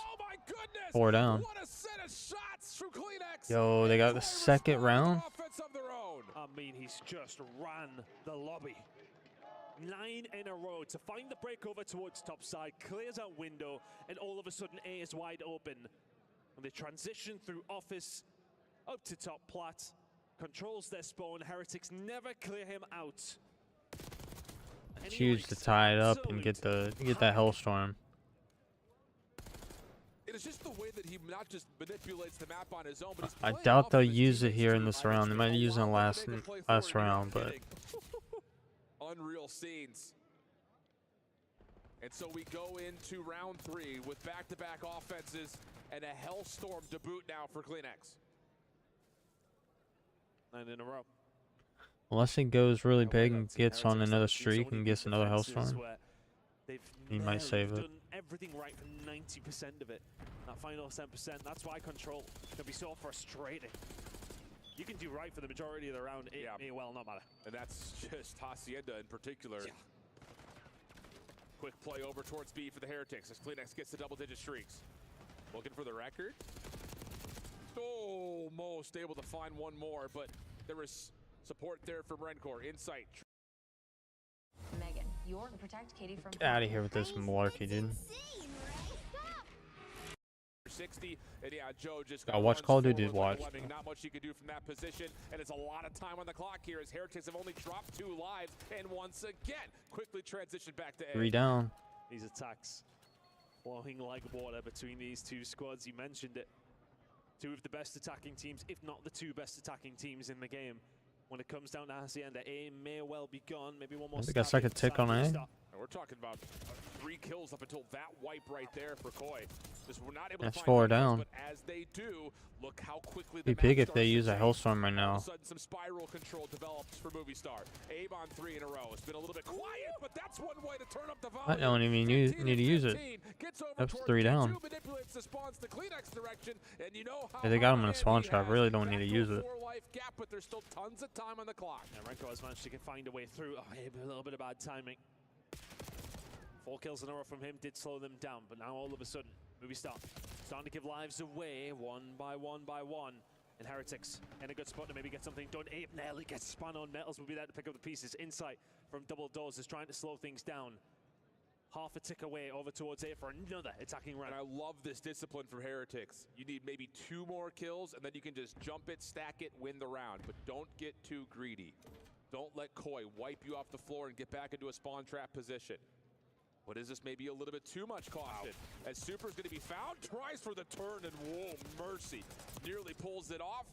4 down. What a set of shots from Kleenex. Yo, they got the 2nd round. I mean, he's just ran the lobby. 9 in a row to find the breakover towards top side, clears out window, and all of a sudden A is wide open. And they transition through office up to top plat, controls their spawn. Heretics never clear him out. It's huge to tie it up and get that Hellstorm. It is just the way that he not just manipulates the map on his own, but I doubt they'll use it here in this round. They might use it in the last round, but unreal scenes. And so we go into round 3 with back-to-back offenses and a Hellstorm to boot now for Kleenex. 9 in a row. Unless it goes really big and gets on another streak and gets another Hellstorm, he might save it. Done everything right for 90% of it. That final 10%, that's why control can be so frustrating. You can do right for the majority of the round, it may well not matter. And that's just Hacienda in particular. Yeah. Quick play over towards B for the Heretics as Kleenex gets the double-digit streaks. Looking for the record. Almost able to find one more, but there is support there from Rencor. Insight. Megan, you're to protect Katie from... Get out of here with this malarkey, dude. 260. And yeah, Joe just I watch Call of Duty. Watch. Not much you can do from that position, and it's a lot of time on the clock here as Heretics have only dropped 2 lives, and once again quickly transition back to A. 3 down. These attacks flowing like water between these 2 squads. You mentioned it. 2 of the best attacking teams, if not the 2 best attacking teams in the game. When it comes down to Hacienda, A may well be gone. Maybe one more. I think I stuck a tick on A. We're talking about 3 kills up until that wipe right there for Koi. Just we're not able to That's find 4 kills, down. but as they do, look how quickly Be big if they use a Hellstorm right now. All of a sudden, some spiral control develops for Movie Star. Abe on 3 in a row. It's been a little bit quiet, but that's one way to turn up the volume. I don't even need to use it. That's 3 down. Manipulates the spawns to Kleenex direction, and you know how Yeah, they got him in a spawn trap. Really don't need to use it. 4 life gap, but there's still tons of time on the clock. Yeah, Renko has managed to find a way through. Oh, Abe, a little bit of bad timing. 4 kills in a row from him did slow them down, but now all of a sudden, Movie Star starting to give lives away one by one by one. And Heretics in a good spot to maybe get something done. Abe nearly gets spun on. Metals will be there to pick up the pieces. Insight from Double Doors is trying to slow things down. Half a tick away over towards A for another attacking round. And I love this discipline from Heretics. You need maybe 2 more kills, and then you can just jump it, stack it, win the round. But don't get too greedy. Don't let Koi wipe you off the floor and get back into a spawn trap position. What is this? Maybe a little bit too much caution. As Super's going to be found, tries for the turn, and whoa, mercy. Nearly pulls it off.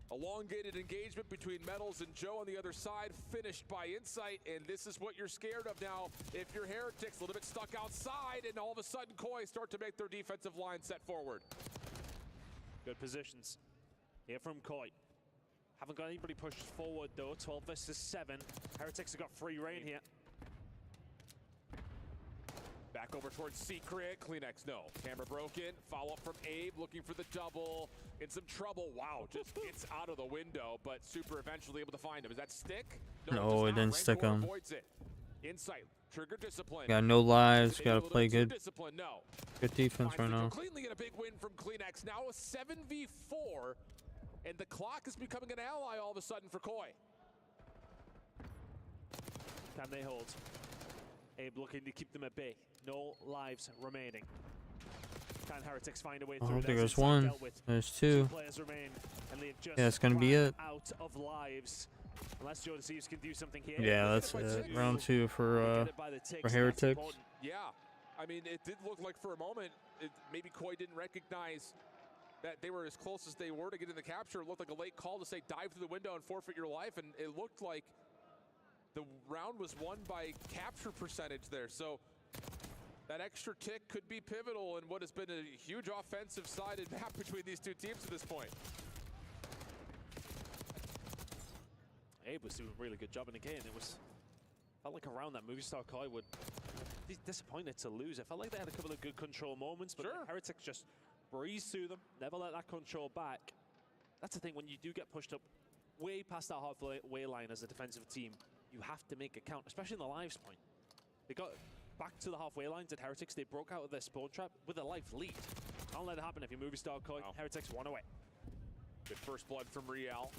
Elongated engagement between Metals and Joe on the other side, finished by Insight, and this is what you're scared of now. If you're Heretics, a little bit stuck outside, and all of a sudden Koi start to make their defensive line set forward. Good positions here from Koi. Haven't got anybody pushed forward though. 12 versus 7. Heretics have got free reign here. Back over towards Secret. Kleenex, no. Camera broken. Follow up from Abe, looking for the double. In some trouble. Wow, just gets out of the window, but Super eventually able to find him. Is that stick? No, it didn't stick him. Avoids it. Insight. Trigger discipline. Got no lives. Got to play good. Discipline, no. Good defense right now. Cleanly get a big win from Kleenex. Now a 7v4, and the clock is becoming an ally all of a sudden for Koi. Can they hold? Abe looking to keep them at bay. No lives remaining. Can Heretics find a way through? I don't think There's there's 1. dealt with. There's 2 2. players remain, and they've just Yeah, it's going to be it. out of lives. Unless Joe Deceives can do something here. Yeah, that's it. Round 2 for Heretics. Yeah, I mean, it did look like for a moment, maybe Koi didn't recognize that they were as close as they were to getting the capture. It looked like a late call to say dive through the window and forfeit your life, and it looked like the round was won by capture percentage there. So that extra tick could be pivotal in what has been a huge offensive-sided map between these 2 teams at this point. Abe was doing a really good job, and again, felt like around that Movie Star Koi would be disappointed to lose. I felt like they had a couple of good control moments, but Heretics just breezed through them, never let that control back. That's the thing, when you do get pushed up way past that halfway line as a defensive team, you have to make a count, especially in the lives point. They got back to the halfway lines at Heretics. They broke out of their spawn trap with a life lead. Can't let it happen if you Movie Star Koi. Heretics 1 away. Good first blood from Riel.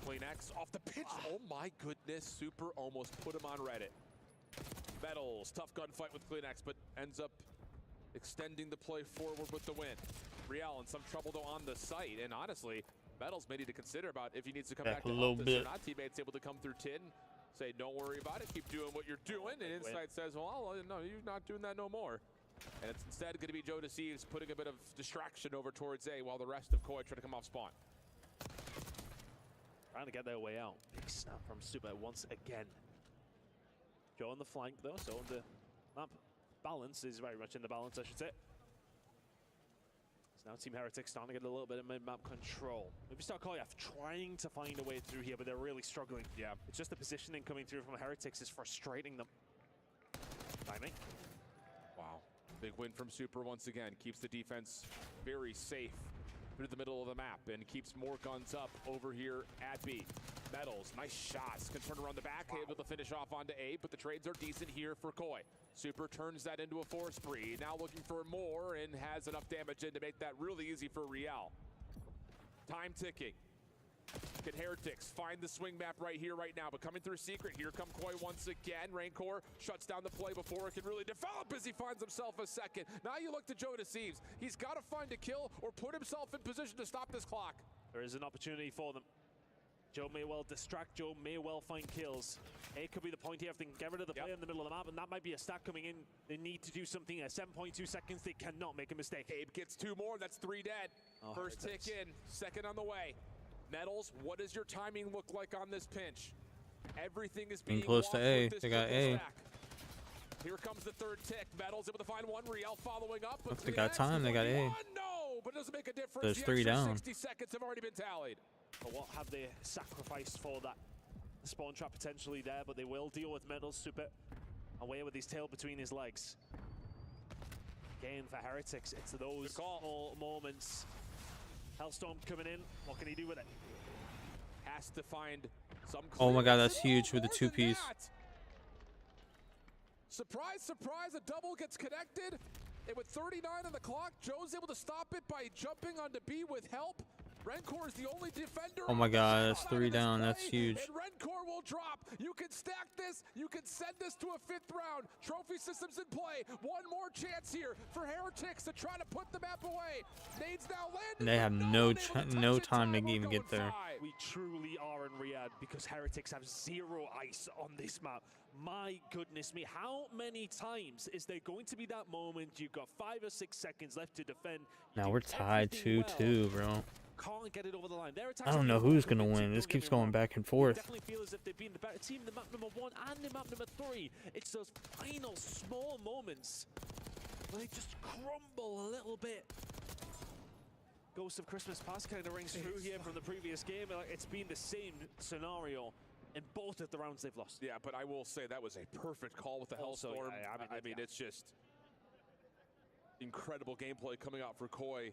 Kleenex off the pitch. Oh my goodness. Super almost put him on Reddit. Metals, tough gunfight with Kleenex, but ends up extending the play forward with the win. Riel in some trouble though on the site, and honestly, Metals may need to consider about if he needs to come back to help this or not. Teammates able to come through Tin, say don't worry about it, keep doing what you're doing, and Insight says, well, no, you're not doing that no more. And it's instead going to be Joe Deceives putting a bit of distraction over towards A while the rest of Koi try to come off spawn. Trying to get their way out. Big snap from Super once again. Joe on the flank though, so the map balance is very much in the balance, I should say. So now Team Heretics starting to get a little bit of mid-map control. Maybe start Koyev trying to find a way through here, but they're really struggling. Yeah. It's just the positioning coming through from Heretics is frustrating them. Timing. Wow. Big win from Super once again. Keeps the defense very safe through the middle of the map and keeps more guns up over here at B. Metals, nice shots, can turn around the back, able to finish off onto A, but the trades are decent here for Koi. Super turns that into a 4 spree, now looking for more and has enough damage in to make that really easy for Riel. Time ticking. Can Heretics find the swing map right here, right now? But coming through secret, here come Koi once again. Rancor shuts down the play before it can really develop as he finds himself a second. Now you look to Joe Deceives. He's got to find a kill or put himself in position to stop this clock. There is an opportunity for them. Joe may well distract, Joe may well find kills. It could be the point here if they can get rid of the play in the middle of the map, and that might be a stack coming in. They need to do something at 7.2 seconds. They cannot make a mistake. Abe gets 2 more, that's 3 dead. First tick in, second on the way. Metals, what does your timing look like on this pinch? Everything is being close to A. They got A. Here comes the third tick. Metals able to find one. Riel following up. If they got time, they got A. No, but it doesn't make a difference. There's The 3 extra down. 60 seconds have already been tallied. But what have they sacrificed for that spawn trap potentially there? But they will deal with Metals. Super away with his tail between his legs. Again for Heretics, it's those small moments. Hellstorm coming in. What can he do with it? Has to find some. Oh my god, that's huge with the 2-piece. Surprise, surprise, a double gets connected. And with 39 on the clock, Joe's able to stop it by jumping onto B with help. Rencor is the only defender. Oh my god, that's 3 down. That's huge. And Rencor will drop. You can stack this. You can send this to a 5th round. Trophy systems in play. One more chance here for Heretics to try to put the map away. Nades now landed. And they have no time to even get there. We truly are in Riyadh because Heretics have 0 ice on this map. My goodness me, how many times is there going to be that moment? You've got 5 or 6 seconds left to defend. Now we're tied 2-2, bro. Can't get it over the line. I don't know who's gonna win. This keeps going back and forth. Definitely feel as if they've been the better team in the map number 1 and the map number 3. It's those final small moments where they just crumble a little bit. Ghost of Christmas Past kind of rings through here from the previous game. It's been the same scenario in both of the rounds they've lost. Yeah, but I will say that was a perfect call with the Hellstorm. I mean, it's just incredible gameplay coming out for Koi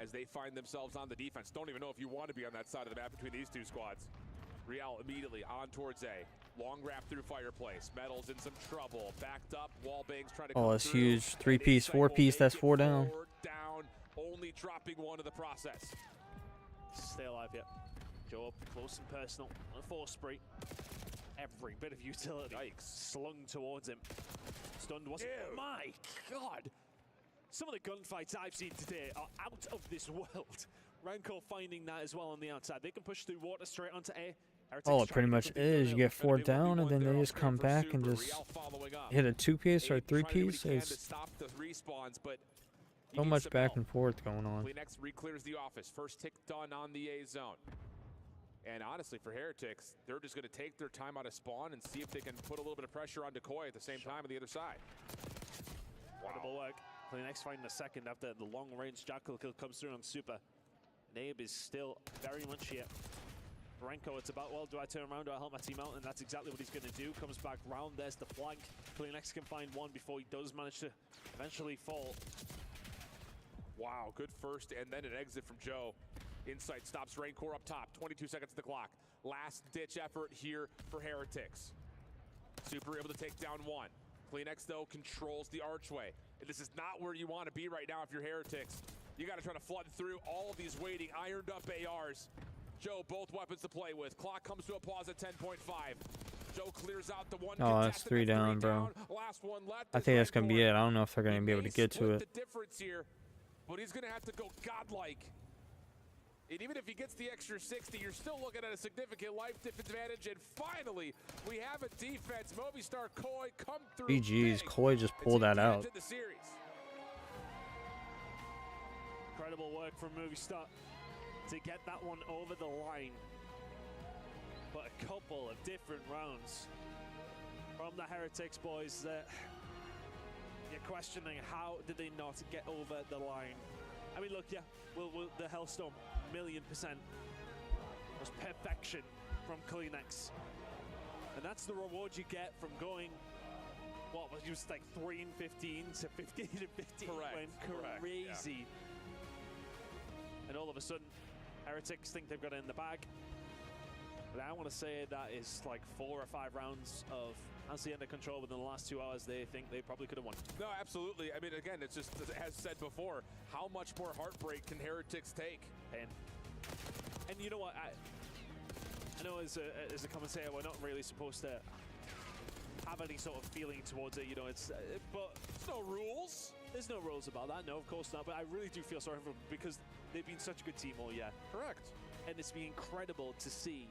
as they find themselves on the defense. Don't even know if you want to be on that side of the map between these 2 squads. Riel immediately on towards A. Long wrap through Fireplace. Metals in some trouble. Backed up. Wallbangs trying to come that's through. huge. 3-piece, 4-piece. That's 4 down. 4 down. Only dropping 1 in the process. Stay alive yet. Joe up close and personal. On a 4 spree. Every bit of utility slung towards him. Stunned wasn't. Oh my god! Some of the gunfights I've seen today are out of this world. Rancor finding that as well on the outside. They can push through water straight onto A. All it pretty much is, you get 4 down, and then they just come back and just hit a 2-piece or a 3-piece. It's so much back and forth going on. Next re-clears the office. First tick done on the A zone. And honestly, for Heretics, they're just going to take their time out of spawn and see if they can put a little bit of pressure on Decoy at the same time on the other side. Incredible work. Next finding a second after the long-range Jackal kill comes through on Super. Nabe is still very much here. Renko, it's about, well, do I turn around, do I help my team out? And that's exactly what he's going to do. Comes back round, there's the flank. Kleenex can find one before he does manage to eventually fall. Wow, good first, and then an exit from Joe. Insight stops Rancor up top, 22 seconds to the clock. Last-ditch effort here for Heretics. Super able to take down 1. Kleenex, though, controls the archway. And this is not where you want to be right now if you're Heretics. You got to try to flood through all of these waiting, ironed-up ARs. Joe, both weapons to play with. Clock comes to a pause at 10.5. Joe clears out the 1. Oh, that's 3 down, bro. Last one left. I think that's going to be it. I don't know if they're going to be able to get to it. The difference here, but he's going to have to go godlike. And even if he gets the extra 60, you're still looking at a significant life advantage. And finally, we have a defense. Movistar Koi come through. GG's, Koi just pulled that out. Incredible work from Movistar to get that one over the line. But a couple of different rounds from the Heretics boys that you're questioning, how did they not get over the line? I mean, look, yeah, the Hellstorm, 1,000,000%. Was perfection from Kleenex. And that's the reward you get from going, what was just like 3 and 15 to 15 and 15. Correct. Went crazy. Yeah. And all of a sudden, Heretics think they've got it in the bag. But I want to say that is like 4 or 5 rounds of Hansi under control within the last 2 hours. They think they probably could have won. No, absolutely. I mean, again, it's just, as said before, how much more heartbreak can Heretics take? And And you know what? I know as a commentator, we're not really supposed to have any sort of feeling towards it. You know, but there's no rules. There's no rules about that. No, of course not. But I really do feel sorry for them because they've been such a good team all year. Correct. And it's been incredible to see,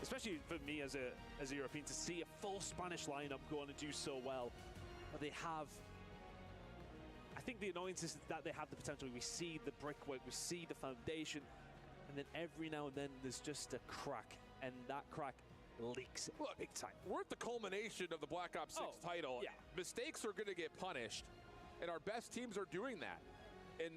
especially for me as a European, to see a full Spanish lineup go on and do so well. But they have. I think the annoyance is that they have the potential. We see the brickwork, we see the foundation, and then every now and then there's just a crack, and that crack leaks big time. We're at the culmination of the Black Ops 6 title. Yeah. Mistakes are going to get punished, and our best teams are doing that. And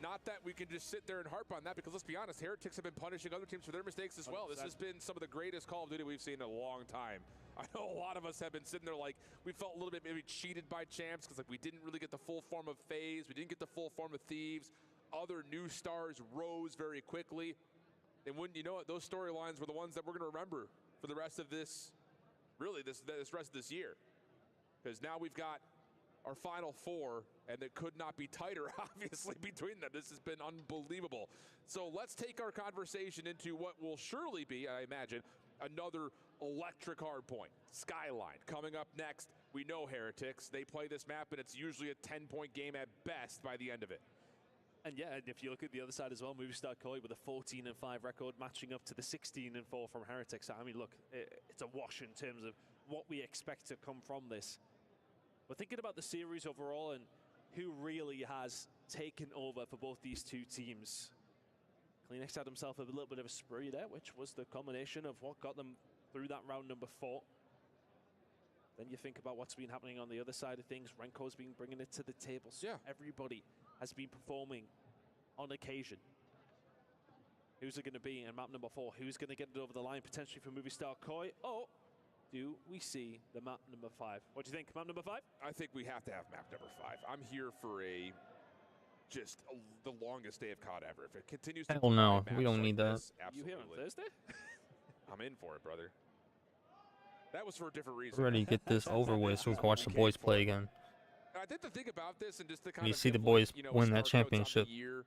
not that we can just sit there and harp on that, because let's be honest, Heretics have been punishing other teams for their mistakes as well. 100%. This has been some of the greatest Call of Duty we've seen in a long time. I know a lot of us have been sitting there like we felt a little bit maybe cheated by champs because like we didn't really get the full form of FaZe, we didn't get the full form of Thieves. Other new stars rose very quickly, and wouldn't you know it, those storylines were the ones that we're going to remember for the rest of this, really this rest of this year, because now we've got our final four, and it could not be tighter, obviously, between them. This has been unbelievable. So let's take our conversation into what will surely be, I imagine, another electric hardpoint. Skyline coming up next. We know Heretics. They play this map, and it's usually a 10-point game at best by the end of it. And yeah, and if you look at the other side as well, Movistar Koi with a 14-5 record matching up to the 16-4 from Heretics. I mean, look, it's a wash in terms of what we expect to come from this. But thinking about the series overall and who really has taken over for both these two teams, Kleenex had himself a little bit of a spree there, which was the combination of what got them through that round number 4. Then you think about what's been happening on the other side of things. Renko's been bringing it to the table. So yeah, everybody has been performing on occasion. Who's it going to be in map number 4? Who's going to get it over the line potentially for Movistar Koi? Oh, do we see the map number 5? What do you think, map number 5? I think we have to have map number 5. I'm here for the longest day of COD ever. If it continues to hell no, we don't need that. Absolutely. You here on Thursday? I'm in for it, brother. That was for a different reason. Ready to get this over with so we can watch the boys play again. I think the thing about this, and just the kind and you of see the boys win that start notes on the championship. year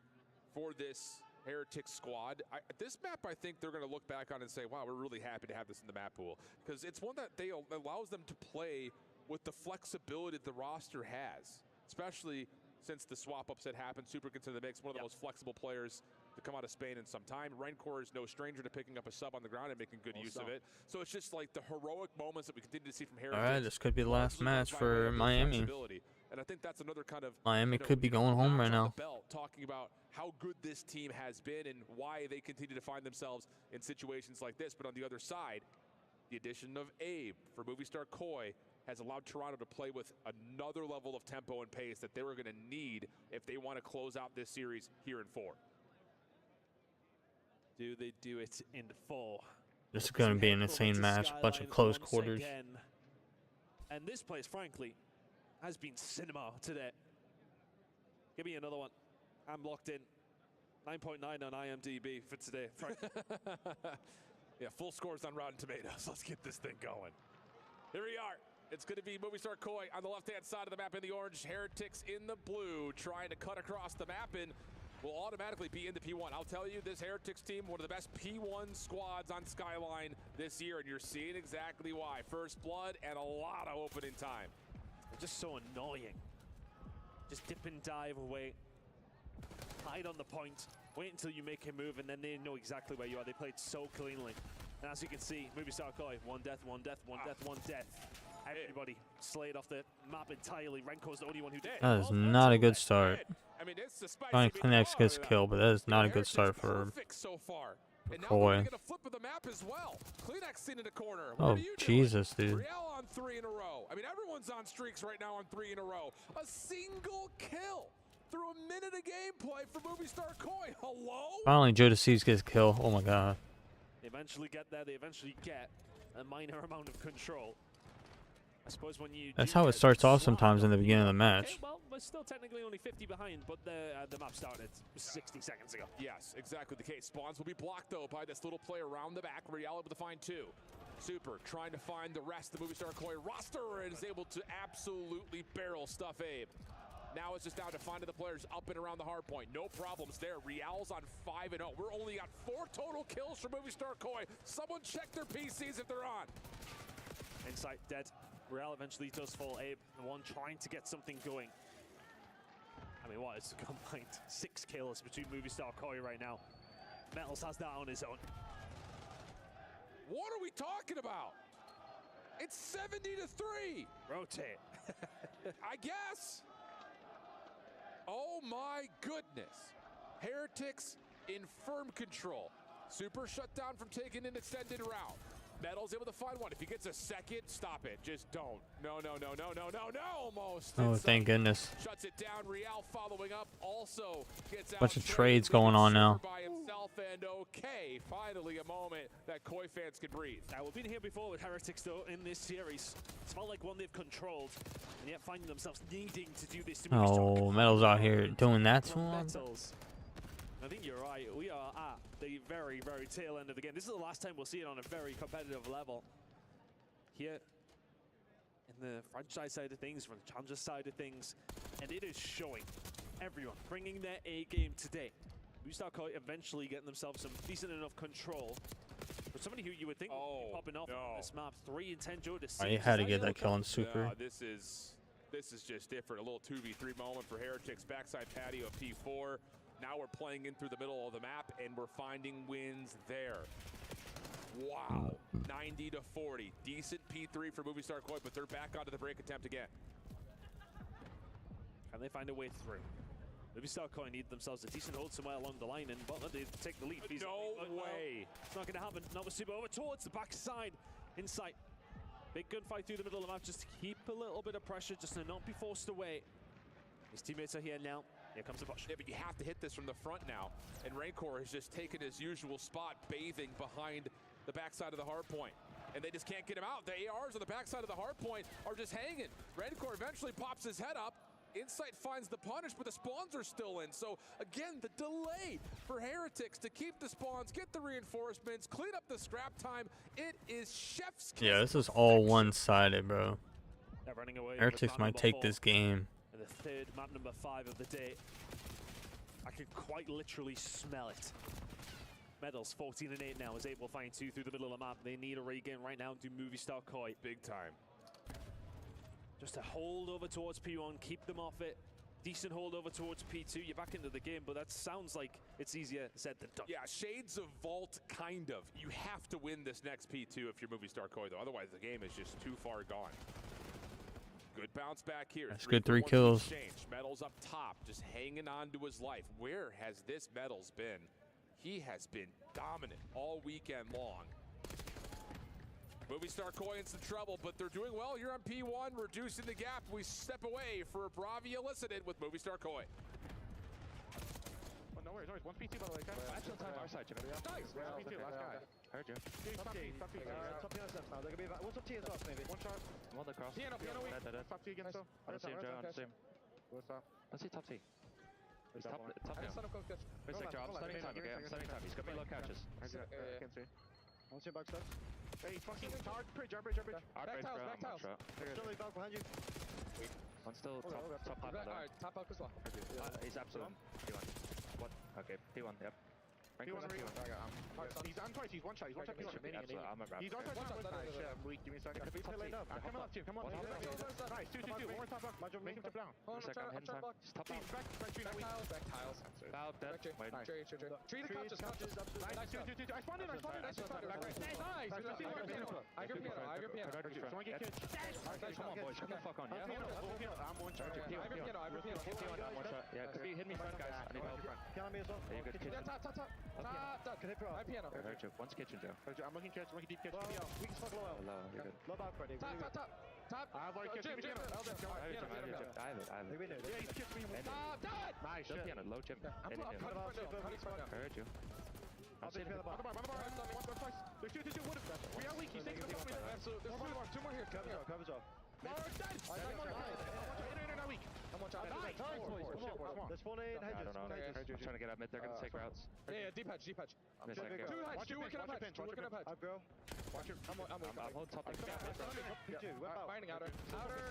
for this Heretics squad, this map, I think they're going to look back on and say, wow, we're really happy to have this in the map pool, because it's one that allows them to play with the flexibility that the roster has, especially since the swap-ups that happened. Super gets in the mix, one of the most flexible players to come out of Spain in some time. Rencor is no stranger to picking up a sub on the ground and making good use of it. So it's just like the heroic moments that we continue to see from Heretics. All right, this could be the last match for Miami. And I think that's another kind of Miami could be going home right now. Talking about how good this team has been and why they continue to find themselves in situations like this. But on the other side, the addition of Abe for Movistar Koi has allowed Toronto to play with another level of tempo and pace that they were going to need if they want to close out this series here in 4. Do they do it in 4? This is going to be an insane match, a bunch of close quarters. Again. And this place, frankly, has been cinema today. Give me another one. I'm locked in. 9.9 on IMDb for today. Yeah, full scores on Rotten Tomatoes. Let's get this thing going. Here we are. It's going to be Movistar Koi on the left-hand side of the map in the orange. Heretics in the blue, trying to cut across the map and will automatically be into P1. I'll tell you, this Heretics team, one of the best P1 squads on Skyline this year, and you're seeing exactly why. First blood and a lot of opening time. They're just so annoying. Just dip and dive away. Hide on the point. Wait until you make a move, and then they know exactly where you are. They played so cleanly. And as you can see, Movistar Koi, one death, one death, one death, one death. Everybody slayed off the map entirely. Renko's the only one who did. That is not a good start. I mean, it's the spicy Fine, Kleenex gets a kill, but that is not a good start for so far. And now Koi. get a flip of the map as well. Kleenex seen in the corner. Oh, Jesus, dude. Real on 3 in a row. I mean, everyone's on streaks right now on 3 in a row. A single kill through a minute of gameplay for Movistar Koi. Hello? Finally, Jodeci's gets a kill. Oh my god. They eventually get there. They eventually get a minor amount of control. I suppose when you That's how it starts off sometimes in the beginning of the match. Okay, well, we're still technically only 50 behind, but the map started 60 seconds ago. Yes, exactly the case. Spawns will be blocked, though, by this little play around the back. Real able to find 2. Super trying to find the rest of the Movistar Koi roster and is able to absolutely barrel stuff Abe. Now it's just down to finding the players up and around the hard point. No problems there. Real's on 5-0. We're only got 4 total kills for Movie Star Koi. Someone check their PCs if they're on. Insight dead. Real eventually does fall. Abe, the one trying to get something going. I mean, what is combined 6 kills between Movie Star Koi right now. Metals has that on his own. What are we talking about? It's 70-3. Rotate. I guess. Oh my goodness. Heretics in firm control. Super shut down from taking an extended route. Metal's able to find one. If he gets a second, stop it. Just don't. No, almost. Oh, thank goodness. Shuts it down. Real following up. Also gets out. Bunch of trades going on now. By himself, and okay, finally a moment that Koi fans can breathe. Now, we've been here before with Heretics, though, in this series. It's felt like one they've controlled, and yet finding themselves needing to do this to Oh, Metal's out here doing that to him. Metals. I think you're right. We are at the very, very tail end of the game. This is the last time we'll see it on a very competitive level. Here, in the franchise side of things, from the challenger side of things, and it is showing. Everyone bringing their A game today. Star Koi eventually getting themselves some decent enough control. For somebody who you would think would be popping off on this map, 3 and 10 Joe to 6. I had to get that kill on Super. No, this is just different. A little 2v3 moment for Heretics. Backside patio of P4. Now we're playing in through the middle of the map, and we're finding wins there. Wow, 90-40. Decent P3 for Movie Star Koi, but they're back onto the break attempt again. Can they find a way through? Movie Star Koi need themselves a decent hold somewhere along the line, and Butler, they take the lead. No way. It's not going to happen. Not with Super. Over towards the backside. Insight. Big gunfight through the middle of the map, just to keep a little bit of pressure, just to not be forced away. His teammates are here now. Here comes the push. Yeah, but you have to hit this from the front now. And Rancor has just taken his usual spot, bathing behind the backside of the hard point. And they just can't get him out. The ARs on the backside of the hard point are just hanging. Rancor eventually pops his head up. Insight finds the punish, but the spawns are still in. So again, the delay for Heretics to keep the spawns, get the reinforcements, clean up the scrap time. It is chef's kiss. Yeah, this is all one-sided, bro. They're running away. Heretics might take this game. And the third map number 5 of the day. I could quite literally smell it. Medals 14 and 8 now is able to find 2 through the middle of the map. They need a regain right now to Movie Star Koi. Big time. Just a hold over towards P1, keep them off it. Decent hold over towards P2. You're back into the game, but that sounds like it's easier said than done. Yeah, shades of Vault, kind of. You have to win this next P2 if you're Movie Star Koi, though. Otherwise, the game is just too far gone. Good bounce back here. That's good 3 kills. Exchange. Metals up top, just hanging on to his life. Where has this Metals been? He has been dominant all weekend long. Movie Star Koi in some trouble, but they're doing well here on P1, reducing the gap. We step away for Bravi elicited with Movie Star Koi. Oh, no worries. One PC, by the way. Actual time our side, Jimmy. Nice. P2, last guy. Heard you. Top T now. They're gonna be back. What's up T as well, maybe? One shot. One across. Piano, weak. Top T against I don't see him, Joe. I don't see him. What's up? Let's see top T. He's top I now. just let him go catch. Where's that, Joe? I'm starting time, okay? I'm starting time. He's got me low catches. I can't see. I don't see back steps. Hey, fucking hard bridge, our bridge. Back tiles. Still back behind you. One still top half. Alright, top up as well. He's absolute. P1. What? Okay, P1, yep. P1. He's on twice, he's one shot. He's P1. He's on twice. I'm weak, give me a second. I'm coming up to you, come on. Nice, 2, 1 more top up. Make him jump down. I'm trying to block. Top up. Back tiles. Foul, dead. Wait. Tree the couches. Nice, 2. I spawned in. Nice. I got piano. Someone get kids. Come on, boys. Come the fuck on, yeah? I'm one shot. I got piano. I'm one shot. Yeah, could be hit me front, guys. I need help. Piano me as well. Yeah, good kitchen. Top. Can hit pro. I piano. I heard you. One's kitchen, Joe. I'm looking deep kitchen. We can smoke low. Low, you're good. Low back, Freddy. Top. I have one kitchen. I have it. Yeah, he's kissed me. Nice shit. Piano, low chip. I heard you. I'll take the bottom. There's 2. We are weak. He's taking the bottom. Absolutely. There's 2 more here. Coverage off. There's 4 in hedges. I don't know. I'm trying to get up mid. They're going to take routes. Yeah, deep hedge. 2 working up hedge. Up, bro. I'm holding top. Finding outer.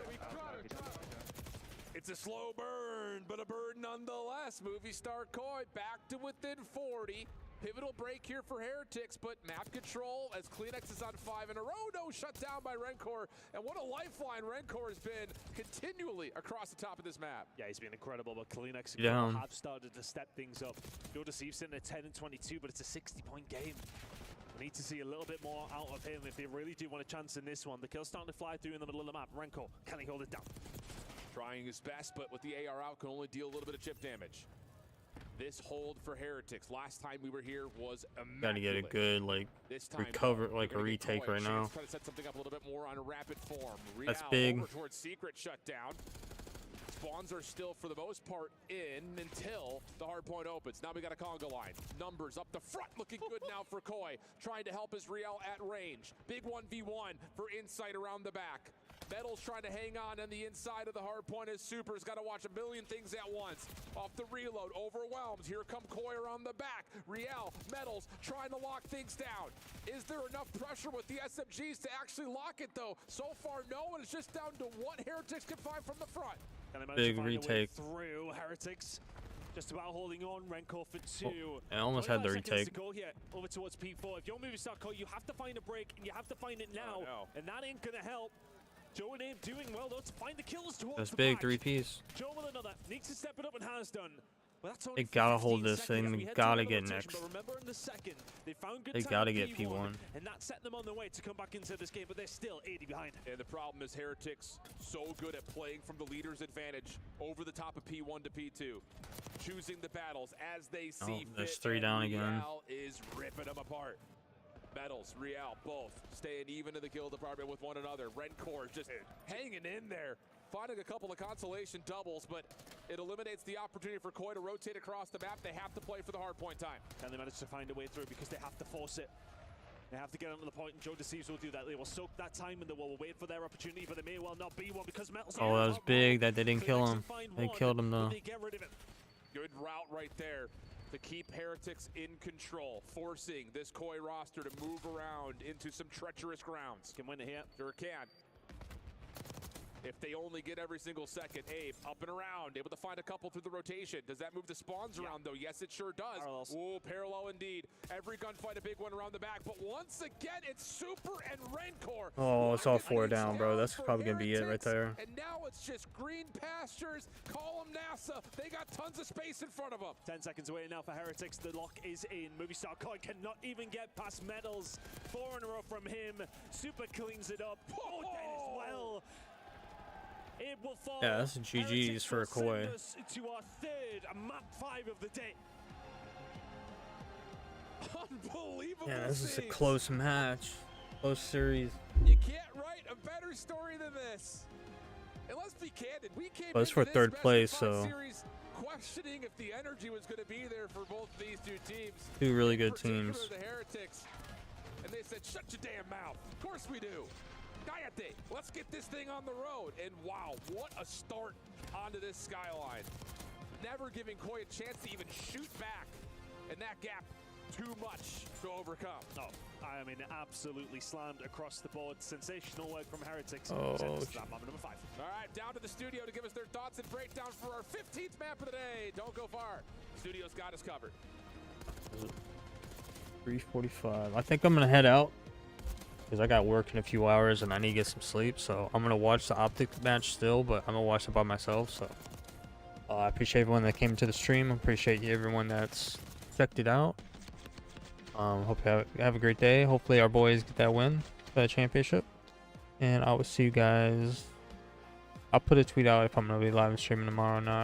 We got it. It's a slow burn, but a burn nonetheless. Movie star Koi back to within 40. Pivotal break here for Heretics, but map control as Kleenex is on 5 in a row. No, shut down by Rencor. And what a lifeline Rencor has been continually across the top of this map. Yeah, he's been incredible, but Kleenex have started to step things up. Joe Deceive's in at 10 and 22, but it's a 60-point game. We need to see a little bit more out of him if they really do want a chance in this one. The kill's starting to fly through in the middle of the map. Rencor, can he hold it down? Trying his best, but with the AR out, can only deal a little bit of chip damage. This hold for Heretics. Last time we were here was immaculate. Gotta get a good, like, recover, like a retake right now. Try to set something up a little bit more on a rapid form. That's big. Over towards Secret shutdown. Spawns are still, for the most part, in until the hard point opens. Now we got a conga line. Numbers up the front, looking good now for Koi. Trying to help his Riel at range. Big 1v1 for Insight around the back. Metal's trying to hang on the inside of the hard point as Super's got to watch a million things at once. Off the reload, overwhelmed. Here come Koi around the back. Riel, Metals trying to lock things down. Is there enough pressure with the SMGs to actually lock it though? So far, no, and it's just down to what Heretics can find from the front. Big retake. Through Heretics. Just about holding on. Rencor for 2. Oh, I almost had the retake. To go here, over towards P4. If you're moving start Koi, you have to find a break, and you have to find it now. And that ain't gonna help. Joe and Abe doing well though to find the kills towards That's the big, back. 3Ps. Joe with another. Needs to step it up and has done. But that's They gotta hold this thing. They gotta get next. But remember in the second, they found good They time gotta at get P1. and that set them on their way to come back into this game, but they're still 80 behind. And the problem is Heretics so good at playing from the leader's advantage over the top of P1 to P2. Choosing the battles as they see fit. There's 3 down again. Riel is ripping them apart. Metals, Riel, both staying even in the kill department with one another. Rencor just hanging in there, finding a couple of consolation doubles, but it eliminates the opportunity for Koi to rotate across the map. They have to play for the hard point time. And they manage to find a way through because they have to force it. They have to get onto the point, and Joe Deceives will do that. They will soak that time and they will wait for their opportunity, but they may well not be one because Metals. Oh, that was big that they didn't kill him. They killed him though. They get rid of it. Good route right there to keep Heretics in control, forcing this Koi roster to move around into some treacherous grounds. Can win it here. Sure can. If they only get every single second. Abe up and around, able to find a couple through the rotation. Does that move the spawns around though? Yes, it sure does. Parallels. Ooh, parallel indeed. Every gunfight, a big one around the back. But once again, it's Super and Rencor. Oh, it's all 4 down, bro. That's probably gonna be it right there. And now it's just green pastures. Call them NASA. They got tons of space in front of them. 10 seconds away now for Heretics. The lock is in. Movie star Koi cannot even get past Metals. 4 in a row from him. Super cleans it up. Oh, that as well. It will fall. Yeah, that's a GG's for a Koi. To our third map 5 of the day. Unbelievable. Yeah, this is a close match. Close series. You can't write a better story than this. And let's be candid, we came Well, it's for into third this place, best of so 5 series questioning if the energy was going to be there for both of these 2 teams. 2 really good In particular, teams. The Heretics. And they said, shut your damn mouth. Of course we do. Cállate. Let's get this thing on the road. And wow, what a start onto this skyline. Never giving Koi a chance to even shoot back. And that gap, too much to overcome. No, I mean, absolutely slammed across the board. Sensational work from Heretics. Oh, that moment number 5. All right, down to the studio to give us their thoughts and breakdown for our 15th map of the day. Don't go far. Studio's got us covered. 3:45. I think I'm gonna head out because I got work in a few hours and I need to get some sleep. So I'm gonna watch the Optic match still, but I'm gonna watch it by myself. So I appreciate everyone that came to the stream. I appreciate everyone that's checked it out. Hope you have a great day. Hopefully our boys get that win for the championship. And I will see you guys. I'll put a tweet out if I'm gonna be live streaming tomorrow or not.